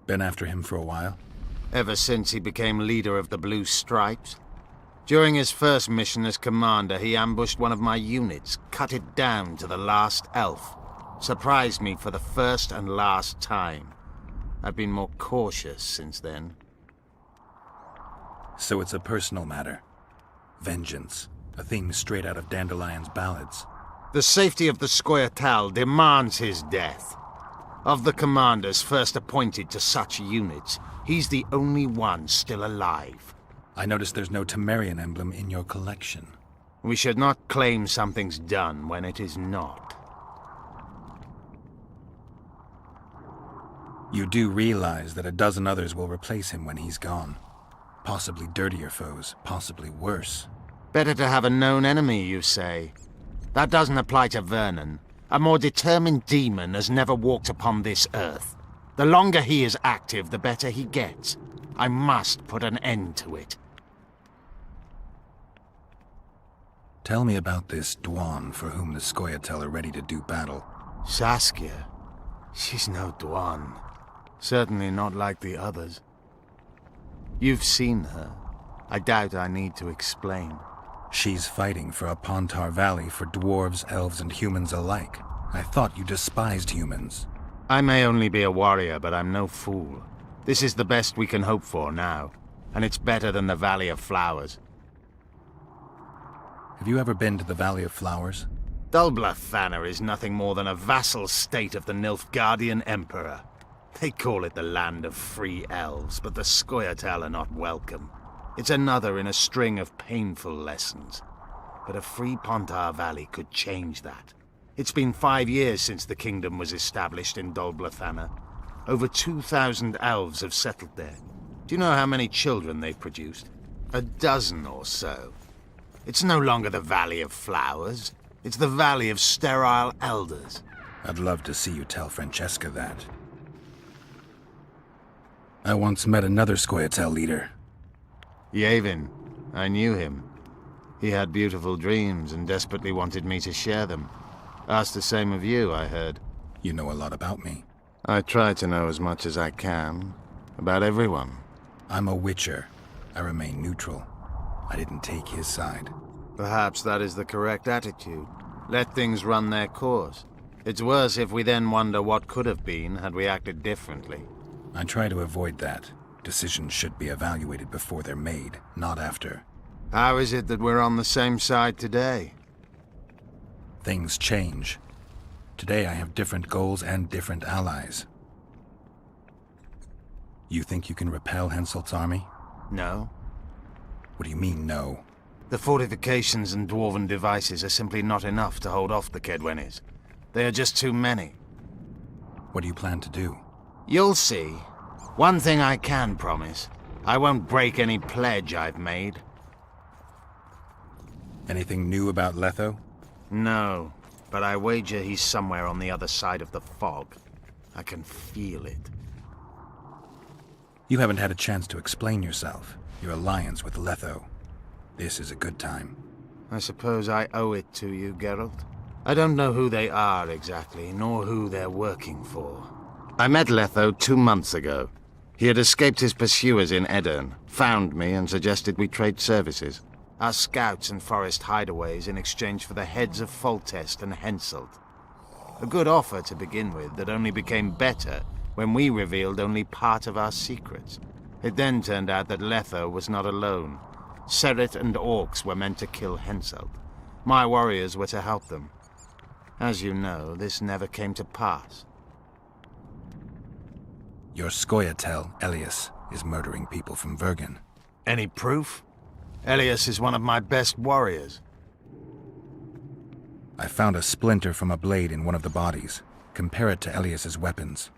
Been after him for a while? Ever since he became leader of the Blue Stripes. During his first mission as commander, he ambushed one of my units, cut it down to the last elf. Surprised me for the first and last time. I've been more cautious since then. So it's a personal matter. Vengeance. A theme straight out of Dandelion's ballads. The safety of the Scoia'tael demands his death. Of the commanders first appointed to such units, he's the only one still alive. I noticed there's no Temerian emblem in your collection. We should not claim something's done when it is not. You do realize that a dozen others will replace him when he's gone. Possibly dirtier foes, possibly worse. Better to have a known enemy, you say? That doesn't apply to Vernon. A more determined demon has never walked upon this earth. The longer he is active, the better he gets. I must put an end to it. Tell me about this Dwan for whom the Scoia'tael are ready to do battle. Saskia? She's no Dwan. Certainly not like the others. You've seen her. I doubt I need to explain. She's fighting for a Pontar Valley for dwarves, elves, and humans alike. I thought you despised humans. I may only be a warrior, but I'm no fool. This is the best we can hope for now, and it's better than the Valley of Flowers. Have you ever been to the Valley of Flowers? Dulblathana is nothing more than a vassal state of the Nilfgaardian Emperor. They call it the land of free elves, but the Scoia'tael are not welcome. It's another in a string of painful lessons. But a free Pontar Valley could change that. It's been 5 years since the kingdom was established in Dulblathana. Over 2,000 elves have settled there. Do you know how many children they've produced? 12 or so. It's no longer the Valley of Flowers. It's the Valley of Sterile Elders. I'd love to see you tell Francesca that. I once met another Scoia'tael leader. Yavin. I knew him. He had beautiful dreams and desperately wanted me to share them. Asked the same of you, I heard. You know a lot about me. I try to know as much as I can. About everyone. I'm a witcher. I remain neutral. I didn't take his side. Perhaps that is the correct attitude. Let things run their course. It's worse if we then wonder what could have been had we acted differently. I try to avoid that. Decisions should be evaluated before they're made, not after. How is it that we're on the same side today? Things change. Today I have different goals and different allies. You think you can repel Henselt's army? No. What do you mean, no? The fortifications and dwarven devices are simply not enough to hold off the Kedwenis. They are just too many. What do you plan to do? You'll see. One thing I can promise. I won't break any pledge I've made. Anything new about Letho? No, but I wager he's somewhere on the other side of the fog. I can feel it. You haven't had a chance to explain yourself. Your alliance with Letho. This is a good time. I suppose I owe it to you, Geralt. I don't know who they are exactly, nor who they're working for. I met Letho 2 months ago. He had escaped his pursuers in Edirn, found me and suggested we trade services. Our scouts and forest hideaways in exchange for the heads of Foltest and Henselt. A good offer to begin with that only became better when we revealed only part of our secrets. It then turned out that Letho was not alone. Seret and orcs were meant to kill Henselt. My warriors were to help them. As you know, this never came to pass. Your Scoia'tael, Elias, is murdering people from Vergen. Any proof? Elias is one of my best warriors. I found a splinter from a blade in one of the bodies. Compare it to Elias's weapons.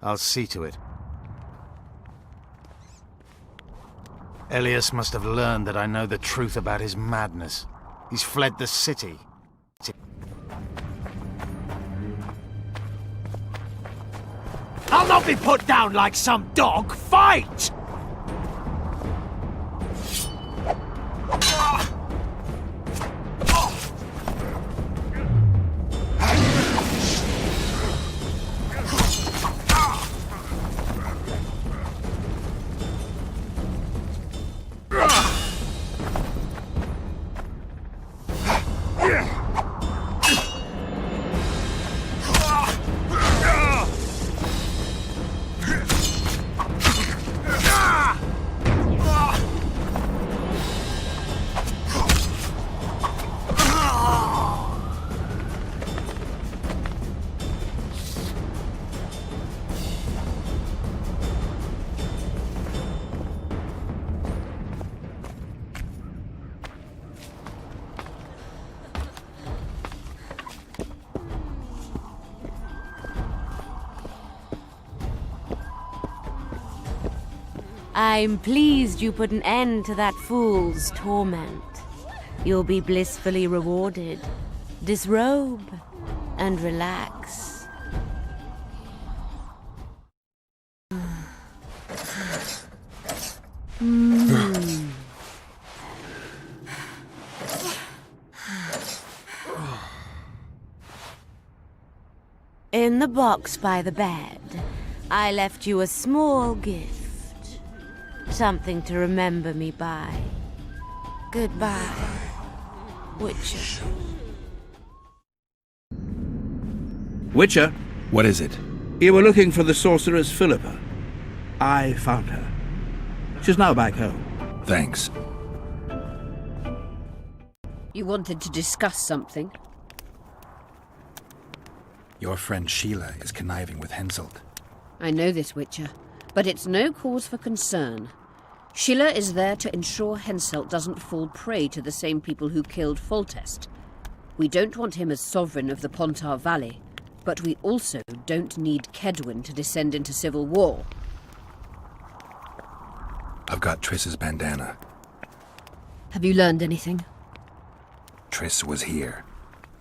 I'll see to it. Elias must have learned that I know the truth about his madness. He's fled the city. I'll not be put down like some dog. Fight! I'm pleased you put an end to that fool's torment. You'll be blissfully rewarded. Disrobe and relax. In the box by the bed, I left you a small gift. Something to remember me by. Goodbye, Witcher. Witcher? What is it? You were looking for the sorceress Philippa. I found her. She's now back home. Thanks. You wanted to discuss something? Your friend Sheila is conniving with Henselt. I know this, Witcher, but it's no cause for concern. Sheila is there to ensure Henselt doesn't fall prey to the same people who killed Foltest. We don't want him as sovereign of the Pontar Valley, but we also don't need Kedwin to descend into civil war. I've got Triss's bandana. Have you learned anything? Triss was here.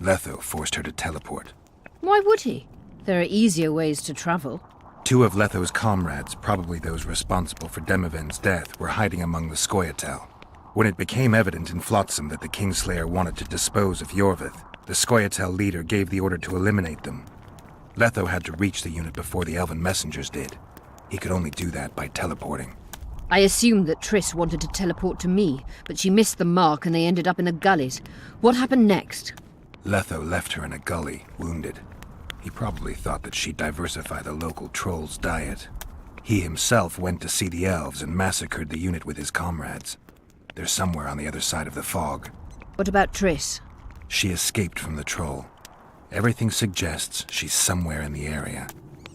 Letho forced her to teleport. Why would he? There are easier ways to travel. 2 of Letho's comrades, probably those responsible for Demoven's death, were hiding among the Scoia'tael. When it became evident in Flotsam that the Kingslayer wanted to dispose of Jorvith, the Scoia'tael leader gave the order to eliminate them. Letho had to reach the unit before the Elven messengers did. He could only do that by teleporting. I assumed that Triss wanted to teleport to me, but she missed the mark and they ended up in the gullies. What happened next? Letho left her in a gully, wounded. He probably thought that she'd diversify the local trolls' diet. He himself went to see the elves and massacred the unit with his comrades. They're somewhere on the other side of the fog. What about Triss? She escaped from the troll. Everything suggests she's somewhere in the area.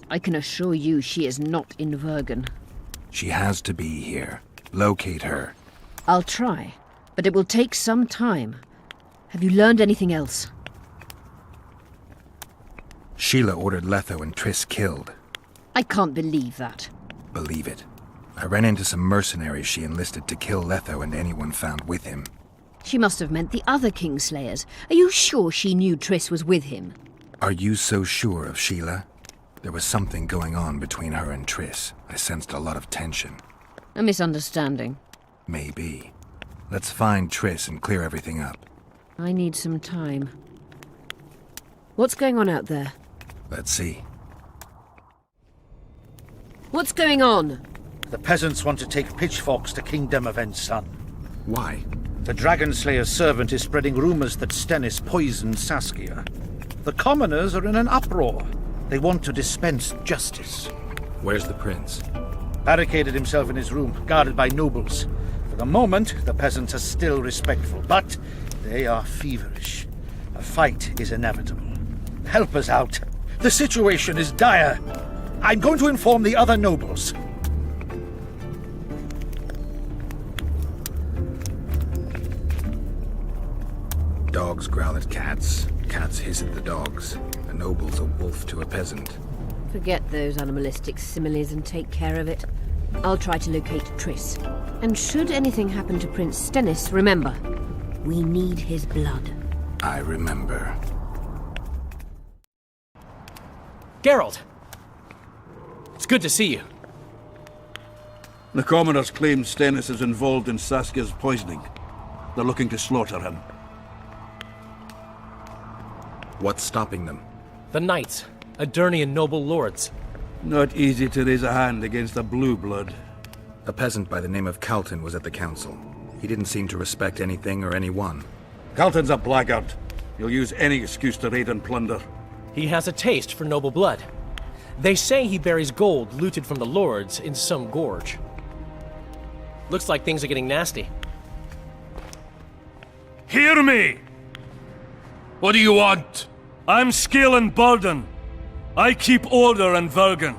I can assure you she is not in Vergen. She has to be here. Locate her. I'll try, but it will take some time. Have you learned anything else? Sheila ordered Letho and Triss killed. I can't believe that. Believe it. I ran into some mercenaries she enlisted to kill Letho and anyone found with him. She must have meant the other Kingslayers. Are you sure she knew Triss was with him? Are you so sure of Sheila? There was something going on between her and Triss. I sensed a lot of tension. A misunderstanding. Maybe. Let's find Triss and clear everything up. I need some time. What's going on out there? Let's see. What's going on? The peasants want to take pitchforks to King Demoven's son. Why? The Dragonslayer's servant is spreading rumors that Stennis poisoned Saskia. The commoners are in an uproar. They want to dispense justice. Where's the prince? Barricaded himself in his room, guarded by nobles. For the moment, the peasants are still respectful, but they are feverish. A fight is inevitable. Help us out. The situation is dire. I'm going to inform the other nobles. Dogs growl at cats. Cats hiss at the dogs. A noble's a wolf to a peasant. Forget those animalistic similes and take care of it. I'll try to locate Triss. And should anything happen to Prince Stennis, remember, we need his blood. I remember. Geralt! It's good to see you. The commoners claim Stennis is involved in Saskia's poisoning. They're looking to slaughter him. What's stopping them? The knights, Adernian noble lords. Not easy to raise a hand against a blue blood. A peasant by the name of Calton was at the council. He didn't seem to respect anything or anyone. Calton's a blackguard. He'll use any excuse to raid and plunder. He has a taste for noble blood. They say he buries gold looted from the lords in some gorge. Looks like things are getting nasty. Hear me! What do you want? I'm Skillen Burden. I keep order in Vergen.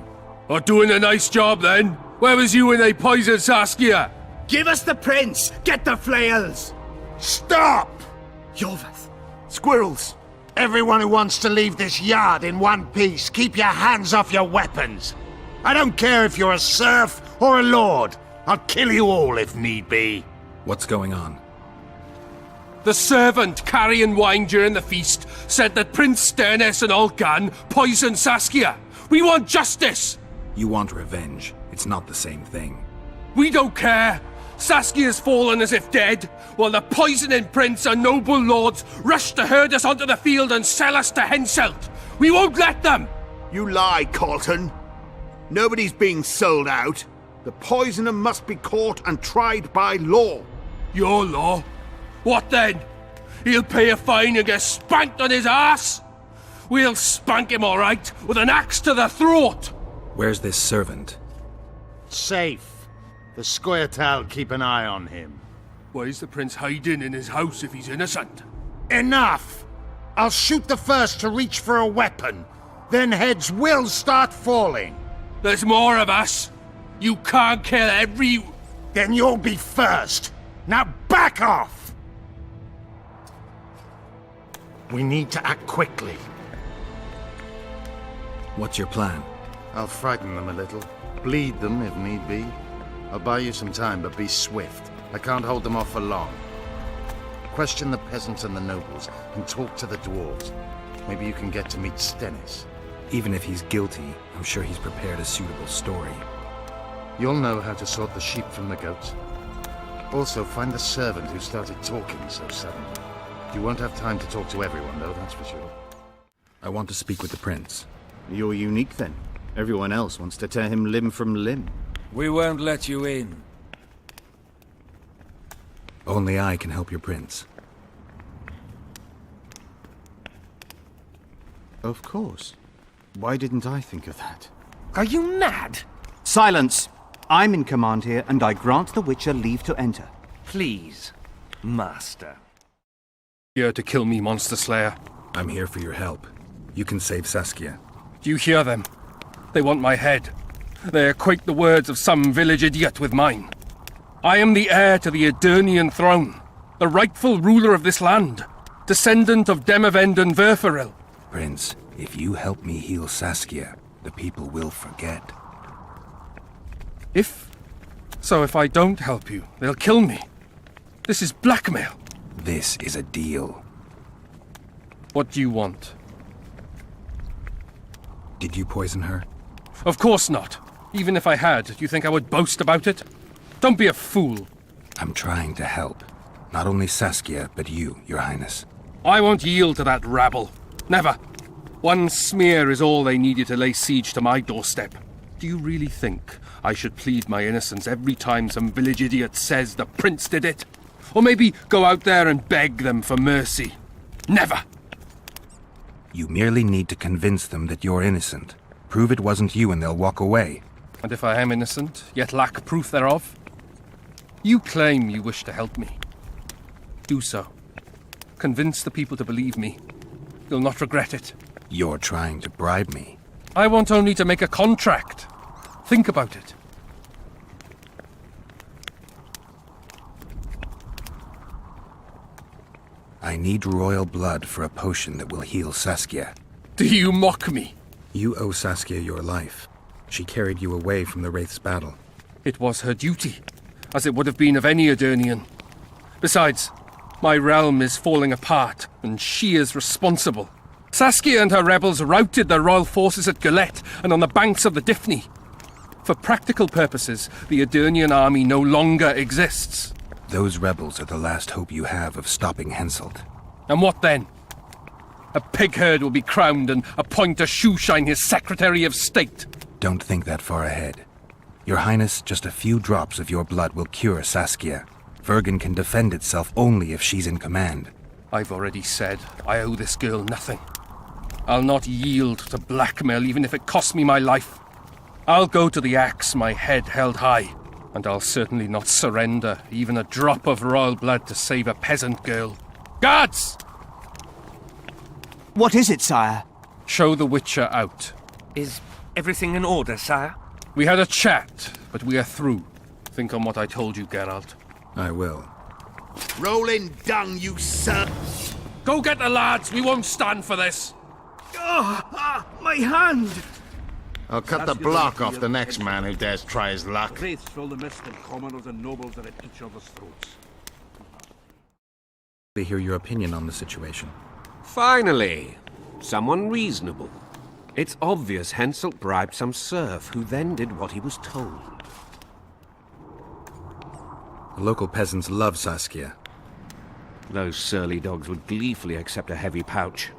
Or doing a nice job then? Where was you when they poisoned Saskia? Give us the prince! Get the flails! Stop! Jorvith! Squirrels! Everyone who wants to leave this yard in one piece, keep your hands off your weapons. I don't care if you're a serf or a lord. I'll kill you all if need be. What's going on? The servant carrying wine during the feast said that Prince Stennis and Olcan poisoned Saskia. We want justice! You want revenge. It's It's not the same thing. We don't care! Saskia's fallen as if dead, while the poisoning prince and noble lords rush to herd us onto the field and sell us to Henselt. We won't let them! You lie, Colton. Nobody's being sold out. The poisoner must be caught and tried by law. Your law? What then? He'll pay a fine and get spanked on his ass? We'll spank him all right, with an axe to the throat! Where's this servant? Safe. The Scoia'tael keep an eye on him. Why is the prince hiding in his house if he's innocent? Enough! I'll shoot the first to reach for a weapon. Then heads will start falling. There's more of us. You can't kill every... Then you'll be first. Now back off! We need to act quickly. What's your plan? I'll frighten them a little. Bleed them if need be. I'll buy you some time, but be swift. I can't hold them off for long. Question the peasants and the nobles, and talk to the dwarves. Maybe you can get to meet Stennis. Even if he's guilty, I'm sure he's prepared a suitable story. You'll know how to sort the sheep from the goats. Also, find the servant who started talking so suddenly. You won't have time to talk to everyone, though, that's for sure. I want to speak with the prince. You're unique, then. Everyone else wants to tear him limb from limb. We won't let you in. Only I can help your prince. Of course. Why didn't I think of that? Are you mad? Silence! I'm in command here, and I grant the Witcher leave to enter. Please, master. Here to kill me, Monster Slayer. I'm here for your help. You can save Saskia. Do you hear them? They want my head. They equate the words of some village idiot with mine. I am the heir to the Edirnian throne, the rightful ruler of this land, descendant of Demavend and Verferil. Prince, if you help me heal Saskia, the people will forget. If I don't help you, they'll kill me. This is blackmail. This is a deal. What do you want? Did you poison her? Of course not. Even if I had, do you think I would boast about it? Don't be a fool. I'm trying to help. Not only Saskia, but you, Your Highness. I won't yield to that rabble. Never. One smear is all they needed to lay siege to my doorstep. Do you really think I should plead my innocence every time some village idiot says the prince did it? Or maybe go out there and beg them for mercy? Never! You merely need to convince them that you're innocent. Prove it wasn't you and they'll walk away. And if I am innocent, yet lack proof thereof? You claim you wish to help me. Do so. Convince the people to believe me. You'll not regret it. You're trying to bribe me. I want only to make a contract. Think about it. I need royal blood for a potion that will heal Saskia. Do you mock me? You owe Saskia your life. She carried you away from the Wraith's battle. It was her duty, as it would have been of any Edirnian. Besides, my realm is falling apart, and she is responsible. Saskia and her rebels routed the royal forces at Gillette and on the banks of the Dyfni. For practical purposes, the Edirnian army no longer exists. Those rebels are the last hope you have of stopping Henselt. And what then? A pig herd will be crowned and appoint a shoeshine his Secretary of State. Don't think that far ahead. Your Highness, just a few drops of your blood will cure Saskia. Vergen can defend itself only if she's in command. I've already said I owe this girl nothing. I'll not yield to blackmail even if it costs me my life. I'll go to the axe, my head held high. And I'll certainly not surrender even a drop of royal blood to save a peasant girl. Guards! What is it, sire? Show the Witcher out. Is everything in order, sire? We had a chat, but we are through. Think on what I told you, Geralt. I will. Rolling dung, you son! Go get the lads! We won't stand for this! My hand! I'll cut the block off the next man who dares try his luck. Wraiths fill the mist and commoners and nobles are at each other's throats. To hear your opinion on the situation. Finally, someone reasonable. It's obvious Henselt bribed some serf, who then did what he was told. The local peasants love Saskia. Those surly dogs would gleefully accept a heavy pouch.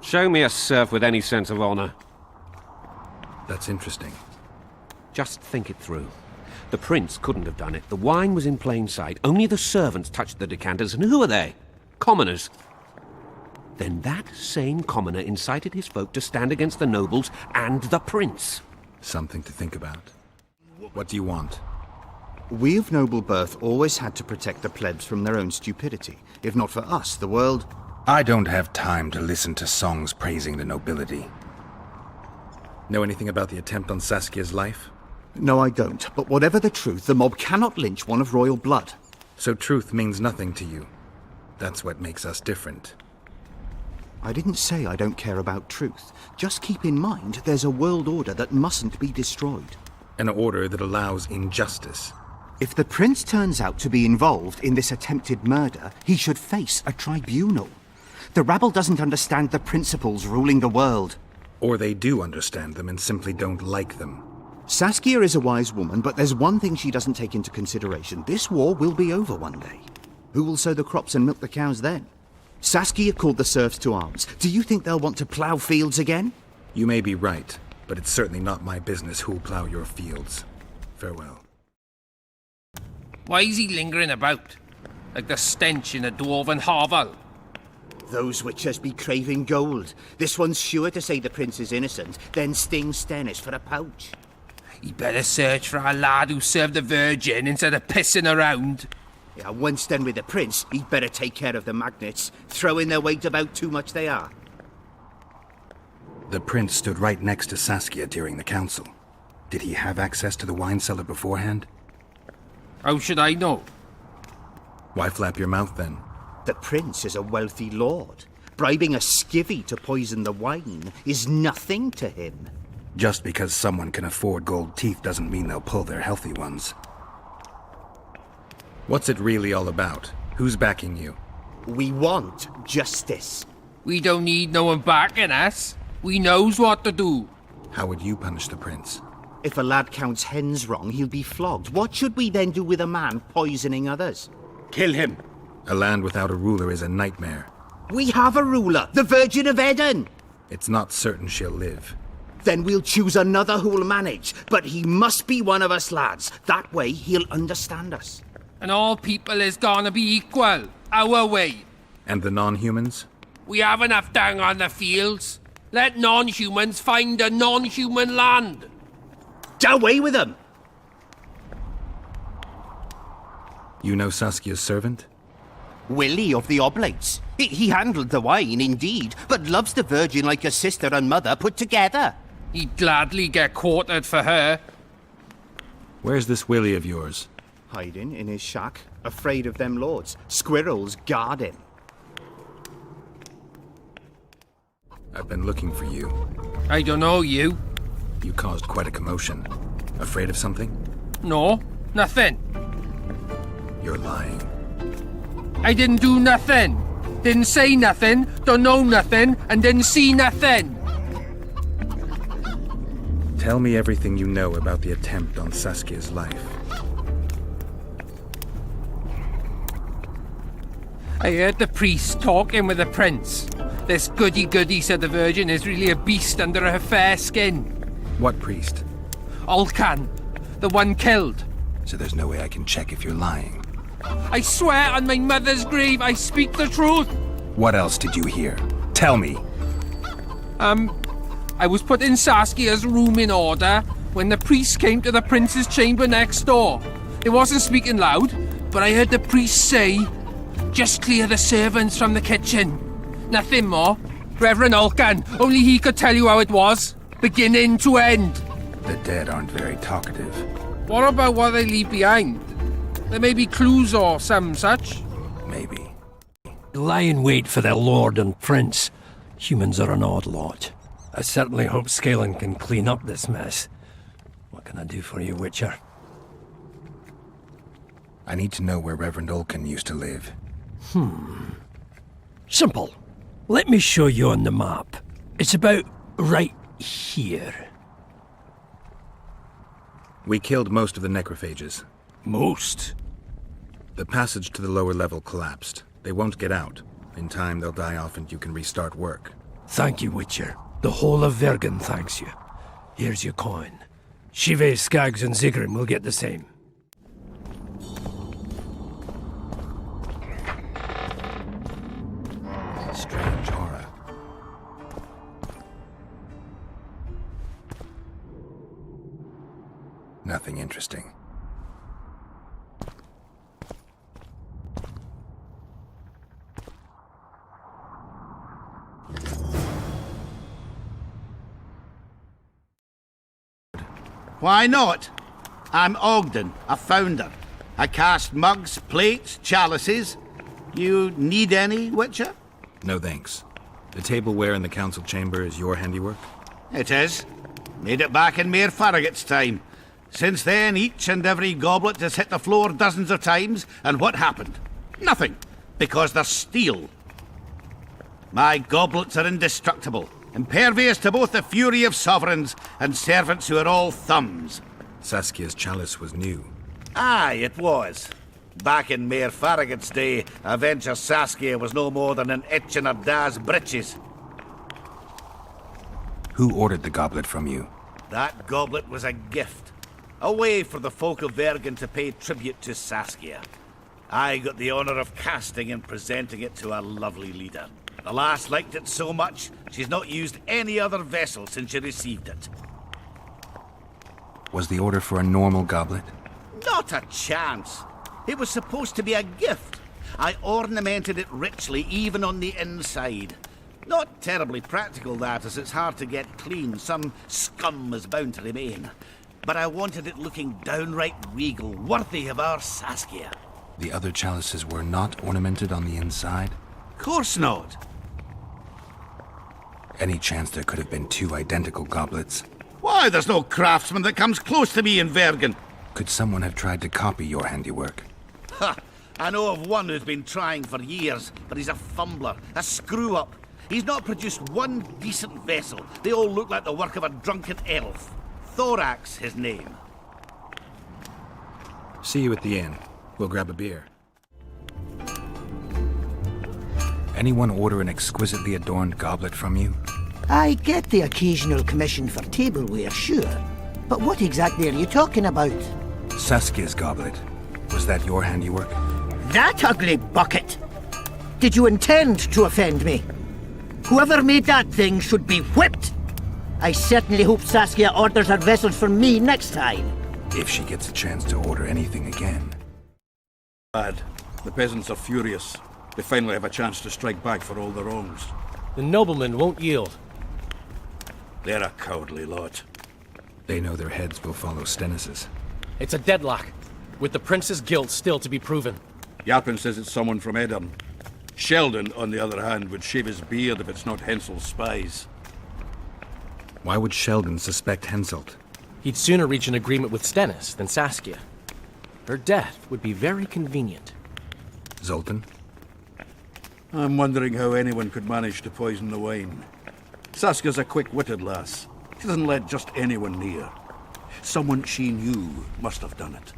Show me a serf with any sense of honor. That's interesting. Just think it through. The prince couldn't have done it. The wine was in plain sight. Only the servants touched the decanters, and who are they? Commoners. Then that same commoner incited his folk to stand against the nobles and the prince. Something to think about. What do you want? We of noble birth always had to protect the plebs from their own stupidity. If not for us, the world... I don't have time to listen to songs praising the nobility. Know anything about the attempt on Saskia's life? No, I don't. But whatever the truth, the mob cannot lynch one of royal blood. So truth means nothing to you. That's what makes us different. I didn't say I don't care about truth. Just keep in mind there's a world order that mustn't be destroyed. An order that allows injustice. If the prince turns out to be involved in this attempted murder, he should face a tribunal. The rabble doesn't understand the principles ruling the world. Or they do understand them and simply don't like them. Saskia is a wise woman, but there's one thing she doesn't take into consideration. This war will be over one day. Who will sow the crops and milk the cows then? Saskia called the serfs to arms. Do you think they'll want to plough fields again? You may be right, but it's certainly not my business who'll plough your fields. Farewell. Why is he lingering about? Like the stench in a dwarven hovel? Those witchers be craving gold. This one's sure to say the prince is innocent, then sting Stennis for a pouch. He better search for a lad who served the Virgin instead of pissing around. Yeah, once done with the prince, he'd better take care of the magnets. Throwing their weight about too much they are. The prince stood right next to Saskia during the council. Did he have access to the wine cellar beforehand? How should I know? Why flap your mouth then? The prince is a wealthy lord. Bribing a skivvy to poison the wine is nothing to him. Just because someone can afford gold teeth doesn't mean they'll pull their healthy ones. What's it really all about? Who's backing you? We want justice. We don't need no one backing us. We knows what to do. How would you punish the prince? If a lad counts hens wrong, he'll be flogged. What should we then do with a man poisoning others? Kill him. A land without a ruler is a nightmare. We have a ruler, the Virgin of Eden. It's not certain she'll live. Then we'll choose another who'll manage. But he must be one of us lads. That way he'll understand us. And all people is gonna be equal, our way. And the non-humans? We have enough down on the fields. Let non-humans find a non-human land. Away with them! You know Saskia's servant? Willie of the Oblates. He handled the wine, indeed, but loves the Virgin like a sister and mother put together. He'd gladly get quartered for her. Where's this Willie of yours? Hiding in his shack, afraid of them lords. Squirrels guard him. I've been looking for you. I don't know you. You caused quite a commotion. Afraid of something? No, nothing. You're lying. I didn't do nothing. Didn't say nothing, don't know nothing, and didn't see nothing. Tell me everything you know about the attempt on Saskia's life. I heard the priest talking with the prince. This goody-goody said the Virgin is really a beast under her fair skin. What priest? Olcan, the one killed. So there's no way I can check if you're lying. I swear on my mother's grave I speak the truth. What else did you hear? Tell me. I was put in Saskia's room in order when the priest came to the prince's chamber next door. It wasn't speaking loud, but I heard the priest say, "Just clear the servants from the kitchen." Nothing more. Reverend Olcan, only he could tell you how it was, beginning to end. The dead aren't very talkative. What about what they leave behind? There may be clues or some such. Maybe. Lie in wait for their lord and prince. Humans are an odd lot. I certainly hope Scalen can clean up this mess. What can I do for you, Witcher? I need to know where Reverend Olcan used to live. Simple. Let me show you on the map. It's about right here. We killed most of the necrophages. Most? The passage to the lower level collapsed. They won't get out. In time, they'll die off and you can restart work. Thank you, Witcher. The whole of Vergen thanks you. Here's your coin. Shive, Skaggs, and Zigrim will get the same. Strange aura. Nothing interesting. Why not? I'm Ogden, a founder. I cast mugs, plates, chalices. You need any, Witcher? No thanks. The tableware in the council chamber is your handiwork? It is. Made it back in Mayor Farragut's time. Since then, each and every goblet has hit the floor dozens of times, and what happened? Nothing, because they're steel. My goblets are indestructible, impervious to both the fury of sovereigns and servants who are all thumbs. Saskia's chalice was new. Aye, it was. Back in Mayor Farragut's day, a venture Saskia was no more than an itch in her da's breeches. Who ordered the goblet from you? That goblet was a gift. A way for the folk of Vergen to pay tribute to Saskia. I got the honor of casting and presenting it to our lovely leader. The lass liked it so much, she's not used any other vessel since she received it. Was the order for a normal goblet? Not a chance. It was supposed to be a gift. I ornamented it richly, even on the inside. Not terribly practical, that, as it's hard to get clean. Some scum is bound to remain. But I wanted it looking downright regal, worthy of our Saskia. The other chalices were not ornamented on the inside? Course not. Any chance there could have been two identical goblets? Why, there's no craftsman that comes close to me in Vergen. Could someone have tried to copy your handiwork? Ha! I know of one who's been trying for years, but he's a fumbler, a screw-up. He's not produced one decent vessel. They all look like the work of a drunken elf. Thorax, his name. See you at the inn. We'll grab a beer. Anyone order an exquisitely adorned goblet from you? I get the occasional commission for tableware, sure. But what exactly are you talking about? Saskia's goblet. Was that your handiwork? That ugly bucket! Did you intend to offend me? Whoever made that thing should be whipped! I certainly hope Saskia orders her vessels from me next time. If she gets a chance to order anything again. Bad. The peasants are furious. They finally have a chance to strike back for all the wrongs. The noblemen won't yield. They're a cowardly lot. They know their heads will follow Stennis's. It's a deadlock, with the prince's guilt still to be proven. Yarpen says it's someone from Edern. Sheldon, on the other hand, would shave his beard if it's not Hensel's spies. Why would Sheldon suspect Henselt? He'd sooner reach an agreement with Stennis than Saskia. Her death would be very convenient. Zoltan? I'm wondering how anyone could manage to poison the wine. Saskia's a quick-witted lass. She doesn't let just anyone near. Someone she knew must have done it.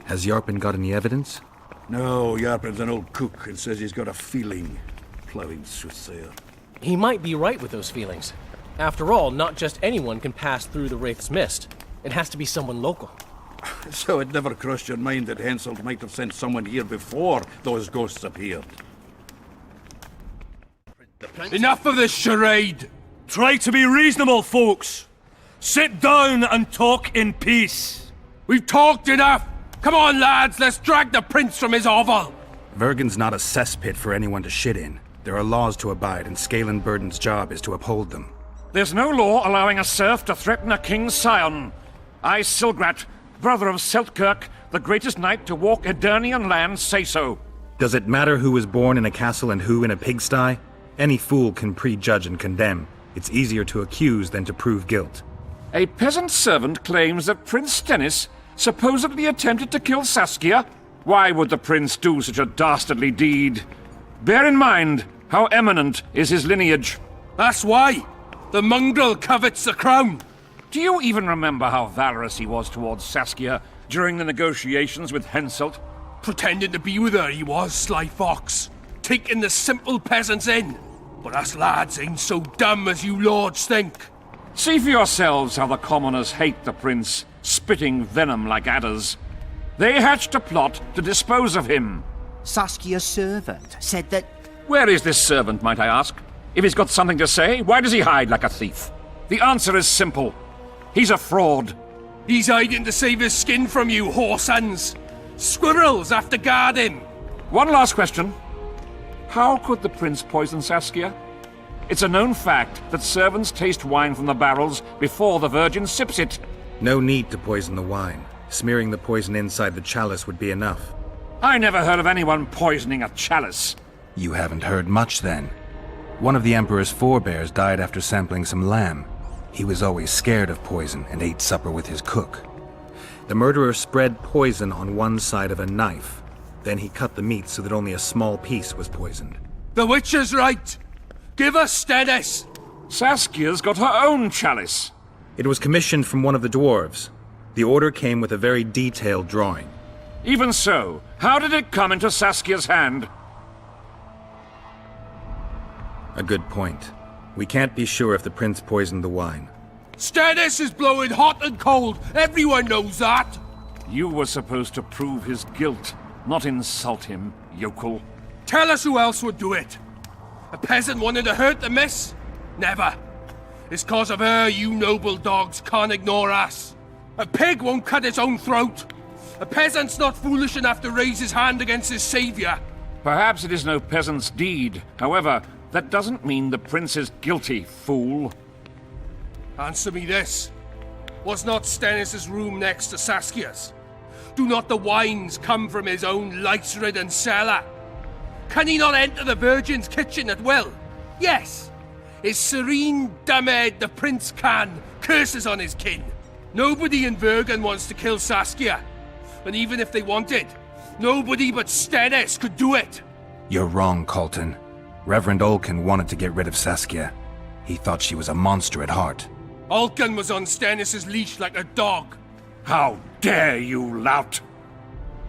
Has Yarpen got any evidence? No, Yarpen's an old cook and says he's got a feeling. Ploughing soothsayer. He might be right with those feelings. After all, not just anyone can pass through the Wraith's mist. It has to be someone local. So it never crossed your mind that Henselt might have sent someone here before those ghosts appeared? Enough of this charade! Try to be reasonable, folks! Sit down and talk in peace! We've talked enough! Come on, lads, let's drag the prince from his hovel! Vergen's not a cesspit for anyone to shit in. There are laws to abide, and Scalen Burden's job is to uphold them. There's no law allowing a serf to threaten a king's scion. I, Silgrat, brother of Seltkirk, the greatest knight to walk Edirnian land, say so. Does it matter who was born in a castle and who in a pigsty? Any fool can prejudge and condemn. It's easier to accuse than to prove guilt. A peasant servant claims that Prince Stennis supposedly attempted to kill Saskia. Why would the prince do such a dastardly deed? Bear in mind how eminent is his lineage. That's why! The mongrel covets the crown! Do you even remember how valorous he was towards Saskia during the negotiations with Henselt? Pretending to be with her, he was, sly fox. Taking the simple peasants in. But us lads ain't so dumb as you lords think. See for yourselves how the commoners hate the prince, spitting venom like adders. They hatched a plot to dispose of him. Saskia's servant said that... Where is this servant, might I ask? If he's got something to say, why does he hide like a thief? The answer is simple. He's a fraud. He's hiding to save his skin from you, whoresons. Squirrels have to guard him. One last question. How could the prince poison Saskia? It's a known fact that servants taste wine from the barrels before the virgin sips it. No need to poison the wine. Smearing the poison inside the chalice would be enough. I never heard of anyone poisoning a chalice. You haven't heard much, then. One of the Emperor's forebears died after sampling some lamb. He was always scared of poison and ate supper with his cook. The murderer spread poison on one side of a knife. Then he cut the meat so that only a small piece was poisoned. The witcher's right! Give us Stennis! Saskia's got her own chalice. It was commissioned from one of the dwarves. The order came with a very detailed drawing. Even so, how did it come into Saskia's hand? A good point. We can't be sure if the prince poisoned the wine. Stennis is blowing hot and cold. Everyone knows that. You were supposed to prove his guilt, not insult him, yokel. Tell us who else would do it. A peasant wanting to hurt the miss? Never. It's cause of her you noble dogs can't ignore us. A pig won't cut its own throat. A peasant's not foolish enough to raise his hand against his savior. Perhaps it is no peasant's deed. However, that doesn't mean the prince is guilty, fool. Answer me this. Was not Stennis' room next to Saskia's? Do not the wines come from his own lice-ridden cellar? Can he not enter the Virgin's kitchen at will? Yes. His serene dumbhead the prince can, curses on his kin. Nobody in Vergen wants to kill Saskia. And even if they wanted, nobody but Stennis could do it. You're wrong, Colton. Reverend Olkin wanted to get rid of Saskia. He thought she was a monster at heart. Olkin was on Stennis' leash like a dog. How dare you, lout!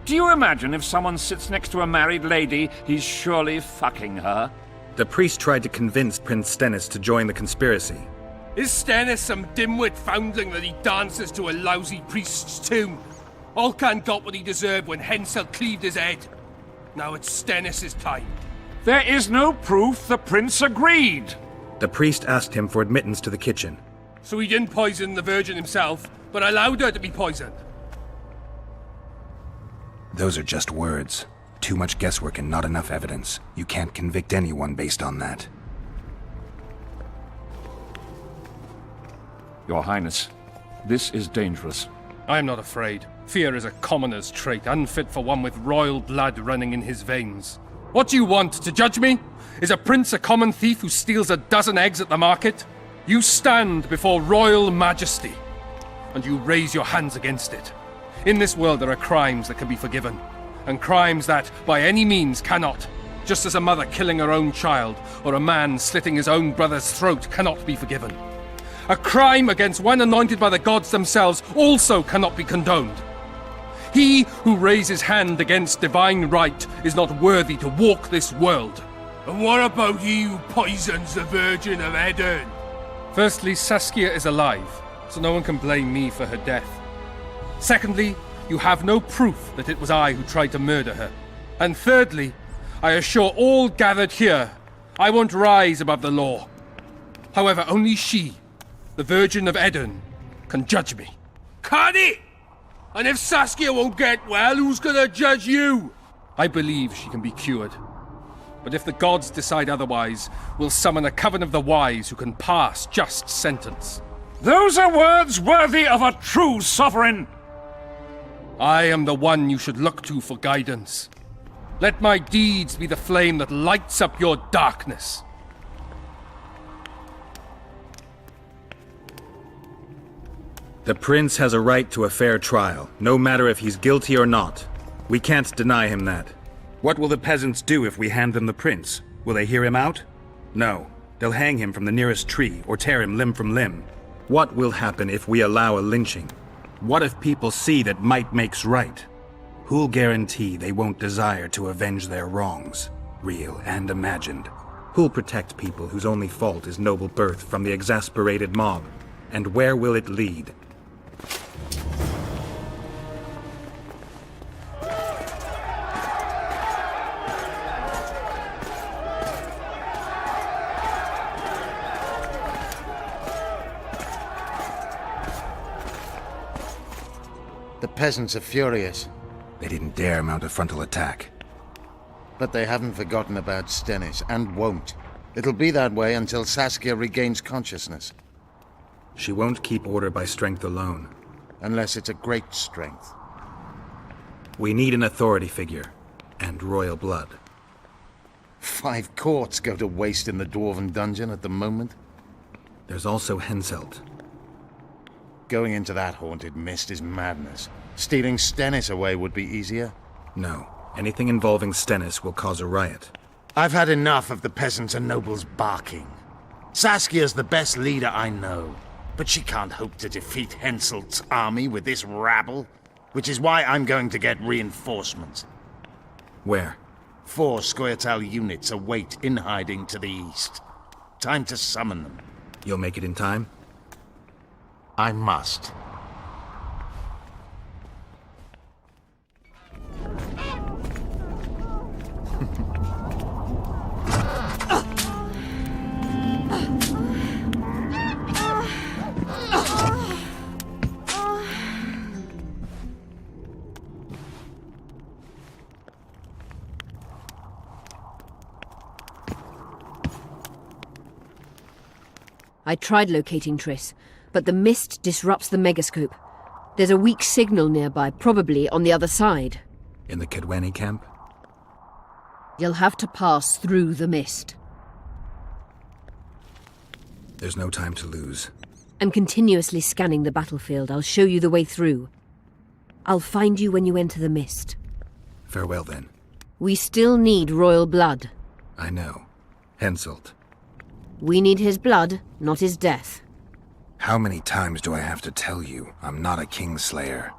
Do you imagine if someone sits next to a married lady, he's surely fucking her? The priest tried to convince Prince Stennis to join the conspiracy. Is Stennis some dimwit foundling that he dances to a lousy priest's tune? Olcan got what he deserved when Henselt cleaved his head. Now it's Stennis' time. There is no proof the prince agreed. The priest asked him for admittance to the kitchen. So he didn't poison the Virgin himself, but allowed her to be poisoned. Those are just words. Too much guesswork and not enough evidence. You can't convict anyone based on that. Your Highness, this is dangerous. I am not afraid. Fear is a commoner's trait, unfit for one with royal blood running in his veins. What do you want, to judge me? Is a prince a common thief who steals a dozen eggs at the market? You stand before royal majesty, and you raise your hands against it. In this world there are crimes that can be forgiven, and crimes that, by any means, cannot. Just as a mother killing her own child, or a man slitting his own brother's throat cannot be forgiven. A crime against one anointed by the gods themselves also cannot be condoned. He who raises hand against divine right is not worthy to walk this world. And what about he who poisons the Virgin of Edern? Firstly, Saskia is alive, so no one can blame me for her death. Secondly, you have no proof that it was I who tried to murder her. And thirdly, I assure all gathered here, I won't rise above the law. However, only she, the Virgin of Edern, can judge me. Can he? And if Saskia won't get well, who's gonna judge you? I believe she can be cured. But if the gods decide otherwise, we'll summon a coven of the wise who can pass just sentence. Those are words worthy of a true sovereign! I am the one you should look to for guidance. Let my deeds be the flame that lights up your darkness. The prince has a right to a fair trial, no matter if he's guilty or not. We can't deny him that. What will the peasants do if we hand them the prince? Will they hear him out? No. They'll hang him from the nearest tree or tear him limb from limb. What will happen if we allow a lynching? What if people see that might makes right? Who'll guarantee they won't desire to avenge their wrongs, real and imagined? Who'll protect people whose only fault is noble birth from the exasperated mob? And where will it lead? The peasants are furious. They didn't dare mount a frontal attack. But they haven't forgotten about Stennis, and won't. It'll be that way until Saskia regains consciousness. She won't keep order by strength alone. Unless it's a great strength. We need an authority figure, and royal blood. 5 courts go to waste in the Dwarven dungeon at the moment. There's also Henselt. Going into that haunted mist is madness. Stealing Stennis away would be easier. No. Anything involving Stennis will cause a riot. I've had enough of the peasants and nobles barking. Saskia's the best leader I know, but she can't hope to defeat Henselt's army with this rabble, which is why I'm going to get reinforcements. Where? 4 Scoia'tael units await in hiding to the east. Time to summon them. You'll make it in time? I must. I tried locating Triss, but the mist disrupts the megascope. There's a weak signal nearby, probably on the other side. In the Kedweni camp? You'll have to pass through the mist. There's no time to lose. I'm continuously scanning the battlefield. I'll show you the way through. I'll find you when you enter the mist. Farewell, then. We still need royal blood. I know. Henselt. We need his blood, not his death. How many times do I have to tell you I'm not a Kingslayer?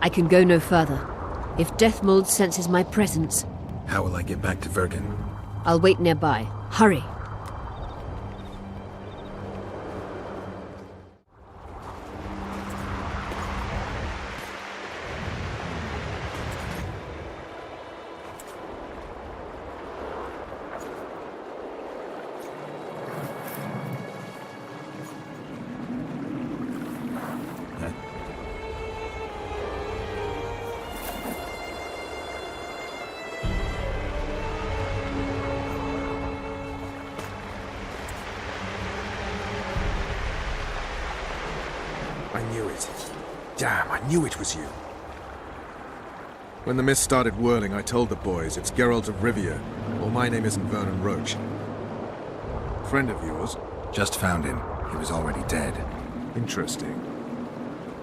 I can go no further. If Deathmold senses my presence... How will I get back to Vergen? I'll wait nearby. Hurry! I knew it. Damn, I knew it was you. When the mist started whirling, I told the boys it's Geralt of Rivia, or my name isn't Vernon Roach. Friend of yours? Just found him. he was already dead. Interesting.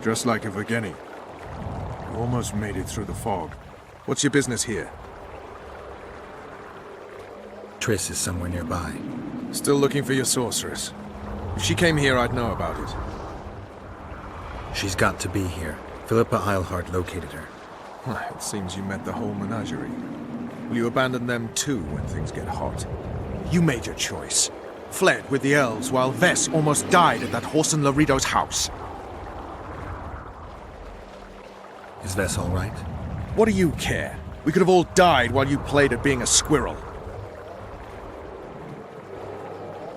Just like a Vergeni. You almost made it through the fog. What's your business here? Triss is somewhere nearby. Still looking for your sorceress. If she came here, I'd know about it. She's got to be here. Philippa Eilhart located her. It seems you met the whole menagerie. Will you abandon them too when things get hot? You made your choice. Fled with the elves while Vess almost died at that Horson Laredo's house. Is Vess all right? What do you care? We could have all died while you played at being a squirrel.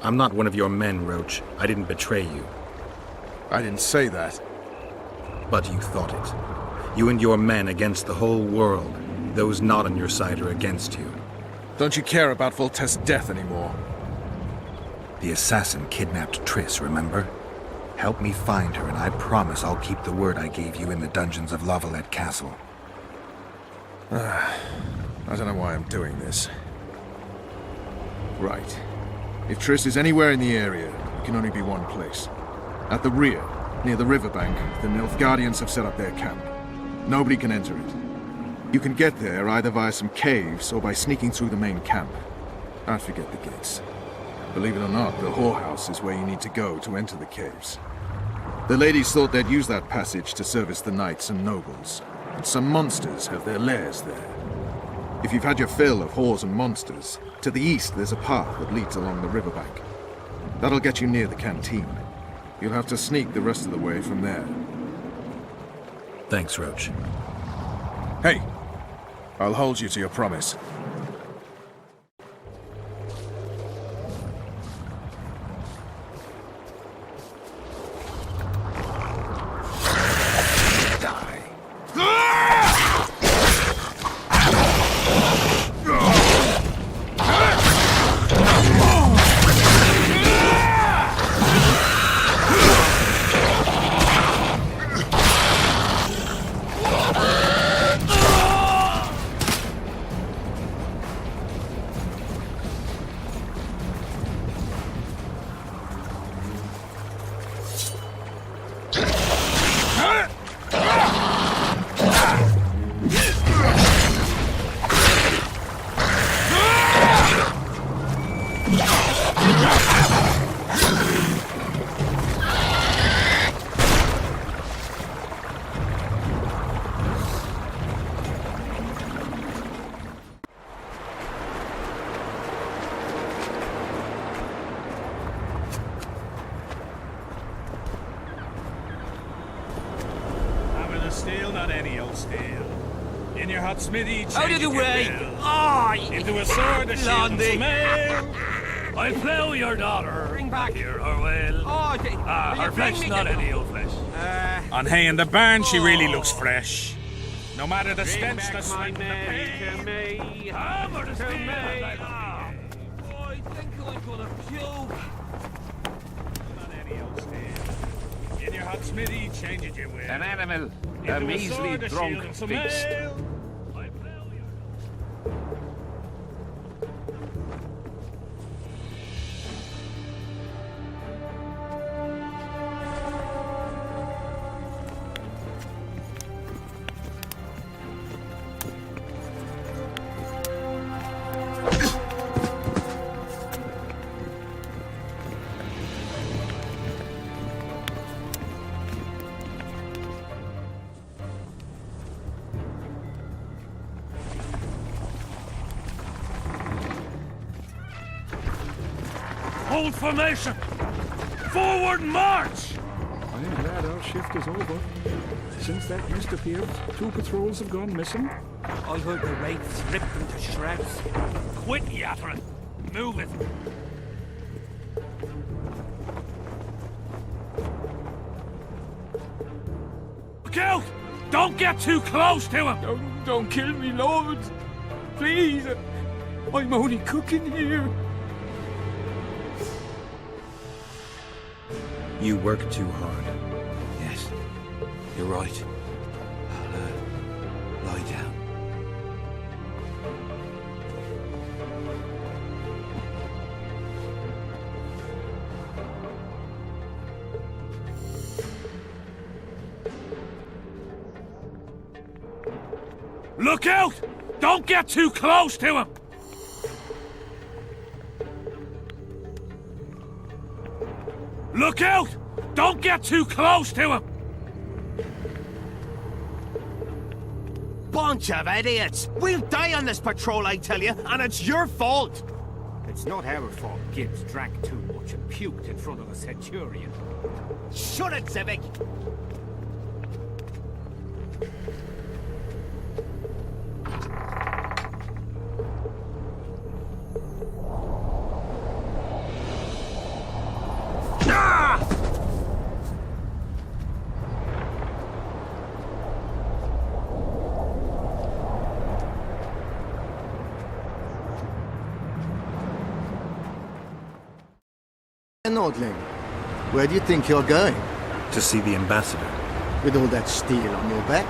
I'm not one of your men, Roach. I didn't betray you. I didn't say that. But you thought it. You and your men against the whole world. Those not on your side are against you. Don't you care about Voltaire's death anymore? The assassin kidnapped Triss, remember? Help me find her, and I promise I'll keep the word I gave you in the dungeons of Lavalette Castle. I don't know why I'm doing this. Right. If Triss is anywhere in the area, it can only be one place. At the rear, near the riverbank, the Nilfgaardians have set up their camp. Nobody can enter it. You can get there either via some caves or by sneaking through the main camp. I'd forget the gates. Believe it or not, the whorehouse is where you need to go to enter the caves. The ladies thought they'd use that passage to service the knights and nobles, and some monsters have their lairs there. If you've had your fill of whores and monsters, to the east there's a path that leads along the riverbank. That'll get you near the canteen. You'll have to sneak the rest of the way from there. Thanks, Roach. Hey, I'll hold you to your promise. Steel, not any old steel. In your hot smithy, out of the way! Into a sword, a shield, and some ale. I'll plough your daughter. Bring back Here, her will. Her flesh, not any old flesh. On hay in the barn, she really looks fresh. No matter the stench, the smell, the pain. Hammer the steel. I think I'm gonna puke. Not any old steel. In your hot smithy, change it you will. An animal, a measly drunk beast. Hold formation! Forward march! I'm glad our shift is over. Since that mist appeared, 2 patrols have gone missing. I heard the wraiths rip them to shreds. Quit yattering! Move it! Look out! Don't get too close to him! Don't kill me, Lord! Please! I'm only cooking here. You work too hard. Yes, you're right. I'll lie down. Look out! Don't get too close to him! Look out! Don't get too close to him! Bunch of idiots! We'll die on this patrol, I tell you, and it's your fault! It's not our fault Gibbs drank too much and puked in front of the Centurion. Shut it, Civic! Nordling, where do you think you're going? To see the ambassador. With all that steel on your back?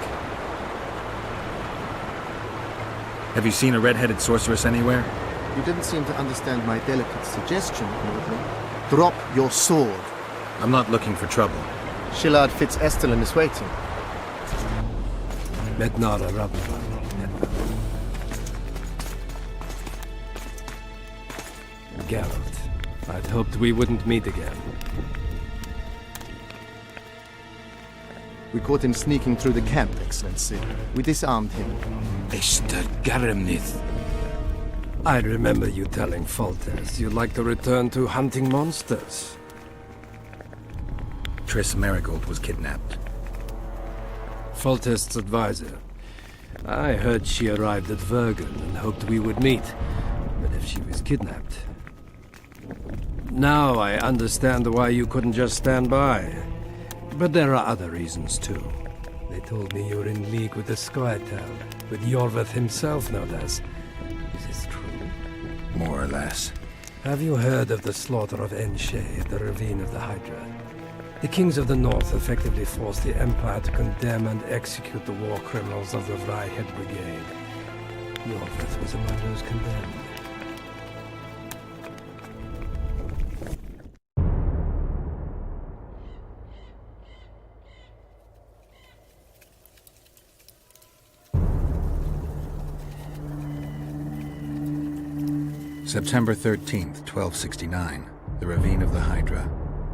Have you seen a red-headed sorceress anywhere? You didn't seem to understand my delicate suggestion, Nordling. Drop your sword. I'm not looking for trouble. Shillard Fitz-Estelin is waiting. Mednara Rabba. Geralt. I'd hoped we wouldn't meet again. We caught him sneaking through the camp, Excellency. We disarmed him. Mr. Garamnith. I remember you telling Foltest you'd like to return to hunting monsters. Triss Marigold was kidnapped. Foltest's advisor. I heard she arrived at Vergen and hoped we would meet. But if she was kidnapped... Now I understand why you couldn't just stand by. But there are other reasons, too. They told me you're in league with the Squirtle, with Yorveth himself, no less. Is this true? More or less. Have you heard of the slaughter of Enshe at the Ravine of the Hydra? The kings of the North effectively forced the Empire to condemn and execute the war criminals of the Vryhed Brigade. Yorveth was among those condemned. September 13th, 1269, the Ravine of the Hydra.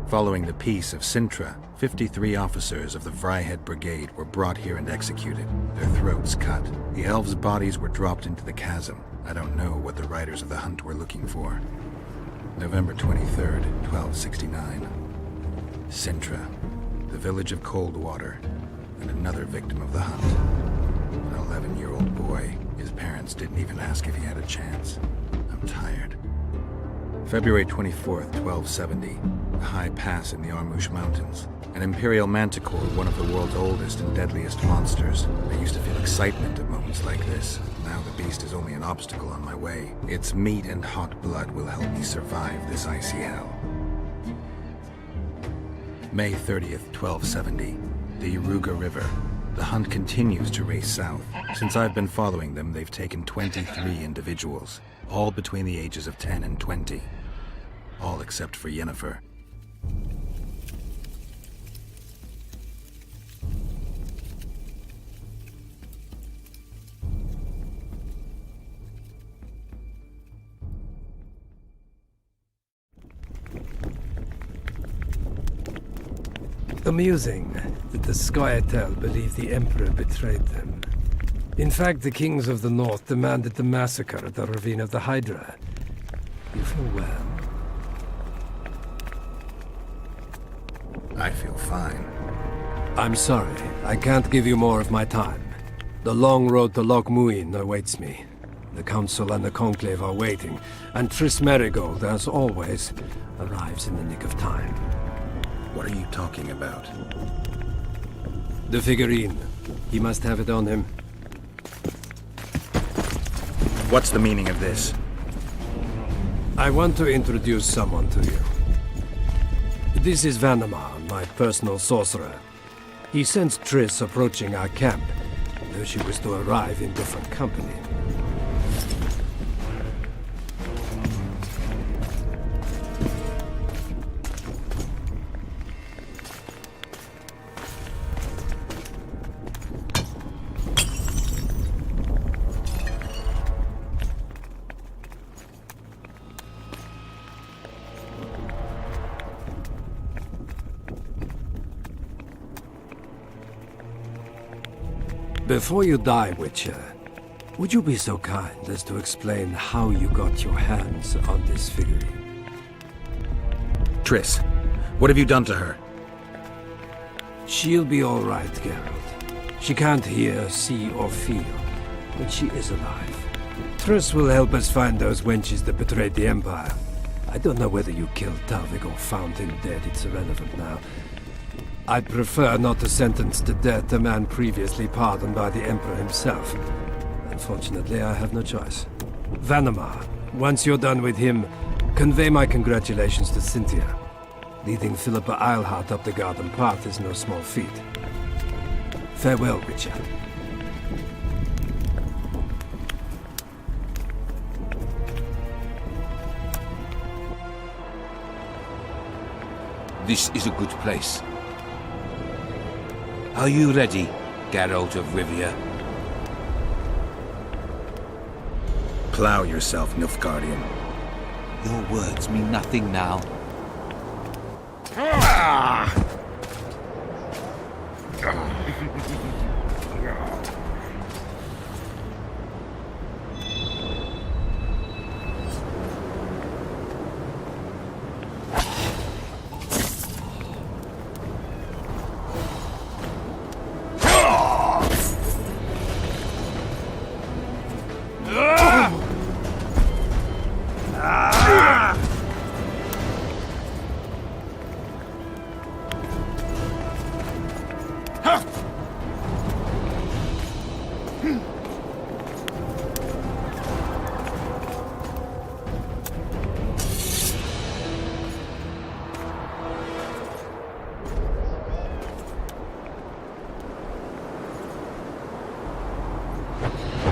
Following the Peace of Sintra, 53 officers of the Vryhed Brigade were brought here and executed, their throats cut. The elves' bodies were dropped into the chasm. I don't know what the riders of the hunt were looking for. November 23rd, 1269. Sintra, the village of Coldwater, and another victim of the hunt. An 11-year-old boy. His parents didn't even ask if he had a chance. I'm tired. February 24th, 1270. A high pass in the Armouche Mountains. An imperial manticore, one of the world's oldest and deadliest monsters. I used to feel excitement at moments like this. Now the beast is only an obstacle on my way. Its meat and hot blood will help me survive this icy hell. May 30th, 1270. The Iruga River. The hunt continues to race south. Since I've been following them, they've taken 23 individuals, all between the ages of 10 and 20. All except for Yennefer. Amusing that the Squirtle believed the Emperor betrayed them. In fact, the kings of the North demanded the massacre at the Ravine of the Hydra. You feel well? I feel fine. I'm sorry, I can't give you more of my time. The long road to Loch Muin awaits me. The Council and the Conclave are waiting, and Triss Marigold, as always, arrives in the nick of time. What are you talking about? The figurine. He must have it on him. What's the meaning of this? I want to introduce someone to you. This is Vanamar, my personal sorcerer. He sensed Triss approaching our camp, though she was to arrive in different company. Before you die, Witcher, would you be so kind as to explain how you got your hands on this figurine? Triss, what have you done to her? She'll be all right, Geralt. She can't hear, see, or feel, but she is alive. Triss will help us find those wenches that betrayed the Empire. I don't know whether you killed Talvik or found him dead. It's irrelevant now. I'd prefer not to sentence to death a man previously pardoned by the Emperor himself. Unfortunately, I have no choice. Vanamar, once you're done with him, convey my congratulations to Cynthia. Leading Philippa Eilhart up the garden path is no small feat. Farewell, Witcher. This is a good place. Are you ready, Geralt of Rivia? Plow yourself, Nilfgaardian. Your words mean nothing now.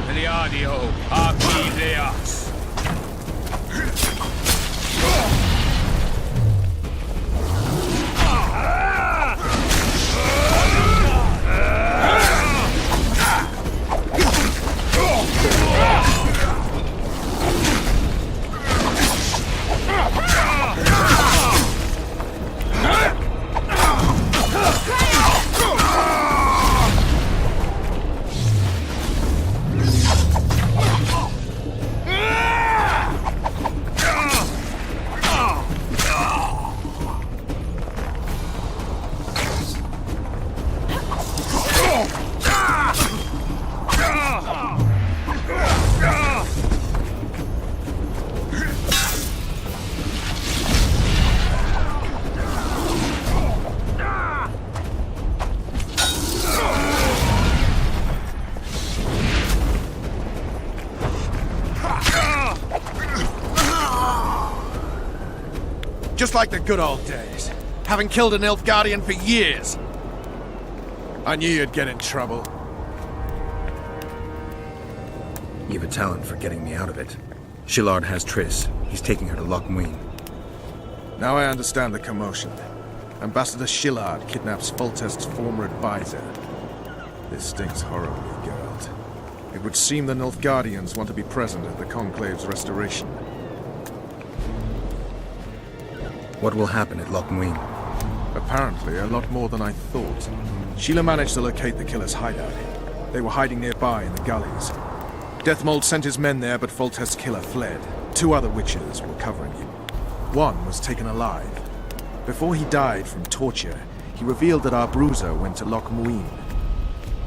Eliadio, Archideas. Just like the good old days. Having killed an Nilfgaardian for years. I knew you'd get in trouble. You have a talent for getting me out of it. Shillard has Triss. He's taking her to Loch Muin. Now I understand the commotion. Ambassador Shillard kidnaps Foltest's former advisor. This stinks horribly, Geralt. It would seem the Nilfgaardians want to be present at the Conclave's restoration. What will happen at Loch Muin? Apparently, a lot more than I thought. Sheila managed to locate the killer's hideout. They were hiding nearby in the gullies. Deathmold sent his men there, but Foltest's killer fled. 2 other witches were covering him. One was taken alive. Before he died from torture, he revealed that our bruiser went to Loch Muin.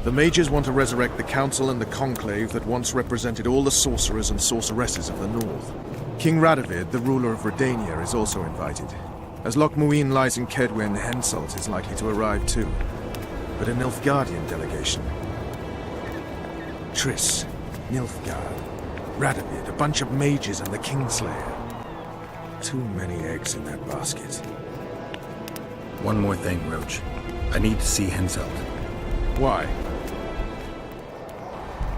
The mages want to resurrect the council and the conclave that once represented all the sorcerers and sorceresses of the north. King Radovid, the ruler of Redania, is also invited. As Loch Muin lies in Kedwin, Henselt is likely to arrive too. But a Nilfgaardian delegation. Triss, Nilfgaard, Radovid, a bunch of mages and the Kingslayer. Too many eggs in that basket. One more thing, Roach. I need to see Henselt. Why?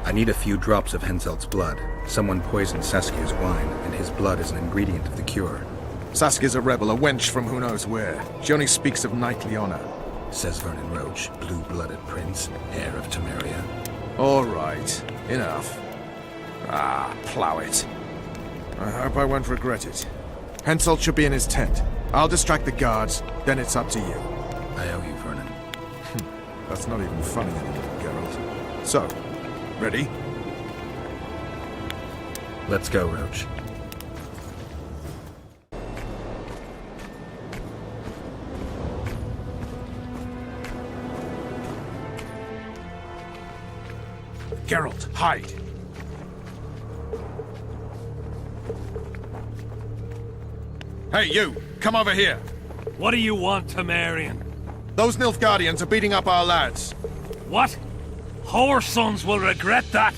I need a few drops of Henselt's blood. Someone poisoned Saskia's wine, and his blood is an ingredient of the cure. Saskia's a rebel, a wench from who knows where. She only speaks of knightly honor. Says Vernon Roach, blue-blooded prince, heir of Temeria. All right, enough. Plow it. I hope I won't regret it. Henselt should be in his tent. I'll distract the guards, then it's up to you. I owe you, Vernon. That's not even funny anymore, Geralt. So, ready? Let's go, Roach. Geralt, hide. Hey, you! Come over here! What do you want, Temerian? Those Nilfgaardians are beating up our lads. What? Our sons will regret that.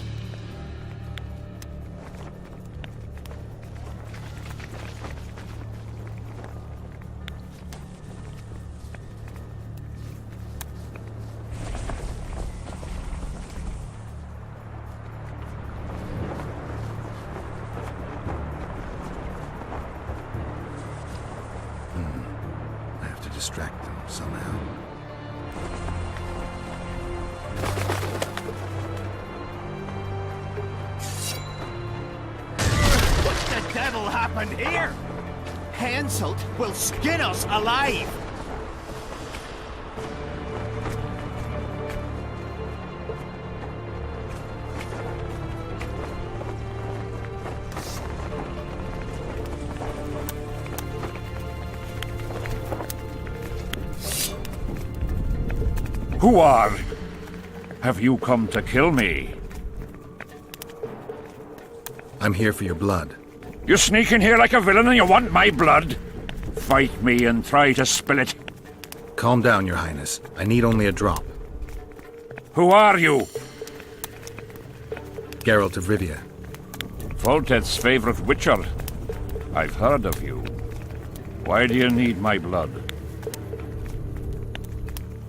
I have to distract them somehow. What the devil happened here? Hansel will skin us alive! Who are? Have you come to kill me? I'm here for your blood. You sneak in here like a villain and you want my blood? Fight me and try to spill it. Calm down, Your Highness. I need only a drop. Who are you? Geralt of Rivia. Volted's favorite witcher. I've heard of you. Why do you need my blood?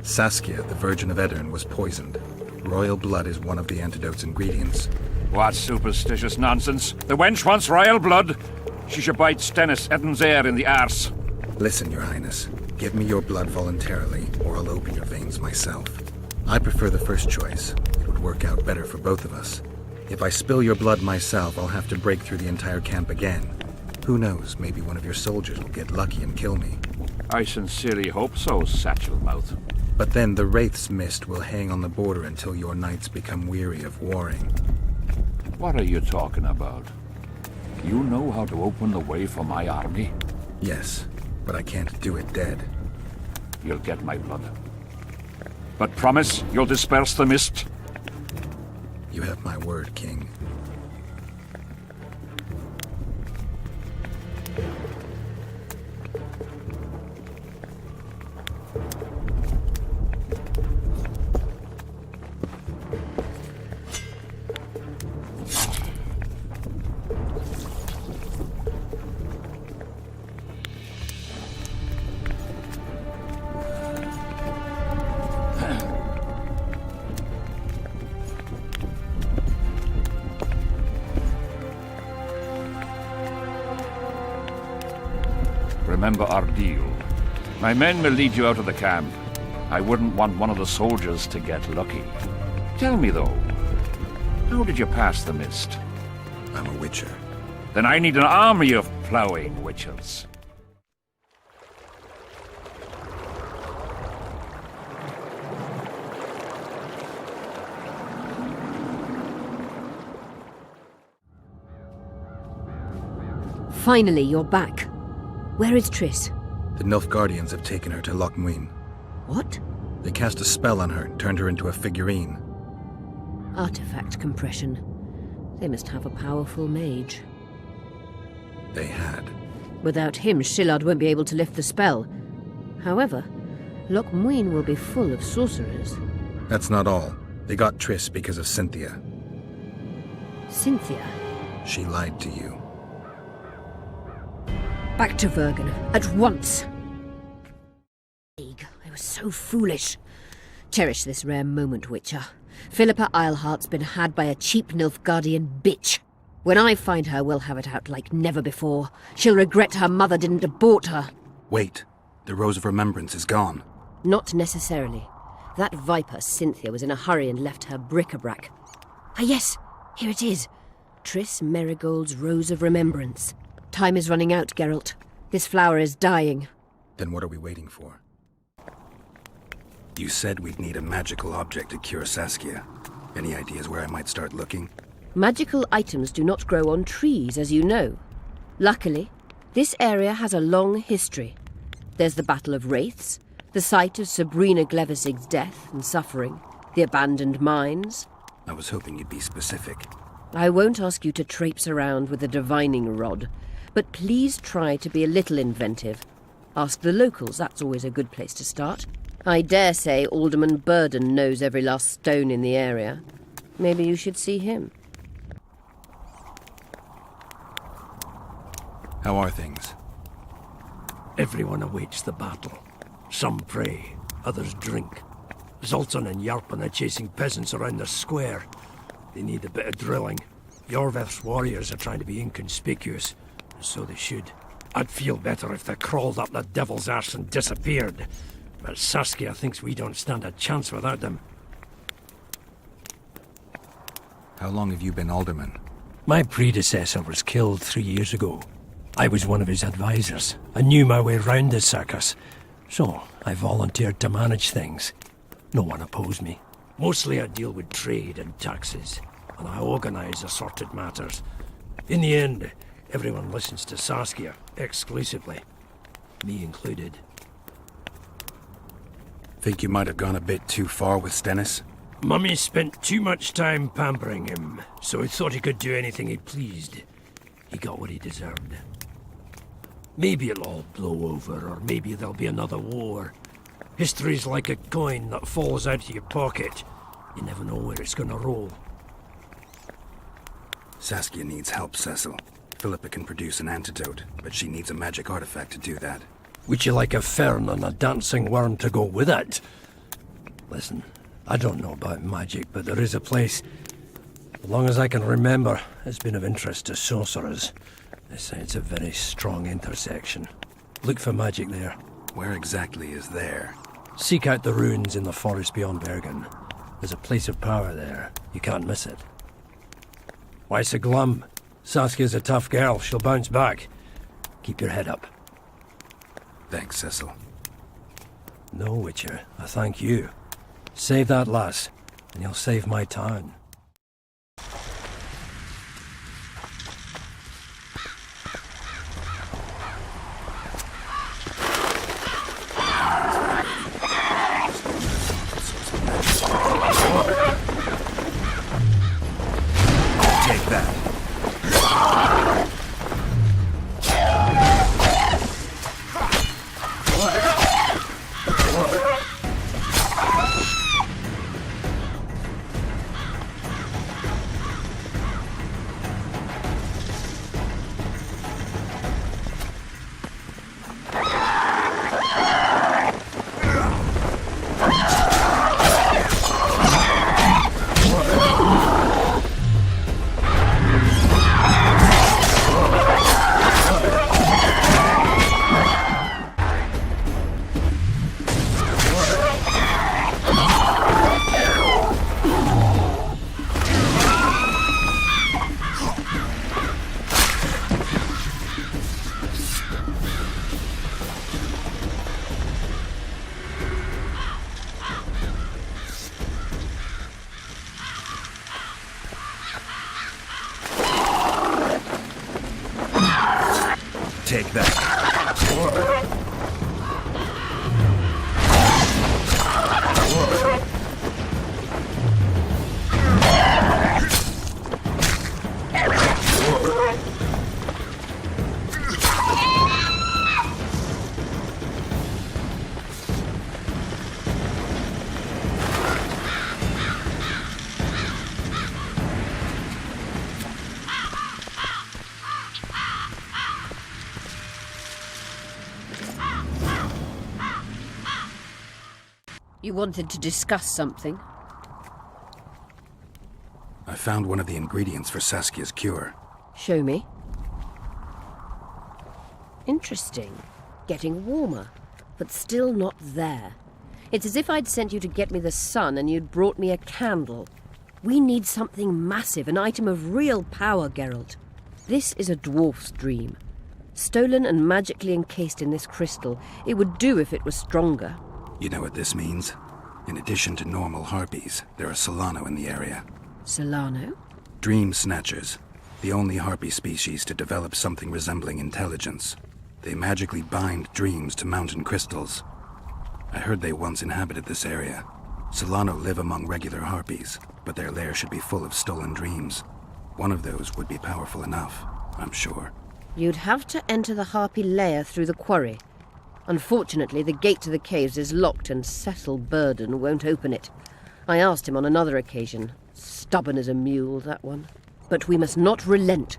Saskia, the Virgin of Aedirn, was poisoned. Royal blood is one of the antidote's ingredients. What superstitious nonsense. The wench wants royal blood. She should bite Stennis Eddon's in the arse. Listen, Your Highness. Give me your blood voluntarily, or I'll open your veins myself. I prefer the first choice. It would work out better for both of us. If I spill your blood myself, I'll have to break through the entire camp again. Who knows, maybe one of your soldiers will get lucky and kill me. I sincerely hope so, Satchelmouth. But then the Wraith's mist will hang on the border until your knights become weary of warring. What are you talking about? You know how to open the way for my army? Yes, but I can't do it dead. You'll get my blood. But promise you'll disperse the mist? You have my word, King. Remember our deal. My men will lead you out of the camp. I wouldn't want one of the soldiers to get lucky. Tell me, though, how did you pass the mist? I'm a witcher. Then I need an army of plowing witchers. Finally, you're back. Where is Triss? The Nilfgaardians have taken her to Loch Muin. What? They cast a spell on her and turned her into a figurine. Artifact compression. They must have a powerful mage. They had. Without him, Shillard won't be able to lift the spell. However, Loch Muin will be full of sorcerers. That's not all. They got Triss because of Cynthia. Cynthia? She lied to you. Back to Vergen, at once! I was so foolish. Cherish this rare moment, Witcher. Philippa Eilhart's been had by a cheap Nilfgaardian bitch. When I find her, we'll have it out like never before. She'll regret her mother didn't abort her. Wait, the Rose of Remembrance is gone. Not necessarily. That viper, Cynthia, was in a hurry and left her bric-a-brac. Ah yes, here it is. Triss Merigold's Rose of Remembrance. Time is running out, Geralt. This flower is dying. Then what are we waiting for? You said we'd need a magical object to cure Saskia. Any ideas where I might start looking? Magical items do not grow on trees, as you know. Luckily, this area has a long history. There's the Battle of Wraiths, the site of Sabrina Glevisig's death and suffering, the abandoned mines. I was hoping you'd be specific. I won't ask you to traipse around with a divining rod, but please try to be a little inventive. Ask the locals, that's always a good place to start. I dare say Alderman Burden knows every last stone in the area. Maybe you should see him. How are things? Everyone awaits the battle. Some pray, others drink. Zoltan and Yarpan are chasing peasants around the square. They need a bit of drilling. Yorveth's warriors are trying to be inconspicuous, and so they should. I'd feel better if they crawled up the devil's arse and disappeared. But Saskia thinks we don't stand a chance without them. How long have you been alderman? My predecessor was killed 3 years ago. I was one of his advisors. I knew my way round the circus. So, I volunteered to manage things. No one opposed me. Mostly I deal with trade and taxes, and I organise assorted matters. In the end, everyone listens to Saskia, exclusively. Me included. Think you might have gone a bit too far with Stennis? Mummy spent too much time pampering him, so he thought he could do anything he pleased. He got what he deserved. Maybe it'll all blow over, or maybe there'll be another war. History's like a coin that falls out of your pocket. You never know where it's gonna roll. Saskia needs help, Cecil. Philippa can produce an antidote, but she needs a magic artifact to do that. Would you like a fern and a dancing worm to go with it? Listen, I don't know about magic, but there is a place, as long as I can remember, it's been of interest to sorcerers. They say it's a very strong intersection. Look for magic there. Where exactly is there? Seek out the ruins in the forest beyond Bergen. There's a place of power there. You can't miss it. Why so glum? Saskia's a tough girl. She'll bounce back. Keep your head up. Thanks, Cecil. No, Witcher. I thank you. Save that lass, and you'll save my town. Take that. Take that. You wanted to discuss something? I found one of the ingredients for Saskia's cure. Show me. Interesting. Getting warmer, but still not there. It's as if I'd sent you to get me the sun and you'd brought me a candle. We need something massive, an item of real power, Geralt. This is a dwarf's dream. Stolen and magically encased in this crystal. It would do if it was stronger. You know what this means? In addition to normal harpies, there are Solano in the area. Solano? Dream snatchers. The only harpy species to develop something resembling intelligence. They magically bind dreams to mountain crystals. I heard they once inhabited this area. Solano live among regular harpies, but their lair should be full of stolen dreams. One of those would be powerful enough, I'm sure. You'd have to enter the harpy lair through the quarry. Unfortunately, the gate to the caves is locked and Cecil Burden won't open it. I asked him on another occasion. Stubborn as a mule, that one. But we must not relent.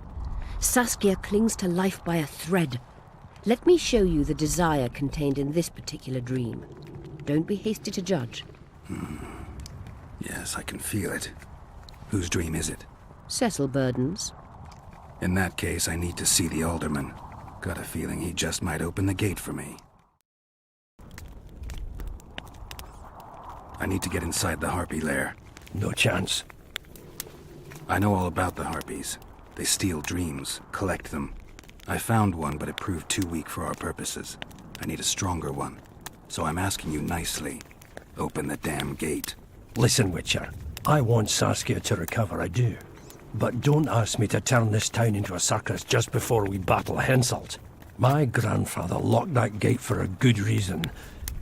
Saskia clings to life by a thread. Let me show you the desire contained in this particular dream. Don't be hasty to judge. Yes, I can feel it. Whose dream is it? Cecil Burden's. In that case, I need to see the alderman. Got a feeling he just might open the gate for me. I need to get inside the harpy lair. No chance. I know all about the harpies. They steal dreams, collect them. I found one, but it proved too weak for our purposes. I need a stronger one. So I'm asking you nicely. Open the damn gate. Listen, Witcher. I want Saskia to recover, I do. But don't ask me to turn this town into a circus just before we battle Henselt. My grandfather locked that gate for a good reason.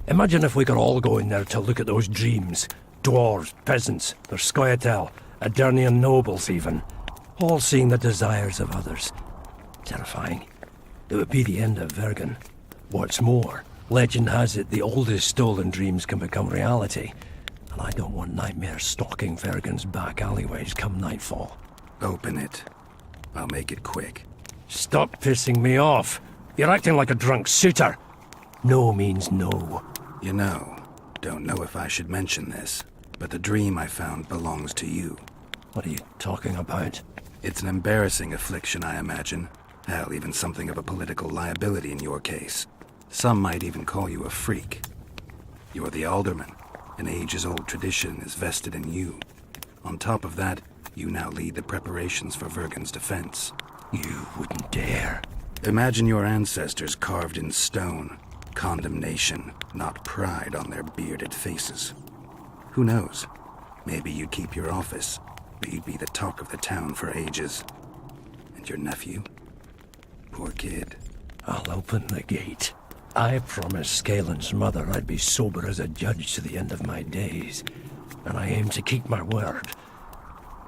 Imagine if we could all go in there to look at those dreams. Dwarves, peasants, their scoia'tael, Adernian nobles even. All seeing the desires of others. Terrifying. It would be the end of Vergen. What's more, legend has it the oldest stolen dreams can become reality. And I don't want nightmares stalking Vergen's back alleyways come nightfall. Open it. I'll make it quick. Stop pissing me off. You're acting like a drunk suitor. No means no. You know, don't know if I should mention this, but the dream I found belongs to you. What are you talking about? It's an embarrassing affliction, I imagine. Hell, even something of a political liability in your case. Some might even call you a freak. You're the alderman. An ages-old tradition is vested in you. On top of that, you now lead the preparations for Vergen's defense. You wouldn't dare. Imagine your ancestors carved in stone. Condemnation, not pride on their bearded faces. Who knows? Maybe you'd keep your office, but you'd be the talk of the town for ages. And your nephew? Poor kid. I'll open the gate. I promised Scalen's mother I'd be sober as a judge to the end of my days, and I aim to keep my word.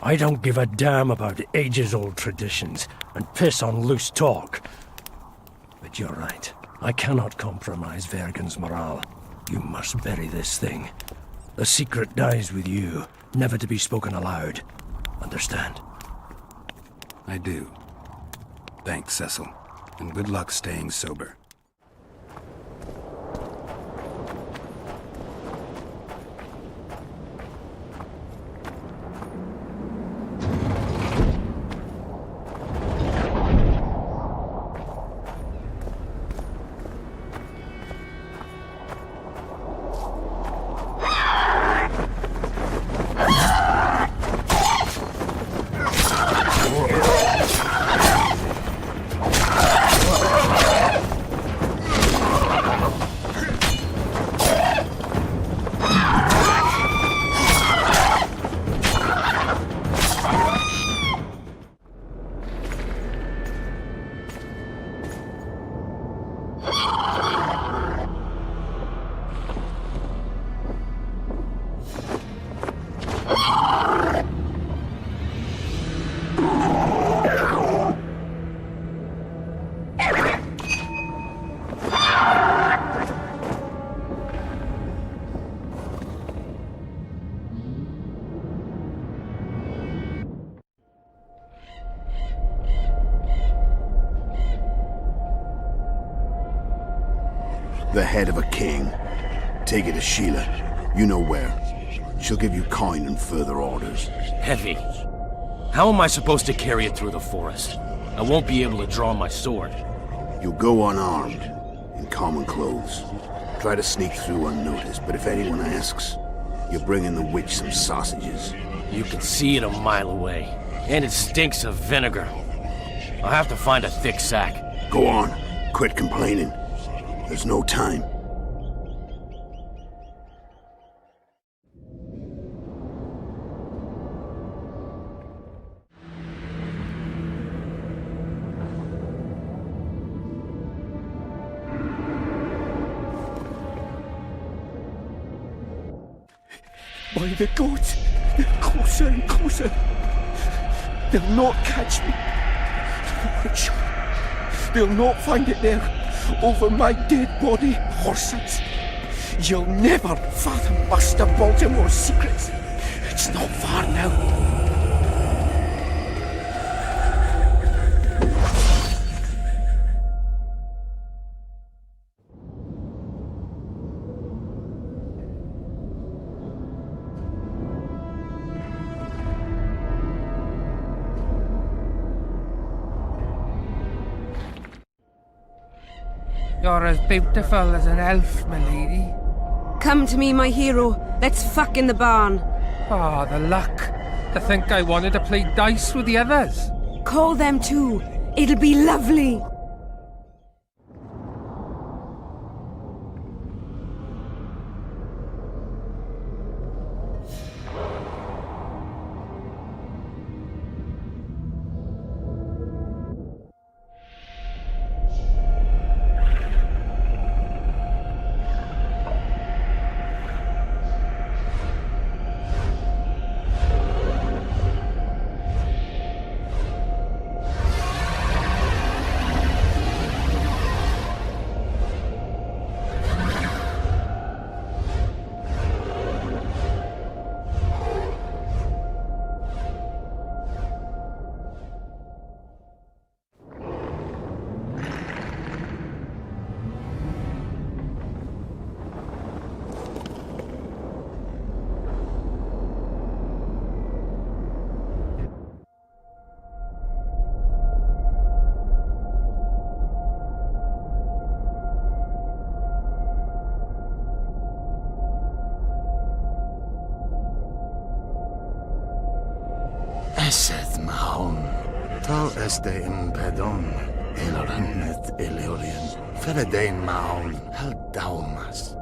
I don't give a damn about ages-old traditions and piss on loose talk. But you're right. I cannot compromise Vergen's morale. You must bury this thing. The secret dies with you, never to be spoken aloud. Understand? I do. Thanks, Cecil. And good luck staying sober. The head of a king. Take it to Sheila. You know where. She'll give you coin and further orders. Heavy. How am I supposed to carry it through the forest? I won't be able to draw my sword. You'll go unarmed, in common clothes. Try to sneak through unnoticed, but if anyone asks, you're bringing the witch some sausages. You can see it a mile away, and it stinks of vinegar. I'll have to find a thick sack. Go on. Quit complaining. There's no time. By the gods, they're closer and closer. They'll not catch me. I'm sure. They'll not find it there, over my dead body, horses. You'll never fathom Master Baltimore's secrets. It's not far now. You're as beautiful as an elf, my lady. Come to me, my hero. Let's fuck in the barn. Ah, the luck. To think I wanted to play dice with the others. Call them too. It'll be lovely. Esed mahon, tal este impedon, inorannet Illyrian, feredein mahon, hel daumas.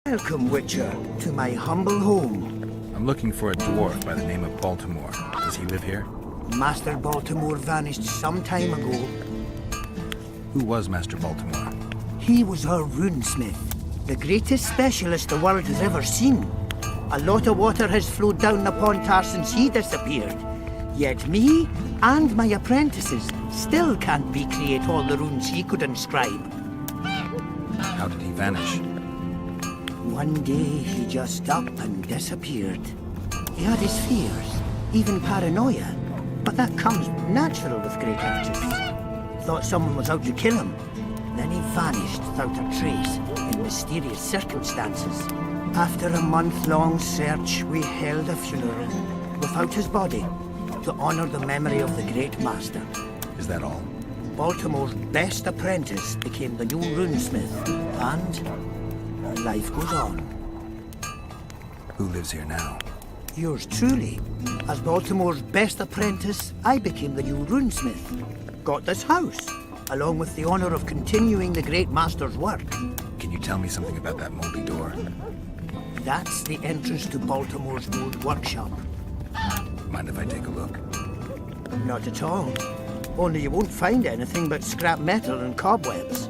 Welcome, Witcher, to my humble home. I'm looking for a dwarf by the name of Baltimore. Does he live here? Master Baltimore vanished some time ago. Who was Master Baltimore? He was our runesmith, the greatest specialist the world has ever seen. A lot of water has flowed down upon Tar since he disappeared. Yet me and my apprentices still can't recreate all the runes he could inscribe. How did he vanish? One day he just up and disappeared. He had his fears, even paranoia, but that comes natural with great artists. Thought someone was out to kill him. Then he vanished without a trace. in mysterious circumstances. After a month-long search, we held a funeral without his body to honor the memory of the great master. Is that all? Baltimore's best apprentice became the new runesmith, and life goes on. Who lives here now? Yours truly. As Baltimore's best apprentice, I became the new runesmith. Got this house, along with the honor of continuing the great master's work. Can you tell me something about that moldy door? That's the entrance to Baltimore's old workshop. Mind if I take a look? Not at all. Only you won't find anything but scrap metal and cobwebs.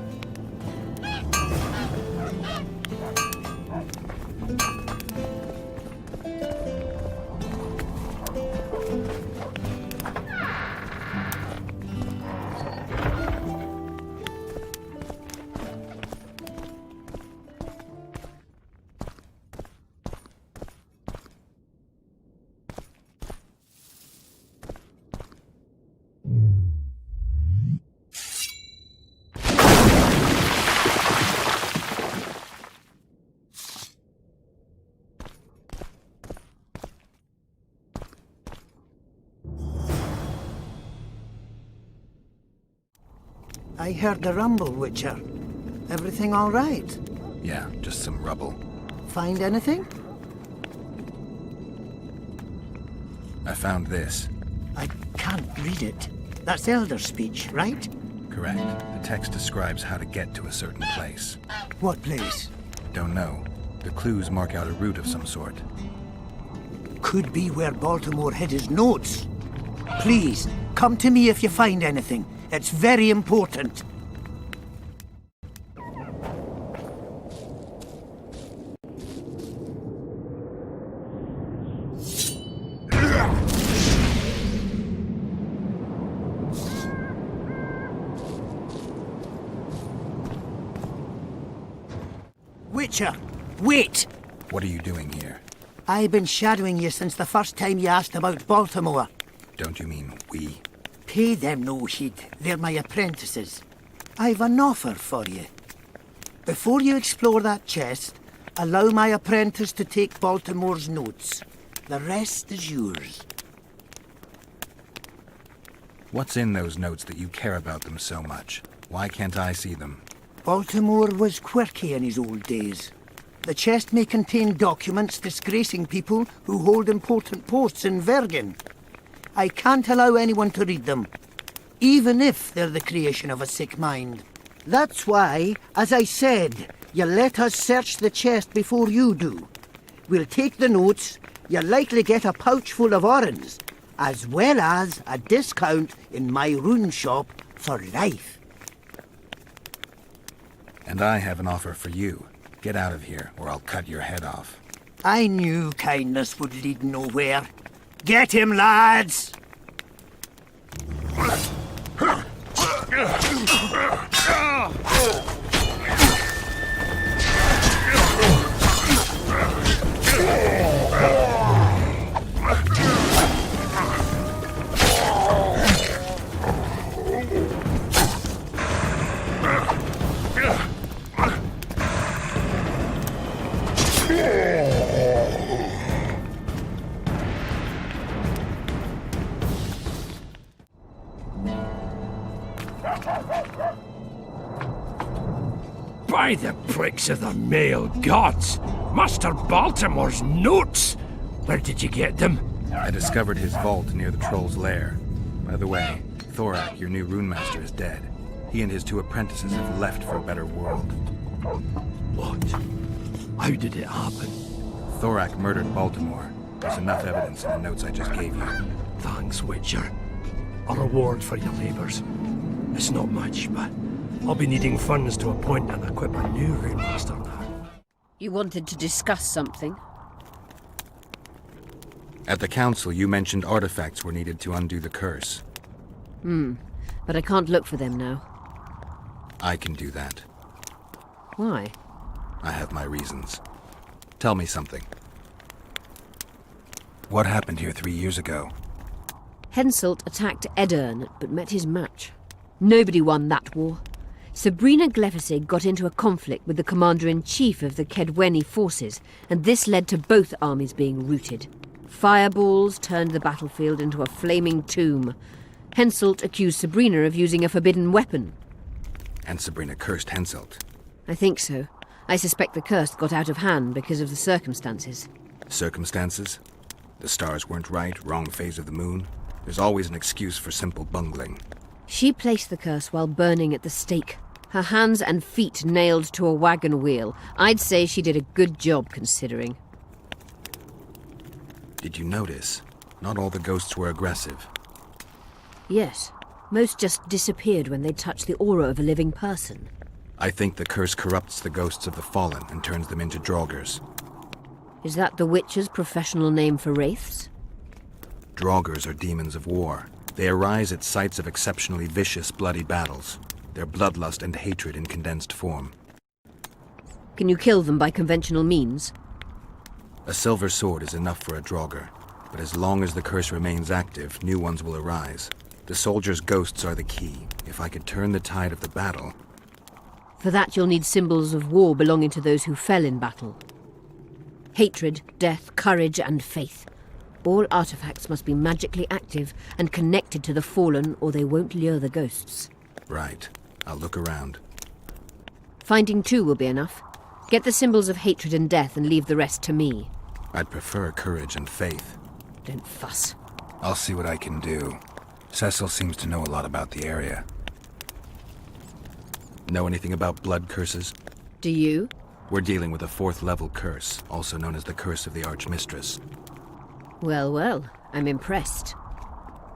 I heard the rumble, Witcher. Everything all right? Yeah, just some rubble. Find anything? I found this. I can't read it. That's Elder speech, right? Correct. The text describes how to get to a certain place. What place? Don't know. The clues mark out a route of some sort. Could be where Baltimore hid his notes. Please, come to me if you find anything. It's very important. Witcher, wait! What are you doing here? I've been shadowing you since the first time you asked about Baltimore. Don't you mean we? Pay them no heed. They're my apprentices. I've an offer for you. Before you explore that chest, allow my apprentice to take Baltimore's notes. The rest is yours. What's in those notes that you care about them so much? Why can't I see them? Baltimore was quirky in his old days. The chest may contain documents disgracing people who hold important posts in Vergen. I can't allow anyone to read them, even if they're the creation of a sick mind. That's why, as I said, you let us search the chest before you do. We'll take the notes, you'll likely get a pouch full of oranges, as well as a discount in my rune shop for life. And I have an offer for you. Get out of here, or I'll cut your head off. I knew kindness would lead nowhere. Get him, lads! By the pricks of the male gods! Master Baltimore's notes! Where did you get them? I discovered his vault near the troll's lair. By the way, Thorak, your new runemaster, is dead. He and his 2 apprentices have left for a better world. What? How did it happen? Thorak murdered Baltimore. There's enough evidence in the notes I just gave you. Thanks, Witcher. A reward for your labors. It's not much, but I'll be needing funds to appoint and equip a new runemaster now. You wanted to discuss something? At the council, you mentioned artifacts were needed to undo the curse. But I can't look for them now. I can do that. Why? I have my reasons. Tell me something. What happened here 3 years ago? Henselt attacked Edirn, but met his match. Nobody won that war. Sabrina Glefisig got into a conflict with the commander-in-chief of the Kedweni forces, and this led to both armies being routed. Fireballs turned the battlefield into a flaming tomb. Henselt accused Sabrina of using a forbidden weapon. And Sabrina cursed Henselt. I think so. I suspect the curse got out of hand because of the circumstances. Circumstances? The stars weren't right, wrong phase of the moon. There's always an excuse for simple bungling. She placed the curse while burning at the stake. Her hands and feet nailed to a wagon wheel. I'd say she did a good job, considering. Did you notice? Not all the ghosts were aggressive. Yes. Most just disappeared when they touched the aura of a living person. I think the curse corrupts the ghosts of the fallen and turns them into draugrs. Is that the Witcher's professional name for wraiths? Draugrs are demons of war. They arise at sites of exceptionally vicious, bloody battles. Their bloodlust and hatred in condensed form. Can you kill them by conventional means? A silver sword is enough for a draugr, but as long as the curse remains active, new ones will arise. The soldiers' ghosts are the key. If I could turn the tide of the battle... For that you'll need symbols of war belonging to those who fell in battle. Hatred, death, courage, and faith. All artifacts must be magically active and connected to the fallen, or they won't lure the ghosts. Right. I'll look around. Finding 2 will be enough. Get the symbols of hatred and death and leave the rest to me. I'd prefer courage and faith. Don't fuss. I'll see what I can do. Cecil seems to know a lot about the area. Know anything about blood curses? Do you? We're dealing with a 4th level curse, also known as the Curse of the Archmistress. Well, well, I'm impressed.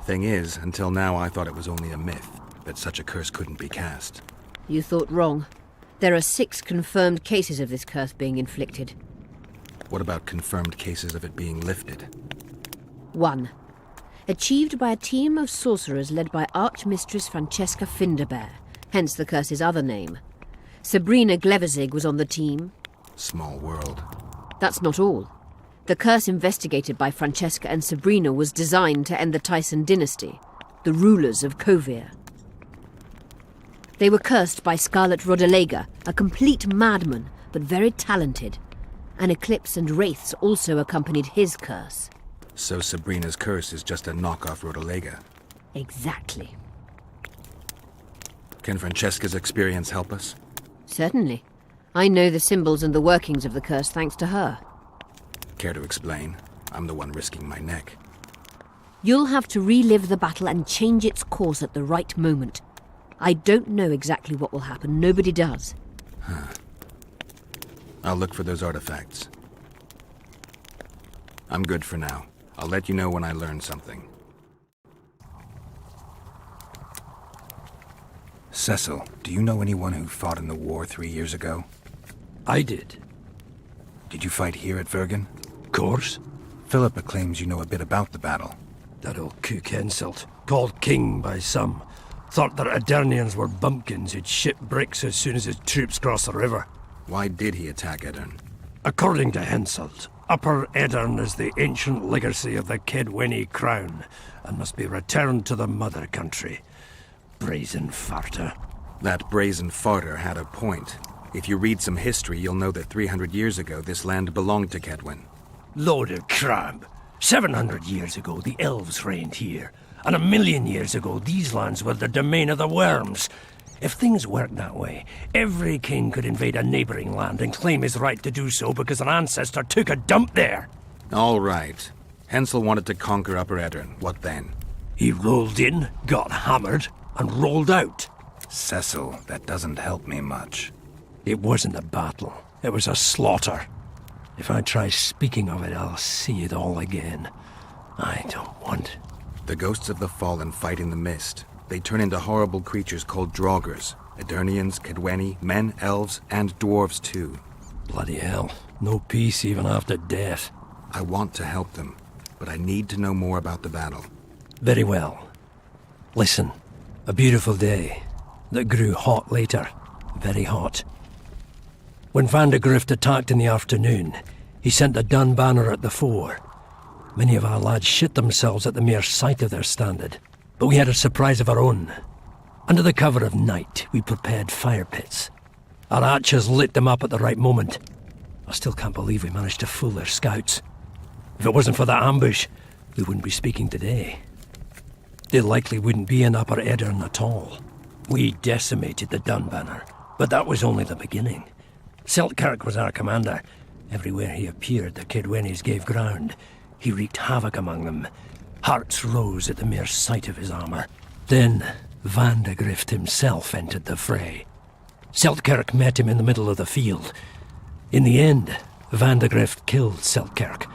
Thing is, until now I thought it was only a myth, that such a curse couldn't be cast. You thought wrong. There are 6 confirmed cases of this curse being inflicted. What about confirmed cases of it being lifted? 1. Achieved by a team of sorcerers led by Archmistress Francesca Finderbear, hence the curse's other name. Sabrina Glefisig was on the team. Small world. That's not all. The curse investigated by Francesca and Sabrina was designed to end the Tyson dynasty, the rulers of Kovir. They were cursed by Scarlet Rodalega, a complete madman, but very talented. An eclipse and wraiths also accompanied his curse. So Sabrina's curse is just a knockoff Rodalega? Exactly. Can Francesca's experience help us? Certainly. I know the symbols and the workings of the curse thanks to her. Care to explain? I'm the one risking my neck. You'll have to relive the battle and change its course at the right moment. I don't know exactly what will happen. Nobody does. Huh. I'll look for those artifacts. I'm good for now. I'll let you know when I learn something. Cecil, do you know anyone who fought in the war 3 years ago? I did. Did you fight here at Vergen? Course. Philippa claims you know a bit about the battle. That old kook Henselt, called king by some, thought that Adernians were bumpkins who'd ship bricks as soon as his troops crossed the river. Why did he attack Edern? According to Henselt, Upper Edern is the ancient legacy of the Kedweni crown and must be returned to the mother country. Brazen farter. That brazen farter had a point. If you read some history, you'll know that 300 years ago this land belonged to Kedwen. Load of crab. 700 years ago the elves reigned here, and 1,000,000 years ago these lands were the domain of the worms. If things worked that way, every king could invade a neighboring land and claim his right to do so because an ancestor took a dump there. All right. Hensel wanted to conquer Upper Edern. What then? He rolled in, got hammered, and rolled out. Cecil, that doesn't help me much. It wasn't a battle. It was a slaughter. If I try speaking of it, I'll see it all again. I don't want... The ghosts of the fallen fight in the mist. They turn into horrible creatures called draugrs. Eternians, Kedweni, men, elves, and dwarves too. Bloody hell. No peace even after death. I want to help them, but I need to know more about the battle. Very well. Listen. A beautiful day that grew hot later. Very hot. When Van de Grift attacked in the afternoon, he sent a dun banner at the fore. Many of our lads shit themselves at the mere sight of their standard, but we had a surprise of our own. Under the cover of night, we prepared fire pits. Our archers lit them up at the right moment. I still can't believe we managed to fool their scouts. If it wasn't for that ambush, we wouldn't be speaking today. They likely wouldn't be in Upper Edirn at all. We decimated the Dunbanner, but that was only the beginning. Seltkirk was our commander. Everywhere he appeared, the Kidwennies gave ground. He wreaked havoc among them. Hearts rose at the mere sight of his armour. Then Vandegrift himself entered the fray. Seltkirk met him in the middle of the field. In the end, Vandegrift killed Seltkirk.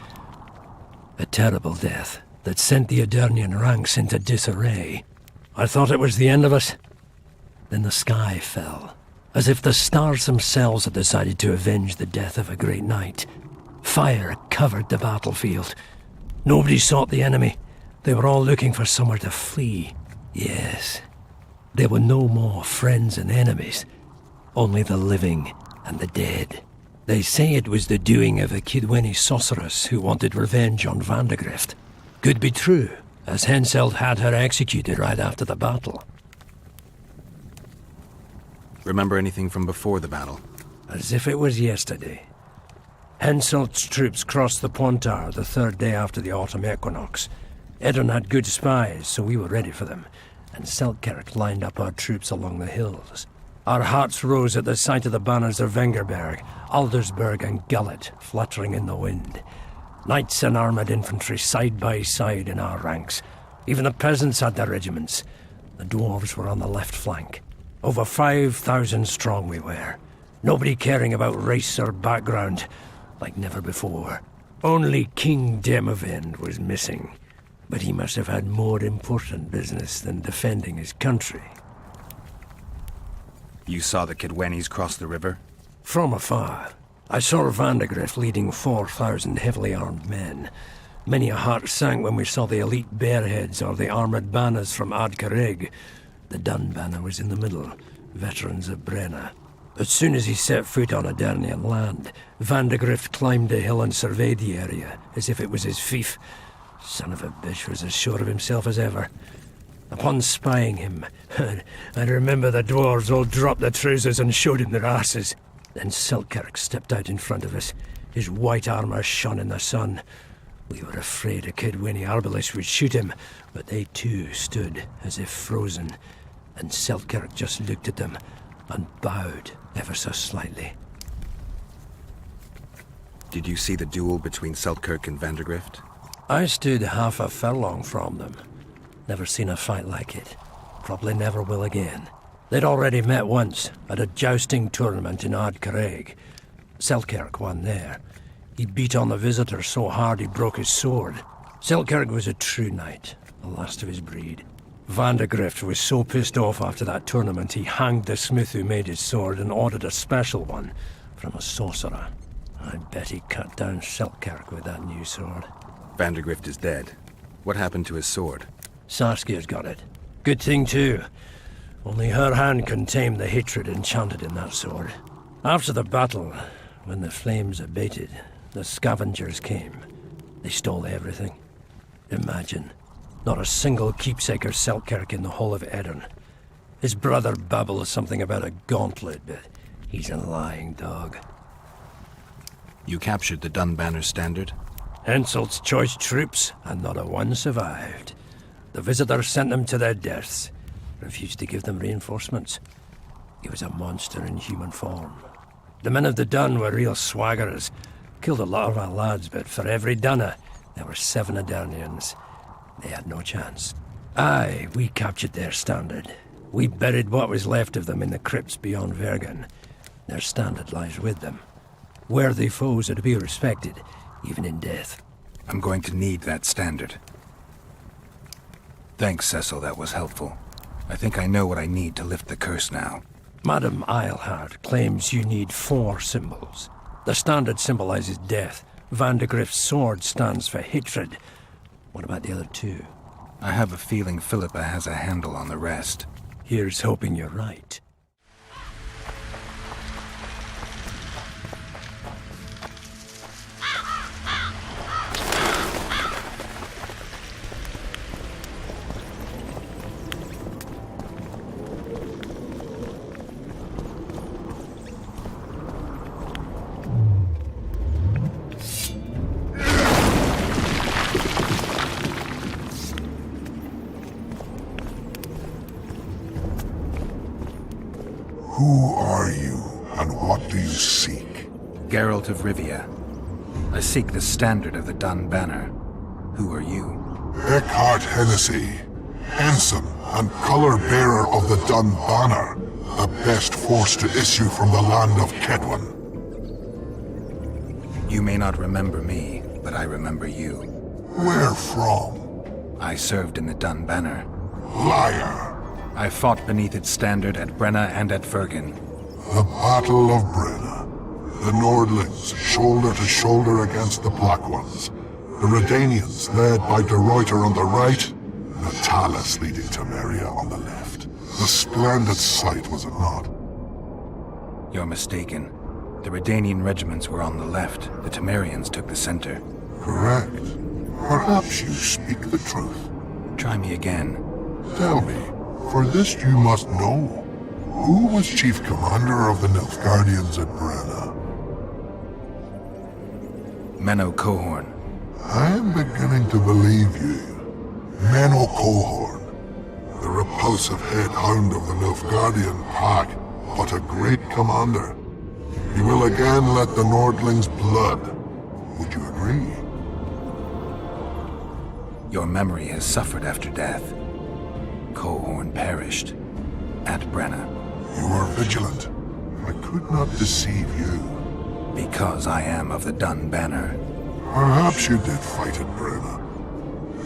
A terrible death that sent the Edirnian ranks into disarray. I thought it was the end of us. Then the sky fell, as if the stars themselves had decided to avenge the death of a great knight. Fire covered the battlefield. Nobody sought the enemy. They were all looking for somewhere to flee. Yes, there were no more friends and enemies, only the living and the dead. They say it was the doing of a Kidwenny sorceress who wanted revenge on Vandegrift. Could be true, as Henselt had her executed right after the battle. Remember anything from before the battle? As if it was yesterday. Henselt's troops crossed the Pontar the third day after the autumn equinox. Edirn had good spies, so we were ready for them, and Seltkirk lined up our troops along the hills. Our hearts rose at the sight of the banners of Vengerberg, Aldersberg and Gullet fluttering in the wind. Knights and armoured infantry side by side in our ranks. Even the peasants had their regiments. The dwarves were on the left flank. Over 5,000 strong we were. Nobody caring about race or background, like never before. Only King Demavend was missing, but he must have had more important business than defending his country. You saw the Kidwennies cross the river? From afar. I saw Vandegrift leading 4,000 heavily armed men. Many a heart sank when we saw the elite bearheads or the armoured banners from Ardcarrig. The Dun banner was in the middle, veterans of Brenna. As soon as he set foot on Edirnian land, Vandegrift climbed a hill and surveyed the area, as if it was his fief. Son of a bitch was as sure of himself as ever. Upon spying him, I remember the dwarves all dropped their trousers and showed him their asses. Then Seltkirk stepped out in front of us. His white armour shone in the sun. We were afraid a Kidwenny arbalist would shoot him, but they too stood as if frozen, and Seltkirk just looked at them and bowed ever so slightly. Did you see the duel between Seltkirk and Vandegrift? I stood half a furlong from them. Never seen a fight like it. Probably never will again. They'd already met once, at a jousting tournament in Ardcarrig. Seltkirk won there. He beat on the visitor so hard he broke his sword. Seltkirk was a true knight, the last of his breed. Vandegrift was so pissed off after that tournament he hanged the smith who made his sword and ordered a special one from a sorcerer. I bet he cut down Seltkirk with that new sword. Vandegrift is dead. What happened to his sword? Saskia's got it. Good thing too. Only her hand can tame the hatred enchanted in that sword. After the battle, when the flames abated, the scavengers came. They stole everything. Imagine, not a single keepsake of Seltkirk in the whole of Edirn. His brother babbles something about a gauntlet, but he's a lying dog. You captured the Dunbanner standard? Henselt's choice troops, and not a one survived. The visitor sent them to their deaths. Refused to give them reinforcements. He was a monster in human form. The men of the Dun were real swaggerers. Killed a lot of our lads, but for every Dunner, there were 7 Edirnians. They had no chance. Aye, we captured their standard. We buried what was left of them in the crypts beyond Vergen. Their standard lies with them. Worthy foes are to be respected, even in death. I'm going to need that standard. Thanks, Cecil, that was helpful. I think I know what I need to lift the curse now. Madame Eilhard claims you need 4 symbols. The standard symbolizes death. Vandegrift's sword stands for hatred. What about the other 2? I have a feeling Philippa has a handle on the rest. Here's hoping you're right. Who are you, and what do you seek? Geralt of Rivia. I seek the standard of the Dun Banner. Who are you? Eckhart Hennessy, ensign and color-bearer of the Dun Banner, the best force to issue from the land of Kedwen. You may not remember me, but I remember you. Where from? I served in the Dun Banner. Liar! I fought beneath its standard at Brenna and at Vergen. The Battle of Brenna. The Nordlings, shoulder to shoulder against the Black Ones. The Redanians, led by De Ruyter on the right, the Talus leading Temeria on the left. A splendid sight, was it not? You're mistaken. The Redanian regiments were on the left. The Temerians took the center. Correct. Perhaps you speak the truth. Try me again. Tell me, for this you must know. Who was chief commander of the Nilfgaardians at Brenna? Menno Cohorn. I am beginning to believe you. Menno Cohorn, the repulsive head hound of the Nilfgaardian pack, but a great commander. He will again let the Nordlings' blood. Would you agree? Your memory has suffered after death. Cohorn perished at Brenna. You are vigilant. I could not deceive you. Because I am of the Dun Banner. Perhaps you did fight at Brenna.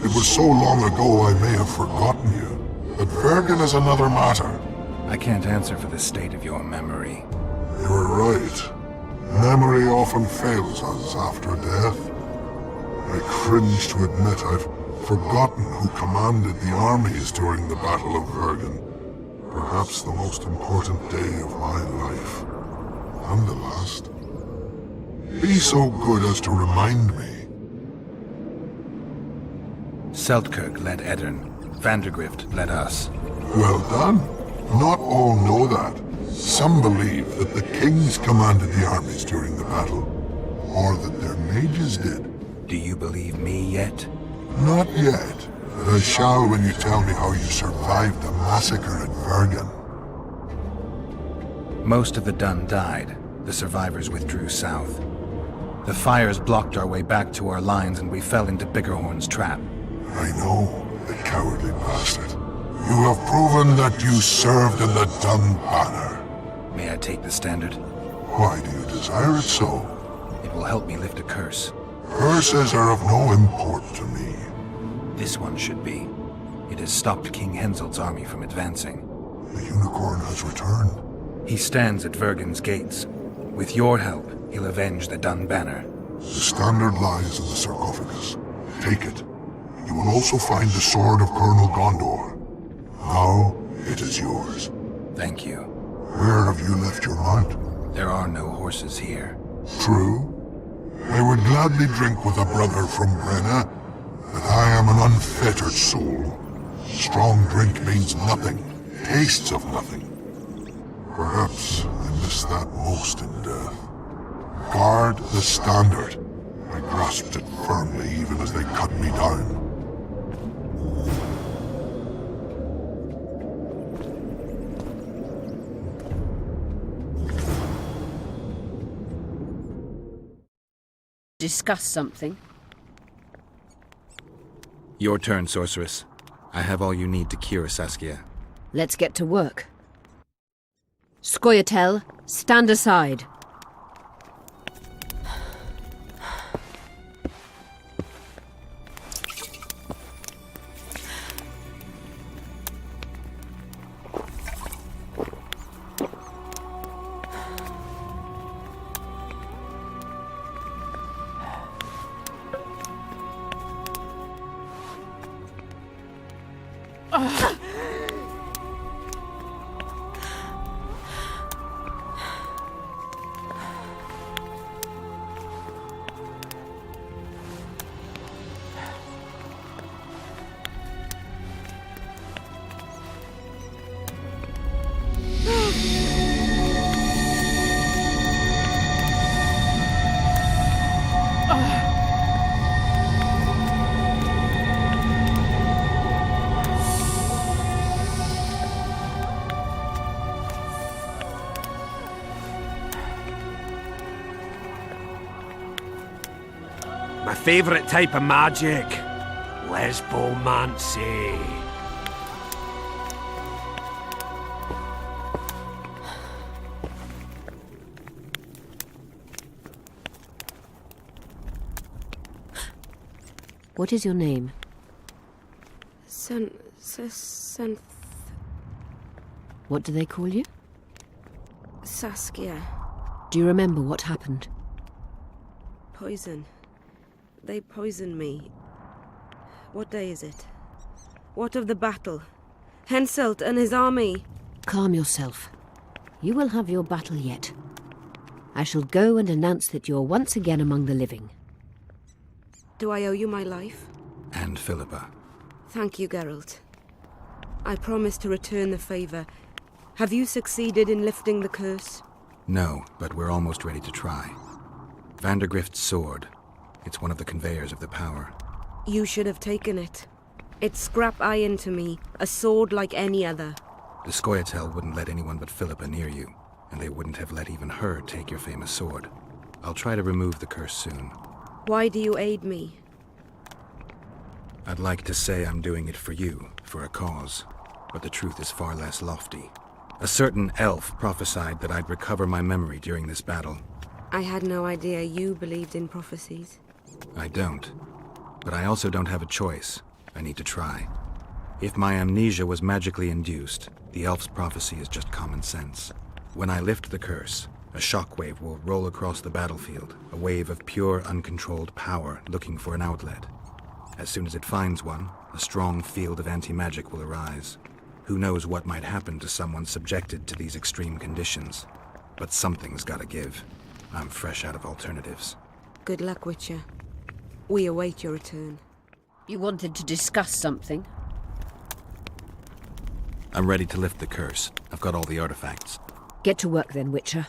It was so long ago I may have forgotten you. But Vergen is another matter. I can't answer for the state of your memory. You are right. Memory often fails us after death. I cringe to admit I've forgotten who commanded the armies during the Battle of Vergen. Perhaps the most important day of my life. And the last. Be so good as to remind me. Seltkirk led Eddern. Vandergrift led us. Well done. Not all know that. Some believe that the kings commanded the armies during the battle, or that their mages did. Do you believe me yet? Not yet, but I shall when you tell me how you survived the massacre at Vergen. Most of the Dun died. The survivors withdrew south. The fires blocked our way back to our lines and we fell into Biggerhorn's trap. I know, the cowardly bastard. You have proven that you served in the Dun Banner. May I take the standard? Why do you desire it so? It will help me lift a curse. Curses are of no import to me. This one should be. It has stopped King Henselt's army from advancing. The unicorn has returned. He stands at Vergen's gates. With your help, he'll avenge the Dun Banner. The standard lies in the sarcophagus. Take it. You will also find the sword of Colonel Gondor. Now, it is yours. Thank you. Where have you left your mount? There are no horses here. True. I would gladly drink with a brother from Brenna, but I am an unfettered soul. Strong drink means nothing, tastes of nothing. Perhaps I miss that most in death. Guard the standard. I grasped it firmly even as they cut me down. Discuss something. Your turn, sorceress. I have all you need to cure Saskia. Let's get to work. Scoia'tael, stand aside. favourite type of magic. Lesbomancy. What is your name? What do they call you? Saskia. Do you remember what happened? Poison. They poisoned me. What day is it? What of the battle? Henselt and his army. Calm yourself. You will have your battle yet. I shall go and announce that you're once again among the living. Do I owe you my life? And Philippa. Thank you, Geralt. I promise to return the favour. Have you succeeded in lifting the curse? No, but we're almost ready to try. Vandergrift's sword. It's one of the conveyors of the power. You should have taken it. It's scrap iron to me, a sword like any other. The Scoia'tael wouldn't let anyone but Philippa near you, and they wouldn't have let even her take your famous sword. I'll try to remove the curse soon. Why do you aid me? I'd like to say I'm doing it for you, for a cause, but the truth is far less lofty. A certain elf prophesied that I'd recover my memory during this battle. I had no idea you believed in prophecies. I don't. But I also don't have a choice. I need to try. If my amnesia was magically induced, the elf's prophecy is just common sense. When I lift the curse, a shockwave will roll across the battlefield, a wave of pure, uncontrolled power looking for an outlet. As soon as it finds one, a strong field of anti-magic will arise. Who knows what might happen to someone subjected to these extreme conditions? But something's gotta give. I'm fresh out of alternatives. Good luck, Witcher. We await your return. You wanted to discuss something? I'm ready to lift the curse. I've got all the artifacts. Get to work then, Witcher.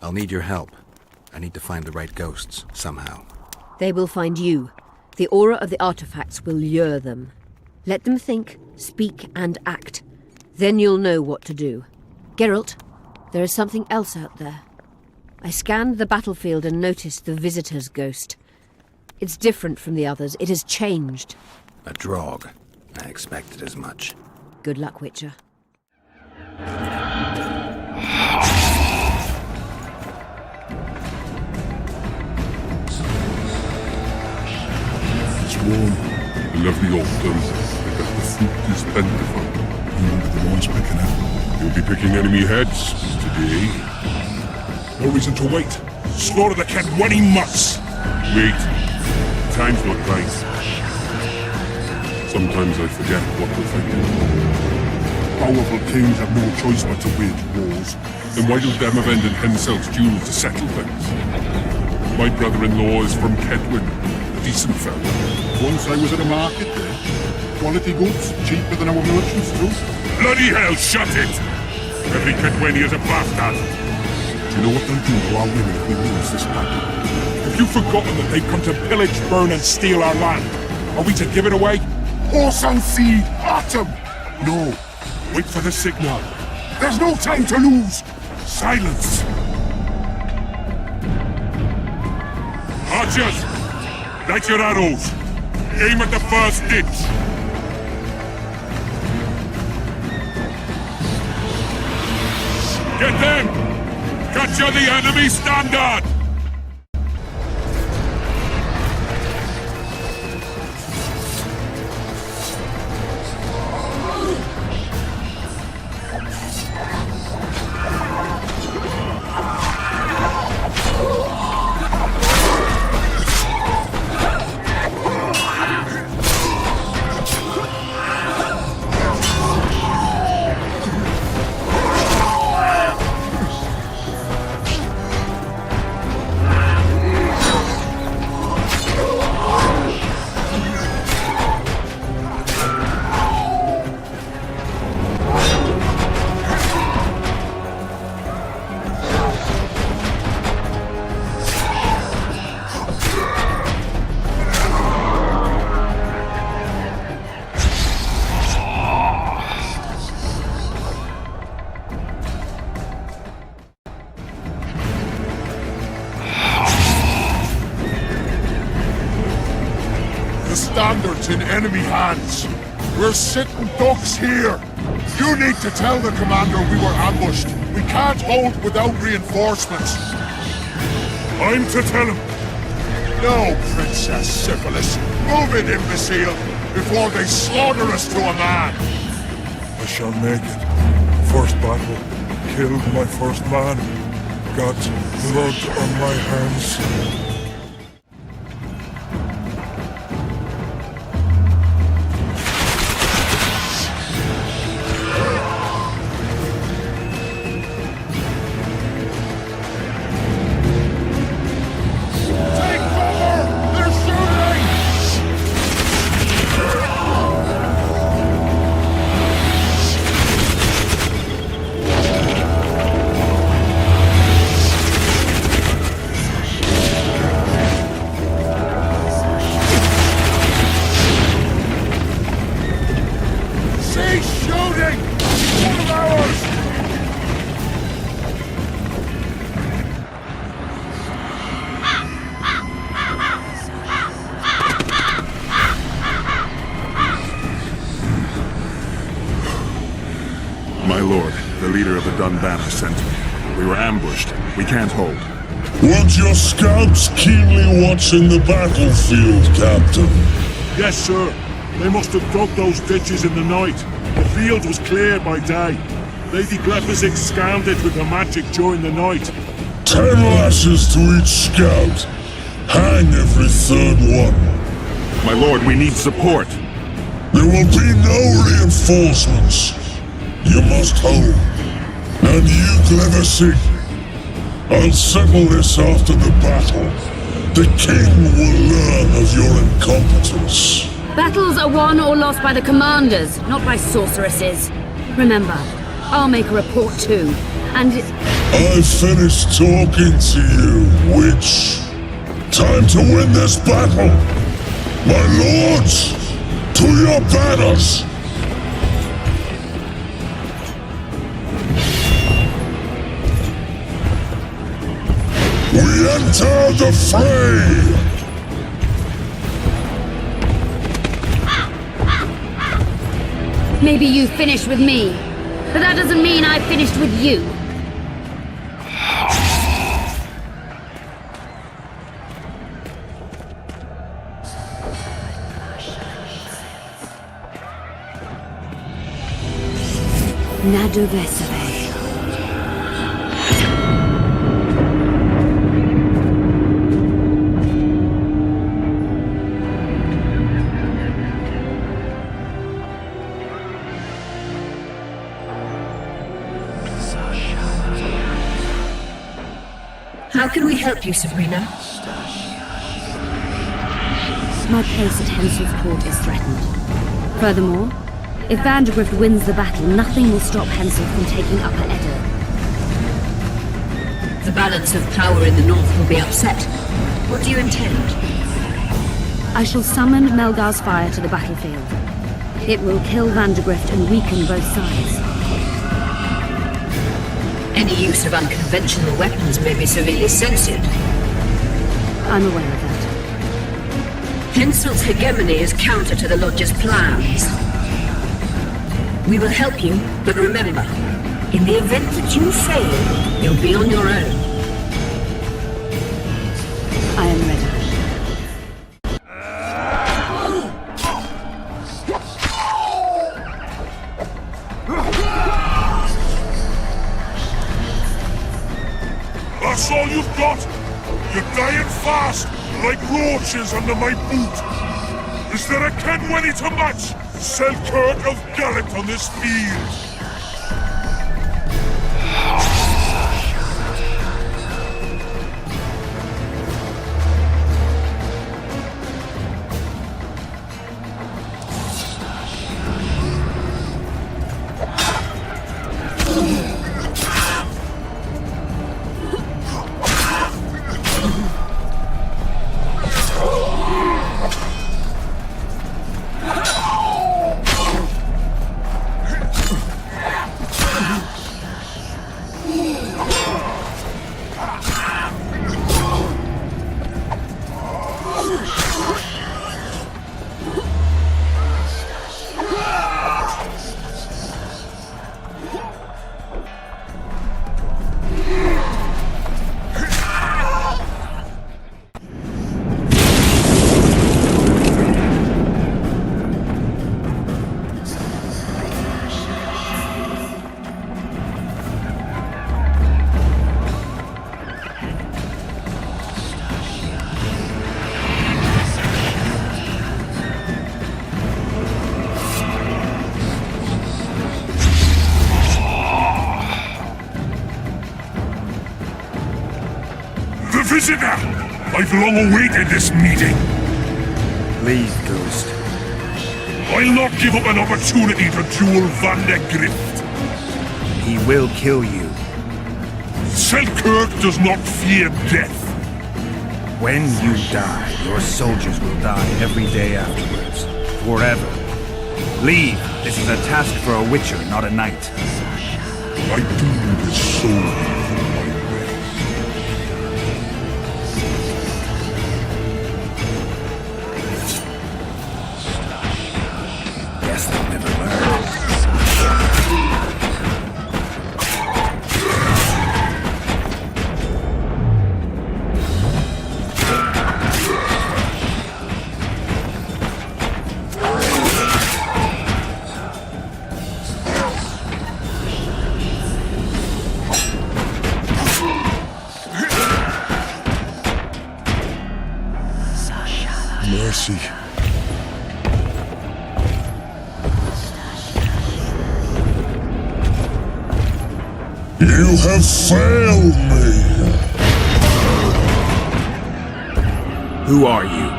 I'll need your help. I need to find the right ghosts, somehow. They will find you. The aura of the artifacts will lure them. Let them think, speak, and act. Then you'll know what to do. Geralt, there is something else out there. I scanned the battlefield and noticed the Visitor's ghost. It's different from the others. It has changed. A Draug. I expected as much. Good luck, Witcher. Warm. The lovely autumn, because the fruit is plentiful. The one's picking it. You'll be picking enemy heads today. No reason to wait. Slaughter the cat when he must. Wait. Time's not right. Sometimes I forget what we're thinking. Powerful kings have no choice but to wage wars. Then why don't them avenge Henselt's duel to settle things? My brother-in-law is from Kedwin. Decent fellow. Once I was at a market there. Quality goods, cheaper than our merchants do. Bloody hell, shut it! Every Kedwenia's a bastard! Do you know what they'll do to our women if we lose this battle? Have you forgotten that they've come to pillage, burn and steal our land? Are we to give it away? Horse and seed, autumn! No, wait for the signal. There's no time to lose! Silence! Archers! Light your arrows! Aim at the first ditch! Get them! Capture the enemy standard! fort in enemy hands. We're sitting ducks here. You need to tell the commander we were ambushed. We can't hold without reinforcements. I'm to tell him. No, Princess Syphilis. Move it, imbecile, before they slaughter us to a man. I shall make it. First battle. Killed my first man. Got blood on my hands. My lord, the leader of the Dunbanner sent me. We were ambushed. We can't hold. Weren't your scouts keenly watching the battlefield, Captain? Yes, sir. They must have dug those ditches in the night. The field was cleared by day. Lady Glephisic scanned it with her magic during the night. 10 lashes to each scout. Hang every third one. My lord, we need support. There will be no reinforcements. You must hold. And you, Glephisic, I'll settle this after the battle. The king will learn of your incompetence. Battles are won or lost by the commanders, not by sorceresses. Remember, I'll make a report too, and I've finished talking to you, witch. Time to win this battle. My lords, to your banners! We enter the fray! maybe you finished with me, but that doesn't mean I finished with you. Nadovesave. How can we help you, Sabrina? My place at Hensel's court is threatened. Furthermore, if Vandergrift wins the battle, nothing will stop Hensel from taking Upper Edda. The balance of power in the north will be upset. What do you intend? I shall summon Melgar's fire to the battlefield. It will kill Vandergrift and weaken both sides. Any use of unconventional weapons may be severely censored. I'm aware of that. Hensel's hegemony is counter to the Lodge's plans. We will help you, but remember, in the event that you fail, you'll be on your own. I am ready. That's all you've got? You're dying fast, like roaches under my boot. Is there a Kenwenny to match Selkirk of Garrett on this field? Visitor! I've long awaited this meeting. Leave, Ghost. I'll not give up an opportunity to duel Van der Grift. He will kill you. Selkirk does not fear death. When you die, your soldiers will die every day afterwards. Forever. Leave. This is a task for a witcher, not a knight. I do this solely. Mercy. You have failed me. Who are you?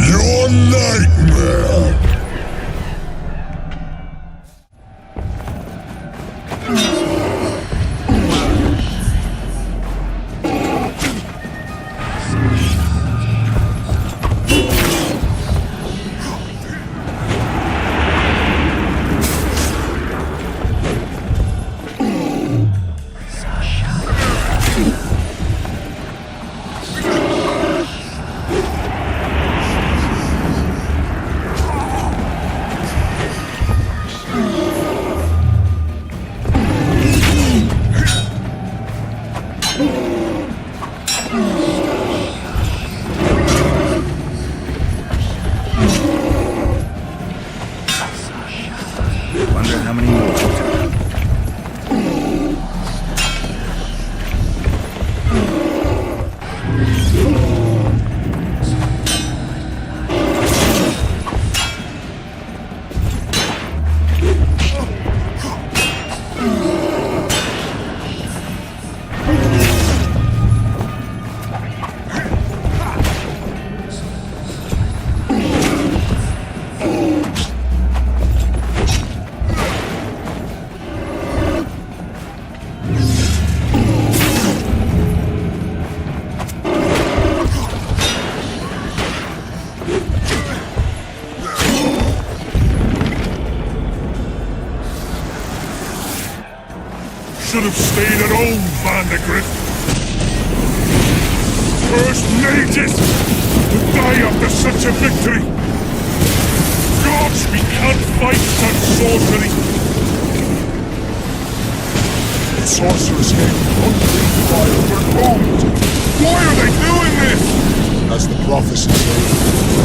Your nightmare. Wonder how many more. Should have stayed at home, Van der Grift. Cursed mages to die after such a victory. Gods, we can't fight such sorcery. The sorceress came hungry fire for gold. Why are they doing this? As the prophecy said,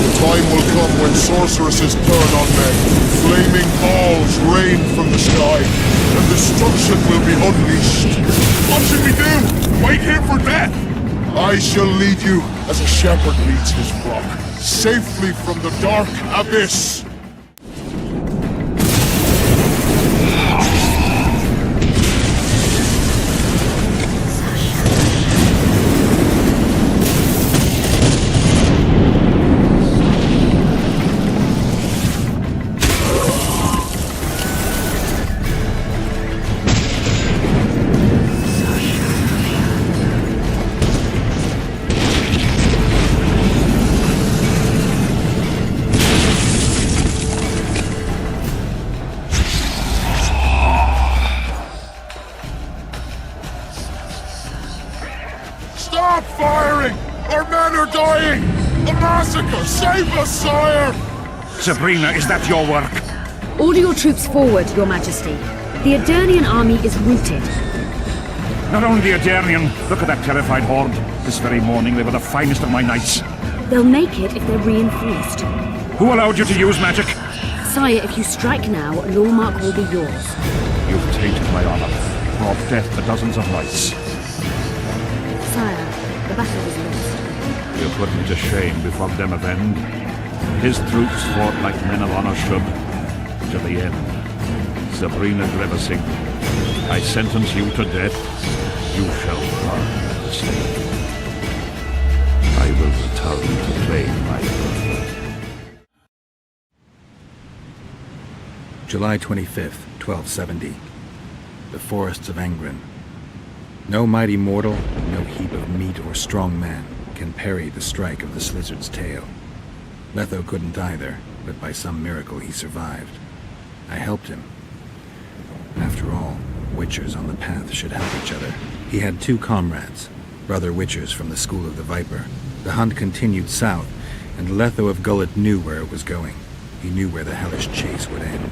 the time will come when sorceresses turn on men. Flaming balls rain from the sky, and destruction will be unleashed. What should we do? Wait here for death? I shall lead you as a shepherd leads his flock, safely from the dark abyss. Stop firing! Our men are dying! A massacre! Save us, sire! Sabrina, is that your work? Order your troops forward, Your Majesty. The Adernian army is routed. Not only the Adernian, look at that terrified horde. This very morning they were the finest of my knights. They'll make it if they're reinforced. Who allowed you to use magic? Sire, if you strike now, Lawmark will be yours. You've tainted my honor, brought death to dozens of knights. Sire, the battle was lost. You put me to shame before Demavend. His troops fought like men of honor should, to the end. Sabrina Grevesing, I sentence you to death. You shall burn at the stake. I will return to claim my birthright. July 25th, 1270. The forests of Angren. No mighty mortal, no heap of meat or strong man can parry the strike of the Slizzard's tail. Letho couldn't either, but by some miracle he survived. I helped him. After all, Witchers on the path should help each other. He had 2 comrades, brother Witchers from the School of the Viper. The hunt continued south, and Letho of Gullet knew where it was going. He knew where the hellish chase would end.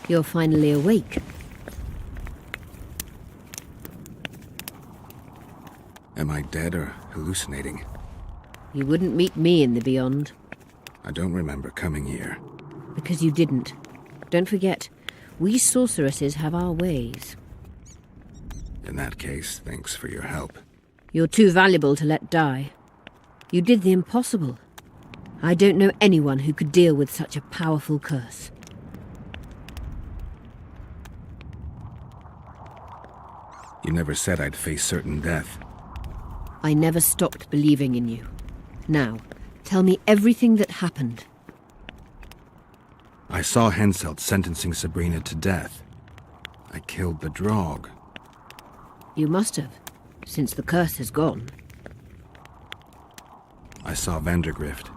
You're finally awake. Am I dead or hallucinating? You wouldn't meet me in the Beyond. I don't remember coming here. Because you didn't. Don't forget, we sorceresses have our ways. In that case, thanks for your help. You're too valuable to let die. You did the impossible. I don't know anyone who could deal with such a powerful curse. You never said I'd face certain death. I never stopped believing in you. Now, tell me everything that happened. I saw Henselt sentencing Sabrina to death. I killed the Draug. You must have, since the curse has gone. I saw Vandergrift.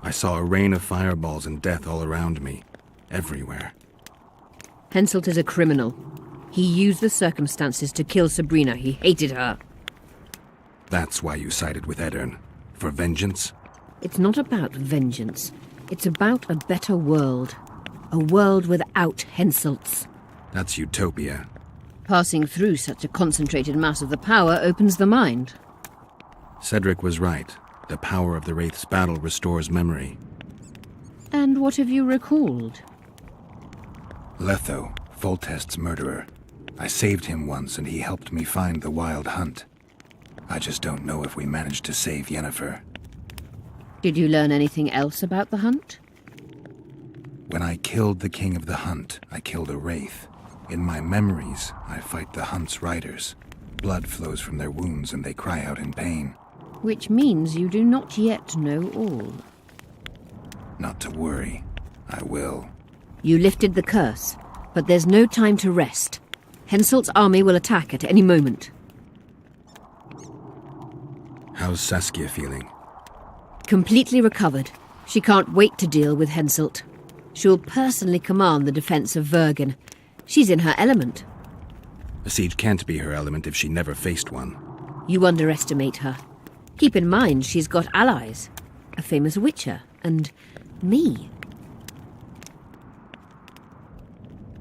I saw a rain of fireballs and death all around me. Everywhere. Henselt is a criminal. He used the circumstances to kill Sabrina. He hated her. That's why you sided with Eddern. For vengeance? It's not about vengeance. It's about a better world. A world without Henselts. That's utopia. Passing through such a concentrated mass of the power opens the mind. Cedric was right. The power of the Wraith's battle restores memory. And what have you recalled? Letho, Foltest's murderer. I saved him once and he helped me find the Wild Hunt. I just don't know if we managed to save Yennefer. Did you learn anything else about the hunt? When I killed the King of the Hunt, I killed a Wraith. In my memories, I fight the Hunt's riders. Blood flows from their wounds and they cry out in pain. Which means you do not yet know all. Not to worry. I will. You lifted the curse, but there's no time to rest. Henselt's army will attack at any moment. How's Saskia feeling? Completely recovered. She can't wait to deal with Henselt. She'll personally command the defense of Vergen. She's in her element. A siege can't be her element if she never faced one. You underestimate her. Keep in mind she's got allies. A famous witcher, and me.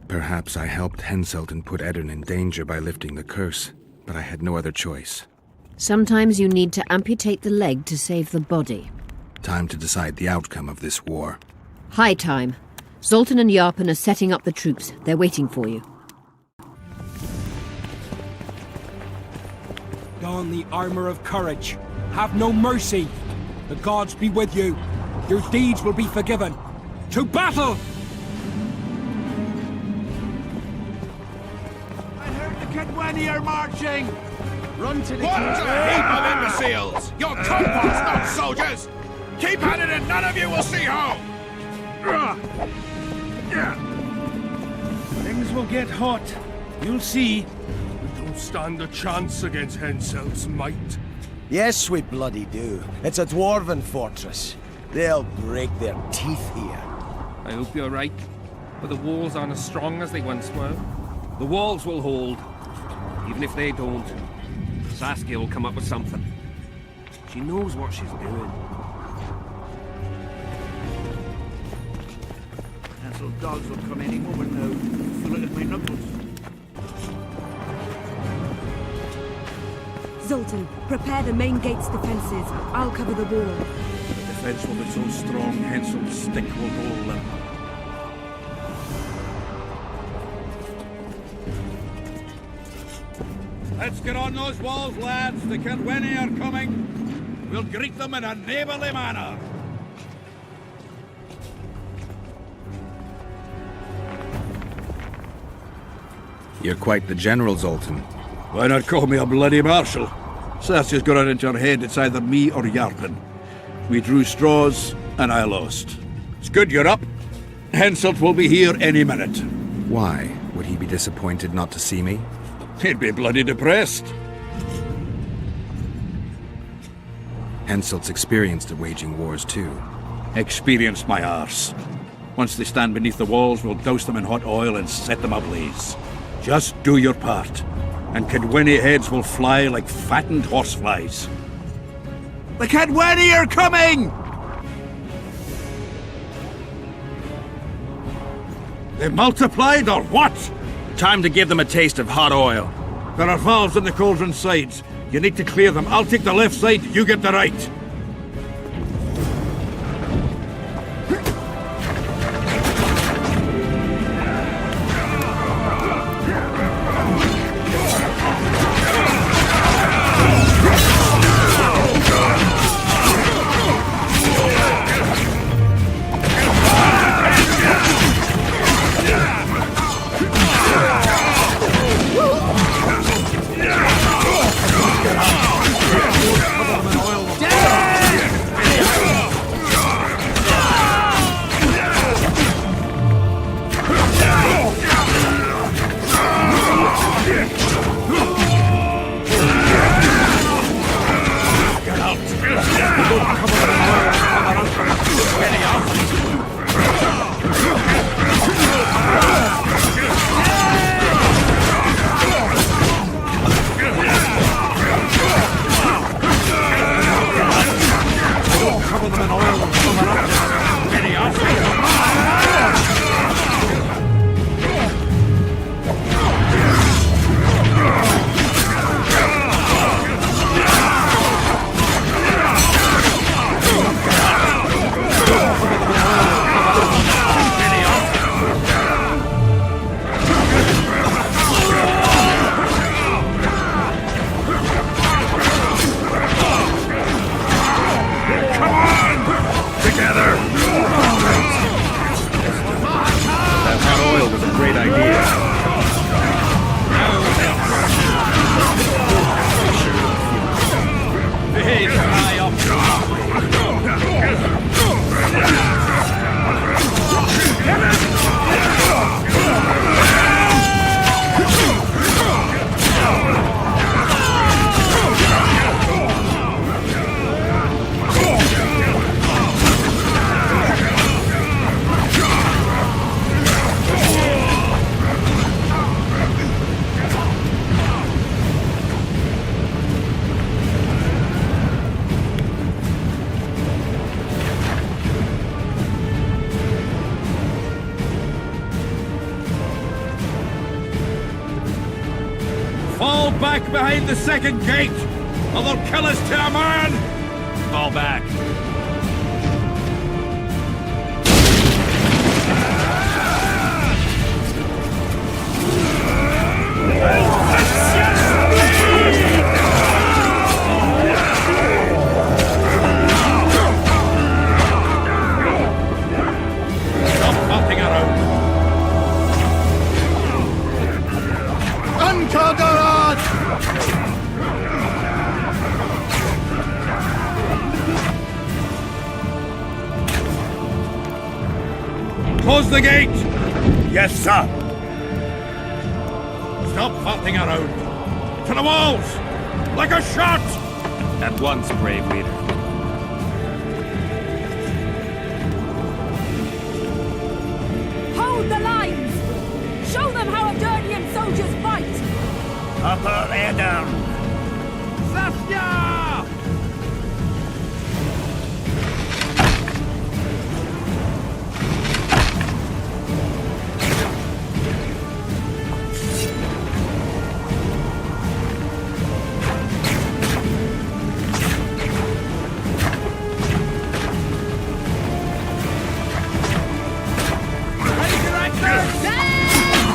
Perhaps I helped Henselt and put Eddern in danger by lifting the curse, but I had no other choice. Sometimes you need to amputate the leg to save the body. Time to decide the outcome of this war. High time. Zoltan and Yarpen are setting up the troops. They're waiting for you. Don the armor of courage. Have no mercy. The gods be with you. Your deeds will be forgiven. To battle! I heard the Kedweni are marching! Run to the What a heap of imbeciles! You're compots, not soldiers! Keep at it and none of you will see home! Things will get hot. You'll see. We don't stand a chance against Henselt's might. Yes, we bloody do. It's a dwarven fortress. They'll break their teeth here. I hope you're right, but the walls aren't as strong as they once were. The walls will hold. Even if they don't, Saskia will come up with something. She knows what she's doing. Hansel dogs will come any moment now. Look at my knuckles. Zoltan, prepare the main gate's defenses. I'll cover the wall. The defense will be so strong, Hansel's stick will hold them. Let's get on those walls, lads. The Kilwenny are coming. We'll greet them in a neighbourly manner. You're quite the general, Zoltan. Why not call me a bloody marshal? Saskia's got it into her head it's either me or Yarpen. We drew straws, and I lost. It's good you're up. Henselt will be here any minute. Why? Would he be disappointed not to see me? He'd be bloody depressed. Henselt's experienced at waging wars too. Experienced my arse. Once they stand beneath the walls, we'll douse them in hot oil and set them ablaze. Just do your part, and Kilwenny heads will fly like fattened horseflies. The Kilwenny are coming! They've multiplied, or what? Time to give them a taste of hot oil. There are valves in the cauldron sides. You need to clear them. I'll take the left side, you get the right. Fall back behind the second gate, or they'll kill us to a man! Fall back. Stop fucking around. Unconquered! Close the gate! Yes, sir. Stop farting around. To the walls! Like a shot! At once, brave leader. soldiers fight! Upper air down. Saskia!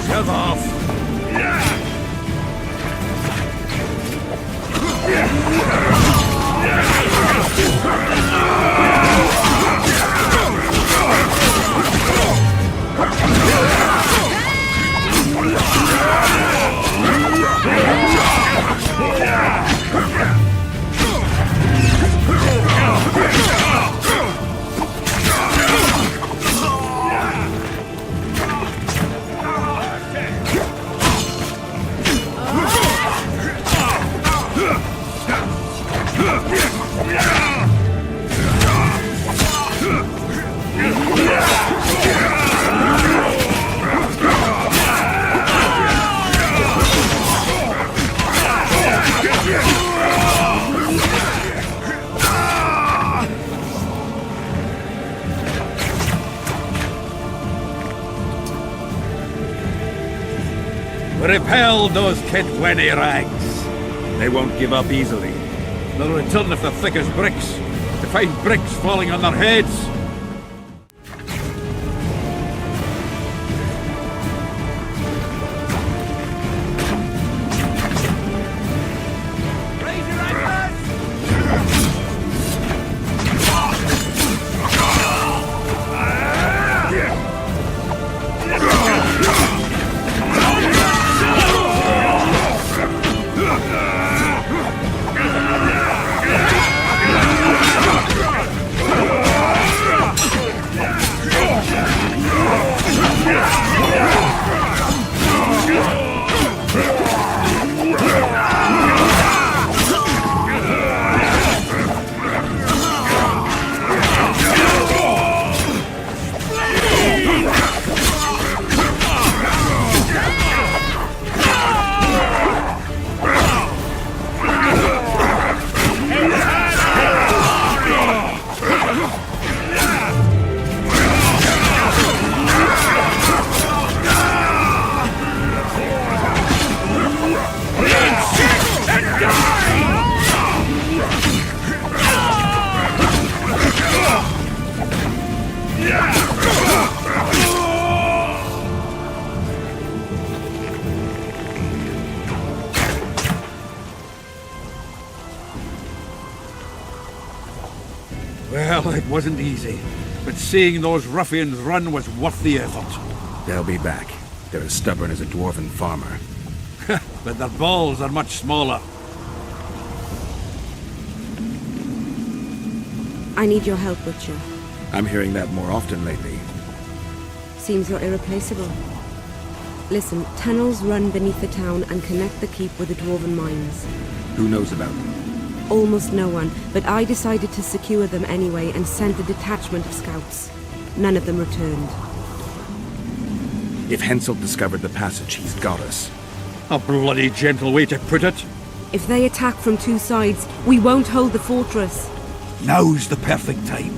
Shove off! Repel those Kedweni rags. They won't give up easily. They'll return if they're thick as bricks, to find bricks falling on their heads. Well, it wasn't easy, but seeing those ruffians run was worth the effort. They'll be back. They're as stubborn as a dwarven farmer. But their balls are much smaller. I need your help, Witcher. I'm hearing that more often lately. Seems you're irreplaceable. Listen, tunnels run beneath the town and connect the keep with the dwarven mines. Who knows about them? Almost no one, but I decided to secure them anyway and sent a detachment of scouts. None of them returned. If Henselt discovered the passage, he's got us. A bloody gentle way to put it. If they attack from two sides, we won't hold the fortress. Now's the perfect time.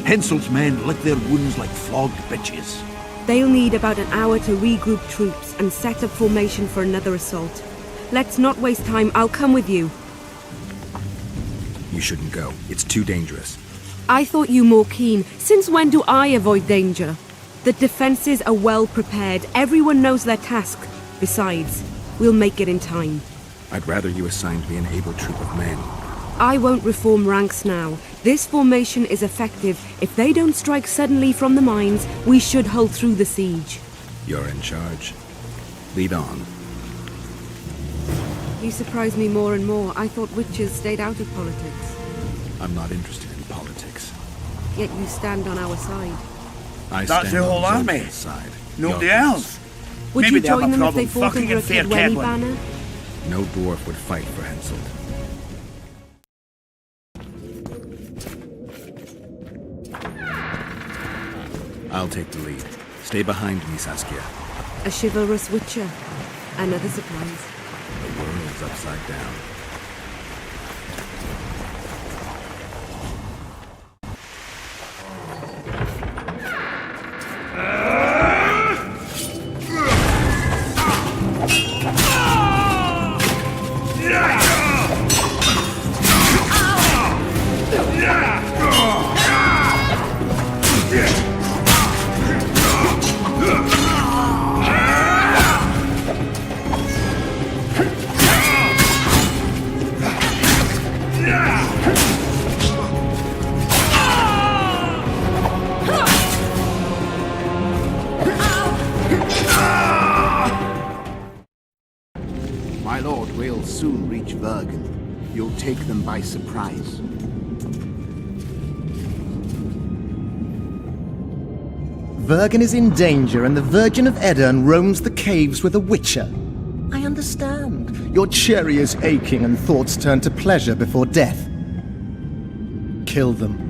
Henselt's men lick their wounds like flogged bitches. They'll need about an hour to regroup troops and set up formation for another assault. Let's not waste time. I'll come with you. You shouldn't go. It's too dangerous. I thought you more keen. Since when do I avoid danger? The defenses are well prepared. Everyone knows their task. Besides, we'll make it in time. I'd rather you assigned me an able troop of men. I won't reform ranks now. This formation is effective. If they don't strike suddenly from the mines, we should hold through the siege. You're in charge. Lead on. You surprise me more and more. I thought witches stayed out of politics. I'm not interested in politics. Yet you stand on our side. I That's stand the whole on army. Zoltan's side. Nobody Your else. Would Maybe you they have a join them if problem they fought fucking under a a fair Kedweni Kedwen. banner? No dwarf would fight for Henselt. I'll take the lead. Stay behind me, Saskia. A chivalrous witcher. Another surprise. The world's upside down. My lord, we'll soon reach Vergen. You'll take them by surprise. Vergen is in danger and the Virgin of Edirn roams the caves with a witcher. I understand. Your cherry is aching and thoughts turn to pleasure before death. Kill them.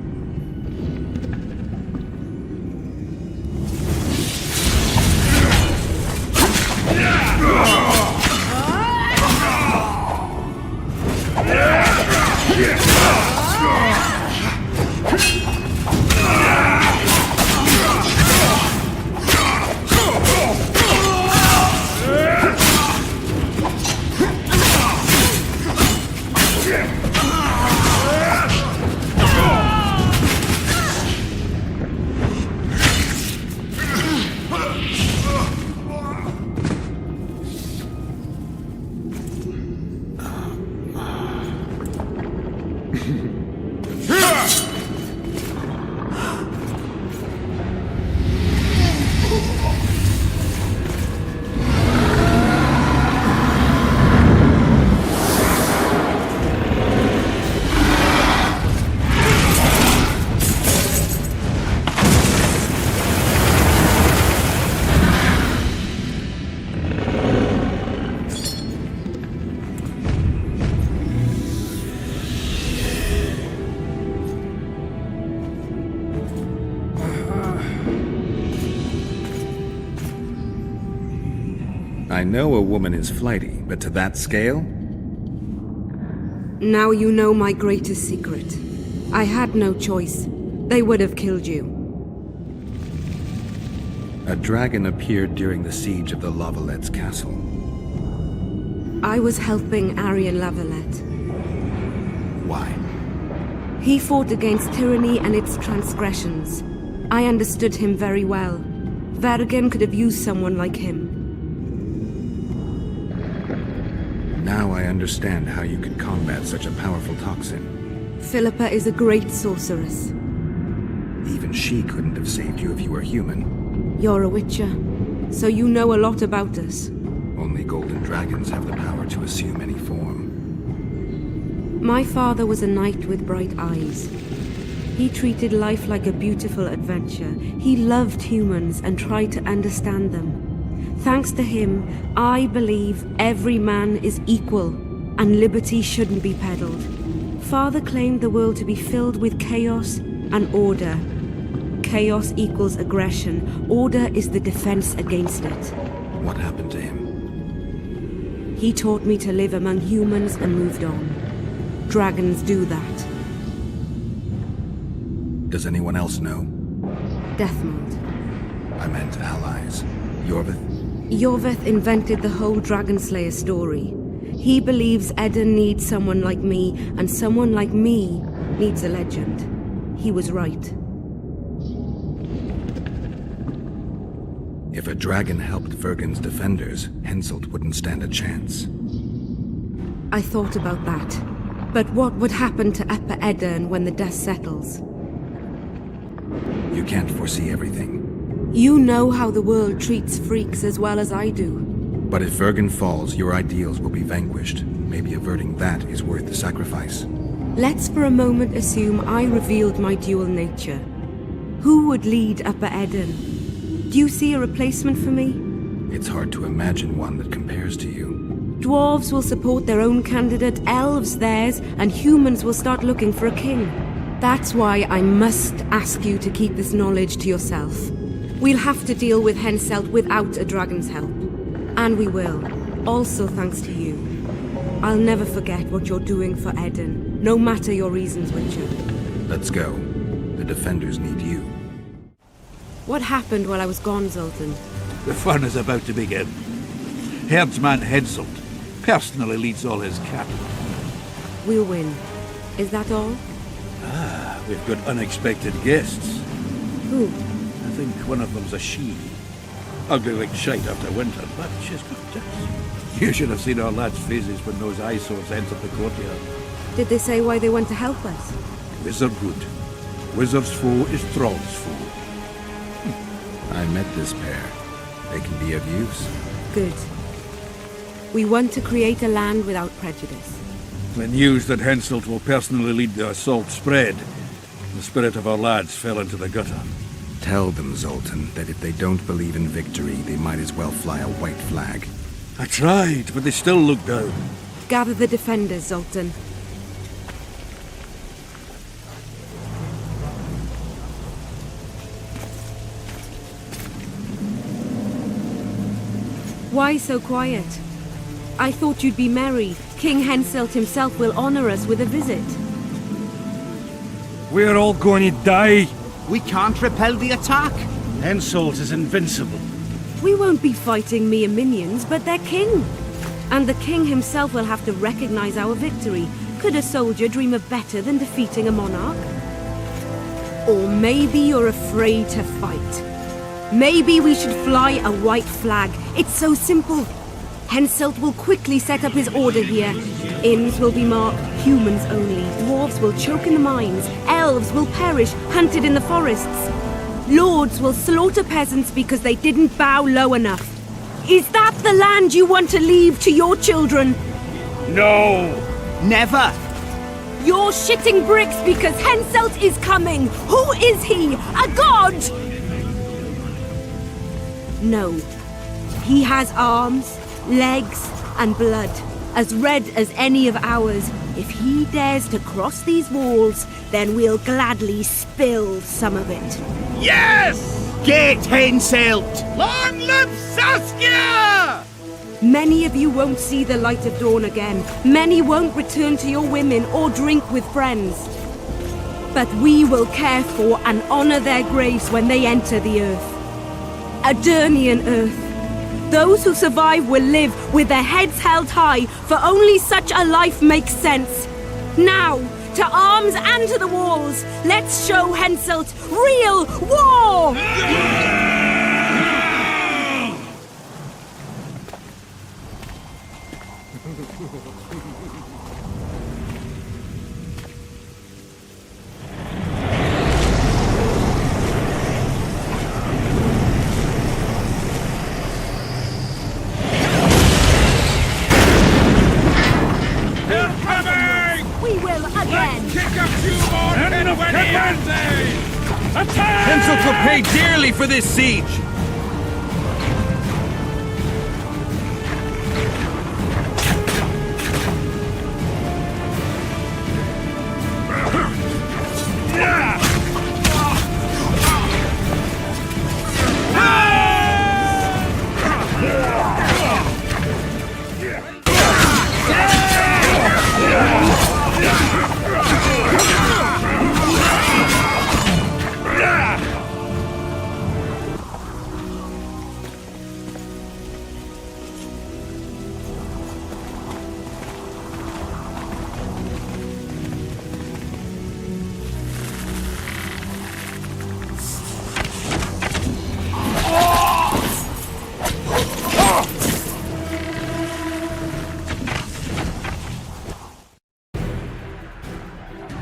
I know a woman is flighty, but to that scale? Now you know my greatest secret. I had no choice. They would have killed you. A dragon appeared during the siege of the Lavalettes' castle. I was helping Aryan Lavalette. Why? He fought against tyranny and its transgressions. I understood him very well. Vergen could have used someone like him. Now I understand how you could combat such a powerful toxin. Philippa is a great sorceress. Even she couldn't have saved you if you were human. You're a witcher, so you know a lot about us. Only golden dragons have the power to assume any form. My father was a knight with bright eyes. He treated life like a beautiful adventure. He loved humans and tried to understand them. Thanks to him, I believe every man is equal, and liberty shouldn't be peddled. Father claimed the world to be filled with chaos and order. Chaos equals aggression. Order is the defense against it. What happened to him? He taught me to live among humans and moved on. Dragons do that. Does anyone else know? Deathmold. I meant allies. Yorvith? Yorvith invented the whole Dragon Slayer story. He believes Edirn needs someone like me, and someone like me needs a legend. He was right. If a dragon helped Vergen's defenders, Henselt wouldn't stand a chance. I thought about that. But what would happen to Upper Edirn when the dust settles? You can't foresee everything. You know how the world treats freaks as well as I do. But if Vergen falls, your ideals will be vanquished. Maybe averting that is worth the sacrifice. Let's for a moment assume I revealed my dual nature. Who would lead Upper Edirn? Do you see a replacement for me? It's hard to imagine one that compares to you. Dwarves will support their own candidate, elves theirs, and humans will start looking for a king. That's why I must ask you to keep this knowledge to yourself. We'll have to deal with Henselt without a dragon's help. And we will. Also thanks to you. I'll never forget what you're doing for Eden, no matter your reasons, Witcher. Let's go. The defenders need you. What happened while I was gone, Zoltan? The fun is about to begin. Herdsman Henselt personally leads all his cattle. We'll win. Is that all? We've got unexpected guests. Who? I think one of them's a she. Ugly like shite after winter, but she's got tits. You should have seen our lads' faces when those eyesores entered the courtyard. Did they say why they want to help us? Wizard good. Wizard's foe is Thrall's foe. I met this pair. They can be of use. Good. We want to create a land without prejudice. The news that Henselt will personally lead the assault spread. The spirit of our lads fell into the gutter. Tell them, Zoltan, that if they don't believe in victory, they might as well fly a white flag. I tried, but they still look down. Gather the defenders, Zoltan. Why so quiet? I thought you'd be merry. King Henselt himself will honor us with a visit. We're all going to die. We can't repel the attack. Henselt is invincible. We won't be fighting mere minions, but their king. And the king himself will have to recognize our victory. Could a soldier dream of better than defeating a monarch? Or maybe you're afraid to fight. Maybe we should fly a white flag. It's so simple. Henselt will quickly set up his order here. Inns will be marked humans only. Dwarves will choke in the mines. Elves will perish, hunted in the forests. Lords will slaughter peasants because they didn't bow low enough. Is that the land you want to leave to your children? No! Never! You're shitting bricks because Henselt is coming! Who is he? A god? No. He has arms, legs, and blood, as red as any of ours. If he dares to cross these walls, then we'll gladly spill some of it. Yes! Get Henselt! Long live Saskia! Many of you won't see the light of dawn again. Many won't return to your women or drink with friends. But we will care for and honor their graves when they enter the earth. Adernian earth. Those who survive will live with their heads held high, for only such a life makes sense. Now, to arms and to the walls, let's show Henselt real war! Henselt will pay dearly for this siege!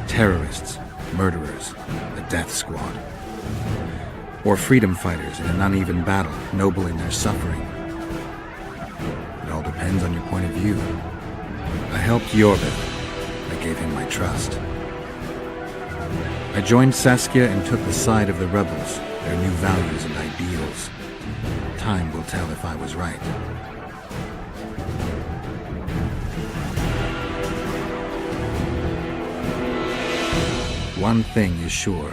Terrorists, murderers, a death squad. Or freedom fighters in an uneven battle, noble in their suffering. It all depends on your point of view. I helped Jorvik. I gave him my trust. I joined Saskia and took the side of the rebels, their new values and ideals. Time will tell if I was right. One thing is sure.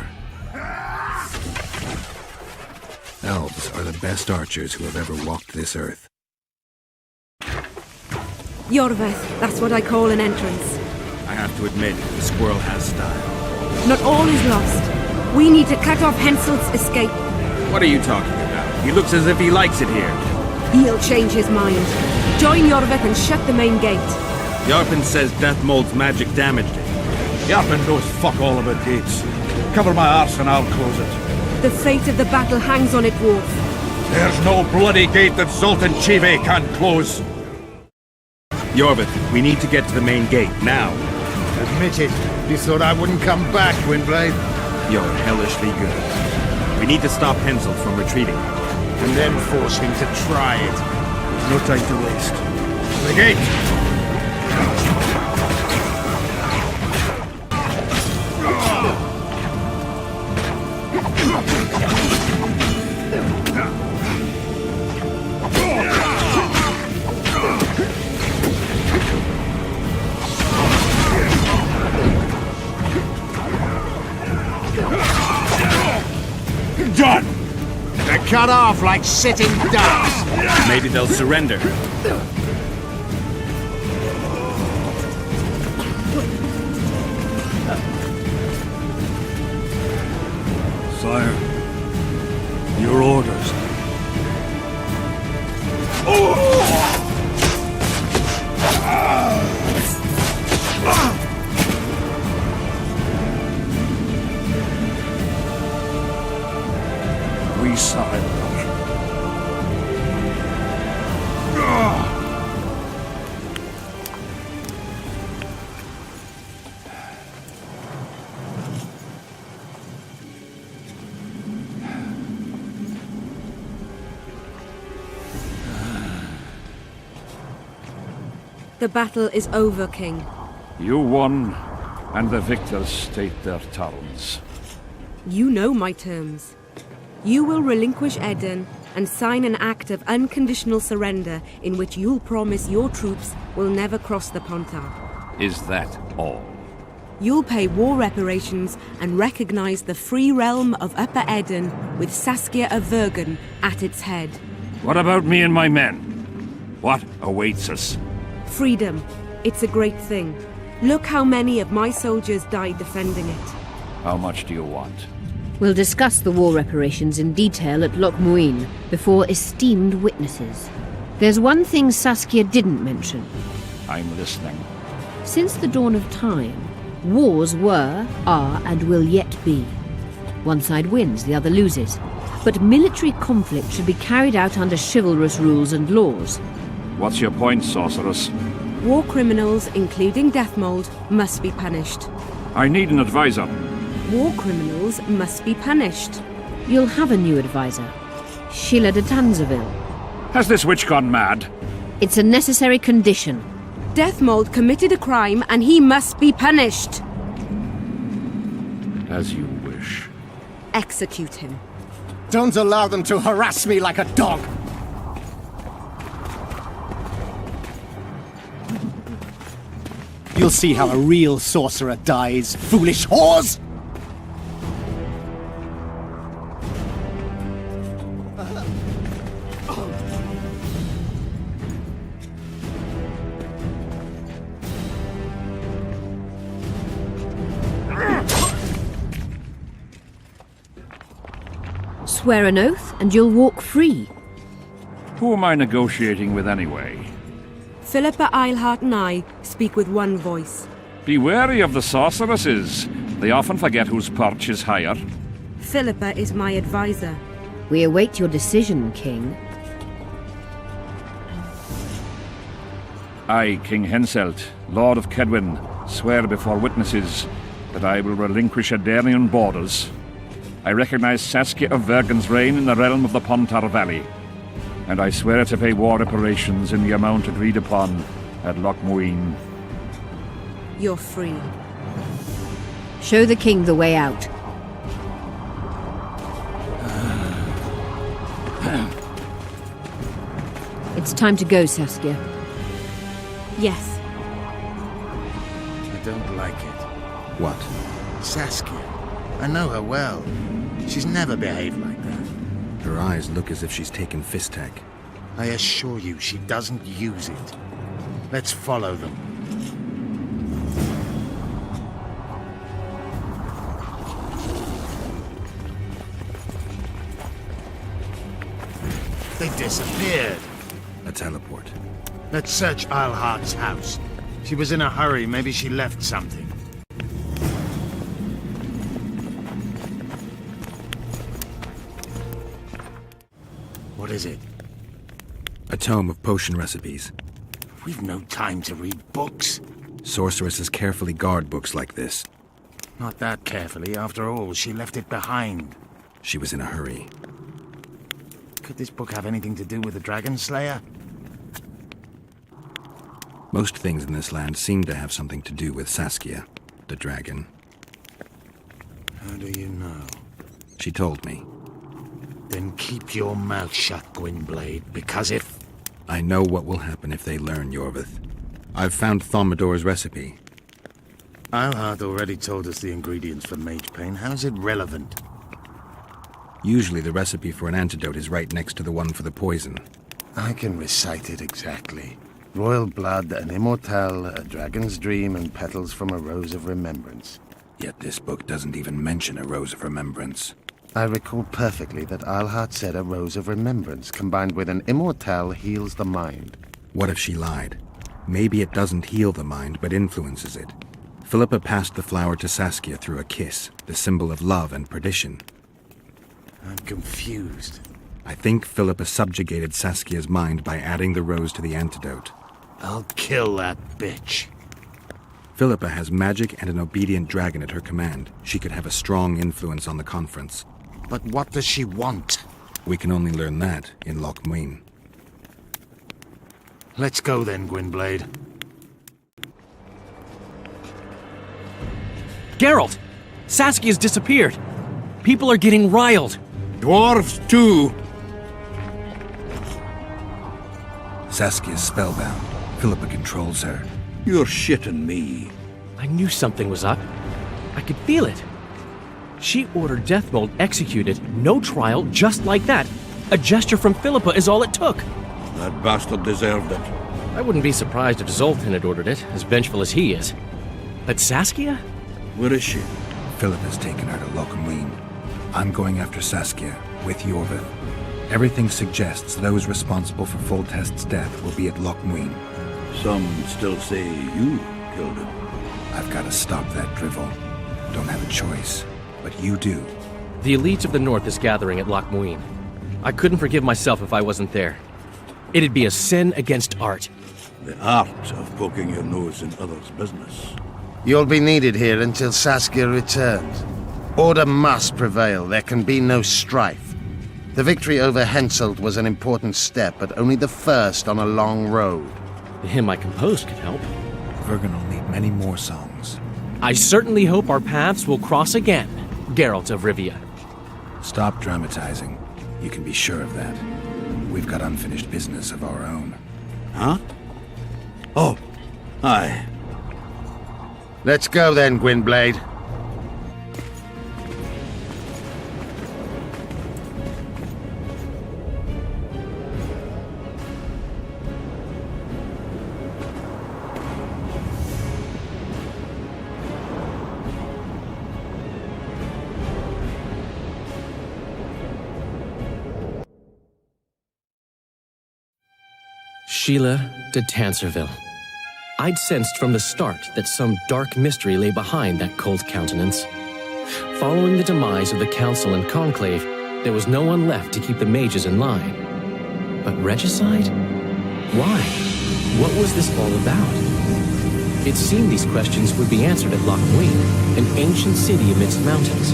Elves are the best archers who have ever walked this earth. Yorveth, that's what I call an entrance. I have to admit, the squirrel has style. Not all is lost. We need to cut off Henselt's escape. What are you talking about? He looks as if he likes it here. He'll change his mind. Join Yorveth and shut the main gate. Yarpen says Death Mold's magic damaged it. Yarpen knows fuck all about gates. Cover my arse and I'll close it. The fate of the battle hangs on it, Dwarf. There's no bloody gate that Zoltan Chive can't close. Yorveth, we need to get to the main gate, now. Admit it. You thought I wouldn't come back, Windblade? You're hellishly good. We need to stop Henselt from retreating. And then force him to try it. There's no time to waste. To the gate! Done! They're cut off like sitting ducks. Maybe they'll surrender. Sire, your orders. We surrender. The battle is over, King. You won, and the victors state their terms. You know my terms. You will relinquish Eden and sign an act of unconditional surrender in which you'll promise your troops will never cross the Pontar. Is that all? You'll pay war reparations and recognize the free realm of Upper Eden with Saskia of Vergen at its head. What about me and my men? What awaits us? Freedom. It's a great thing. Look how many of my soldiers died defending it. How much do you want? We'll discuss the war reparations in detail at Loch Muin before esteemed witnesses. There's one thing Saskia didn't mention. I'm listening. Since the dawn of time, wars were, are, and will yet be. One side wins, the other loses. But military conflict should be carried out under chivalrous rules and laws. What's your point, sorceress? War criminals, including Deathmold, must be punished. I need an advisor. War criminals must be punished. You'll have a new advisor. Sheila de Tanzaville. Has this witch gone mad? It's a necessary condition. Deathmold committed a crime and he must be punished. As you wish. Execute him. Don't allow them to harass me like a dog. You'll see how a real sorcerer dies, foolish whores! Swear an oath and you'll walk free. Who am I negotiating with anyway? Philippa Eilhart and I speak with one voice. Be wary of the sorceresses. They often forget whose perch is higher. Philippa is my advisor. We await your decision, King. I, King Henselt, Lord of Kedwin, swear before witnesses that I will relinquish Adarian borders. I recognize Saskia of Vergen's reign in the realm of the Pontar Valley. And I swear to pay war reparations in the amount agreed upon at Loch Muin. You're free. Show the king the way out. It's time to go, Saskia. Yes. I don't like it. What? Saskia. I know her well. She's never behaved like that. Her eyes look as if she's taken Fistak. I assure you, she doesn't use it. Let's follow them. They disappeared. A teleport. Let's search Eilhart's house. She was in a hurry. Maybe she left something. What is it? A tome of potion recipes. We've no time to read books. Sorceresses carefully guard books like this. Not that carefully. After all, she left it behind. She was in a hurry. Could this book have anything to do with the Dragon Slayer? Most things in this land seem to have something to do with Saskia, the dragon. How do you know? She told me. Then keep your mouth shut, Gwynblade, because if... I know what will happen if they learn, Yorvith. I've found Thaumadour's recipe. Eilhart already told us the ingredients for mage pain. How's it relevant? Usually the recipe for an antidote is right next to the one for the poison. I can recite it exactly. Royal blood, an immortal, a dragon's dream, and petals from a rose of remembrance. Yet this book doesn't even mention a rose of remembrance. I recall perfectly that Eilhart said a rose of remembrance combined with an immortal heals the mind. What if she lied? Maybe it doesn't heal the mind, but influences it. Philippa passed the flower to Saskia through a kiss, the symbol of love and perdition. I'm confused. I think Philippa subjugated Saskia's mind by adding the rose to the antidote. I'll kill that bitch. Philippa has magic and an obedient dragon at her command. She could have a strong influence on the conference. But what does she want? We can only learn that in Loch Muin. Let's go then, Gwynblade. Geralt! Saskia's disappeared! People are getting riled! Dwarves, too! Saskia's spellbound. Philippa controls her. You're shitting me. I knew something was up. I could feel it. She ordered Deathmold executed, no trial, just like that. A gesture from Philippa is all it took. That bastard deserved it. I wouldn't be surprised if Zoltan had ordered it, as vengeful as he is. But Saskia? Where is she? Philippa's taken her to Loch Muin. I'm going after Saskia, with Yorvith. Everything suggests those responsible for Foltest's death will be at Loch Muin. Some still say you killed him. I've got to stop that drivel. Don't have a choice, but you do. The elite of the North is gathering at Loch Muin. I couldn't forgive myself if I wasn't there. It'd be a sin against art. The art of poking your nose in others' business. You'll be needed here until Saskia returns. Order must prevail. There can be no strife. The victory over Henselt was an important step, but only the first on a long road. The hymn I composed could help. Vergen will need many more songs. I certainly hope our paths will cross again, Geralt of Rivia. Stop dramatizing. You can be sure of that. We've got unfinished business of our own. Huh? Oh, aye. Let's go then, Gwynblade. Sheila de Tanserville. I'd sensed from the start that some dark mystery lay behind that cold countenance. Following the demise of the Council and Conclave, there was no one left to keep the mages in line. But regicide? Why? What was this all about? It seemed these questions would be answered at Loch Muin, an ancient city amidst mountains,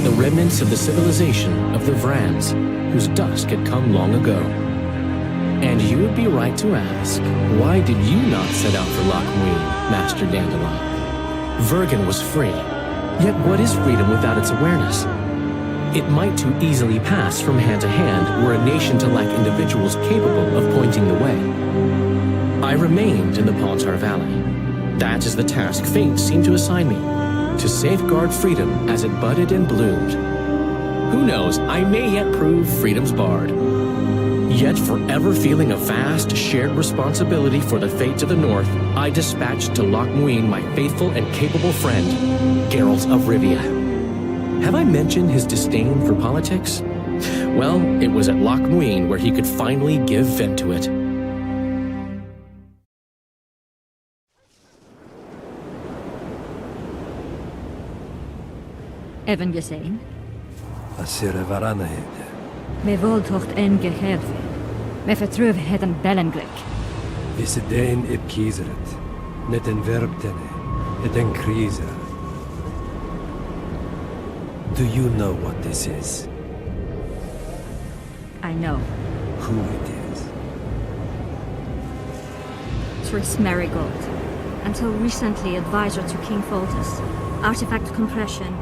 the remnants of the civilization of the Vrans, whose dusk had come long ago. And you would be right to ask, why did you not set out for Loch Muin, Master Dandelion? Vergen was free. Yet what is freedom without its awareness? It might too easily pass from hand to hand were a nation to lack individuals capable of pointing the way. I remained in the Pontar Valley. That is the task fate seemed to assign me, to safeguard freedom as it budded and bloomed. Who knows, I may yet prove freedom's bard. Yet forever feeling a vast, shared responsibility for the fates of the North, I dispatched to Loch Muin my faithful and capable friend, Geralt of Rivia. Have I mentioned his disdain for politics? Well, it was at Loch Muin where he could finally give vent to it. Even gesehen? Asire varanahede. Me voltocht en geherve. Me vertruve het een bellenglik. Visse dein ib kieseret. Net en verbtene. Et en kriser. Do you know what this is? I know. Who it is? Tris Marigold. Until recently advisor to King Foltest. Artifact compression.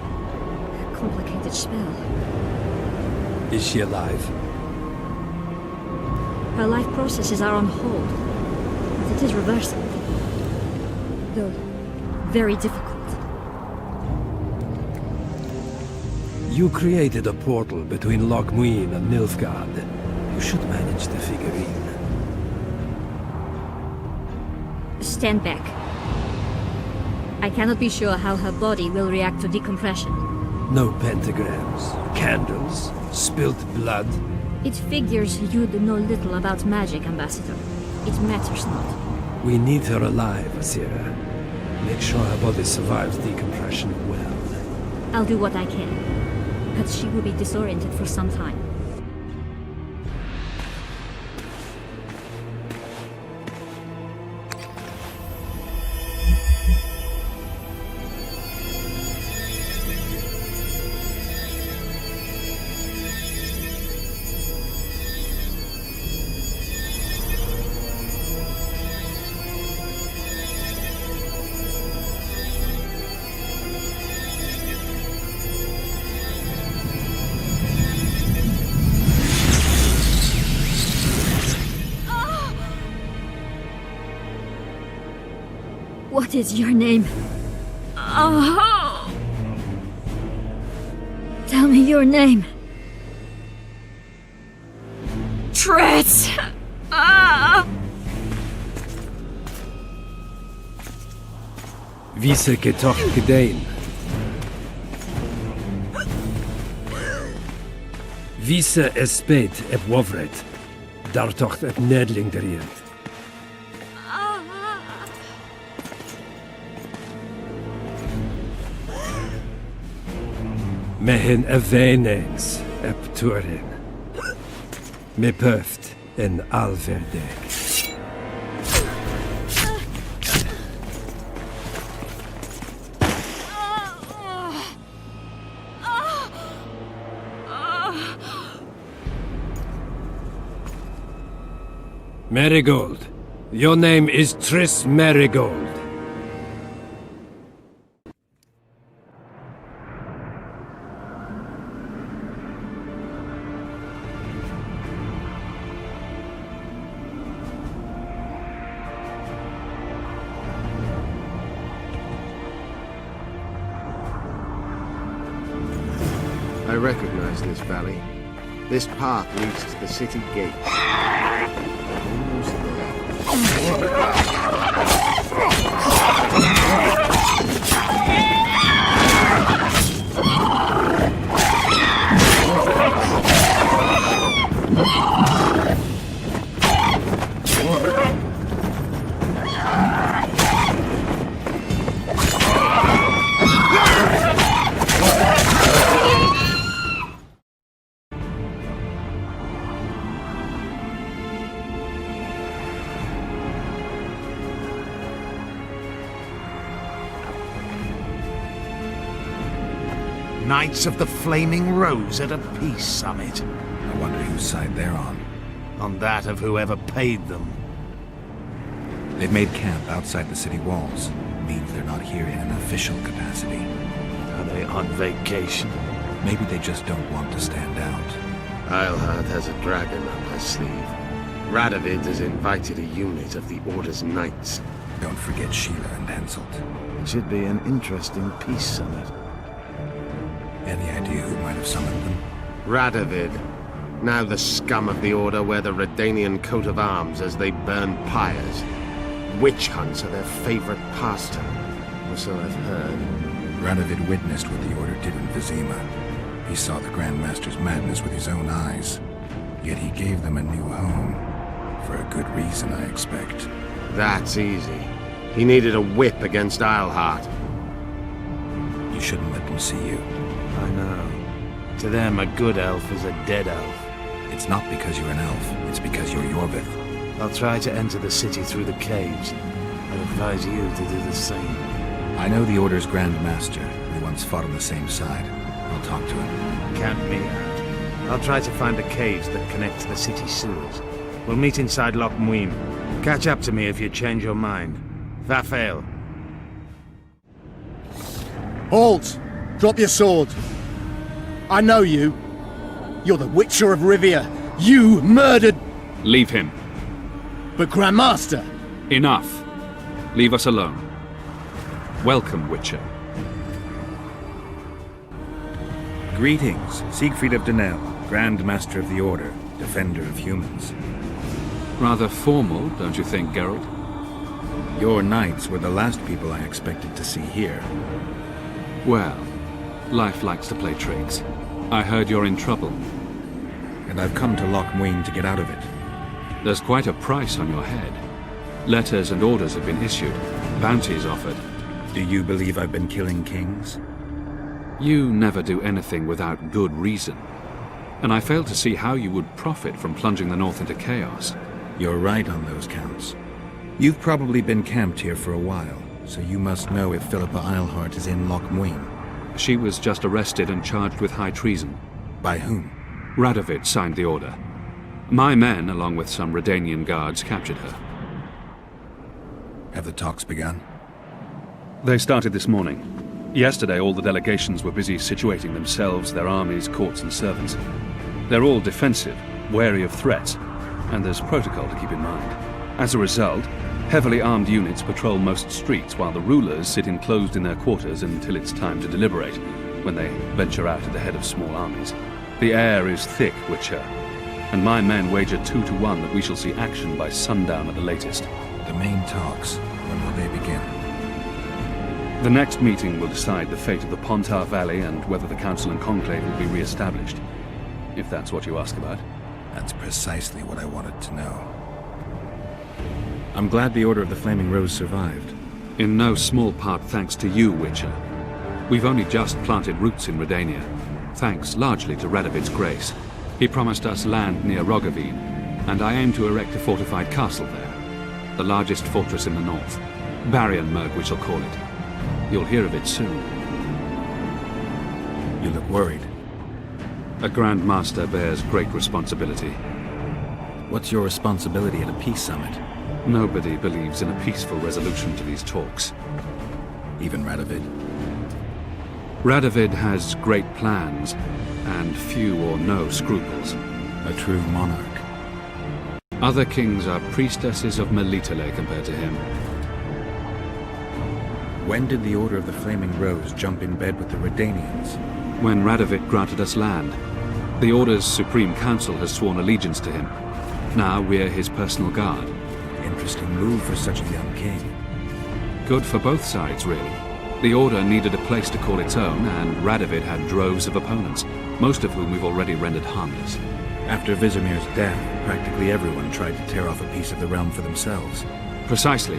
Complicated spell. Is she alive? Her life processes are on hold. But it is reversible. Though very difficult. You created a portal between Loch Muin and Nilfgaard. You should manage the figurine. Stand back. I cannot be sure how her body will react to decompression. No pentagrams, candles, spilt blood. It figures you know little about magic, Ambassador. It matters not. We need her alive, Asira. Make sure her body survives decompression well. I'll do what I can. But she will be disoriented for some time. What is your name? Oh! Tell me your name. Tris! Vise getocht gedein. Vise espeit eb wovret. Dartocht et nedling derien. Mehen eveneens eb turin. Me pöft en alverdeg. Marigold. Your name is Tris Marigold. I recognize this valley. This path leads to the city gate. Knights of the Flaming Rose at a peace summit. I wonder whose side they're on. On that of whoever paid them. They've made camp outside the city walls. Means they're not here in an official capacity. Are they on vacation? Maybe they just don't want to stand out. Eilhard has a dragon up her sleeve. Radovid has invited a unit of the Order's Knights. Don't forget Sheila and Henselt. It should be an interesting peace summit. Any idea who might have summoned them? Radovid. Now the scum of the Order wear the Redanian coat of arms as they burn pyres. Witch hunts are their favorite pastime, or so I've heard. Radovid witnessed what the Order did in Vizima. He saw the Grand Master's madness with his own eyes. Yet he gave them a new home. For a good reason, I expect. That's easy. He needed a whip against Isleheart. You shouldn't let them see you. I know. To them, a good elf is a dead elf. It's not because you're an elf, it's because you're Yorvith. I'll try to enter the city through the caves. I advise you to do the same. I know the Order's Grand Master. We once fought on the same side. I'll talk to him. Count me out. I'll try to find the caves that connect to the city sewers. We'll meet inside Loch Muin. Catch up to me if you change your mind. Vafael. Halt! Drop your sword. I know you. You're the Witcher of Rivia. You murdered... Leave him. But Grandmaster... Enough. Leave us alone. Welcome, Witcher. Greetings, Siegfried of Dunel, Grand Master of the Order, Defender of Humans. Rather formal, don't you think, Geralt? Your knights were the last people I expected to see here. Well, life likes to play tricks. I heard you're in trouble. And I've come to Loch Muin to get out of it. There's quite a price on your head. Letters and orders have been issued, bounties offered. Do you believe I've been killing kings? You never do anything without good reason. And I fail to see how you would profit from plunging the North into chaos. You're right on those counts. You've probably been camped here for a while, so you must know if Philippa Eilhart is in Loch Muin. She was just arrested and charged with high treason. By whom? Radovid signed the order. My men, along with some Redanian guards, captured her. Have the talks begun? They started this morning. Yesterday, all the delegations were busy situating themselves, their armies, courts, and servants. They're all defensive, wary of threats, and there's protocol to keep in mind. As a result, heavily armed units patrol most streets while the rulers sit enclosed in their quarters until it's time to deliberate, when they venture out at the head of small armies. The air is thick, Witcher, and my men wager 2-1 that we shall see action by sundown at the latest. The main talks, when will they begin? The next meeting will decide the fate of the Pontar Valley and whether the Council and Conclave will be re-established. If that's what you ask about. That's precisely what I wanted to know. I'm glad the Order of the Flaming Rose survived. In no small part thanks to you, Witcher. We've only just planted roots in Redania, thanks largely to Radovid's grace. He promised us land near Roggeveen, and I aim to erect a fortified castle there. The largest fortress in the north. Barrionmerg, we shall call it. You'll hear of it soon. You look worried. A Grand Master bears great responsibility. What's your responsibility at a peace summit? Nobody believes in a peaceful resolution to these talks. Even Radovid? Radovid has great plans, and few or no scruples. A true monarch. Other kings are priestesses of Melitele compared to him. When did the Order of the Flaming Rose jump in bed with the Redanians? When Radovid granted us land. The Order's Supreme Council has sworn allegiance to him. Now we're his personal guard. Interesting move for such a young king. Good for both sides, really. The Order needed a place to call its own, and Radovid had droves of opponents, most of whom we've already rendered harmless. After Vizimir's death, practically everyone tried to tear off a piece of the realm for themselves. Precisely.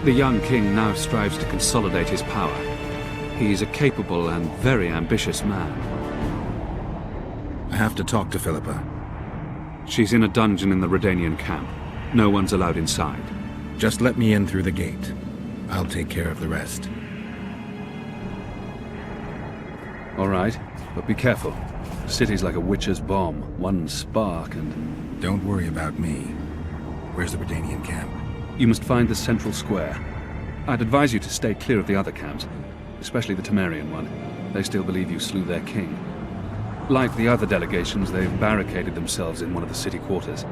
The young king now strives to consolidate his power. He's a capable and very ambitious man. I have to talk to Philippa. She's in a dungeon in the Redanian camp. No one's allowed inside. Just let me in through the gate. I'll take care of the rest. All right, but be careful. The city's like a witch's bomb. One spark and... Don't worry about me. Where's the Redanian camp? You must find the central square. I'd advise you to stay clear of the other camps, especially the Temerian one. They still believe you slew their king. Like the other delegations, they've barricaded themselves in one of the city quarters.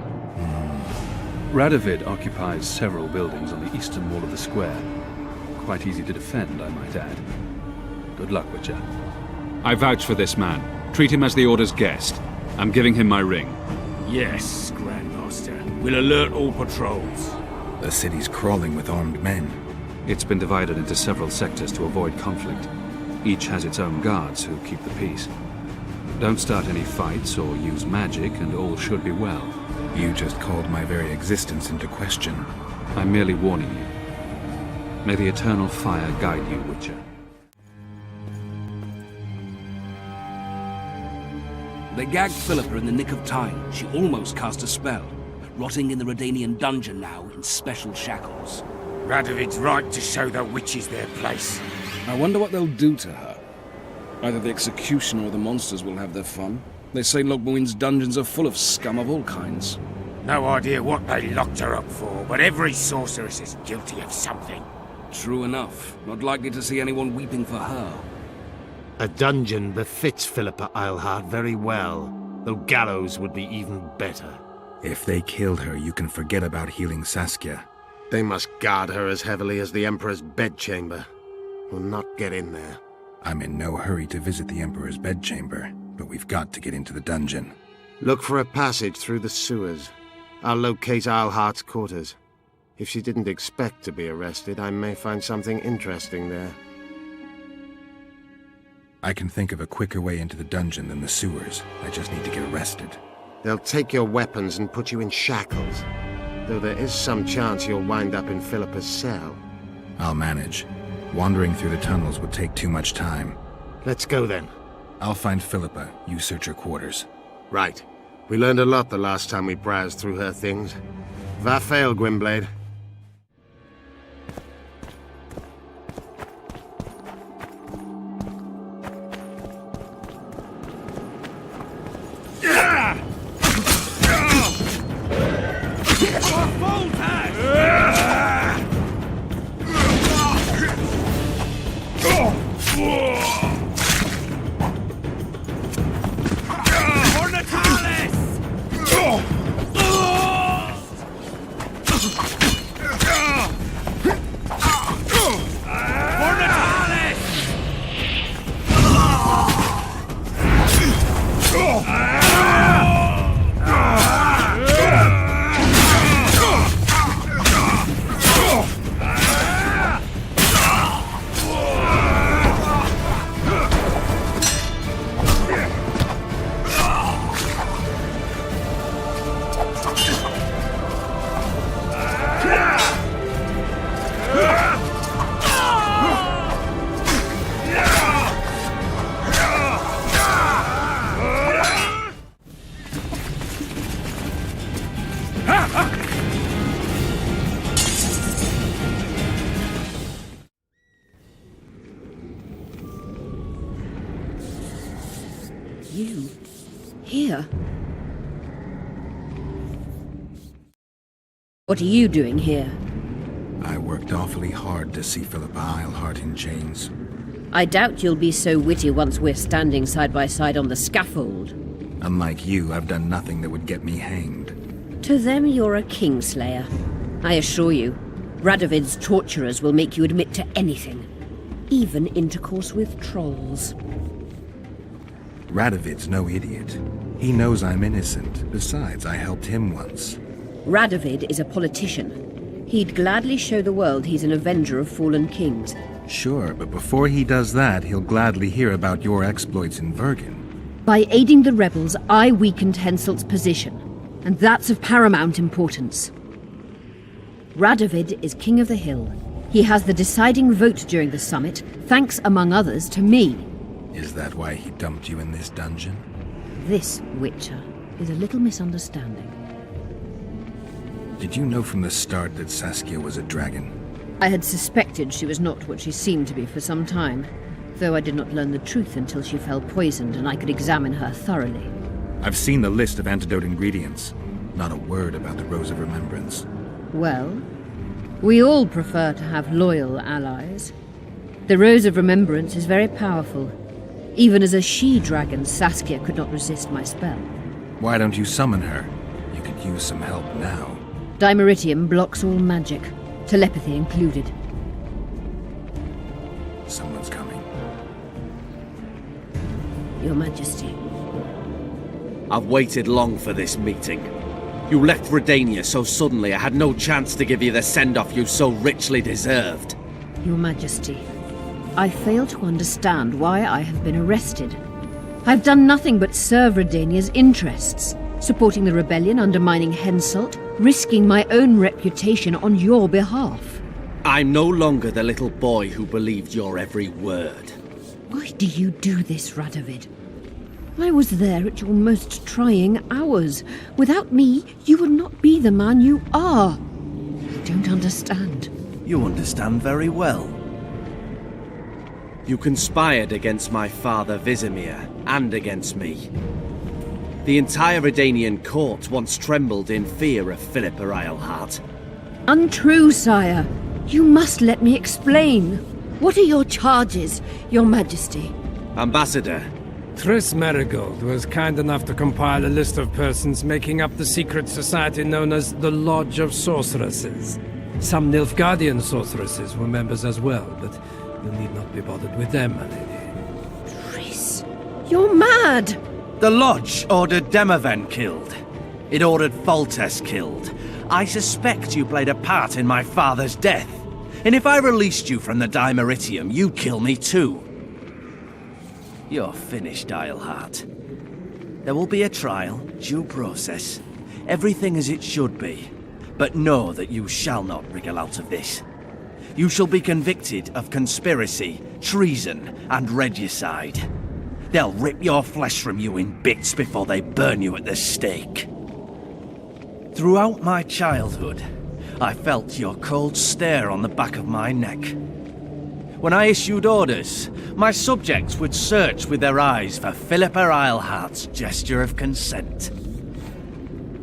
Radovid occupies several buildings on the eastern wall of the square. Quite easy to defend, I might add. Good luck, Witcher. I vouch for this man. Treat him as the Order's guest. I'm giving him my ring. Yes, Grandmaster. We'll alert all patrols. The city's crawling with armed men. It's been divided into several sectors to avoid conflict. Each has its own guards who keep the peace. Don't start any fights or use magic, and all should be well. You just called my very existence into question. I'm merely warning you. May the eternal fire guide you, Witcher. They gagged Philippa in the nick of time. She almost cast a spell. Rotting in the Redanian dungeon now in special shackles. Radovid's right to show the witches their place. I wonder what they'll do to her. Either the executioner or the monsters will have their fun. They say Logmuin's dungeons are full of scum of all kinds. No idea what they locked her up for, but every sorceress is guilty of something. True enough. Not likely to see anyone weeping for her. A dungeon befits Philippa Eilhart very well, though gallows would be even better. If they killed her, you can forget about healing Saskia. They must guard her as heavily as the Emperor's bedchamber. We'll not get in there. I'm in no hurry to visit the Emperor's bedchamber, but we've got to get into the dungeon. Look for a passage through the sewers. I'll locate Eilhart's quarters. If she didn't expect to be arrested, I may find something interesting there. I can think of a quicker way into the dungeon than the sewers. I just need to get arrested. They'll take your weapons and put you in shackles, though there is some chance you'll wind up in Philippa's cell. I'll manage. Wandering through the tunnels would take too much time. Let's go then. I'll find Philippa. You search her quarters. Right. We learned a lot the last time we browsed through her things. Vafail, Gwynblade. You? Here? What are you doing here? I worked awfully hard to see Philippa Eilhart in chains. I doubt you'll be so witty once we're standing side by side on the scaffold. Unlike you, I've done nothing that would get me hanged. To them, you're a kingslayer. I assure you, Radovid's torturers will make you admit to anything. Even intercourse with trolls. Radovid's no idiot. He knows I'm innocent. Besides, I helped him once. Radovid is a politician. He'd gladly show the world he's an avenger of fallen kings. Sure, but before he does that, he'll gladly hear about your exploits in Vergen. By aiding the rebels, I weakened Henselt's position, and that's of paramount importance. Radovid is king of the hill. He has the deciding vote during the summit, thanks, among others, to me. Is that why he dumped you in this dungeon? This, Witcher, is a little misunderstanding. Did you know from the start that Saskia was a dragon? I had suspected she was not what she seemed to be for some time, though I did not learn the truth until she fell poisoned and I could examine her thoroughly. I've seen the list of antidote ingredients. Not a word about the Rose of Remembrance. Well, we all prefer to have loyal allies. The Rose of Remembrance is very powerful. Even as a she-dragon, Saskia could not resist my spell. Why don't you summon her? You could use some help now. Dimeritium blocks all magic, telepathy included. Someone's coming. Your Majesty. I've waited long for this meeting. You left Redania so suddenly I had no chance to give you the send-off you so richly deserved. Your Majesty, I fail to understand why I have been arrested. I've done nothing but serve Redania's interests, supporting the rebellion, undermining Henselt, risking my own reputation on your behalf. I'm no longer the little boy who believed your every word. Why do you do this, Radovid? I was there at your most trying hours. Without me, you would not be the man you are. I don't understand. You understand very well. You conspired against my father Vizimir, and against me. The entire Redanian court once trembled in fear of Philippa Eilhart. Untrue, sire. You must let me explain. What are your charges, Your Majesty? Ambassador. Triss Merigold was kind enough to compile a list of persons making up the secret society known as the Lodge of Sorceresses. Some Nilfgaardian sorceresses were members as well, but you need not be bothered with them, my lady. Triss, you're mad! The Lodge ordered Demaven killed. It ordered Foltest killed. I suspect you played a part in my father's death. And if I released you from the Dimeritium, you'd kill me too. You're finished, Eilhart. There will be a trial, due process, everything as it should be. But know that you shall not wriggle out of this. You shall be convicted of conspiracy, treason, and regicide. They'll rip your flesh from you in bits before they burn you at the stake. Throughout my childhood, I felt your cold stare on the back of my neck. When I issued orders, my subjects would search with their eyes for Philippa Eilhart's gesture of consent.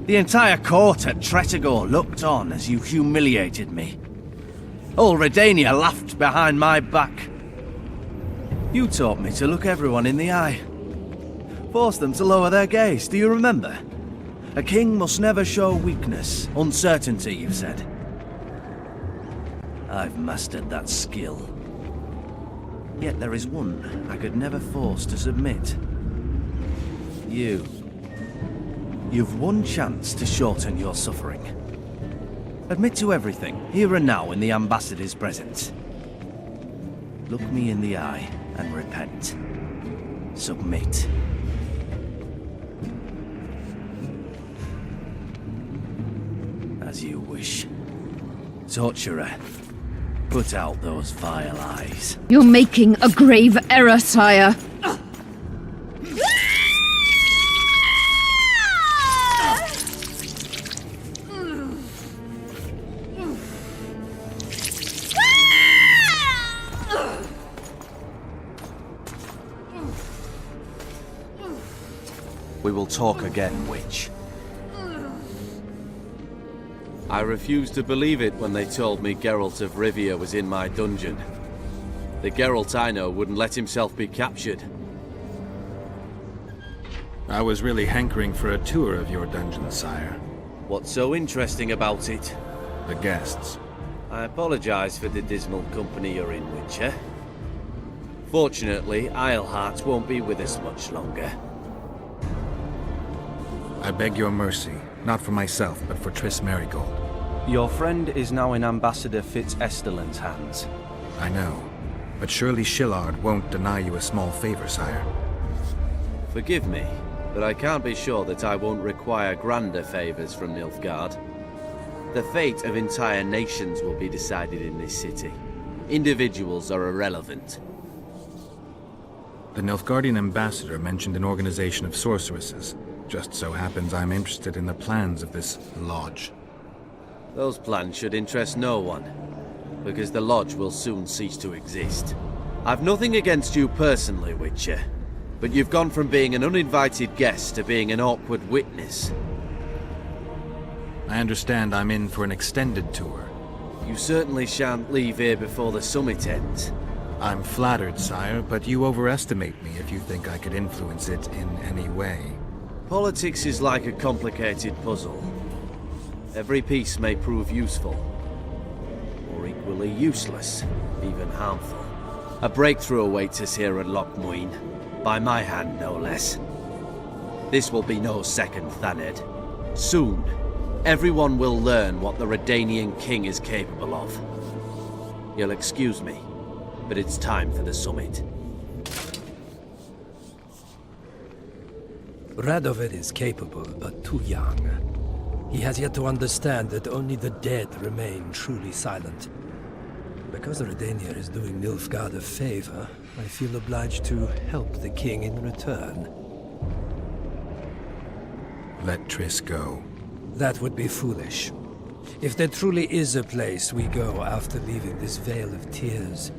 The entire court at Tretogor looked on as you humiliated me. All Redania laughed behind my back. You taught me to look everyone in the eye. Forced them to lower their gaze, do you remember? A king must never show weakness, uncertainty, you said. I've mastered that skill. Yet there is one I could never force to submit. You. You've one chance to shorten your suffering. Admit to everything, here and now in the Ambassador's presence. Look me in the eye and repent. Submit. As you wish. Torturer, put out those vile eyes. You're making a grave error, sire. We will talk again, witch. I refused to believe it when they told me Geralt of Rivia was in my dungeon. The Geralt I know wouldn't let himself be captured. I was really hankering for a tour of your dungeon, sire. What's so interesting about it? The guests. I apologize for the dismal company you're in, Witcher. Fortunately, Eilhart won't be with us much longer. I beg your mercy, not for myself, but for Triss Merigold. Your friend is now in Ambassador Fitz-Esterlin's hands. I know, but surely Shillard won't deny you a small favor, sire. Forgive me, but I can't be sure that I won't require grander favors from Nilfgaard. The fate of entire nations will be decided in this city. Individuals are irrelevant. The Nilfgaardian ambassador mentioned an organization of sorceresses. Just so happens I'm interested in the plans of this lodge. Those plans should interest no one, because the lodge will soon cease to exist. I've nothing against you personally, Witcher, but you've gone from being an uninvited guest to being an awkward witness. I understand I'm in for an extended tour. You certainly shan't leave here before the summit ends. I'm flattered, sire, but you overestimate me if you think I could influence it in any way. Politics is like a complicated puzzle. Every piece may prove useful, or equally useless, even harmful. A breakthrough awaits us here at Loch Muin, by my hand no less. This will be no second Thaned. Soon, everyone will learn what the Redanian king is capable of. You'll excuse me, but it's time for the summit. Radovid is capable, but too young. He has yet to understand that only the dead remain truly silent. Because the Redania is doing Nilfgaard a favor, I feel obliged to help the king in return. Let Triss go. That would be foolish. If there truly is a place we go after leaving this Vale of Tears,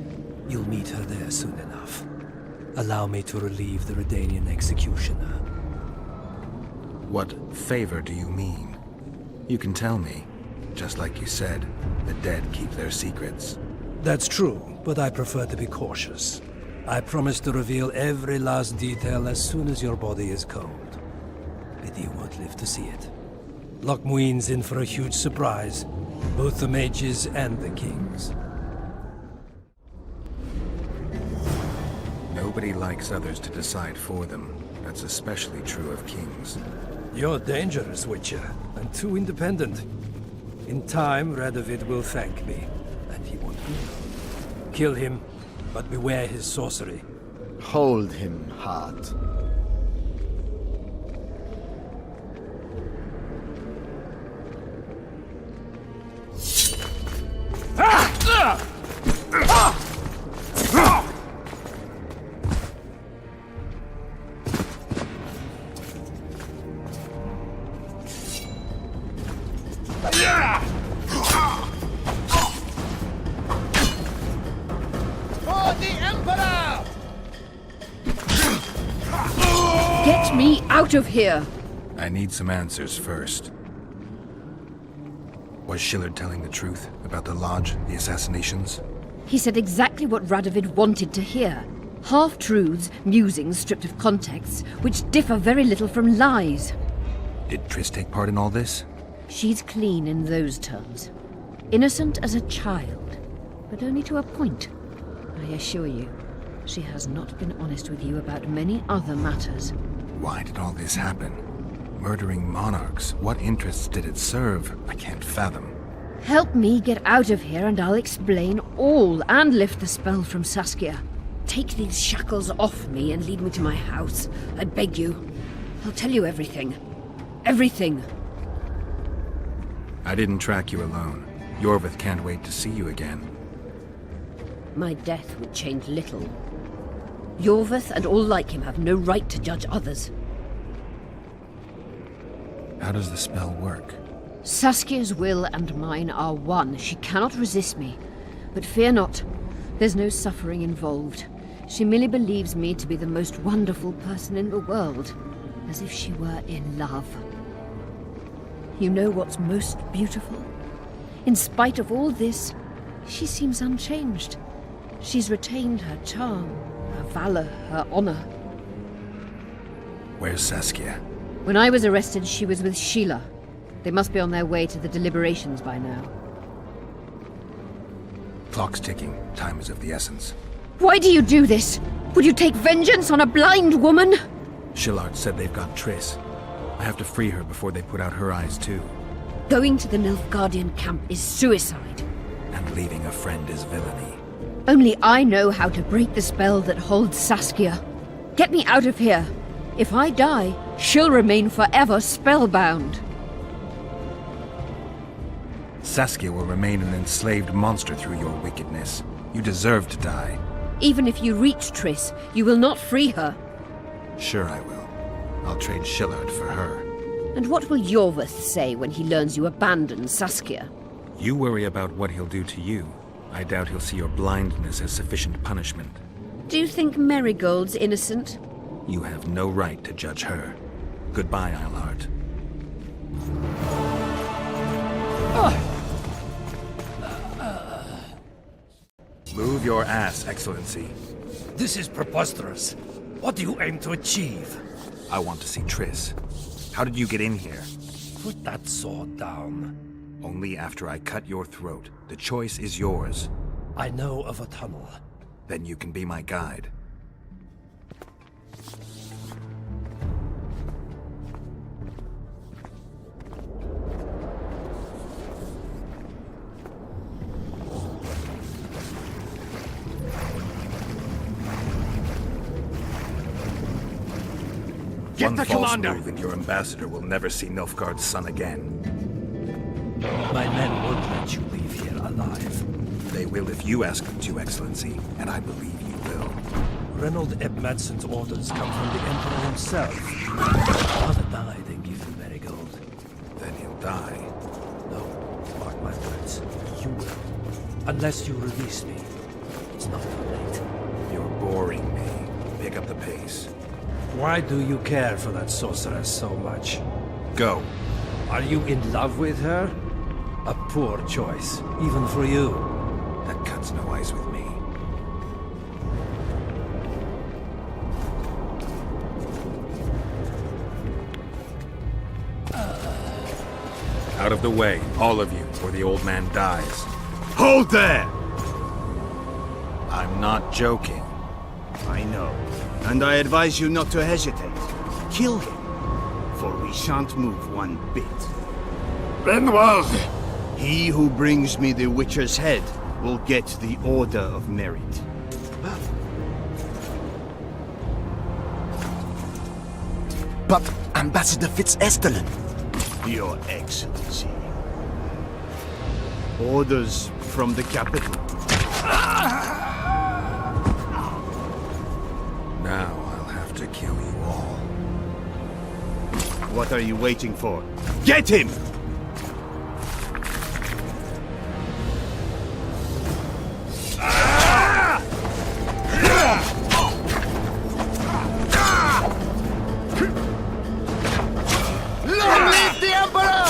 you'll meet her there soon enough. Allow me to relieve the Redanian executioner. What favor do you mean? You can tell me. Just like you said, the dead keep their secrets. That's true, but I prefer to be cautious. I promise to reveal every last detail as soon as your body is cold. Pity you won't live to see it. Loch Muin's in for a huge surprise, both the mages and the kings. Nobody likes others to decide for them. That's especially true of kings. You're dangerous, Witcher, and too independent. In time, Radovid will thank me, and he won't be alone. Kill him, but beware his sorcery. Hold him, Hart. Get me out of here! I need some answers first. Was Shillard telling the truth about the Lodge, the assassinations? He said exactly what Radovid wanted to hear. Half-truths, musings stripped of context, which differ very little from lies. Did Triss take part in all this? She's clean in those terms. Innocent as a child, but only to a point. I assure you, she has not been honest with you about many other matters. Why did all this happen? Murdering monarchs, what interests did it serve? I can't fathom. Help me get out of here and I'll explain all and lift the spell from Saskia. Take these shackles off me and lead me to my house. I beg you. I'll tell you everything. Everything. I didn't track you alone. Yorvith can't wait to see you again. My death would change little. Yorvith and all like him have no right to judge others. How does the spell work? Saskia's will and mine are one. She cannot resist me. But fear not. There's no suffering involved. She merely believes me to be the most wonderful person in the world. As if she were in love. You know what's most beautiful? In spite of all this, she seems unchanged. She's retained her charm, her valor, her honor. Where's Saskia? When I was arrested, she was with Sheila. They must be on their way to the deliberations by now. Clock's ticking. Time is of the essence. Why do you do this? Would you take vengeance on a blind woman? Shillard said they've got Triss. I have to free her before they put out her eyes too. Going to the Nilfgaardian camp is suicide. And leaving a friend is villainy. Only I know how to break the spell that holds Saskia. Get me out of here. If I die, she'll remain forever spellbound. Saskia will remain an enslaved monster through your wickedness. You deserve to die. Even if you reach Triss, you will not free her. Sure I will. I'll trade Shillard for her. And what will Yorvith say when he learns you abandoned Saskia? You worry about what he'll do to you. I doubt he'll see your blindness as sufficient punishment. Do you think Marigold's innocent? You have no right to judge her. Goodbye, Eilhart. Move your ass, Excellency. This is preposterous. What do you aim to achieve? I want to see Triss. How did you get in here? Put that sword down. Only after I cut your throat. The choice is yours. I know of a tunnel. Then you can be my guide. One false move and your ambassador will never see Nilfgaard's son again. My men won't let you leave here alive. They will if you ask them to, Excellency, and I believe you will. Reynold Ebmadsson's orders come from the Emperor himself. Rather die than give him Marigold. Then he'll die. No, mark my words. You will. Unless you release me. It's not too late. You're boring me. Pick up the pace. Why do you care for that sorceress so much? Go. Are you in love with her? A poor choice, even for you. That cuts no ice with me. Out of the way, all of you, or the old man dies. Hold there! I'm not joking. I know. And I advise you not to hesitate. Kill him. For we shan't move one bit. Renwald! He who brings me the Witcher's head will get the Order of Merit. But Ambassador Fitz-Estellen... Your Excellency. Orders from the capital. Now I'll have to kill you all. What are you waiting for? Get him! Long live the Emperor!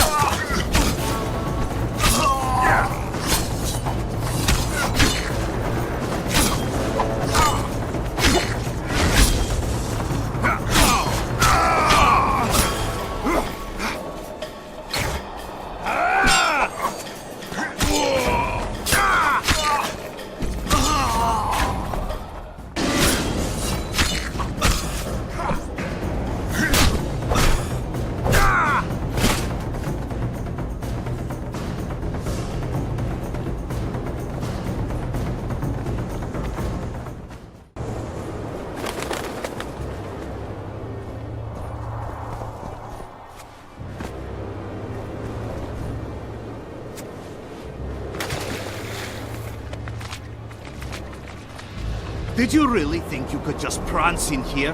Did you really think you could just prance in here?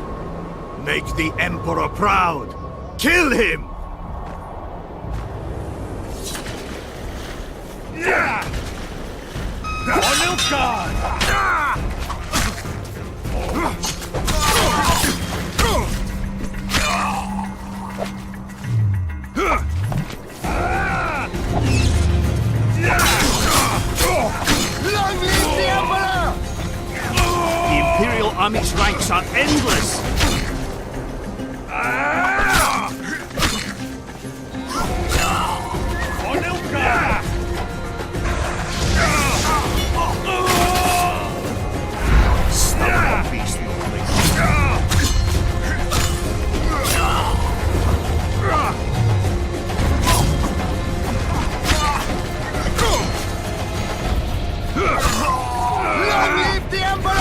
Make the Emperor proud! Kill him! Long live the Emperor! The Imperial Army's ranks are endless! Stop the beast, Long live the Emperor!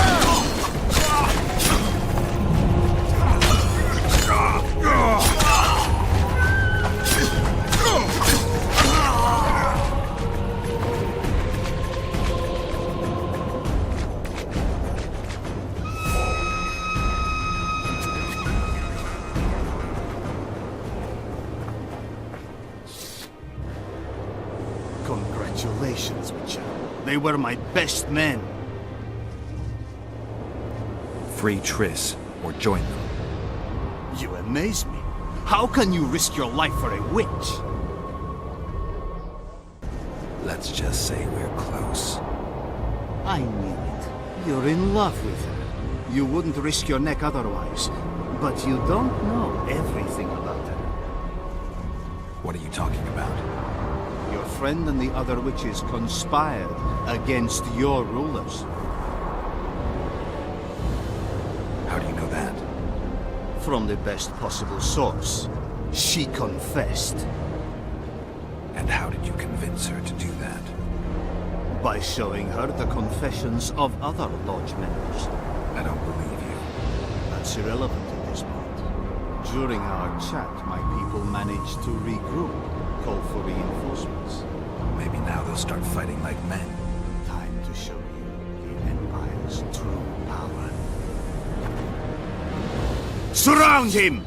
Congratulations, Witcher. They were my best men. Free Triss, or join them. You amaze me. How can you risk your life for a witch? Let's just say we're close. I knew it. You're in love with her. You wouldn't risk your neck otherwise. But you don't know everything about her. What are you talking about? Your friend and the other witches conspired against your rulers. How do you know that? From the best possible source. She confessed. And how did you convince her to do that? By showing her the confessions of other lodge members. I don't believe you. That's irrelevant at this point. During our chat, my people managed to regroup, call for reinforcements. Maybe now they'll start fighting like men. Time to show you the Empire's true power. Surround him!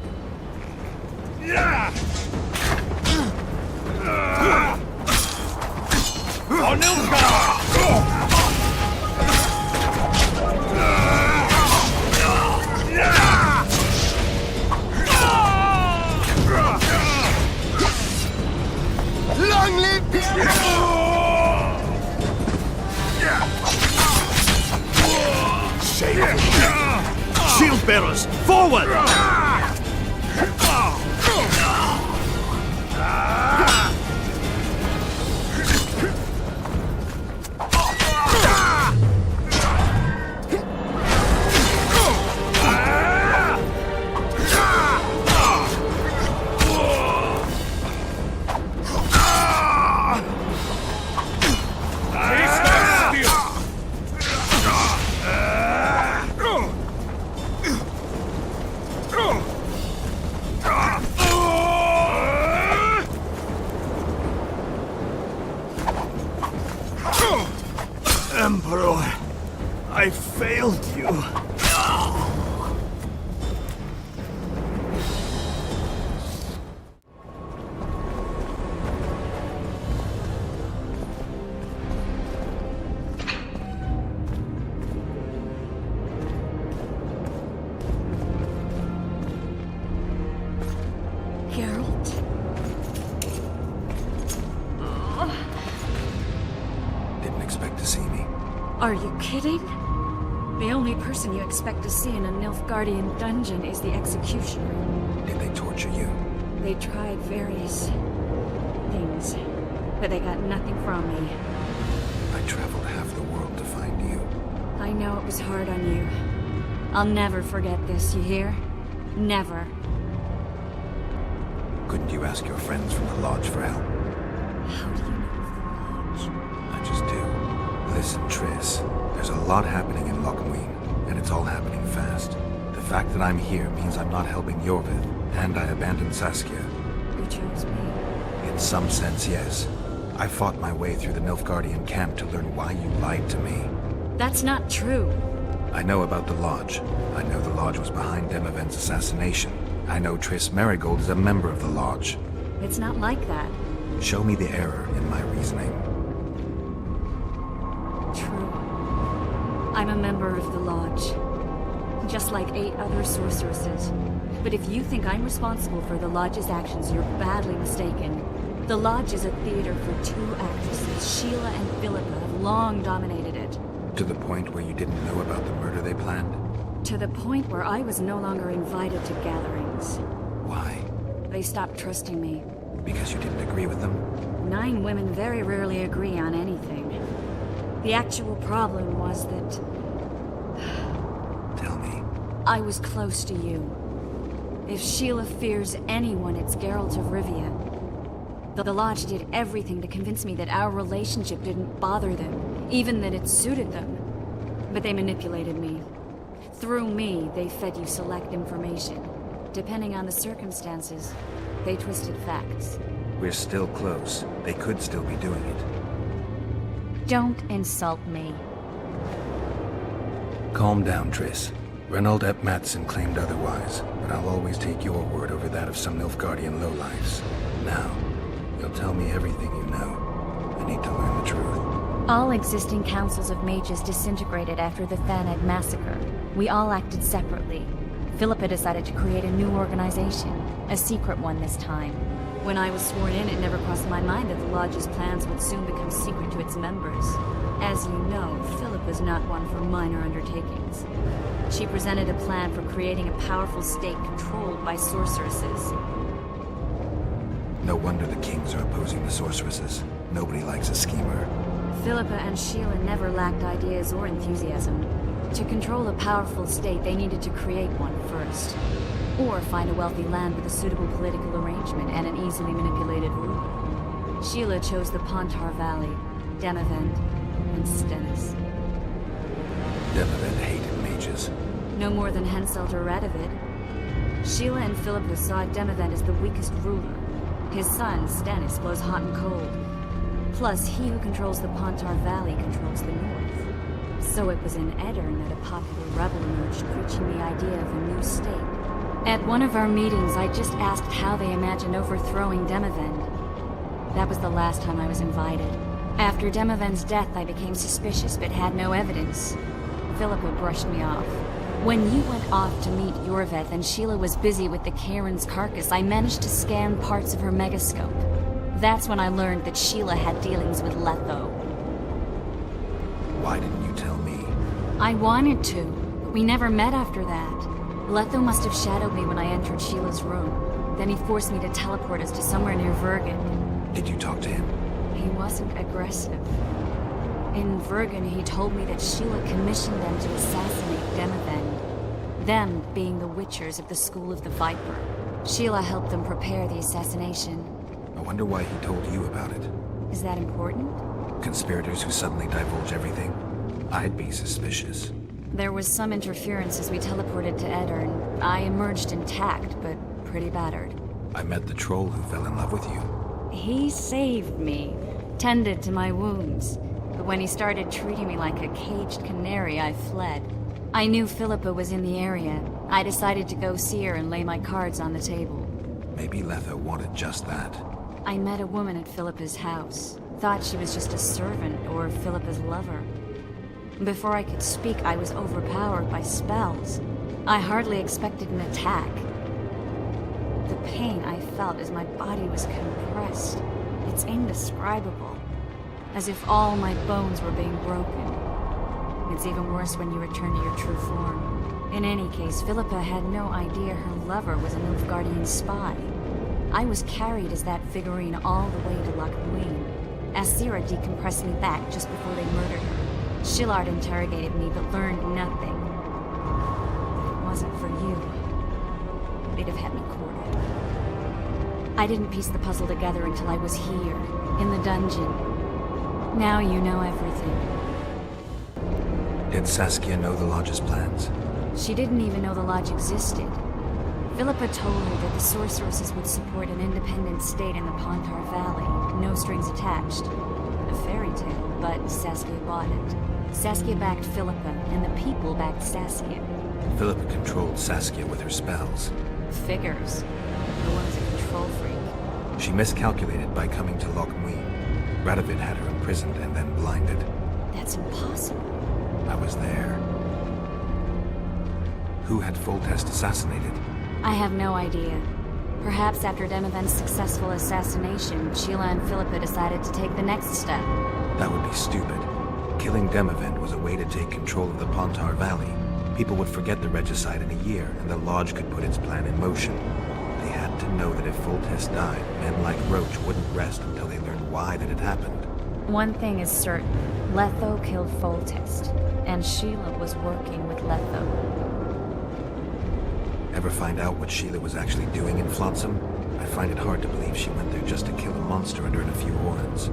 Long live Shield bearers, forward! Emperor, I failed you. Are you kidding? The only person you expect to see in a Nilfgaardian dungeon is the executioner. Did they torture you? They tried various things, but they got nothing from me. I traveled half the world to find you. I know it was hard on you. I'll never forget this, you hear? Never. Couldn't you ask your friends from the Lodge for help? How do you know of the Lodge? I just do. Listen, Triss, there's a lot happening in Lochmuin, and it's all happening fast. The fact that I'm here means I'm not helping Yorvith, and I abandoned Saskia. You chose me. In some sense, yes. I fought my way through the Nilfgaardian camp to learn why you lied to me. That's not true. I know about the Lodge. I know the Lodge was behind Demavend's assassination. I know Triss Merigold is a member of the Lodge. It's not like that. Show me the error in my reasoning. True. I'm a member of the Lodge. Just like 8 other sorceresses. But if you think I'm responsible for the Lodge's actions, you're badly mistaken. The Lodge is a theater for 2 actresses. Sheila and Philippa have long dominated it. To the point where you didn't know about the murder they planned? To the point where I was no longer invited to gatherings. Why? They stopped trusting me. Because you didn't agree with them? 9 women very rarely agree on anything. The actual problem was that... Tell me. I was close to you. If Sheila fears anyone, it's Geralt of Rivia. The Lodge did everything to convince me that our relationship didn't bother them, even that it suited them. But they manipulated me. Through me, they fed you select information. Depending on the circumstances, they twisted facts. We're still close. They could still be doing it. Don't insult me. Calm down, Triss. Reynold Ep Matson claimed otherwise, but I'll always take your word over that of some Nilfgaardian lowlifes. Now, you'll tell me everything you know. I need to learn the truth. All existing councils of mages disintegrated after the Thanad massacre. We all acted separately. Philippa decided to create a new organization, a secret one this time. When I was sworn in, it never crossed my mind that the Lodge's plans would soon become secret to its members. As you know, Philippa's not one for minor undertakings. She presented a plan for creating a powerful state controlled by sorceresses. No wonder the kings are opposing the sorceresses. Nobody likes a schemer. Philippa and Sheila never lacked ideas or enthusiasm. To control a powerful state, they needed to create one first. Or find a wealthy land with a suitable political arrangement and an easily manipulated ruler. Sheila chose the Pontar Valley, Demavend, and Stennis. Demavend hated mages. No more than Henselt or Radovid. Sheila and Philippa saw Demavend as the weakest ruler. His son, Stannis, blows hot and cold. Plus, he who controls the Pontar Valley controls the north. So it was in Edirn that a popular rebel emerged preaching the idea of a new state. At one of our meetings, I just asked how they imagined overthrowing Demavend. That was the last time I was invited. After Demavend's death, I became suspicious, but had no evidence. Philippa brushed me off. When you went off to meet Yorveth and Sheila was busy with the Karen's carcass, I managed to scan parts of her megascope. That's when I learned that Sheila had dealings with Letho. Why didn't you tell me? I wanted to, but we never met after that. Letho must have shadowed me when I entered Sheila's room. Then he forced me to teleport us to somewhere near Vergen. Did you talk to him? He wasn't aggressive. In Vergen, he told me that Sheila commissioned them to assassinate Demavend. Them being the Witchers of the School of the Viper. Sheila helped them prepare the assassination. I wonder why he told you about it. Is that important? Conspirators who suddenly divulge everything? I'd be suspicious. There was some interference as we teleported to Edirn. I emerged intact, but pretty battered. I met the troll who fell in love with you. He saved me, tended to my wounds. But when he started treating me like a caged canary, I fled. I knew Philippa was in the area. I decided to go see her and lay my cards on the table. Maybe Letho wanted just that. I met a woman at Philippa's house. Thought she was just a servant or Philippa's lover. Before I could speak, I was overpowered by spells. I hardly expected an attack. The pain I felt as my body was compressed. It's indescribable. As if all my bones were being broken. It's even worse when you return to your true form. In any case, Philippa had no idea her lover was an Nilfgaardian spy. I was carried as that figurine all the way to Loch Muin. Asira decompressed me back just before they murdered her. Shillard interrogated me but learned nothing. If it wasn't for you, they'd have had me quartered. I didn't piece the puzzle together until I was here, in the dungeon. Now you know everything. Did Saskia know the Lodge's plans? She didn't even know the Lodge existed. Philippa told her that the sorceresses would support an independent state in the Pontar Valley, no strings attached. A fairy tale, but Saskia bought it. Saskia backed Philippa, and the people backed Saskia. Philippa controlled Saskia with her spells. Figures. The woman's a control freak. She miscalculated by coming to Loch Muin. Radovid had her imprisoned and then blinded. That's impossible. I was there. Who had Foltest assassinated? I have no idea. Perhaps after Demavend's successful assassination, Sheila and Philippa decided to take the next step. That would be stupid. Killing Demavend was a way to take control of the Pontar Valley. People would forget the regicide in a year, and the Lodge could put its plan in motion. They had to know that if Foltest died, men like Roach wouldn't rest until they learned why that had happened. One thing is certain. Letho killed Foltest, and Sheila was working with Letho. Ever find out what Sheila was actually doing in Flotsam? I find it hard to believe she went there just to kill a monster and earn a few horns.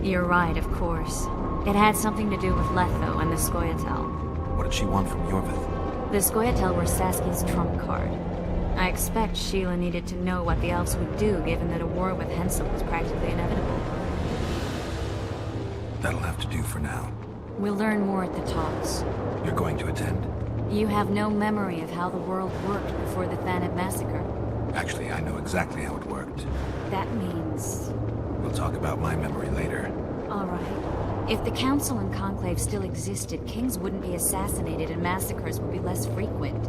You're right, of course. It had something to do with Letho and the Scoia'tael. What did she want from Yorveth? The Scoia'tael were Saskia's trump card. I expect Sheila needed to know what the elves would do, given that a war with Hensel was practically inevitable. That'll have to do for now. We'll learn more at the talks. You're going to attend? You have no memory of how the world worked before the Thanad massacre. Actually, I know exactly how it worked. That means... We'll talk about my memory later. All right. If the Council and Conclave still existed, kings wouldn't be assassinated and massacres would be less frequent.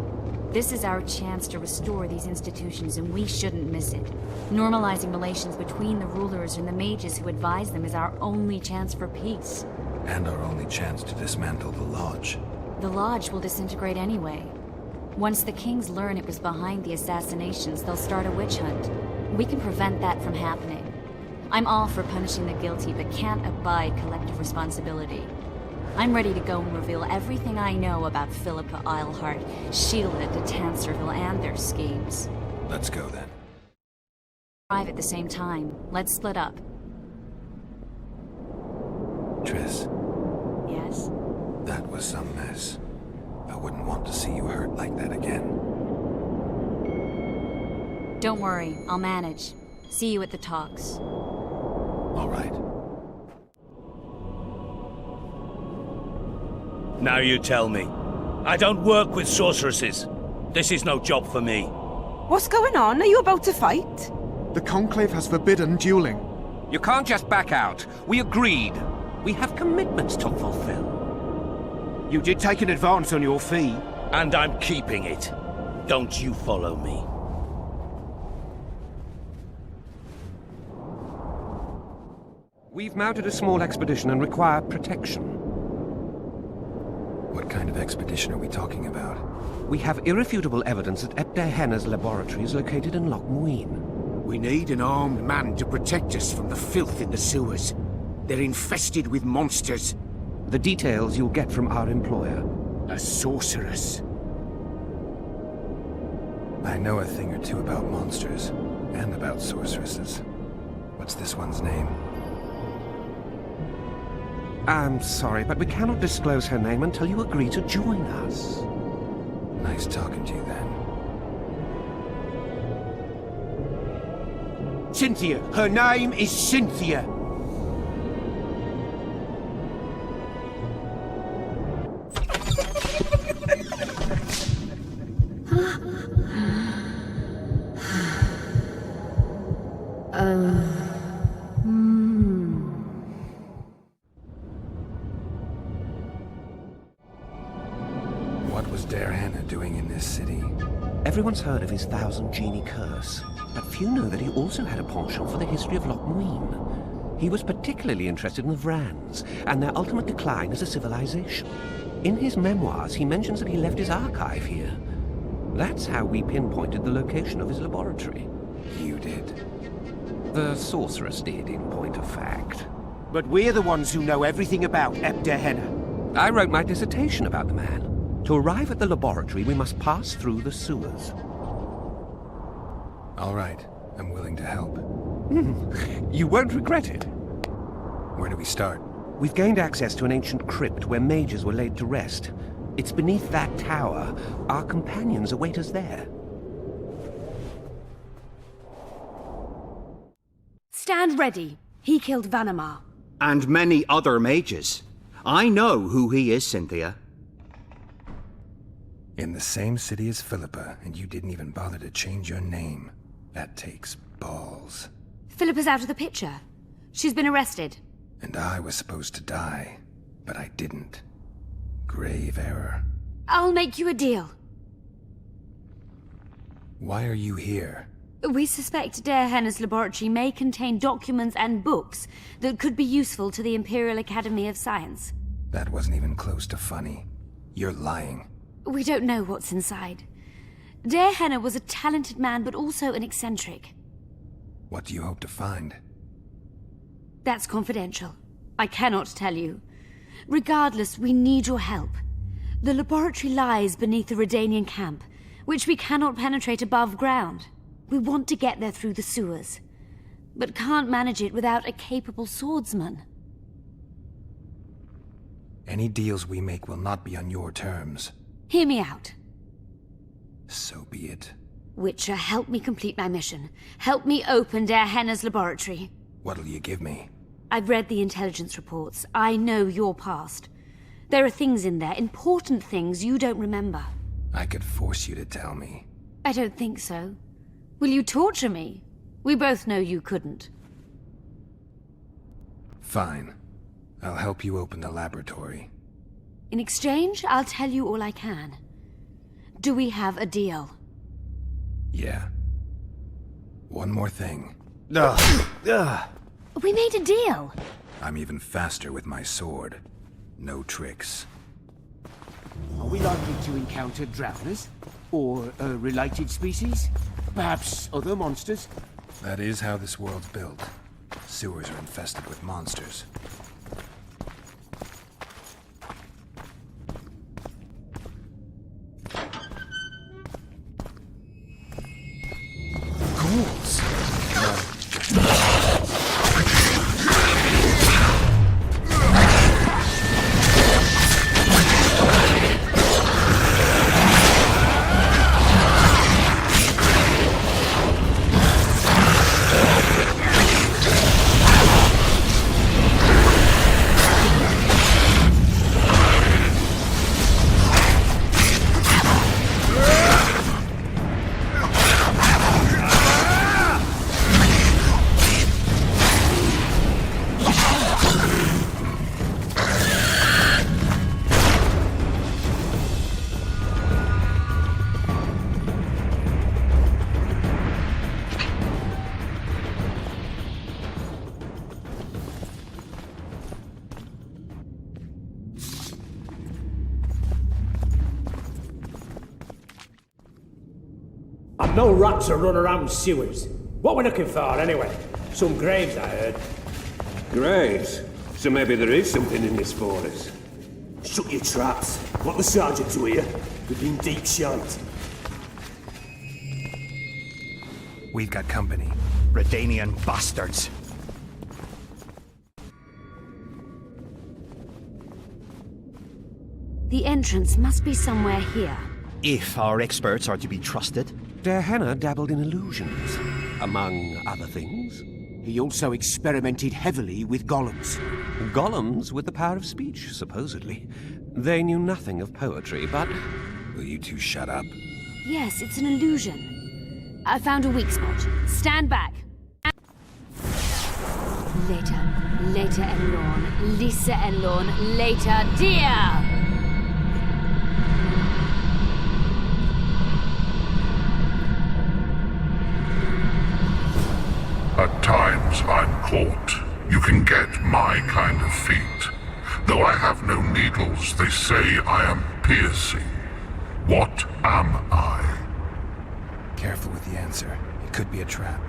This is our chance to restore these institutions, and we shouldn't miss it. Normalizing relations between the rulers and the mages who advise them is our only chance for peace. And our only chance to dismantle the Lodge. The Lodge will disintegrate anyway. Once the kings learn it was behind the assassinations, they'll start a witch hunt. We can prevent that from happening. I'm all for punishing the guilty, but can't abide collective responsibility. I'm ready to go and reveal everything I know about Philippa Eilhart, Sheila de Tanserville, and their schemes. Let's go then. Arrive at the same time. Let's split up. Triss. Yes? That was some mess. I wouldn't want to see you hurt like that again. Don't worry, I'll manage. See you at the talks. All right. Now you tell me. I don't work with sorceresses. This is no job for me. What's going on? Are you about to fight? The Conclave has forbidden dueling. You can't just back out. We agreed. We have commitments to fulfill. You did take an advance on your fee. And I'm keeping it. Don't you follow me. We've mounted a small expedition and require protection. What kind of expedition are we talking about? We have irrefutable evidence that Ebder Henna's laboratory is located in Loch Muin. We need an armed man to protect us from the filth in the sewers. They're infested with monsters. The details you'll get from our employer. A sorceress. I know a thing or two about monsters, and about sorceresses. What's this one's name? I'm sorry, but we cannot disclose her name until you agree to join us. Nice talking to you then. Cynthia. Her name is Cynthia. What was Der Henna doing in this city? Everyone's heard of his 1,000 genie curse, but few know that he also had a penchant for the history of Loch Muin. He was particularly interested in the Vrans, and their ultimate decline as a civilization. In his memoirs, he mentions that he left his archive here. That's how we pinpointed the location of his laboratory. You did? The sorceress did, in point of fact. But we're the ones who know everything about Ebder Henna. I wrote my dissertation about the man. To arrive at the laboratory, we must pass through the sewers. All right. I'm willing to help. You won't regret it. Where do we start? We've gained access to an ancient crypt where mages were laid to rest. It's beneath that tower. Our companions await us there. Stand ready. He killed Vanamar. And many other mages. I know who he is, Cynthia. In the same city as Philippa, and you didn't even bother to change your name. That takes balls. Philippa's out of the picture. She's been arrested. And I was supposed to die, but I didn't. Grave error. I'll make you a deal. Why are you here? We suspect Der Henna's laboratory may contain documents and books that could be useful to the Imperial Academy of Science. That wasn't even close to funny. You're lying. We don't know what's inside. Der Henna was a talented man, but also an eccentric. What do you hope to find? That's confidential. I cannot tell you. Regardless, we need your help. The laboratory lies beneath the Redanian camp, which we cannot penetrate above ground. We want to get there through the sewers, but can't manage it without a capable swordsman. Any deals we make will not be on your terms. Hear me out. So be it. Witcher, help me complete my mission. Help me open Der Henna's laboratory. What'll you give me? I've read the intelligence reports. I know your past. There are things in there, important things you don't remember. I could force you to tell me. I don't think so. Will you torture me? We both know you couldn't. Fine. I'll help you open the laboratory. In exchange, I'll tell you all I can. Do we have a deal? Yeah. One more thing. We made a deal. I'm even faster with my sword. No tricks. Are we likely to encounter drowners? Or a related species? Perhaps other monsters? That is how this world's built. Sewers are infested with monsters. Ghouls! No rats are running around sewers. What we're looking for, anyway? Some graves, I heard. Graves? So maybe there is something in this for us. Shut your traps. Want the sergeant to hear? We've been deep shite. We've got company. Redanian bastards. The entrance must be somewhere here. If our experts are to be trusted. Dehenna dabbled in illusions, among other things. He also experimented heavily with golems. Golems with the power of speech, supposedly. They knew nothing of poetry, but... Will you two shut up? Yes, it's an illusion. I found a weak spot. Stand back. Later, Elorn. Lisa Elorn. Later, dear! At times I'm caught. You can get my kind of feat. Though I have no needles, they say I am piercing. What am I? Careful with the answer. It could be a trap.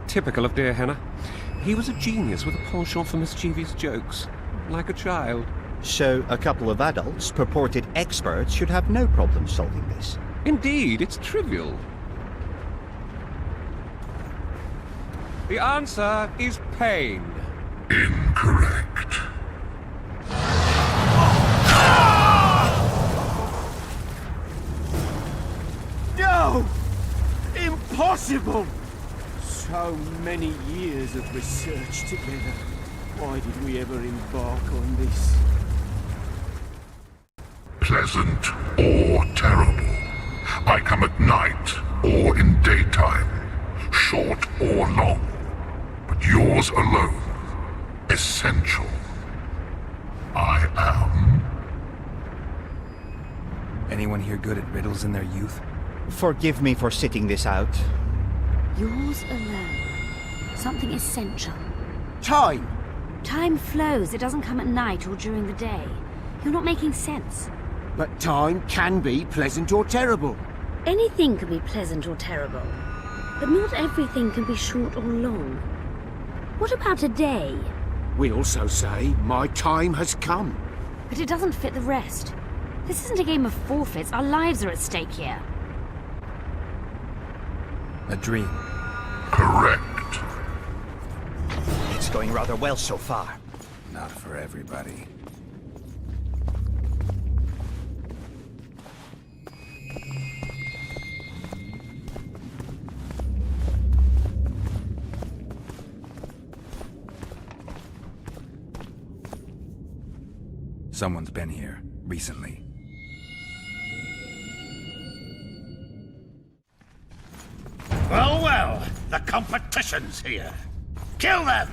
Typical of Dehenna. He was a genius with a penchant for mischievous jokes. Like a child. So a couple of adults, purported experts, should have no problem solving this. Indeed, it's trivial. The answer is pain. Incorrect. No! Impossible! So many years of research together. Why did we ever embark on this? Pleasant or terrible. I come at night or in daytime. Short or long. But yours alone. Essential. I am. Anyone here good at riddles in their youth? Forgive me for sitting this out. Yours alone. Something essential. Time! Time flows. It doesn't come at night or during the day. You're not making sense. But time can be pleasant or terrible. Anything can be pleasant or terrible. But not everything can be short or long. What about a day? We also say, my time has come. But it doesn't fit the rest. This isn't a game of forfeits. Our lives are at stake here. A dream. Correct. It's going rather well so far. Not for everybody. Someone's been here recently. Well, well, the competition's here. Kill them!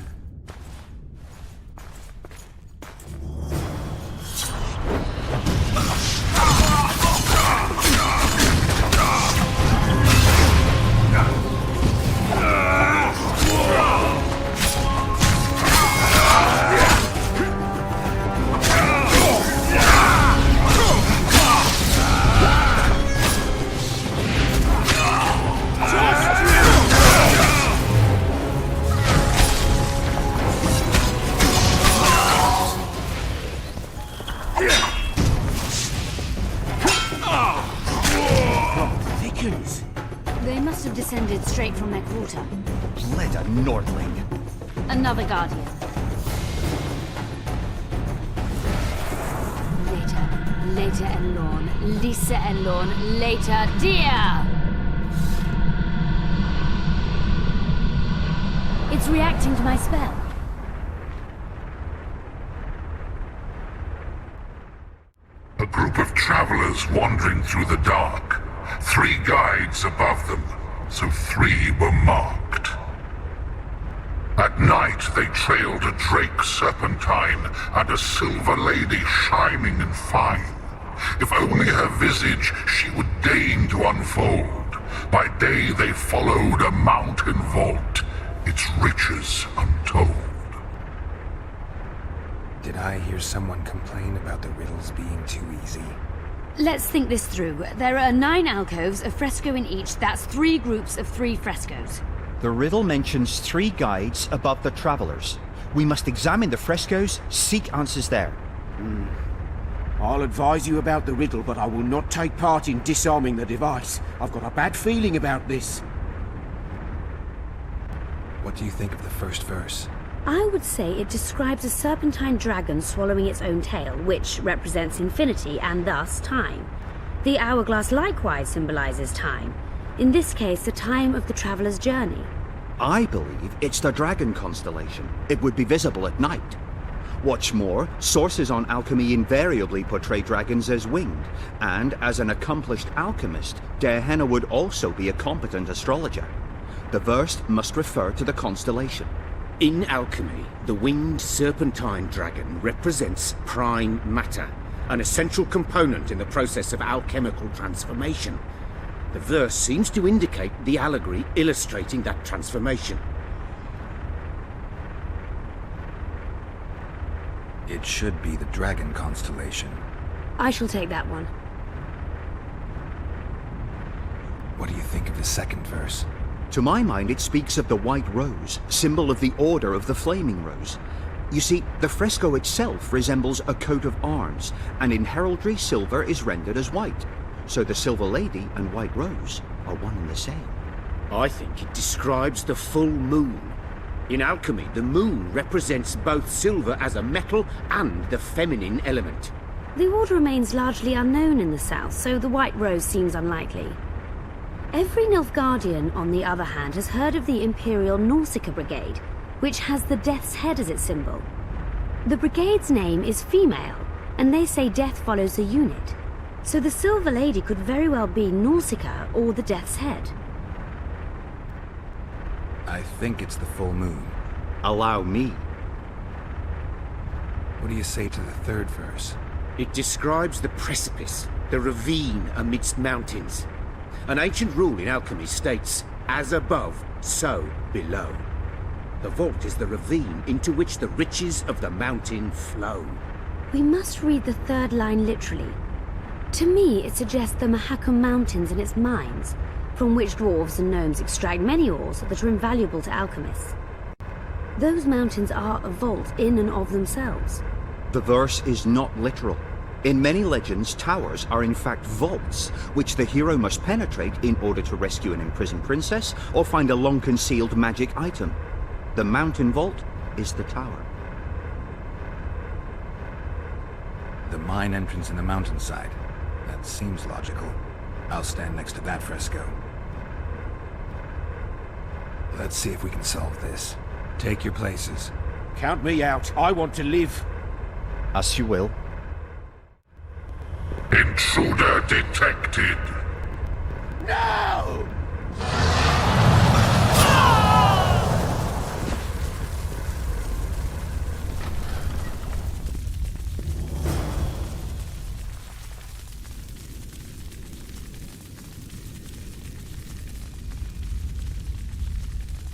They must have descended straight from their quarter. Bled a Nordling. Another Guardian. Later Elorn. Lisa Elorn. Later, dear! It's reacting to my spell. A group of travelers wandering through the dark. 3 guides above them, so 3 were marked. At night they trailed a drake serpentine and a silver lady shining and fine. If only her visage she would deign to unfold. By day they followed a mountain vault, its riches untold. Did I hear someone complain about the riddles being too easy? Let's think this through. There are 9 alcoves, a fresco in each. That's 3 groups of 3 frescoes. The riddle mentions 3 guides above the travelers. We must examine the frescoes, seek answers there. I'll advise you about the riddle, but I will not take part in disarming the device. I've got a bad feeling about this. What do you think of the first verse? I would say it describes a serpentine dragon swallowing its own tail, which represents infinity and thus time. The hourglass likewise symbolizes time. In this case, the time of the traveler's journey. I believe it's the dragon constellation. It would be visible at night. What's more, sources on alchemy invariably portray dragons as winged, and as an accomplished alchemist, Dehenna would also be a competent astrologer. The verse must refer to the constellation. In alchemy, the winged serpentine dragon represents prime matter, an essential component in the process of alchemical transformation. The verse seems to indicate the allegory illustrating that transformation. It should be the dragon constellation. I shall take that one. What do you think of the second verse? To my mind, it speaks of the white rose, symbol of the Order of the Flaming Rose. You see, the fresco itself resembles a coat of arms, and in heraldry, silver is rendered as white. So the Silver Lady and White Rose are one and the same. I think it describes the full moon. In alchemy, the moon represents both silver as a metal and the feminine element. The order remains largely unknown in the south, so the White Rose seems unlikely. Every Nilfgaardian, on the other hand, has heard of the Imperial Nausicaa Brigade, which has the Death's Head as its symbol. The brigade's name is female, and they say death follows the unit. So the Silver Lady could very well be Nausicaa or the Death's Head. I think it's the full moon. Allow me. What do you say to the third verse? It describes the precipice, the ravine amidst mountains. An ancient rule in alchemy states, as above, so below. The vault is the ravine into which the riches of the mountain flow. We must read the third line literally. To me, it suggests the Mahakam Mountains and its mines, from which dwarves and gnomes extract many ores that are invaluable to alchemists. Those mountains are a vault in and of themselves. The verse is not literal. In many legends, towers are in fact vaults, which the hero must penetrate in order to rescue an imprisoned princess or find a long-concealed magic item. The mountain vault is the tower. The mine entrance in the mountainside. That seems logical. I'll stand next to that fresco. Let's see if we can solve this. Take your places. Count me out. I want to live. As you will. Intruder detected. No!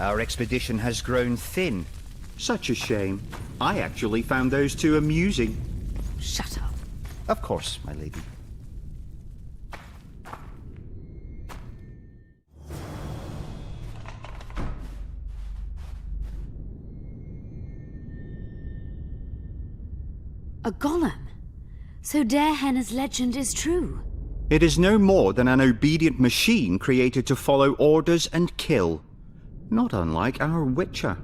Our expedition has grown thin. Such a shame. I actually found those two amusing. Shut up. Of course, my lady. A golem? So Dehenna's legend is true? It is no more than an obedient machine created to follow orders and kill. Not unlike our Witcher.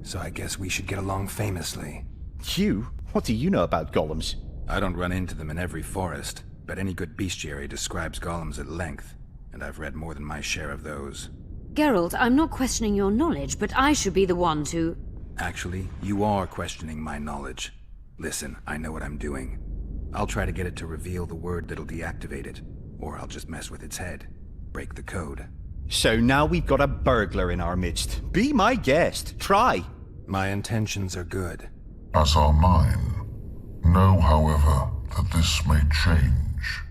So I guess we should get along famously. You? What do you know about golems? I don't run into them in every forest, but any good bestiary describes golems at length, and I've read more than my share of those. Geralt, I'm not questioning your knowledge, but I should be the one to... Actually, you are questioning my knowledge. Listen, I know what I'm doing. I'll try to get it to reveal the word that'll deactivate it, or I'll just mess with its head. Break the code. So now we've got a burglar in our midst. Be my guest. Try. My intentions are good. As are mine. Know, however, that this may change.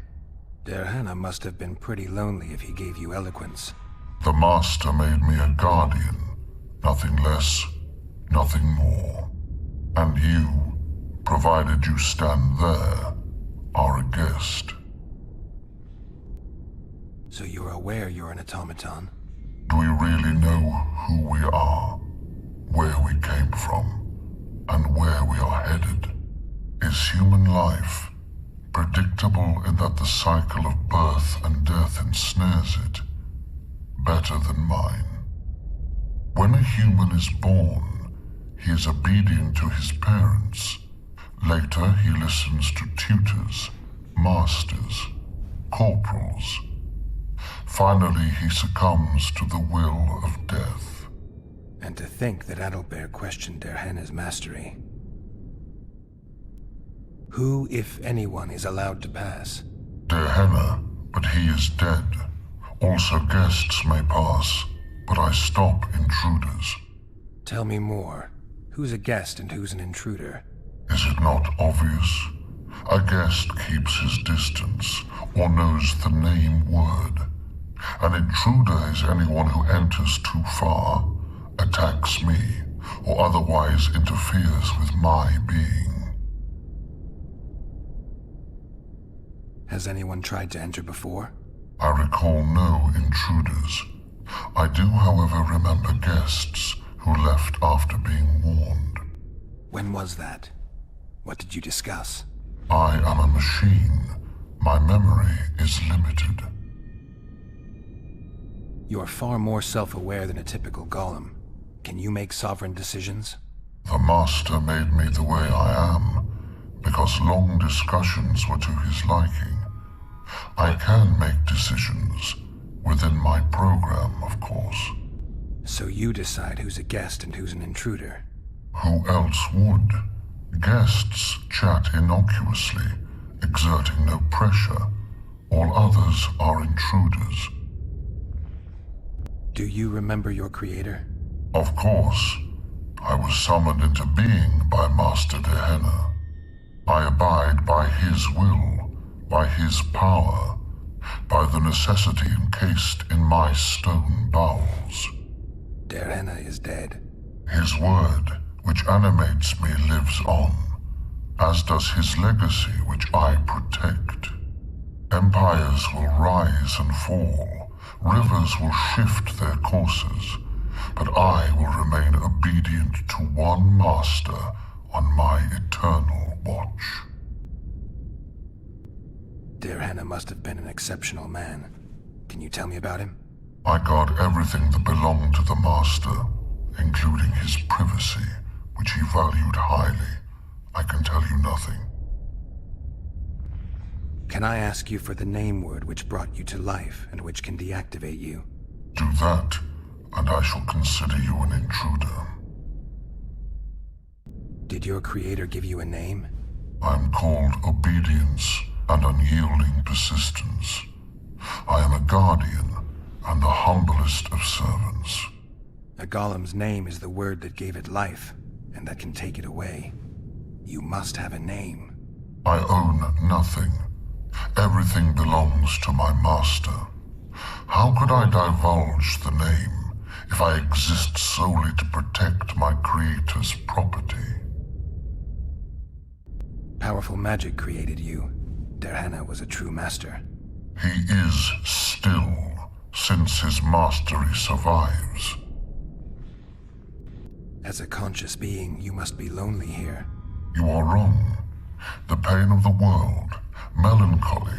Dehenna must have been pretty lonely if he gave you eloquence. The Master made me a guardian. Nothing less, nothing more. And you, provided you stand there, are a guest. So you're aware you're an automaton? Do we really know who we are, where we came from, and where we are headed? Is human life predictable in that the cycle of birth and death ensnares it, better than mine? When a human is born, he is obedient to his parents. Later, he listens to tutors, masters, corporals. Finally, he succumbs to the will of death. And to think that Adalbert questioned Derhenna's mastery. Who, if anyone, is allowed to pass? Derhenna, but he is dead. Also guests may pass, but I stop intruders. Tell me more. Who's a guest and who's an intruder? Is it not obvious? A guest keeps his distance, or knows the name word. An intruder is anyone who enters too far, attacks me, or otherwise interferes with my being. Has anyone tried to enter before? I recall no intruders. I do, however, remember guests who left after being warned. When was that? What did you discuss? I am a machine. My memory is limited. You are far more self-aware than a typical golem. Can you make sovereign decisions? The Master made me the way I am, because long discussions were to his liking. I can make decisions, within my program, of course. So you decide who's a guest and who's an intruder? Who else would? Guests chat innocuously, exerting no pressure. All others are intruders. Do you remember your creator? Of course. I was summoned into being by Master Derhenna. I abide by his will, by his power, by the necessity encased in my stone bowels. Derhenna is dead. His word, which animates me, lives on, as does his legacy, which I protect. Empires will rise and fall, rivers will shift their courses, but I will remain obedient to one master on my eternal watch. Derhenna must have been an exceptional man. Can you tell me about him? I guard everything that belonged to the Master, including his privacy, which he valued highly. I can tell you nothing. Can I ask you for the name word which brought you to life and which can deactivate you? Do that, and I shall consider you an intruder. Did your creator give you a name? I'm called Obedience and Unyielding Persistence. I am a guardian and the humblest of servants. A golem's name is the word that gave it life, and that can take it away. You must have a name. I own nothing. Everything belongs to my master. How could I divulge the name if I exist solely to protect my creator's property? Powerful magic created you. Derhenna was a true master. He is still, since his mastery survives. As a conscious being, you must be lonely here. You are wrong. The pain of the world, melancholy,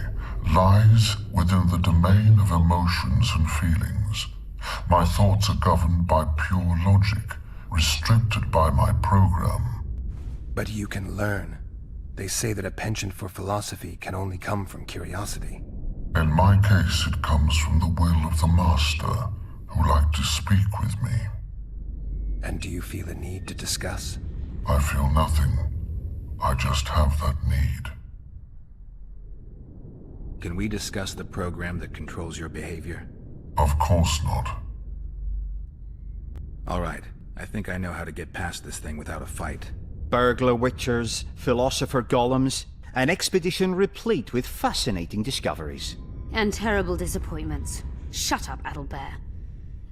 lies within the domain of emotions and feelings. My thoughts are governed by pure logic, restricted by my program. But you can learn. They say that a penchant for philosophy can only come from curiosity. In my case, it comes from the will of the Master, who liked to speak with me. And do you feel a need to discuss? I feel nothing. I just have that need. Can we discuss the program that controls your behavior? Of course not. All right. I think I know how to get past this thing without a fight. Burglar witchers, philosopher golems, an expedition replete with fascinating discoveries. And terrible disappointments. Shut up, Adalbert.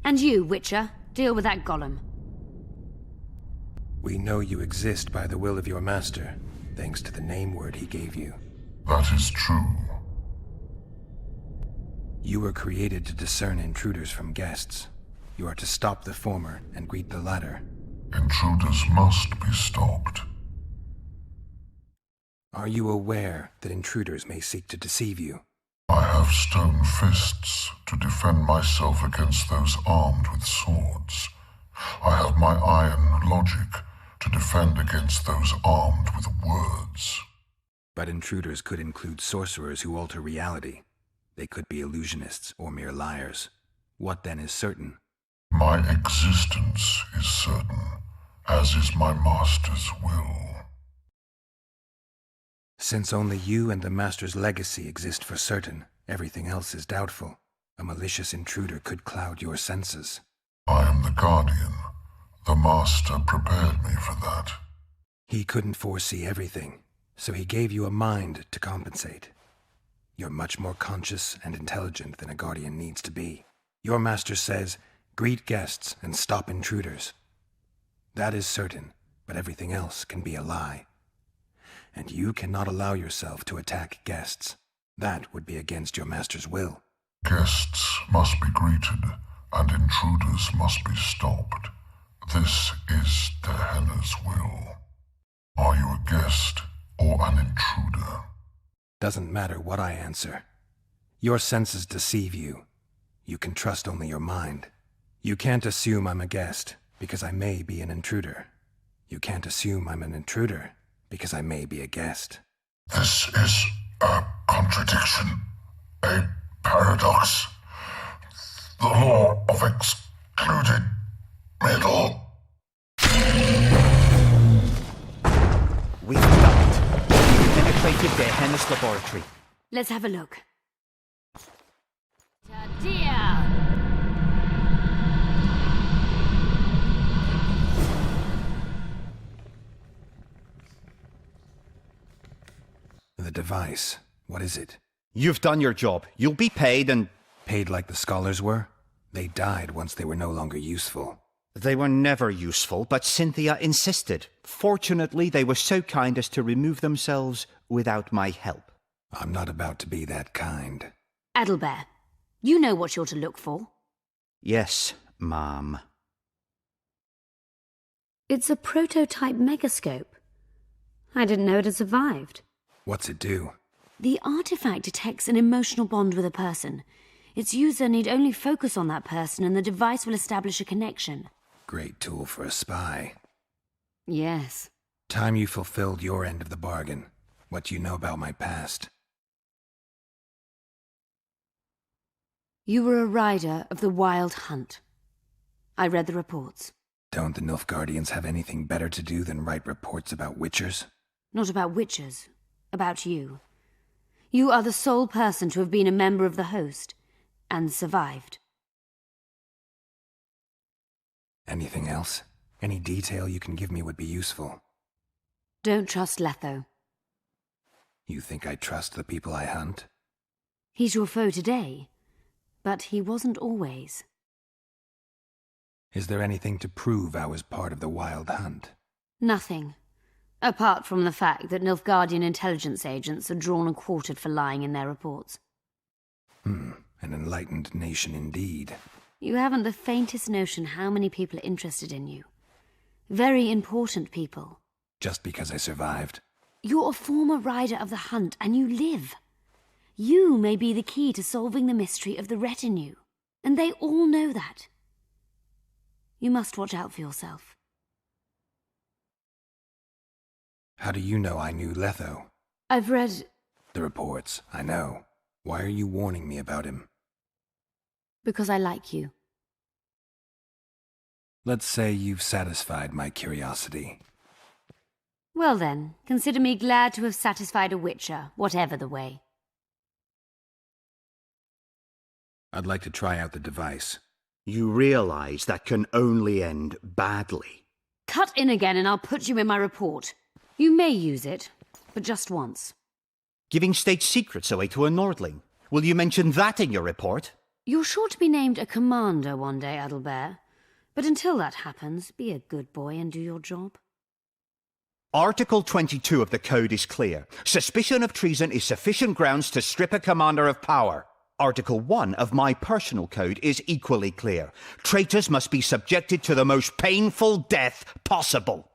And you, Witcher, deal with that golem. We know you exist by the will of your master, thanks to the name word he gave you. That is true. You were created to discern intruders from guests. You are to stop the former and greet the latter. Intruders must be stopped. Are you aware that intruders may seek to deceive you? I have stone fists to defend myself against those armed with swords. I have my iron logic to defend against those armed with words. But intruders could include sorcerers who alter reality. They could be illusionists or mere liars. What then is certain? My existence is certain, as is my master's will. Since only you and the Master's legacy exist for certain, everything else is doubtful. A malicious intruder could cloud your senses. I am the Guardian. The Master prepared me for that. He couldn't foresee everything, so he gave you a mind to compensate. You're much more conscious and intelligent than a Guardian needs to be. Your Master says, greet guests and stop intruders. That is certain, but everything else can be a lie. And you cannot allow yourself to attack guests. That would be against your Master's will. Guests must be greeted, and intruders must be stopped. This is Tehenna's will. Are you a guest or an intruder? Doesn't matter what I answer. Your senses deceive you. You can trust only your mind. You can't assume I'm a guest, because I may be an intruder. You can't assume I'm an intruder, because I may be a guest. This is a contradiction, a paradox. The law of excluded middle. We've done it. We've penetrated Tehenna's laboratory. Let's have a look. Tadia! The device. What is it? You've done your job. You'll be paid and... Paid like the scholars were? They died once they were no longer useful. They were never useful, but Cynthia insisted. Fortunately, they were so kind as to remove themselves without my help. I'm not about to be that kind. Adelbert, you know what you're to look for. Yes, ma'am. It's a prototype megascope. I didn't know it had survived. What's it do? The artifact detects an emotional bond with a person. Its user need only focus on that person and the device will establish a connection. Great tool for a spy. Yes. Time you fulfilled your end of the bargain. What do you know about my past? You were a rider of the Wild Hunt. I read the reports. Don't the Nilfgaardians have anything better to do than write reports about witchers? Not about witchers. About you. You are the sole person to have been a member of the host, and survived. Anything else? Any detail you can give me would be useful. Don't trust Letho. You think I trust the people I hunt? He's your foe today, but he wasn't always. Is there anything to prove I was part of the Wild Hunt? Nothing. Apart from the fact that Nilfgaardian intelligence agents are drawn and quartered for lying in their reports. An enlightened nation indeed. You haven't the faintest notion how many people are interested in you. Very important people. Just because I survived? You're a former rider of the hunt, and you live. You may be the key to solving the mystery of the retinue, and they all know that. You must watch out for yourself. How do you know I knew Letho? I've read... The reports, I know. Why are you warning me about him? Because I like you. Let's say you've satisfied my curiosity. Well then, consider me glad to have satisfied a witcher, whatever the way. I'd like to try out the device. You realize that can only end badly. Cut in again and I'll put you in my report. You may use it, but just once. Giving state secrets away to a Nordling. Will you mention that in your report? You're sure to be named a commander one day, Adelbert. But until that happens, be a good boy and do your job. Article 22 of the Code is clear. Suspicion of treason is sufficient grounds to strip a commander of power. Article 1 of my personal code is equally clear. Traitors must be subjected to the most painful death possible.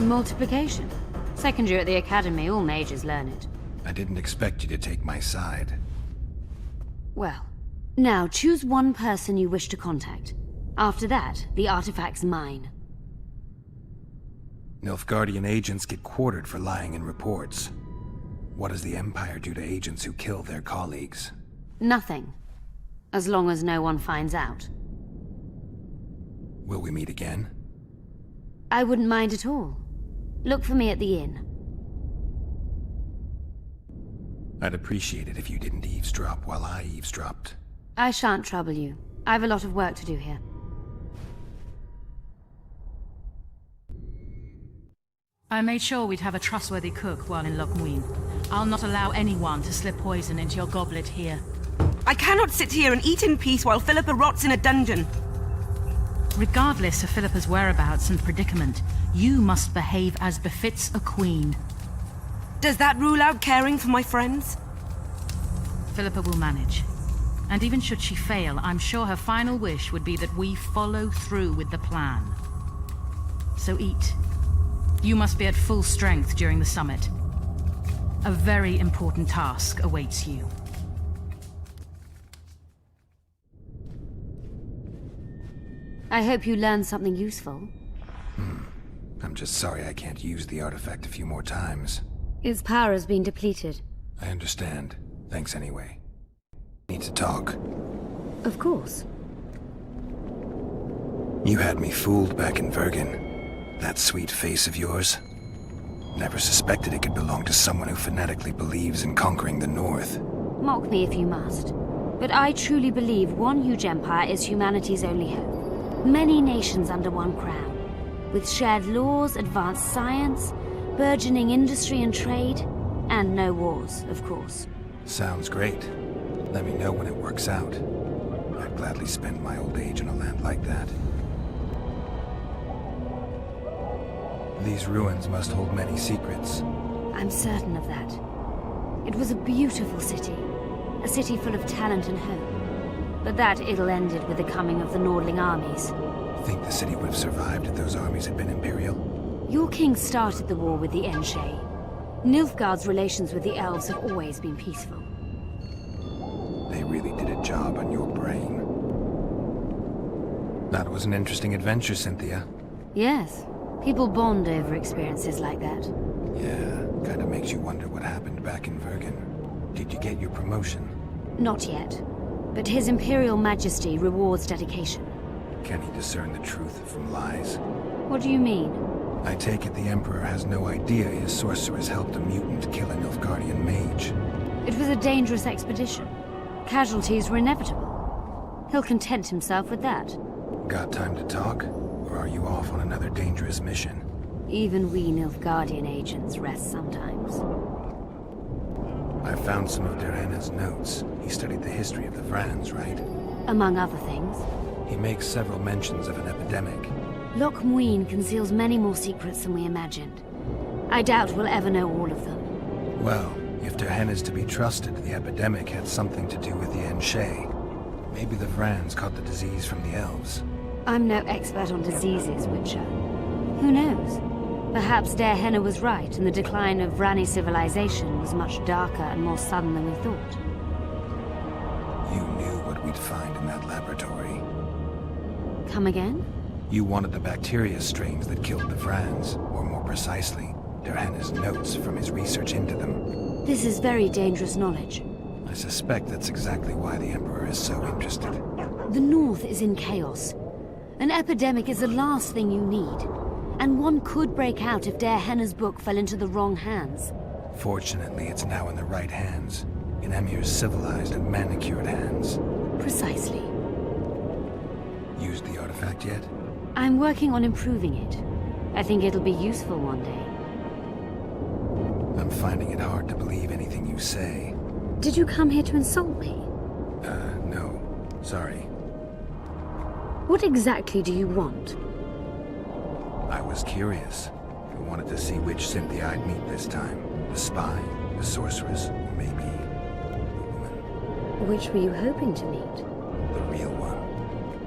Multiplication. Second year at the academy, all mages learn it. I didn't expect you to take my side. Well, now choose one person you wish to contact. After that, the artifact's mine. Nilfgaardian agents get quartered for lying in reports. What does the Empire do to agents who kill their colleagues? Nothing. As long as no one finds out. Will we meet again? I wouldn't mind at all. Look for me at the inn. I'd appreciate it if you didn't eavesdrop while I eavesdropped. I shan't trouble you. I've a lot of work to do here. I made sure we'd have a trustworthy cook while in Lochmuin. I'll not allow anyone to slip poison into your goblet here. I cannot sit here and eat in peace while Philippa rots in a dungeon. Regardless of Philippa's whereabouts and predicament, you must behave as befits a queen. Does that rule out caring for my friends? Philippa will manage. And even should she fail, I'm sure her final wish would be that we follow through with the plan. So eat. You must be at full strength during the summit. A very important task awaits you. I hope you learned something useful. I'm just sorry I can't use the artifact a few more times. Its power has been depleted. I understand. Thanks anyway. Need to talk. Of course. You had me fooled back in Vergen. That sweet face of yours. Never suspected it could belong to someone who fanatically believes in conquering the North. Mock me if you must. But I truly believe one huge empire is humanity's only hope. Many nations under one crown, with shared laws, advanced science, burgeoning industry and trade, and no wars, of course. Sounds great. Let me know when it works out. I'd gladly spend my old age in a land like that. These ruins must hold many secrets. I'm certain of that. It was a beautiful city. A city full of talent and hope. But that ill ended with the coming of the Nordling armies. Think the city would have survived if those armies had been Imperial? Your king started the war with the Enshe. Nilfgaard's relations with the elves have always been peaceful. They really did a job on your brain. That was an interesting adventure, Cynthia. Yes. People bond over experiences like that. Yeah, kinda makes you wonder what happened back in Vergen. Did you get your promotion? Not yet. But His Imperial Majesty rewards dedication. Can he discern the truth from lies? What do you mean? I take it the Emperor has no idea his sorceress helped a mutant kill a Nilfgaardian mage. It was a dangerous expedition. Casualties were inevitable. He'll content himself with that. Got time to talk? Or are you off on another dangerous mission? Even we Nilfgaardian agents rest sometimes. I found some of Derhenna's notes. He studied the history of the Vrans, right? Among other things. He makes several mentions of an epidemic. Lochmuin conceals many more secrets than we imagined. I doubt we'll ever know all of them. Well, if Derhenna's to be trusted, the epidemic had something to do with the Enshe. Maybe the Vrans caught the disease from the elves. I'm no expert on diseases, Witcher. Who knows? Perhaps Derhenna was right, and the decline of Vrani civilization was much darker and more sudden than we thought. You knew what we'd find in that laboratory. Come again? You wanted the bacteria strains that killed the Vrans, or more precisely, Derhenna's notes from his research into them. This is very dangerous knowledge. I suspect that's exactly why the Emperor is so interested. The North is in chaos. An epidemic is the last thing you need. And one could break out if Der Henner's book fell into the wrong hands. Fortunately, it's now in the right hands. In Emir's civilized and manicured hands. Precisely. Used the artifact yet? I'm working on improving it. I think it'll be useful one day. I'm finding it hard to believe anything you say. Did you come here to insult me? No. Sorry. What exactly do you want? I was curious. I wanted to see which Cynthia I'd meet this time. The spy, the sorceress, or maybe the woman. Which were you hoping to meet? The real one.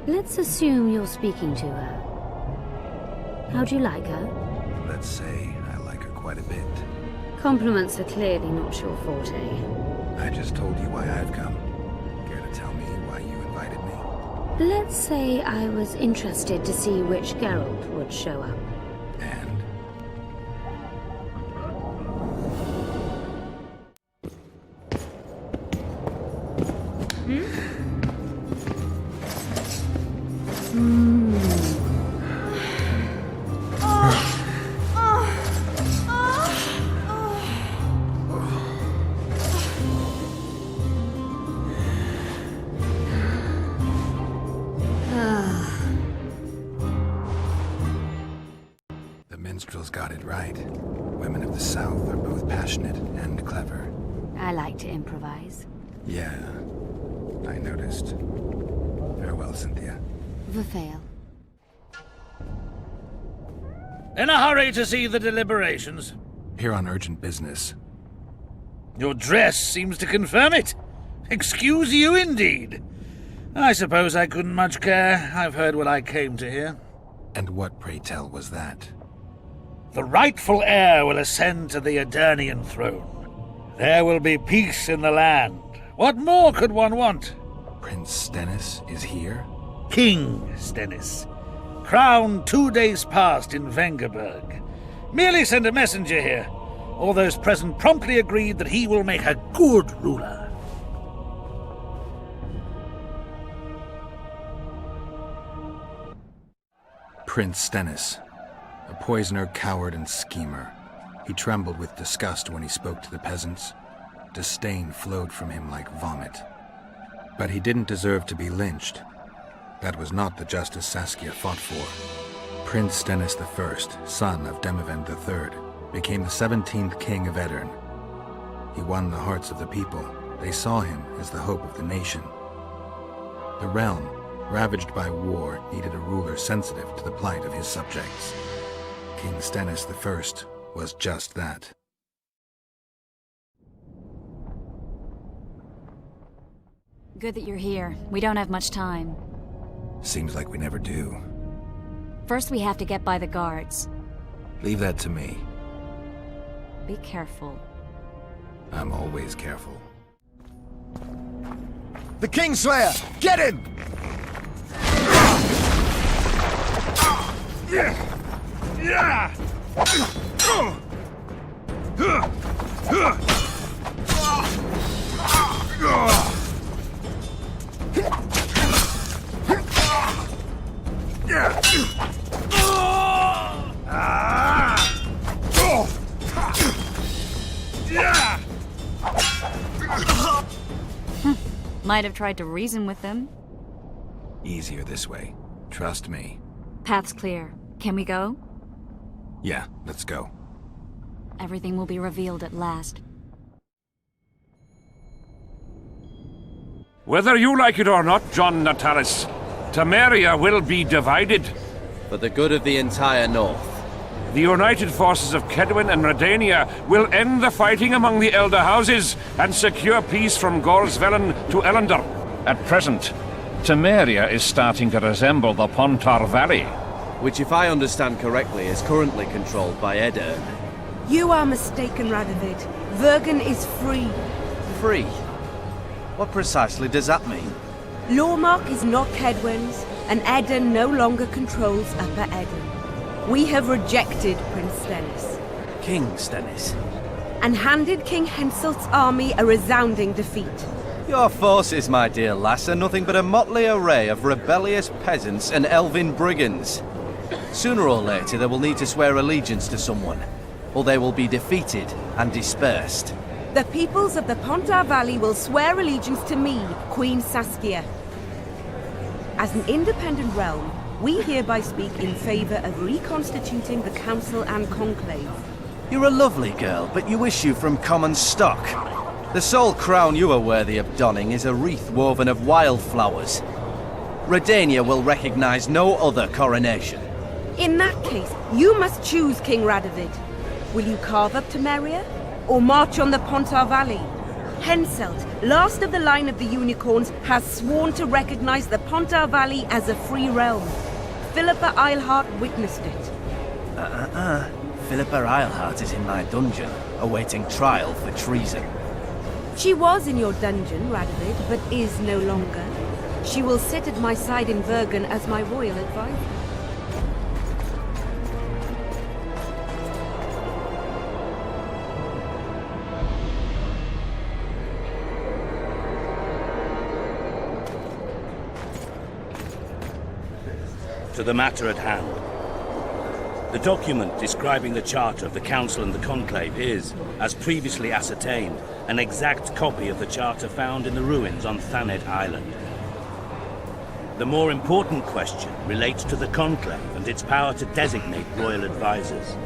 Let's assume you're speaking to her. How do you like her? Let's say I like her quite a bit. Compliments are clearly not your forte. I just told you why I've come. Care to tell me why you invited me? Let's say I was interested to see which Geralt would show up. And? Minstrels got it right. Women of the South are both passionate and clever. I like to improvise. Yeah, I noticed. Farewell, Cynthia. Verfail. In a hurry to see the deliberations? Here on urgent business. Your dress seems to confirm it. Excuse you indeed. I suppose I couldn't much care. I've heard what I came to hear. And what, pray tell, was that? The rightful heir will ascend to the Eternian throne. There will be peace in the land. What more could one want? Prince Stennis is here? King Stennis. Crowned 2 days past in Vengerberg. Merely send a messenger here. All those present promptly agreed that he will make a good ruler. Prince Stennis. A poisoner, coward, and schemer. He trembled with disgust when he spoke to the peasants. Disdain flowed from him like vomit. But he didn't deserve to be lynched. That was not the justice Saskia fought for. Prince Stennis I, son of Demavend III, became the 17th king of Edirn. He won the hearts of the people. They saw him as the hope of the nation. The realm, ravaged by war, needed a ruler sensitive to the plight of his subjects. King Stennis I was just that. Good that you're here. We don't have much time. Seems like we never do. First we have to get by the guards. Leave that to me. Be careful. I'm always careful. The Kingslayer! Get him! Might have tried to reason with them. Easier this way. Trust me. Path's clear. Can we go? Yeah, let's go. Everything will be revealed at last. Whether you like it or not, John Natalis, Temeria will be divided. For the good of the entire North. The united forces of Kedwin and Redania will end the fighting among the Elder Houses and secure peace from Gorsvelen to Ellender. At present, Temeria is starting to resemble the Pontar Valley. Which, if I understand correctly, is currently controlled by Edirn. You are mistaken, Radovid. Vergen is free. Free? What precisely does that mean? Lormark is not Kedwin's, and Edirn no longer controls Upper Edirn. We have rejected Prince Stennis. King Stennis? and handed King Henselt's army a resounding defeat. Your forces, my dear lass, are nothing but a motley array of rebellious peasants and elven brigands. Sooner or later they will need to swear allegiance to someone, or they will be defeated and dispersed. The peoples of the Pontar Valley will swear allegiance to me, Queen Saskia. As an independent realm, we hereby speak in favor of reconstituting the Council and Conclave. You're a lovely girl, but you issue from common stock. The sole crown you are worthy of donning is a wreath woven of wildflowers. Redania will recognize no other coronation. In that case, you must choose, King Radovid. Will you carve up Temeria, or march on the Pontar Valley? Henselt, last of the line of the Unicorns, has sworn to recognize the Pontar Valley as a free realm. Philippa Eilhart witnessed it. Philippa Eilhart is in my dungeon, awaiting trial for treason. She was in your dungeon, Radovid, but is no longer. She will sit at my side in Vergen as my royal advisor. To the matter at hand. The document describing the charter of the Council and the Conclave is, as previously ascertained, an exact copy of the charter found in the ruins on Thanet Island. The more important question relates to the Conclave and its power to designate royal advisors.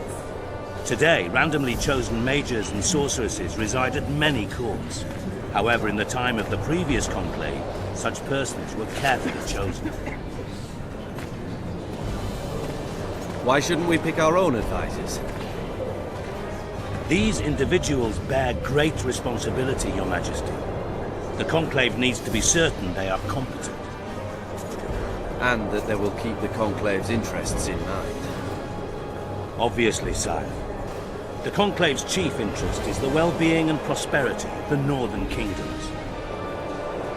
Today, randomly chosen mages and sorceresses reside at many courts. However, in the time of the previous Conclave, such persons were carefully chosen. Why shouldn't we pick our own advisors? These individuals bear great responsibility, Your Majesty. The Conclave needs to be certain they are competent. And that they will keep the Conclave's interests in mind. Obviously, sire. The Conclave's chief interest is the well-being and prosperity of the Northern Kingdoms.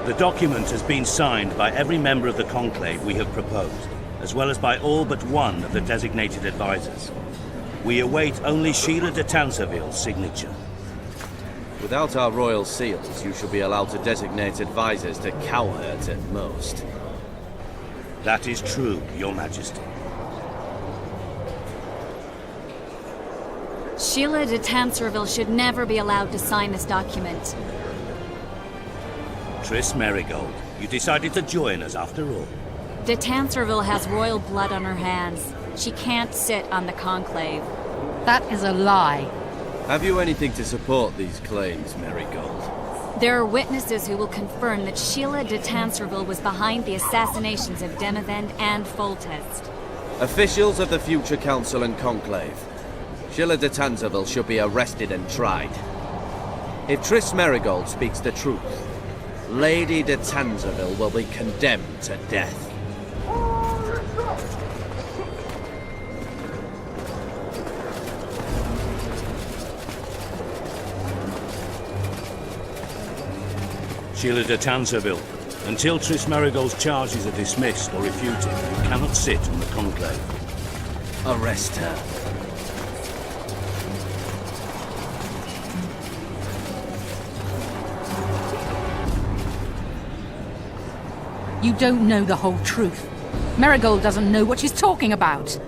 The document has been signed by every member of the Conclave we have proposed, as well as by all but one of the designated advisors. We await only Sheila de Tanserville's signature. Without our royal seals, you should be allowed to designate advisors to cowherd at most. That is true, Your Majesty. Sheila de Tanserville should never be allowed to sign this document. Triss Merigold, you decided to join us after all. De Tanserville has royal blood on her hands. She can't sit on the Conclave. That is a lie. Have you anything to support these claims, Merigold? There are witnesses who will confirm that Sheila de Tanserville was behind the assassinations of Demavend and Foltest. Officials of the future Council and Conclave. Sheila de Tanserville should be arrested and tried. If Triss Merigold speaks the truth, Lady de Tanserville will be condemned to death. Sheila de Tanserville, until Triss Merigold's charges are dismissed or refuted, you cannot sit on the Conclave. Arrest her. You don't know the whole truth. Merigold doesn't know what she's talking about.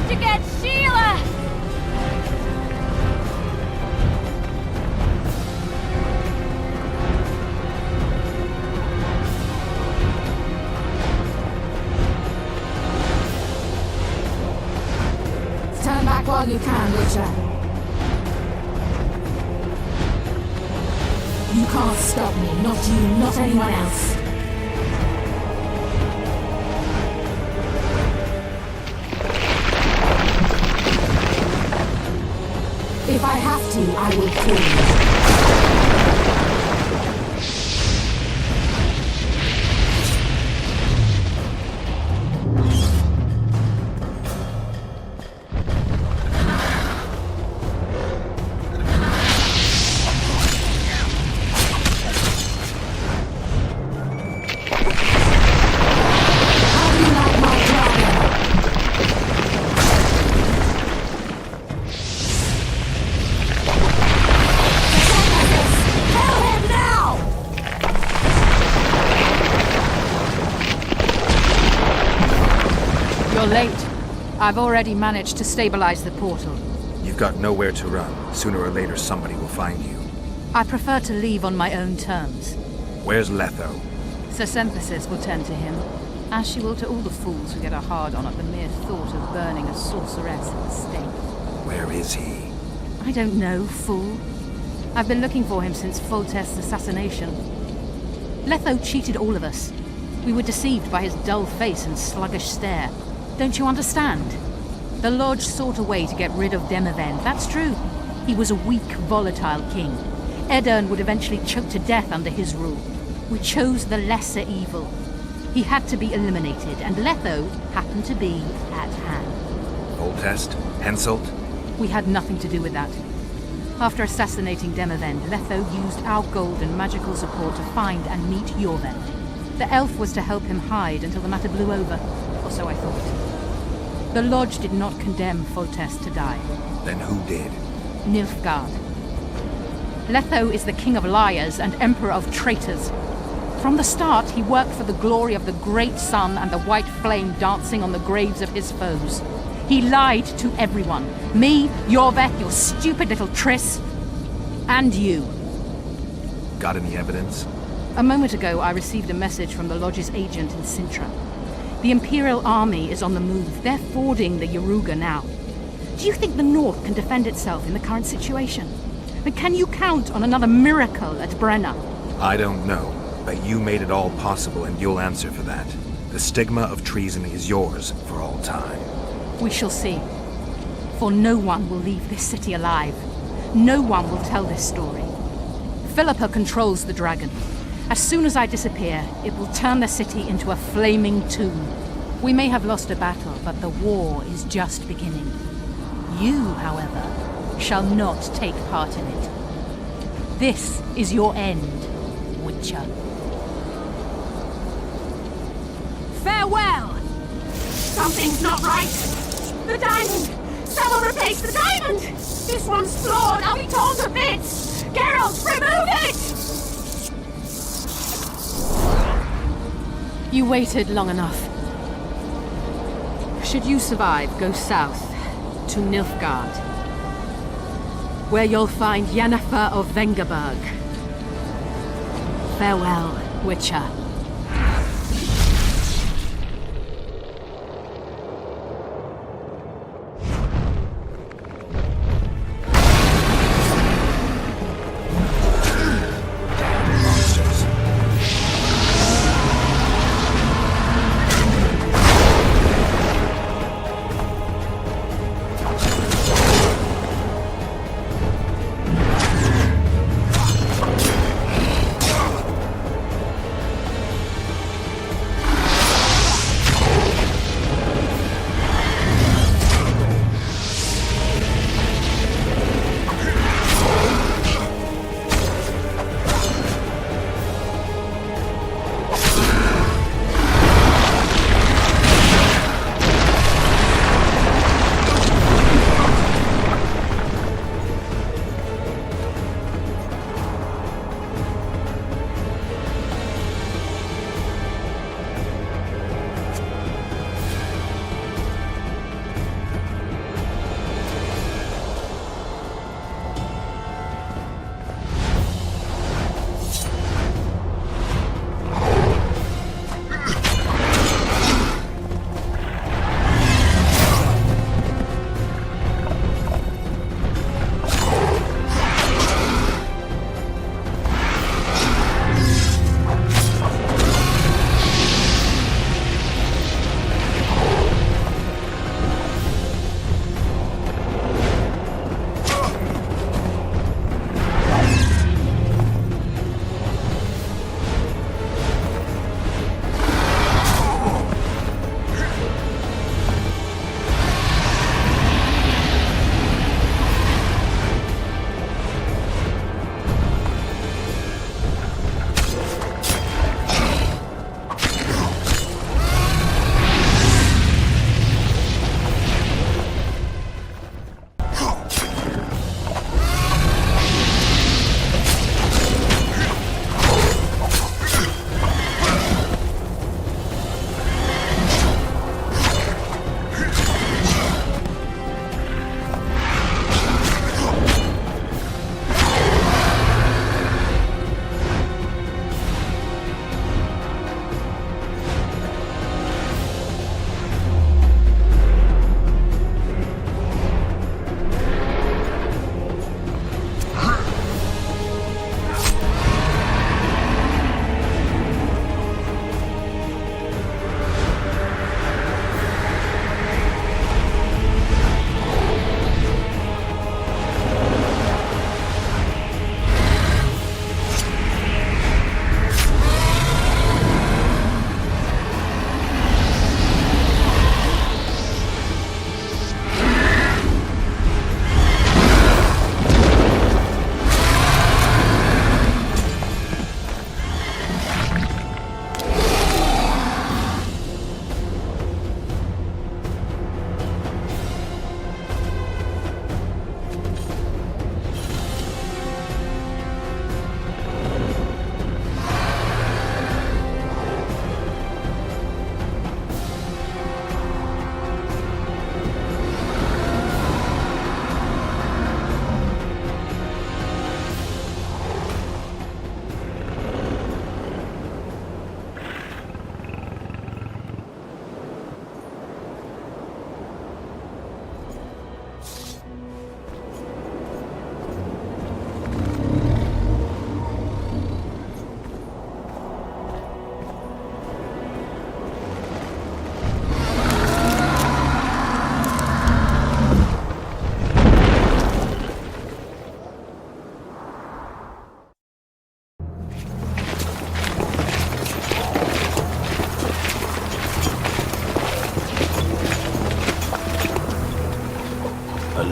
To get Sheila! You can't stop me. Not you, not anyone else. If I have to, I will kill you. I've already managed to stabilize the portal. You've got nowhere to run. Sooner or later, somebody will find you. I prefer to leave on my own terms. Where's Letho? Sir Synthesis will tend to him, as she will to all the fools who get a hard-on at the mere thought of burning a sorceress at the stake. Where is he? I don't know, fool. I've been looking for him since Foltest's assassination. Letho cheated all of us. We were deceived by his dull face and sluggish stare. Don't you understand? The Lodge sought a way to get rid of Demavend, that's true. He was a weak, volatile king. Edirn would eventually choke to death under his rule. We chose the lesser evil. He had to be eliminated, and Letho happened to be at hand. Foltest? Henselt? We had nothing to do with that. After assassinating Demavend, Letho used our gold and magical support to find and meet Jorvend. The elf was to help him hide until the matter blew over, or so I thought. The Lodge did not condemn Foltest to die. Then who did? Nilfgaard. Letho is the king of liars and emperor of traitors. From the start, he worked for the glory of the great sun and the white flame dancing on the graves of his foes. He lied to everyone. Me, Jorveth, your stupid little Triss, and you. Got any evidence? A moment ago, I received a message from the Lodge's agent in Sintra. The Imperial Army is on the move. They're fording the Yaruga now. Do you think the North can defend itself in the current situation? And can you count on another miracle at Brenna? I don't know, but you made it all possible and you'll answer for that. The stigma of treason is yours for all time. We shall see. For no one will leave this city alive. No one will tell this story. Philippa controls the dragon. As soon as I disappear, it will turn the city into a flaming tomb. We may have lost a battle, but the war is just beginning. You, however, shall not take part in it. This is your end, Witcher. Farewell! Something's not right! The diamond! Someone replace the diamond! This one's flawed! I'll be torn to bits! Geralt, remove it! You waited long enough. Should you survive, go south to Nilfgaard, where you'll find Yennefer of Vengerberg. Farewell, Witcher.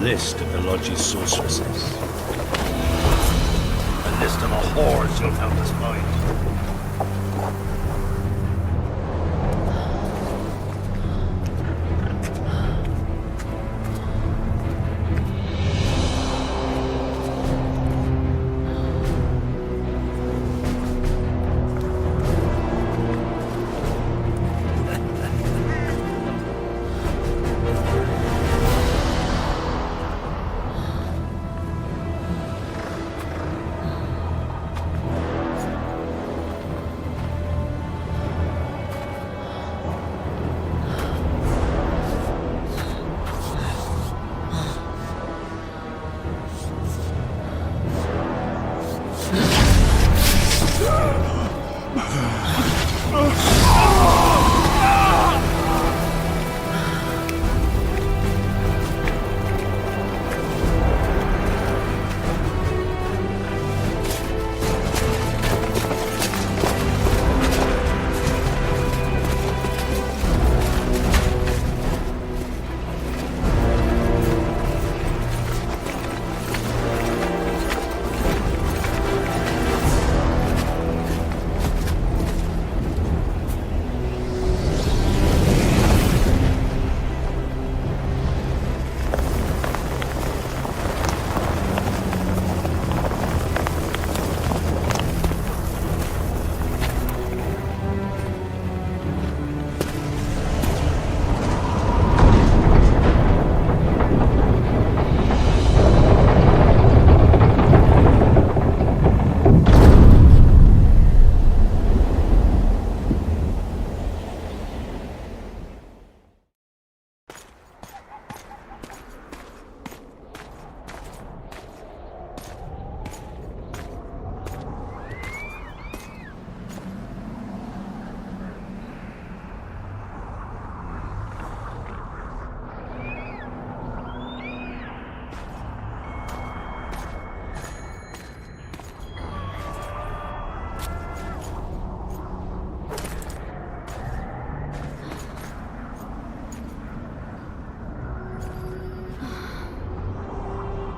list of the Lodge's sorceresses. A list of the whores you'll help us find.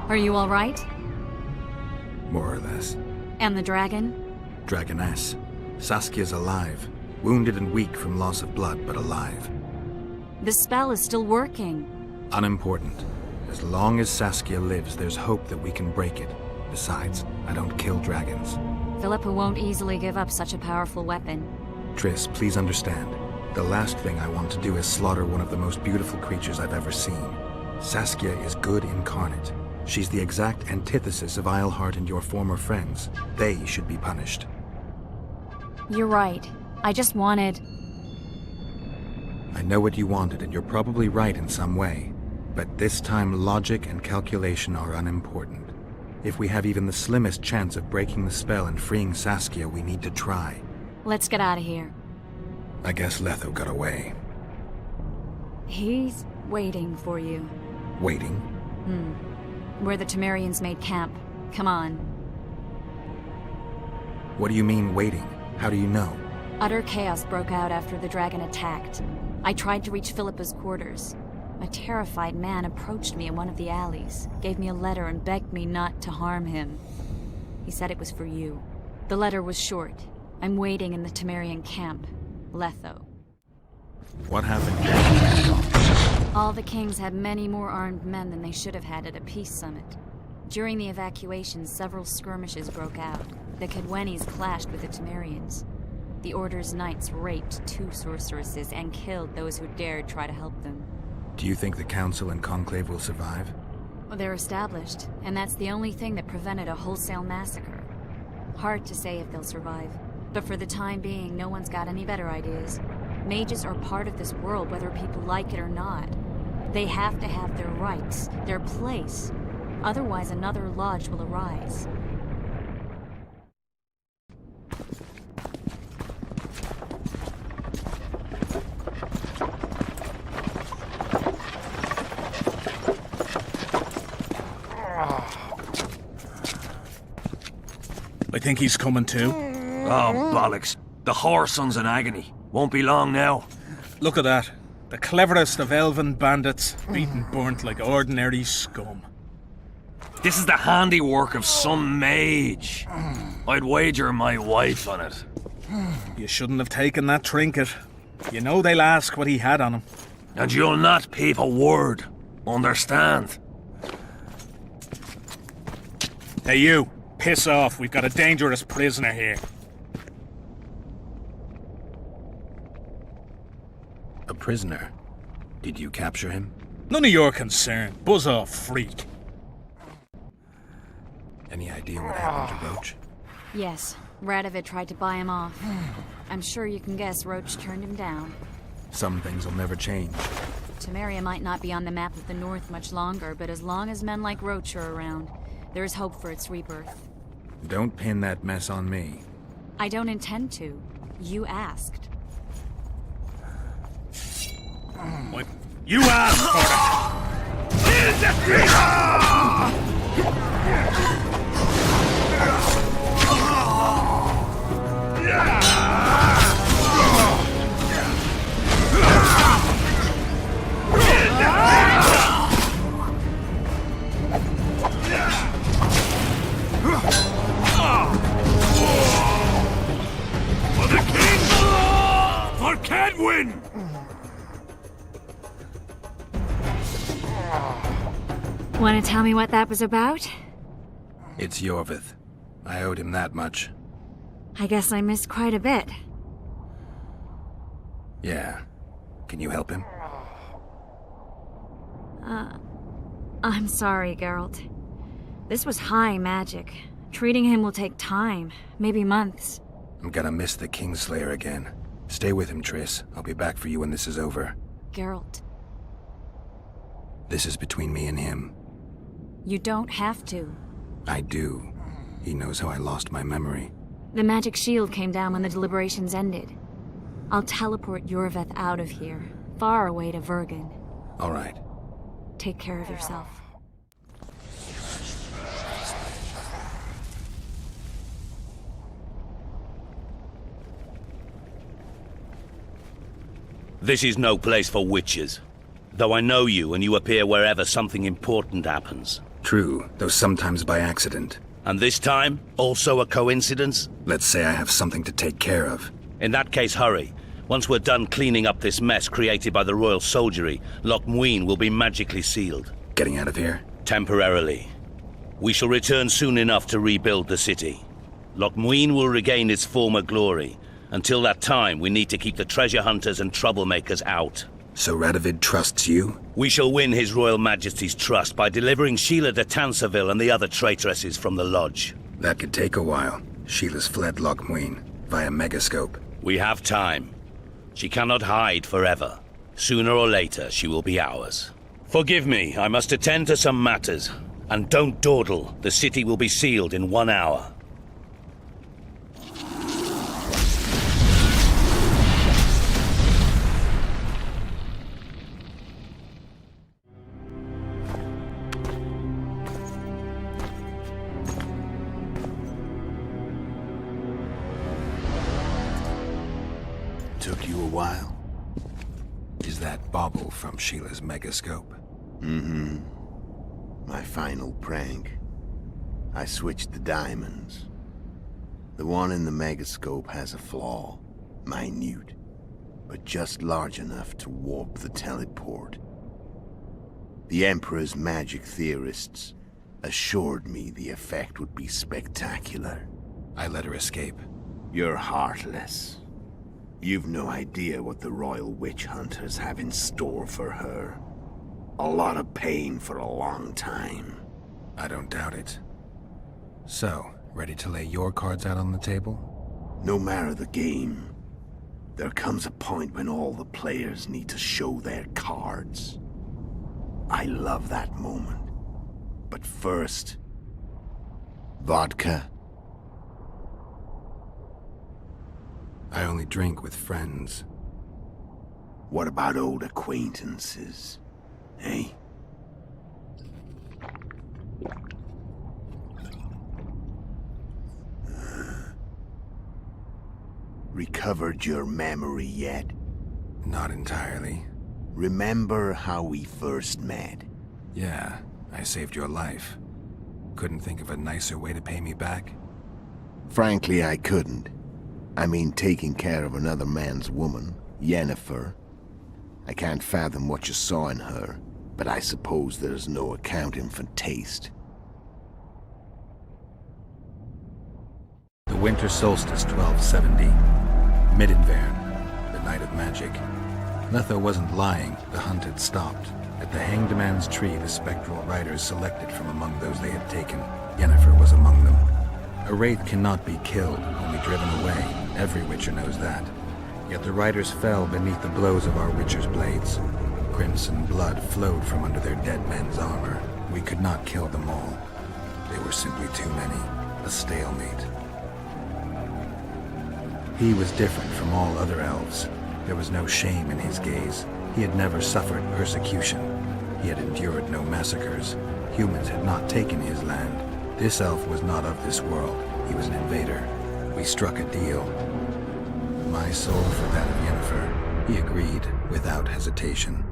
Are you all right? More or less. And the dragon? Dragoness. Saskia's alive. Wounded and weak from loss of blood, but alive. The spell is still working. Unimportant. As long as Saskia lives, there's hope that we can break it. Besides, I don't kill dragons. Philippa won't easily give up such a powerful weapon. Triss, please understand. The last thing I want to do is slaughter one of the most beautiful creatures I've ever seen. Saskia is good incarnate. She's the exact antithesis of Eilhart and your former friends. They should be punished. You're right. I just wanted... I know what you wanted, and you're probably right in some way. But this time, logic and calculation are unimportant. If we have even the slimmest chance of breaking the spell and freeing Saskia, we need to try. Let's get out of here. I guess Letho got away. He's waiting for you. Waiting? Where the Temerians made camp. Come on. What do you mean, waiting? How do you know? Utter chaos broke out after the dragon attacked. I tried to reach Philippa's quarters. A terrified man approached me in one of the alleys, gave me a letter and begged me not to harm him. He said it was for you. The letter was short. I'm waiting in the Temerian camp. Letho. What happened? All the kings had many more armed men than they should have had at a peace summit. During the evacuation, several skirmishes broke out. The Kedwenis clashed with the Temerians. The Order's knights raped 2 sorceresses and killed those who dared try to help them. Do you think the Council and Conclave will survive? Well, they're established, and that's the only thing that prevented a wholesale massacre. Hard to say if they'll survive, but for the time being, no one's got any better ideas. Mages are part of this world, whether people like it or not. They have to have their rights, their place. Otherwise, another lodge will arise. I think he's coming too. Oh, bollocks. The whoreson's in agony. Won't be long now. Look at that. The cleverest of elven bandits, beaten burnt like ordinary scum. This is the handiwork of some mage. I'd wager my wife on it. You shouldn't have taken that trinket. You know they'll ask what he had on him. And you'll not peep a word. Understand? Hey you, piss off. We've got a dangerous prisoner here. A prisoner? Did you capture him? None of your concern. Buzz off, freak. Any idea what happened to Roach? Yes, Radovid tried to buy him off. I'm sure you can guess Roach turned him down. Some things will never change. Temeria might not be on the map of the North much longer, but as long as men like Roach are around, there is hope for its rebirth. Don't pin that mess on me. I don't intend to. You asked. What? You asked for For the king! For Cadwin! Want to tell me what that was about? It's Yorvith. I owed him that much. I guess I missed quite a bit. Yeah. Can you help him? I'm sorry, Geralt. This was high magic. Treating him will take time, maybe months. I'm gonna miss the Kingslayer again. Stay with him, Triss. I'll be back for you when this is over. Geralt, This is between me and him. you don't have to. I do. He knows how I lost my memory. The magic shield came down when the deliberations ended. I'll teleport Yorveth out of here, far away to Vergen. All right. Take care of yourself. This is no place for witches. Though I know you, and you appear wherever something important happens. True, though sometimes by accident. And this time, also a coincidence? Let's say I have something to take care of. In that case, hurry. Once we're done cleaning up this mess created by the royal soldiery, Loch Muin will be magically sealed. Getting out of here? Temporarily. We shall return soon enough to rebuild the city. Loch Muin will regain its former glory. Until that time, we need to keep the treasure hunters and troublemakers out. So Radovid trusts you? We shall win His Royal Majesty's trust by delivering Sheila de Tanserville and the other traitresses from the lodge. That could take a while. Sheila's fled Loch Muin via Megascope. We have time. She cannot hide forever. Sooner or later, she will be ours. Forgive me, I must attend to some matters. And don't dawdle. The city will be sealed in 1 hour. Took you a while? Is that bauble from Sheila's Megascope? Mm-hmm. My final prank. I switched the diamonds. The one in the Megascope has a flaw. Minute. But just large enough to warp the teleport. The Emperor's magic theorists assured me the effect would be spectacular. I let her escape. You're heartless. You've no idea what the Royal Witch Hunters have in store for her. A lot of pain for a long time. I don't doubt it. So, ready to lay your cards out on the table? No matter the game, there comes a point when all the players need to show their cards. I love that moment. But first... vodka? I only drink with friends. What about old acquaintances? Eh? Recovered your memory yet? Not entirely. Remember how we first met? Yeah, I saved your life. Couldn't think of a nicer way to pay me back? Frankly, I couldn't. I mean, taking care of another man's woman, Yennefer. I can't fathom what you saw in her, but I suppose there's no accounting for taste. The winter solstice 1270. Midinvern, the night of magic. Letho wasn't lying, the hunt had stopped. At the Hanged Man's Tree, the spectral riders selected from among those they had taken. Yennefer was among them. A wraith cannot be killed, only driven away. Every Witcher knows that. Yet the riders fell beneath the blows of our Witcher's blades. Crimson blood flowed from under their dead men's armor. We could not kill them all. They were simply too many. A stalemate. He was different from all other elves. There was no shame in his gaze. He had never suffered persecution. He had endured no massacres. Humans had not taken his land. This elf was not of this world. He was an invader. We struck a deal. My soul for that of Yennefer. He agreed without hesitation.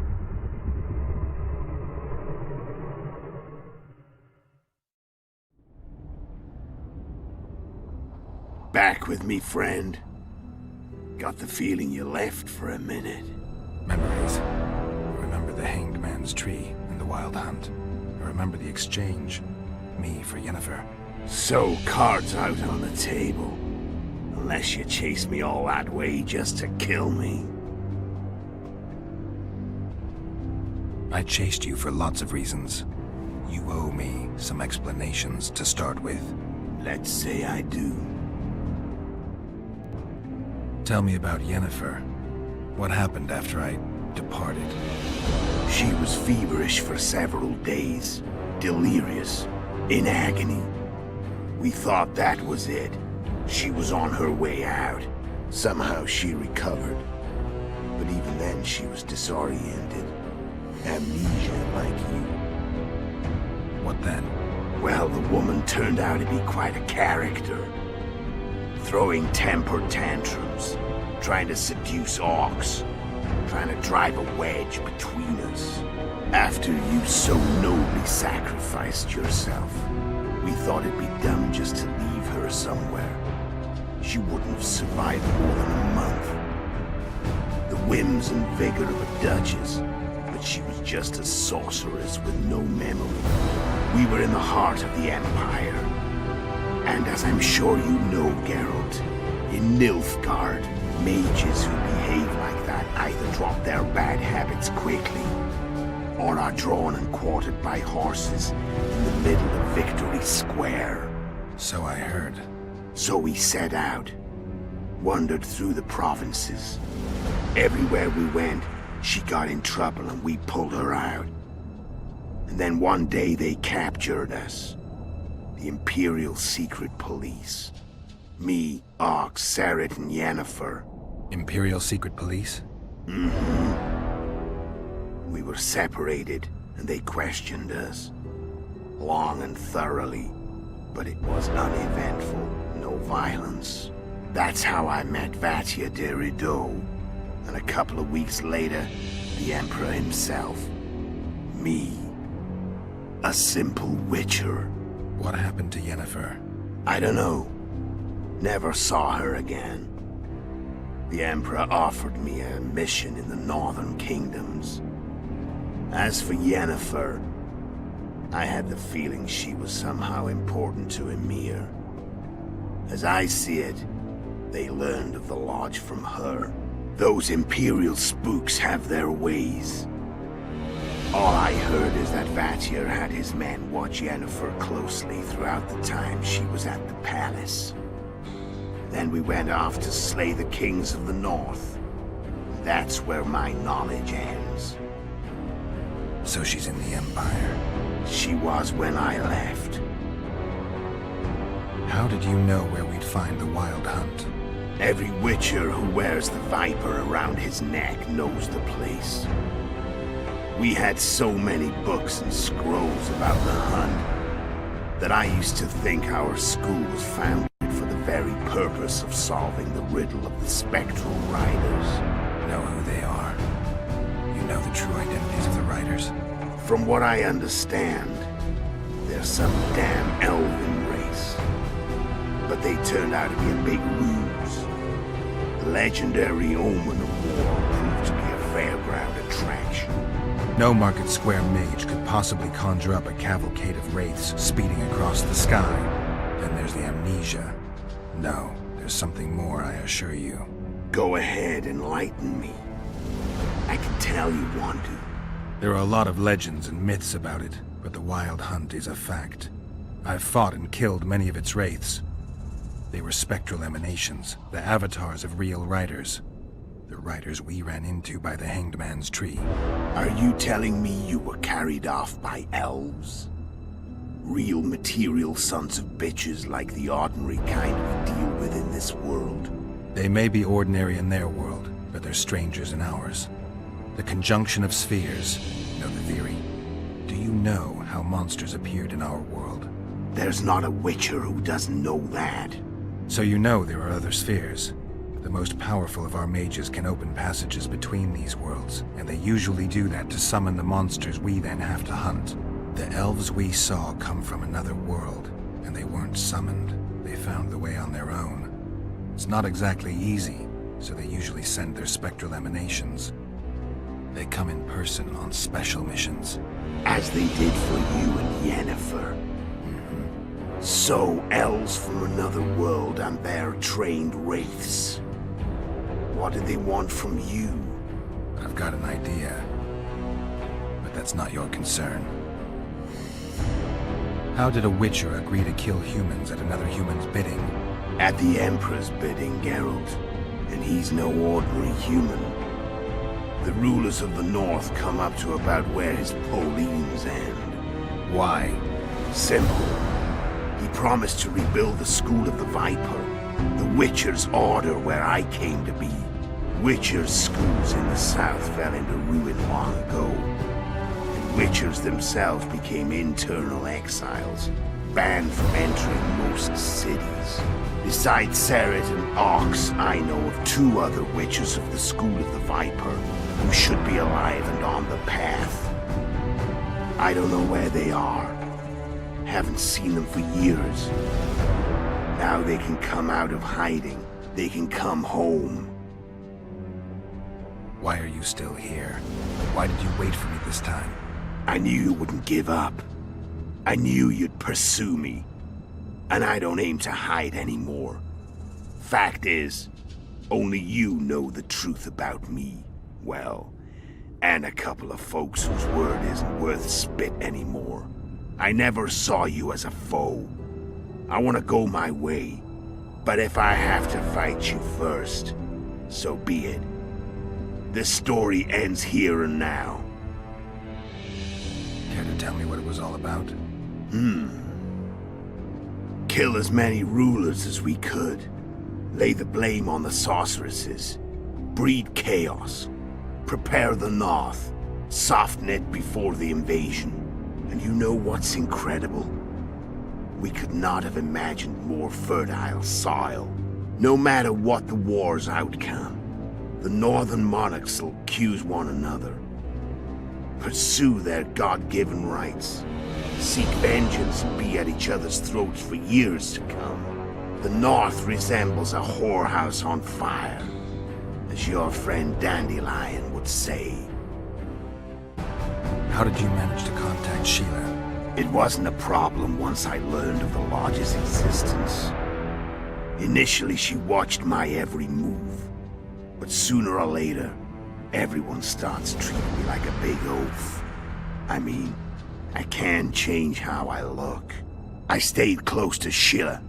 Back with me, friend. Got the feeling you left for a minute. Memories. I remember the Hanged Man's Tree and the Wild Hunt. I remember the exchange. Me for Yennefer. So, cards out on the table. Unless you chase me all that way just to kill me. I chased you for lots of reasons. You owe me some explanations to start with. Let's say I do. Tell me about Yennefer. What happened after I departed? She was feverish for several days. Delirious. In agony. We thought that was it. She was on her way out. Somehow she recovered. But even then she was disoriented. Amnesia like you. What then? Well, the woman turned out to be quite a character. Throwing temper tantrums. Trying to seduce orcs. Trying to drive a wedge between us. After you so nobly sacrificed yourself, we thought it'd be dumb just to leave her somewhere. She wouldn't have survived more than a month. The whims and vigor of a duchess, but she was just a sorceress with no memory. We were in the heart of the Empire. And as I'm sure you know, Geralt, in Nilfgaard, mages who behave like that either drop their bad habits quickly, or are drawn and quartered by horses in the middle of Victory Square. So I heard. So we set out, wandered through the provinces. Everywhere we went, she got in trouble and we pulled her out. And then one day they captured us. The Imperial Secret Police. Me, Ox, Serret, and Yennefer. Imperial Secret Police? Mm-hmm. We were separated, and they questioned us. Long and thoroughly, but it was uneventful, no violence. That's how I met Vatia de Rideau, and a couple of weeks later, the Emperor himself. Me. A simple witcher. What happened to Yennefer? I don't know. Never saw her again. The Emperor offered me a mission in the northern kingdoms. As for Yennefer, I had the feeling she was somehow important to Emir. As I see it, they learned of the Lodge from her. Those Imperial spooks have their ways. All I heard is that Vatir had his men watch Yennefer closely throughout the time she was at the palace. Then we went off to slay the kings of the north. That's where my knowledge ends. So she's in the Empire? She was when I left. How did you know where we'd find the Wild Hunt? Every witcher who wears the viper around his neck knows the place. We had so many books and scrolls about the hunt that I used to think our school was founded for the very purpose of solving the riddle of the spectral riders. Know who they are? You know the true identities of the riders? From what I understand, they're some damn elven race. But they turned out to be a big ruse. The legendary omen of war proved to be a fairground attraction. No Market Square mage could possibly conjure up a cavalcade of wraiths speeding across the sky. Then there's the amnesia. No, there's something more, I assure you. Go ahead, enlighten me. I can tell you want to. There are a lot of legends and myths about it, but the Wild Hunt is a fact. I've fought and killed many of its wraiths. They were spectral emanations, the avatars of real riders. The riders we ran into by the Hanged Man's Tree. Are you telling me you were carried off by elves? Real material sons of bitches like the ordinary kind we deal with in this world? They may be ordinary in their world, but they're strangers in ours. The conjunction of spheres, know the theory. Do you know how monsters appeared in our world? There's not a Witcher who doesn't know that. So you know there are other spheres. The most powerful of our mages can open passages between these worlds, and they usually do that to summon the monsters we then have to hunt. The elves we saw come from another world, and they weren't summoned. They found the way on their own. It's not exactly easy, so they usually send their spectral emanations. They come in person on special missions. As they did for you and Yennefer. So, elves from another world and their trained wraiths. What do they want from you? I've got an idea. But that's not your concern. How did a Witcher agree to kill humans at another human's bidding? At the Emperor's bidding, Geralt. And he's no ordinary human. The rulers of the North come up to about where his Pauline's end. Why? Simple. He promised to rebuild the School of the Viper, the Witcher's order where I came to be. Witcher's schools in the south fell into ruin long ago, and Witchers themselves became internal exiles, banned from entering most cities. Besides Seret and Ox, I know of 2 other Witchers of the School of the Viper who should be alive and on the path. I don't know where they are. Haven't seen them for years. Now they can come out of hiding. They can come home. Why are you still here? Why did you wait for me this time? I knew you wouldn't give up. I knew you'd pursue me. And I don't aim to hide anymore. Fact is, only you know the truth about me. Well, and a couple of folks whose word isn't worth spit anymore. I never saw you as a foe. I want to go my way. But if I have to fight you first, so be it. This story ends here and now. Care to tell me what it was all about? Kill as many rulers as we could. Lay the blame on the sorceresses. Breed chaos. Prepare the North. Soften it before the invasion. And you know what's incredible? We could not have imagined more fertile soil. No matter what the war's outcome, the northern monarchs will accuse one another. Pursue their God-given rights. Seek vengeance and be at each other's throats for years to come. The North resembles a whorehouse on fire, as your friend Dandelion would say. How did you manage to contact Sheila? It wasn't a problem once I learned of the Lodge's existence. Initially, she watched my every move. But sooner or later, everyone starts treating me like a big oaf. I mean, I can change how I look. I stayed close to Sheila,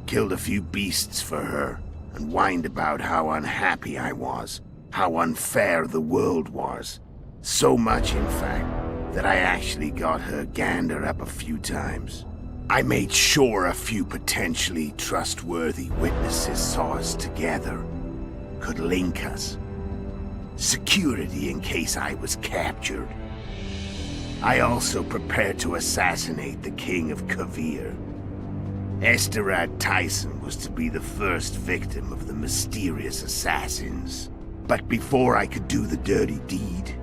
killed a few beasts for her, and whined about how unhappy I was, how unfair the world was. So much, in fact, that I actually got her gander up a few times. I made sure a few potentially trustworthy witnesses saw us together, could link us. Security in case I was captured. I also prepared to assassinate the King of Kavir. Esterad Tyson was to be the first victim of the mysterious assassins. But before I could do the dirty deed,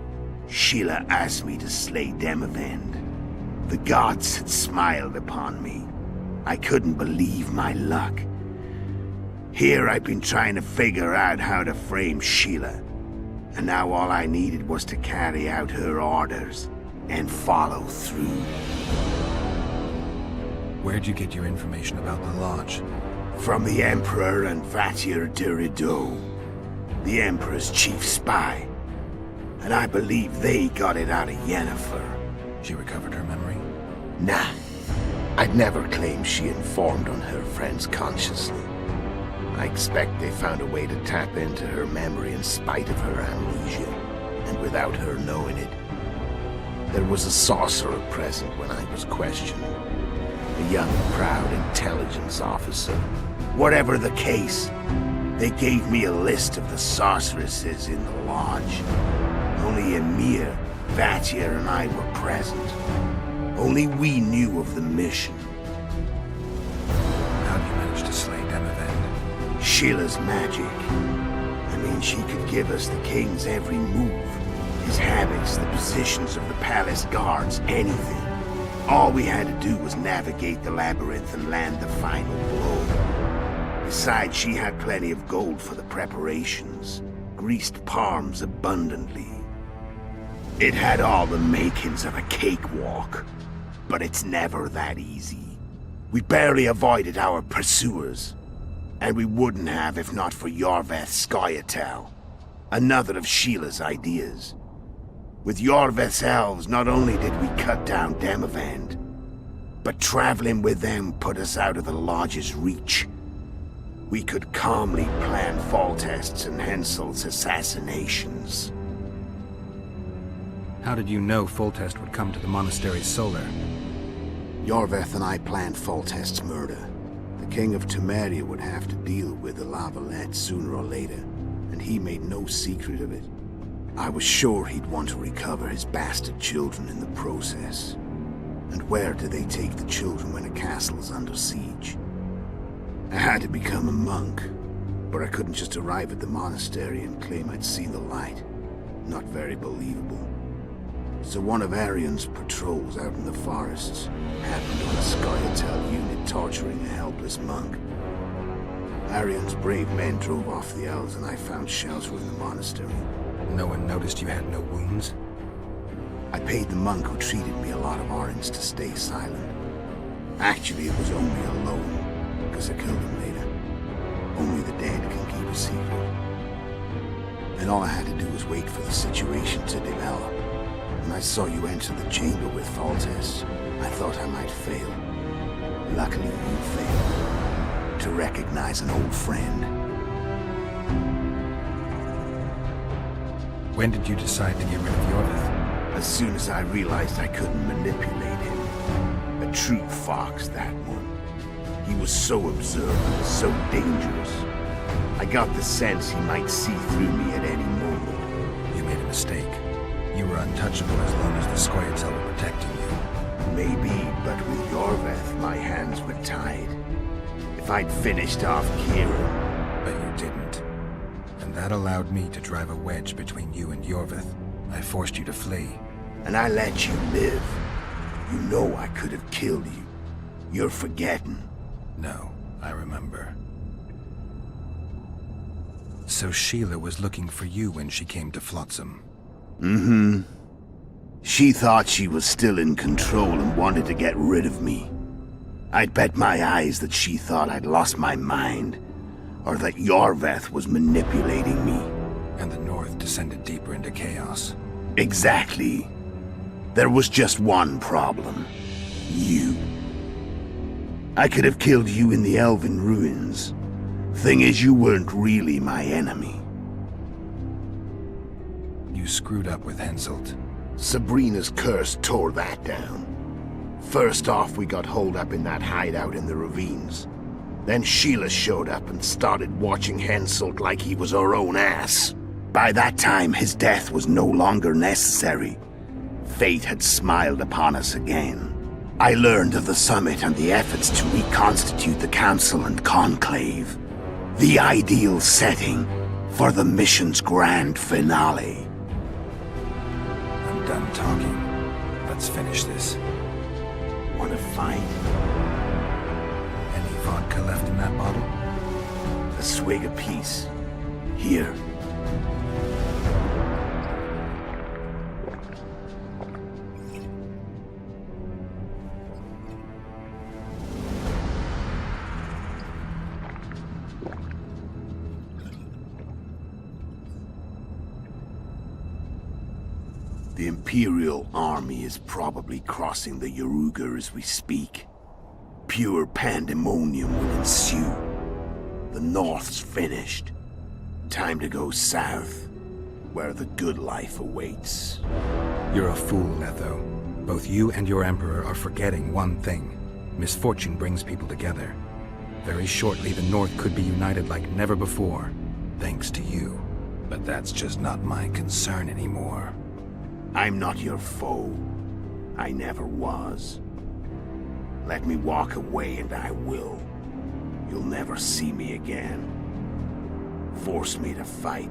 Sheila asked me to slay Demavend. The gods had smiled upon me. I couldn't believe my luck. Here I've been trying to figure out how to frame Sheila, and now all I needed was to carry out her orders and follow through. Where'd you get your information about the Lodge? From the Emperor and Vatir de Rideau, the Emperor's chief spy. And I believe they got it out of Yennefer. She recovered her memory? Nah. I'd never claim she informed on her friends consciously. I expect they found a way to tap into her memory in spite of her amnesia, and without her knowing it. There was a sorcerer present when I was questioned. A young, proud intelligence officer. Whatever the case, they gave me a list of the sorceresses in the Lodge. Only Emir, Vatir, and I were present. Only we knew of the mission. How'd you manage to slay Demavend? Sheila's magic. I mean, she could give us the king's every move. His habits, the positions of the palace guards, anything. All we had to do was navigate the labyrinth and land the final blow. Besides, she had plenty of gold for the preparations. Greased palms abundantly. It had all the makings of a cakewalk. But it's never that easy. We barely avoided our pursuers. And we wouldn't have if not for Yorveth Scoia'tael, another of Sheila's ideas. With Yorveth's elves, not only did we cut down Demavend, but traveling with them put us out of the Lodge's reach. We could calmly plan Foltest's and Henselt's assassinations. How did you know Foltest would come to the monastery's solar? Yorveth and I planned Foltest's murder. The King of Temeria would have to deal with the Lavalette sooner or later, and he made no secret of it. I was sure he'd want to recover his bastard children in the process. And where do they take the children when a castle is under siege? I had to become a monk, but I couldn't just arrive at the monastery and claim I'd see the light. Not very believable. So one of Arion's patrols out in the forests happened on a Scoia'tael unit torturing a helpless monk. Arion's brave men drove off the elves and I found shelter in the monastery. No one noticed you had no wounds? I paid the monk who treated me a lot of orange to stay silent. Actually, it was only a loan, because I killed him later. Only the dead can keep a secret. And all I had to do was wait for the situation to develop. When I saw you enter the chamber with Foltest, I thought I might fail. Luckily, you failed. To recognize an old friend. When did you decide to get rid of Yorveth? As soon as I realized I couldn't manipulate him. A true fox, that one. He was so observant, so dangerous. I got the sense he might see through me at any moment. You made a mistake. You were untouchable as long as the Scoia'tael were protecting you. Maybe, but with Yorveth, my hands were tied. If I'd finished off Kieran... But you didn't. And that allowed me to drive a wedge between you and Yorveth. I forced you to flee. And I let you live. You know I could have killed you. You're forgetting. No, I remember. So Sheila was looking for you when she came to Flotsam. Mm-hmm. She thought she was still in control and wanted to get rid of me. I'd bet my eyes that she thought I'd lost my mind, or that Yorveth was manipulating me. And the North descended deeper into chaos. Exactly. There was just one problem. You. I could have killed you in the Elven ruins. Thing is, you weren't really my enemy. You screwed up with Henselt. Sabrina's curse tore that down. First off, we got holed up in that hideout in the ravines. Then Sheila showed up and started watching Henselt like he was her own ass. By that time, his death was no longer necessary. Fate had smiled upon us again. I learned of the summit and the efforts to reconstitute the council and conclave. The ideal setting for the mission's grand finale. done talking. Let's finish this. Want to fight? Any vodka left in that bottle? A swig apiece. Here. The Imperial army is probably crossing the Yaruga as we speak. Pure pandemonium will ensue. The North's finished. Time to go south, where the good life awaits. You're a fool, Letho. Both you and your Emperor are forgetting one thing. Misfortune brings people together. Very shortly, the North could be united like never before, thanks to you. But that's just not my concern anymore. I'm not your foe. I never was. Let me walk away and I will. You'll never see me again. Force me to fight,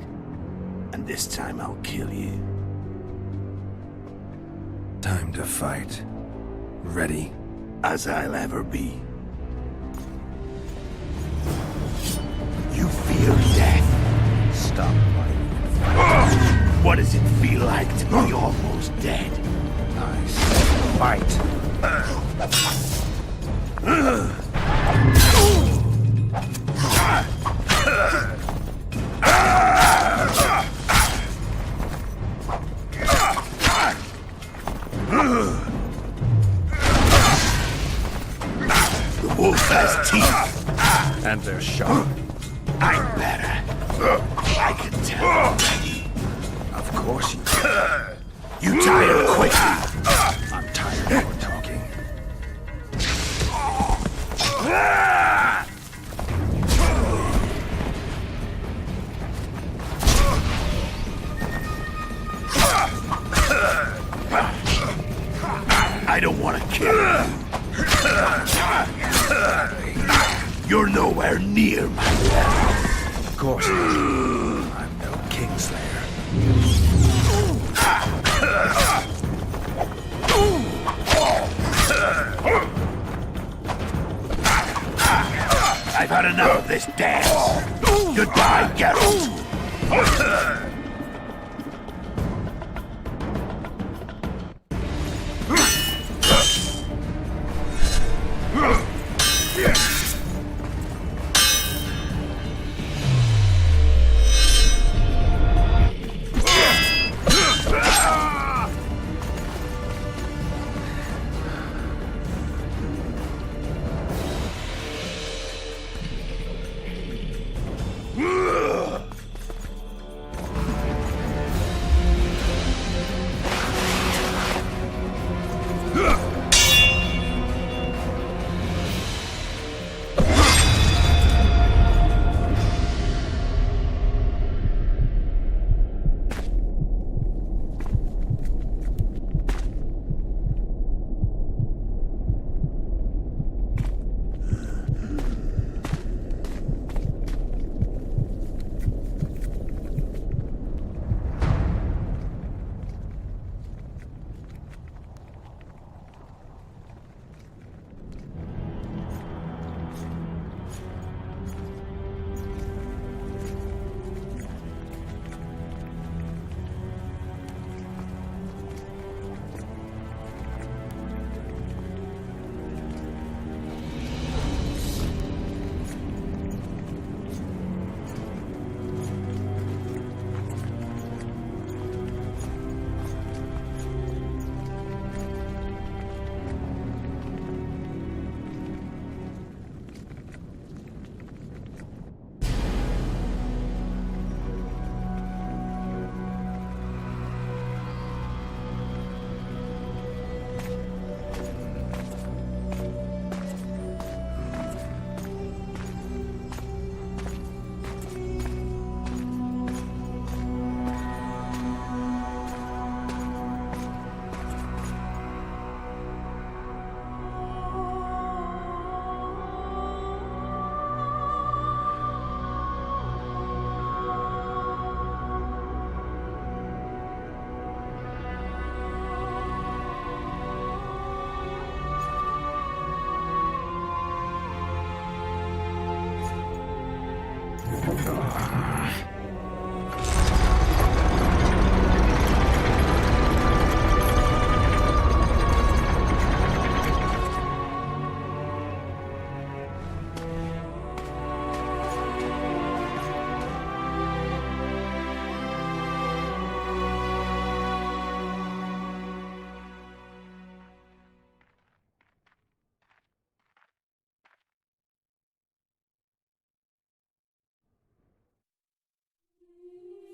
and this time I'll kill you. Time to fight. Ready? As I'll ever be. You fear death. Stop fighting. What does it feel like to be almost dead? I said fight. The wolf has teeth. And they're sharp. I'm better. I can tell already. Of course you can. You tire quickly. I'm tired of your talking. I don't want to kill you. You're nowhere near my level. Of course not. I'm no Kingslayer. I've had enough of this dance. Goodbye, Geralt.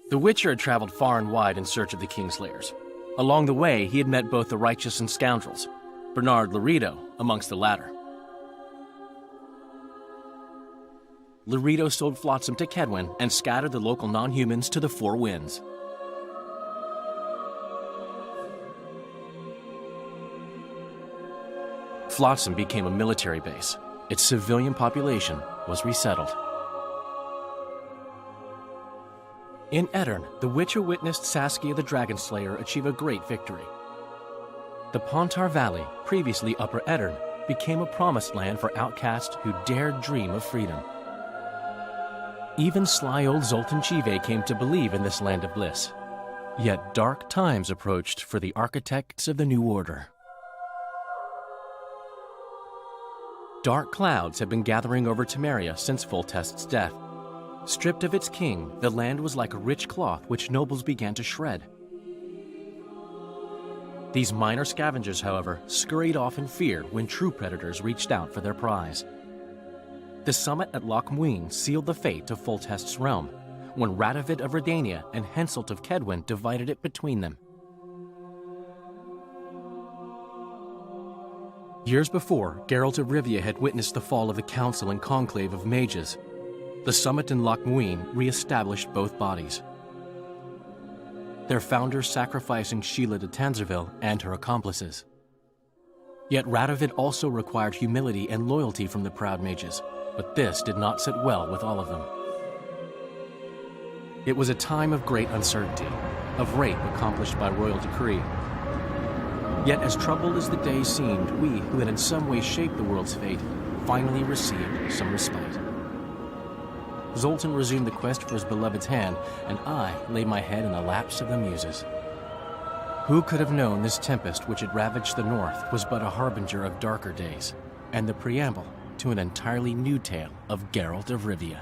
The Witcher had traveled far and wide in search of the Kingslayers. Along the way, he had met both the righteous and scoundrels, Bernard Laredo amongst the latter. Laredo sold Flotsam to Kedwin and scattered the local non-humans to the four winds. Flotsam became a military base. Its civilian population was resettled. In Edirn, the Witcher witnessed Saskia the Dragonslayer achieve a great victory. The Pontar Valley, previously Upper Edirn, became a promised land for outcasts who dared dream of freedom. Even sly old Zoltan Chive came to believe in this land of bliss. Yet dark times approached for the architects of the New Order. Dark clouds had been gathering over Temeria since Foltest's death. Stripped of its king, the land was like a rich cloth which nobles began to shred. These minor scavengers, however, scurried off in fear when true predators reached out for their prize. The summit at Loch Muin sealed the fate of Foltest's realm, when Radovid of Redania and Henselt of Kedwin divided it between them. Years before, Geralt of Rivia had witnessed the fall of the Council and Conclave of Mages. The summit in Loch Muin re-established both bodies, their founders sacrificing Sheila de Tanzerville and her accomplices. Yet Radovid also required humility and loyalty from the proud mages, but this did not sit well with all of them. It was a time of great uncertainty, of rape accomplished by royal decree. Yet as troubled as the days seemed, we, who had in some way shaped the world's fate, finally received some respite. Zoltan resumed the quest for his beloved's hand, and I laid my head in the laps of the muses. Who could have known this tempest which had ravaged the north was but a harbinger of darker days, and the preamble to an entirely new tale of Geralt of Rivia.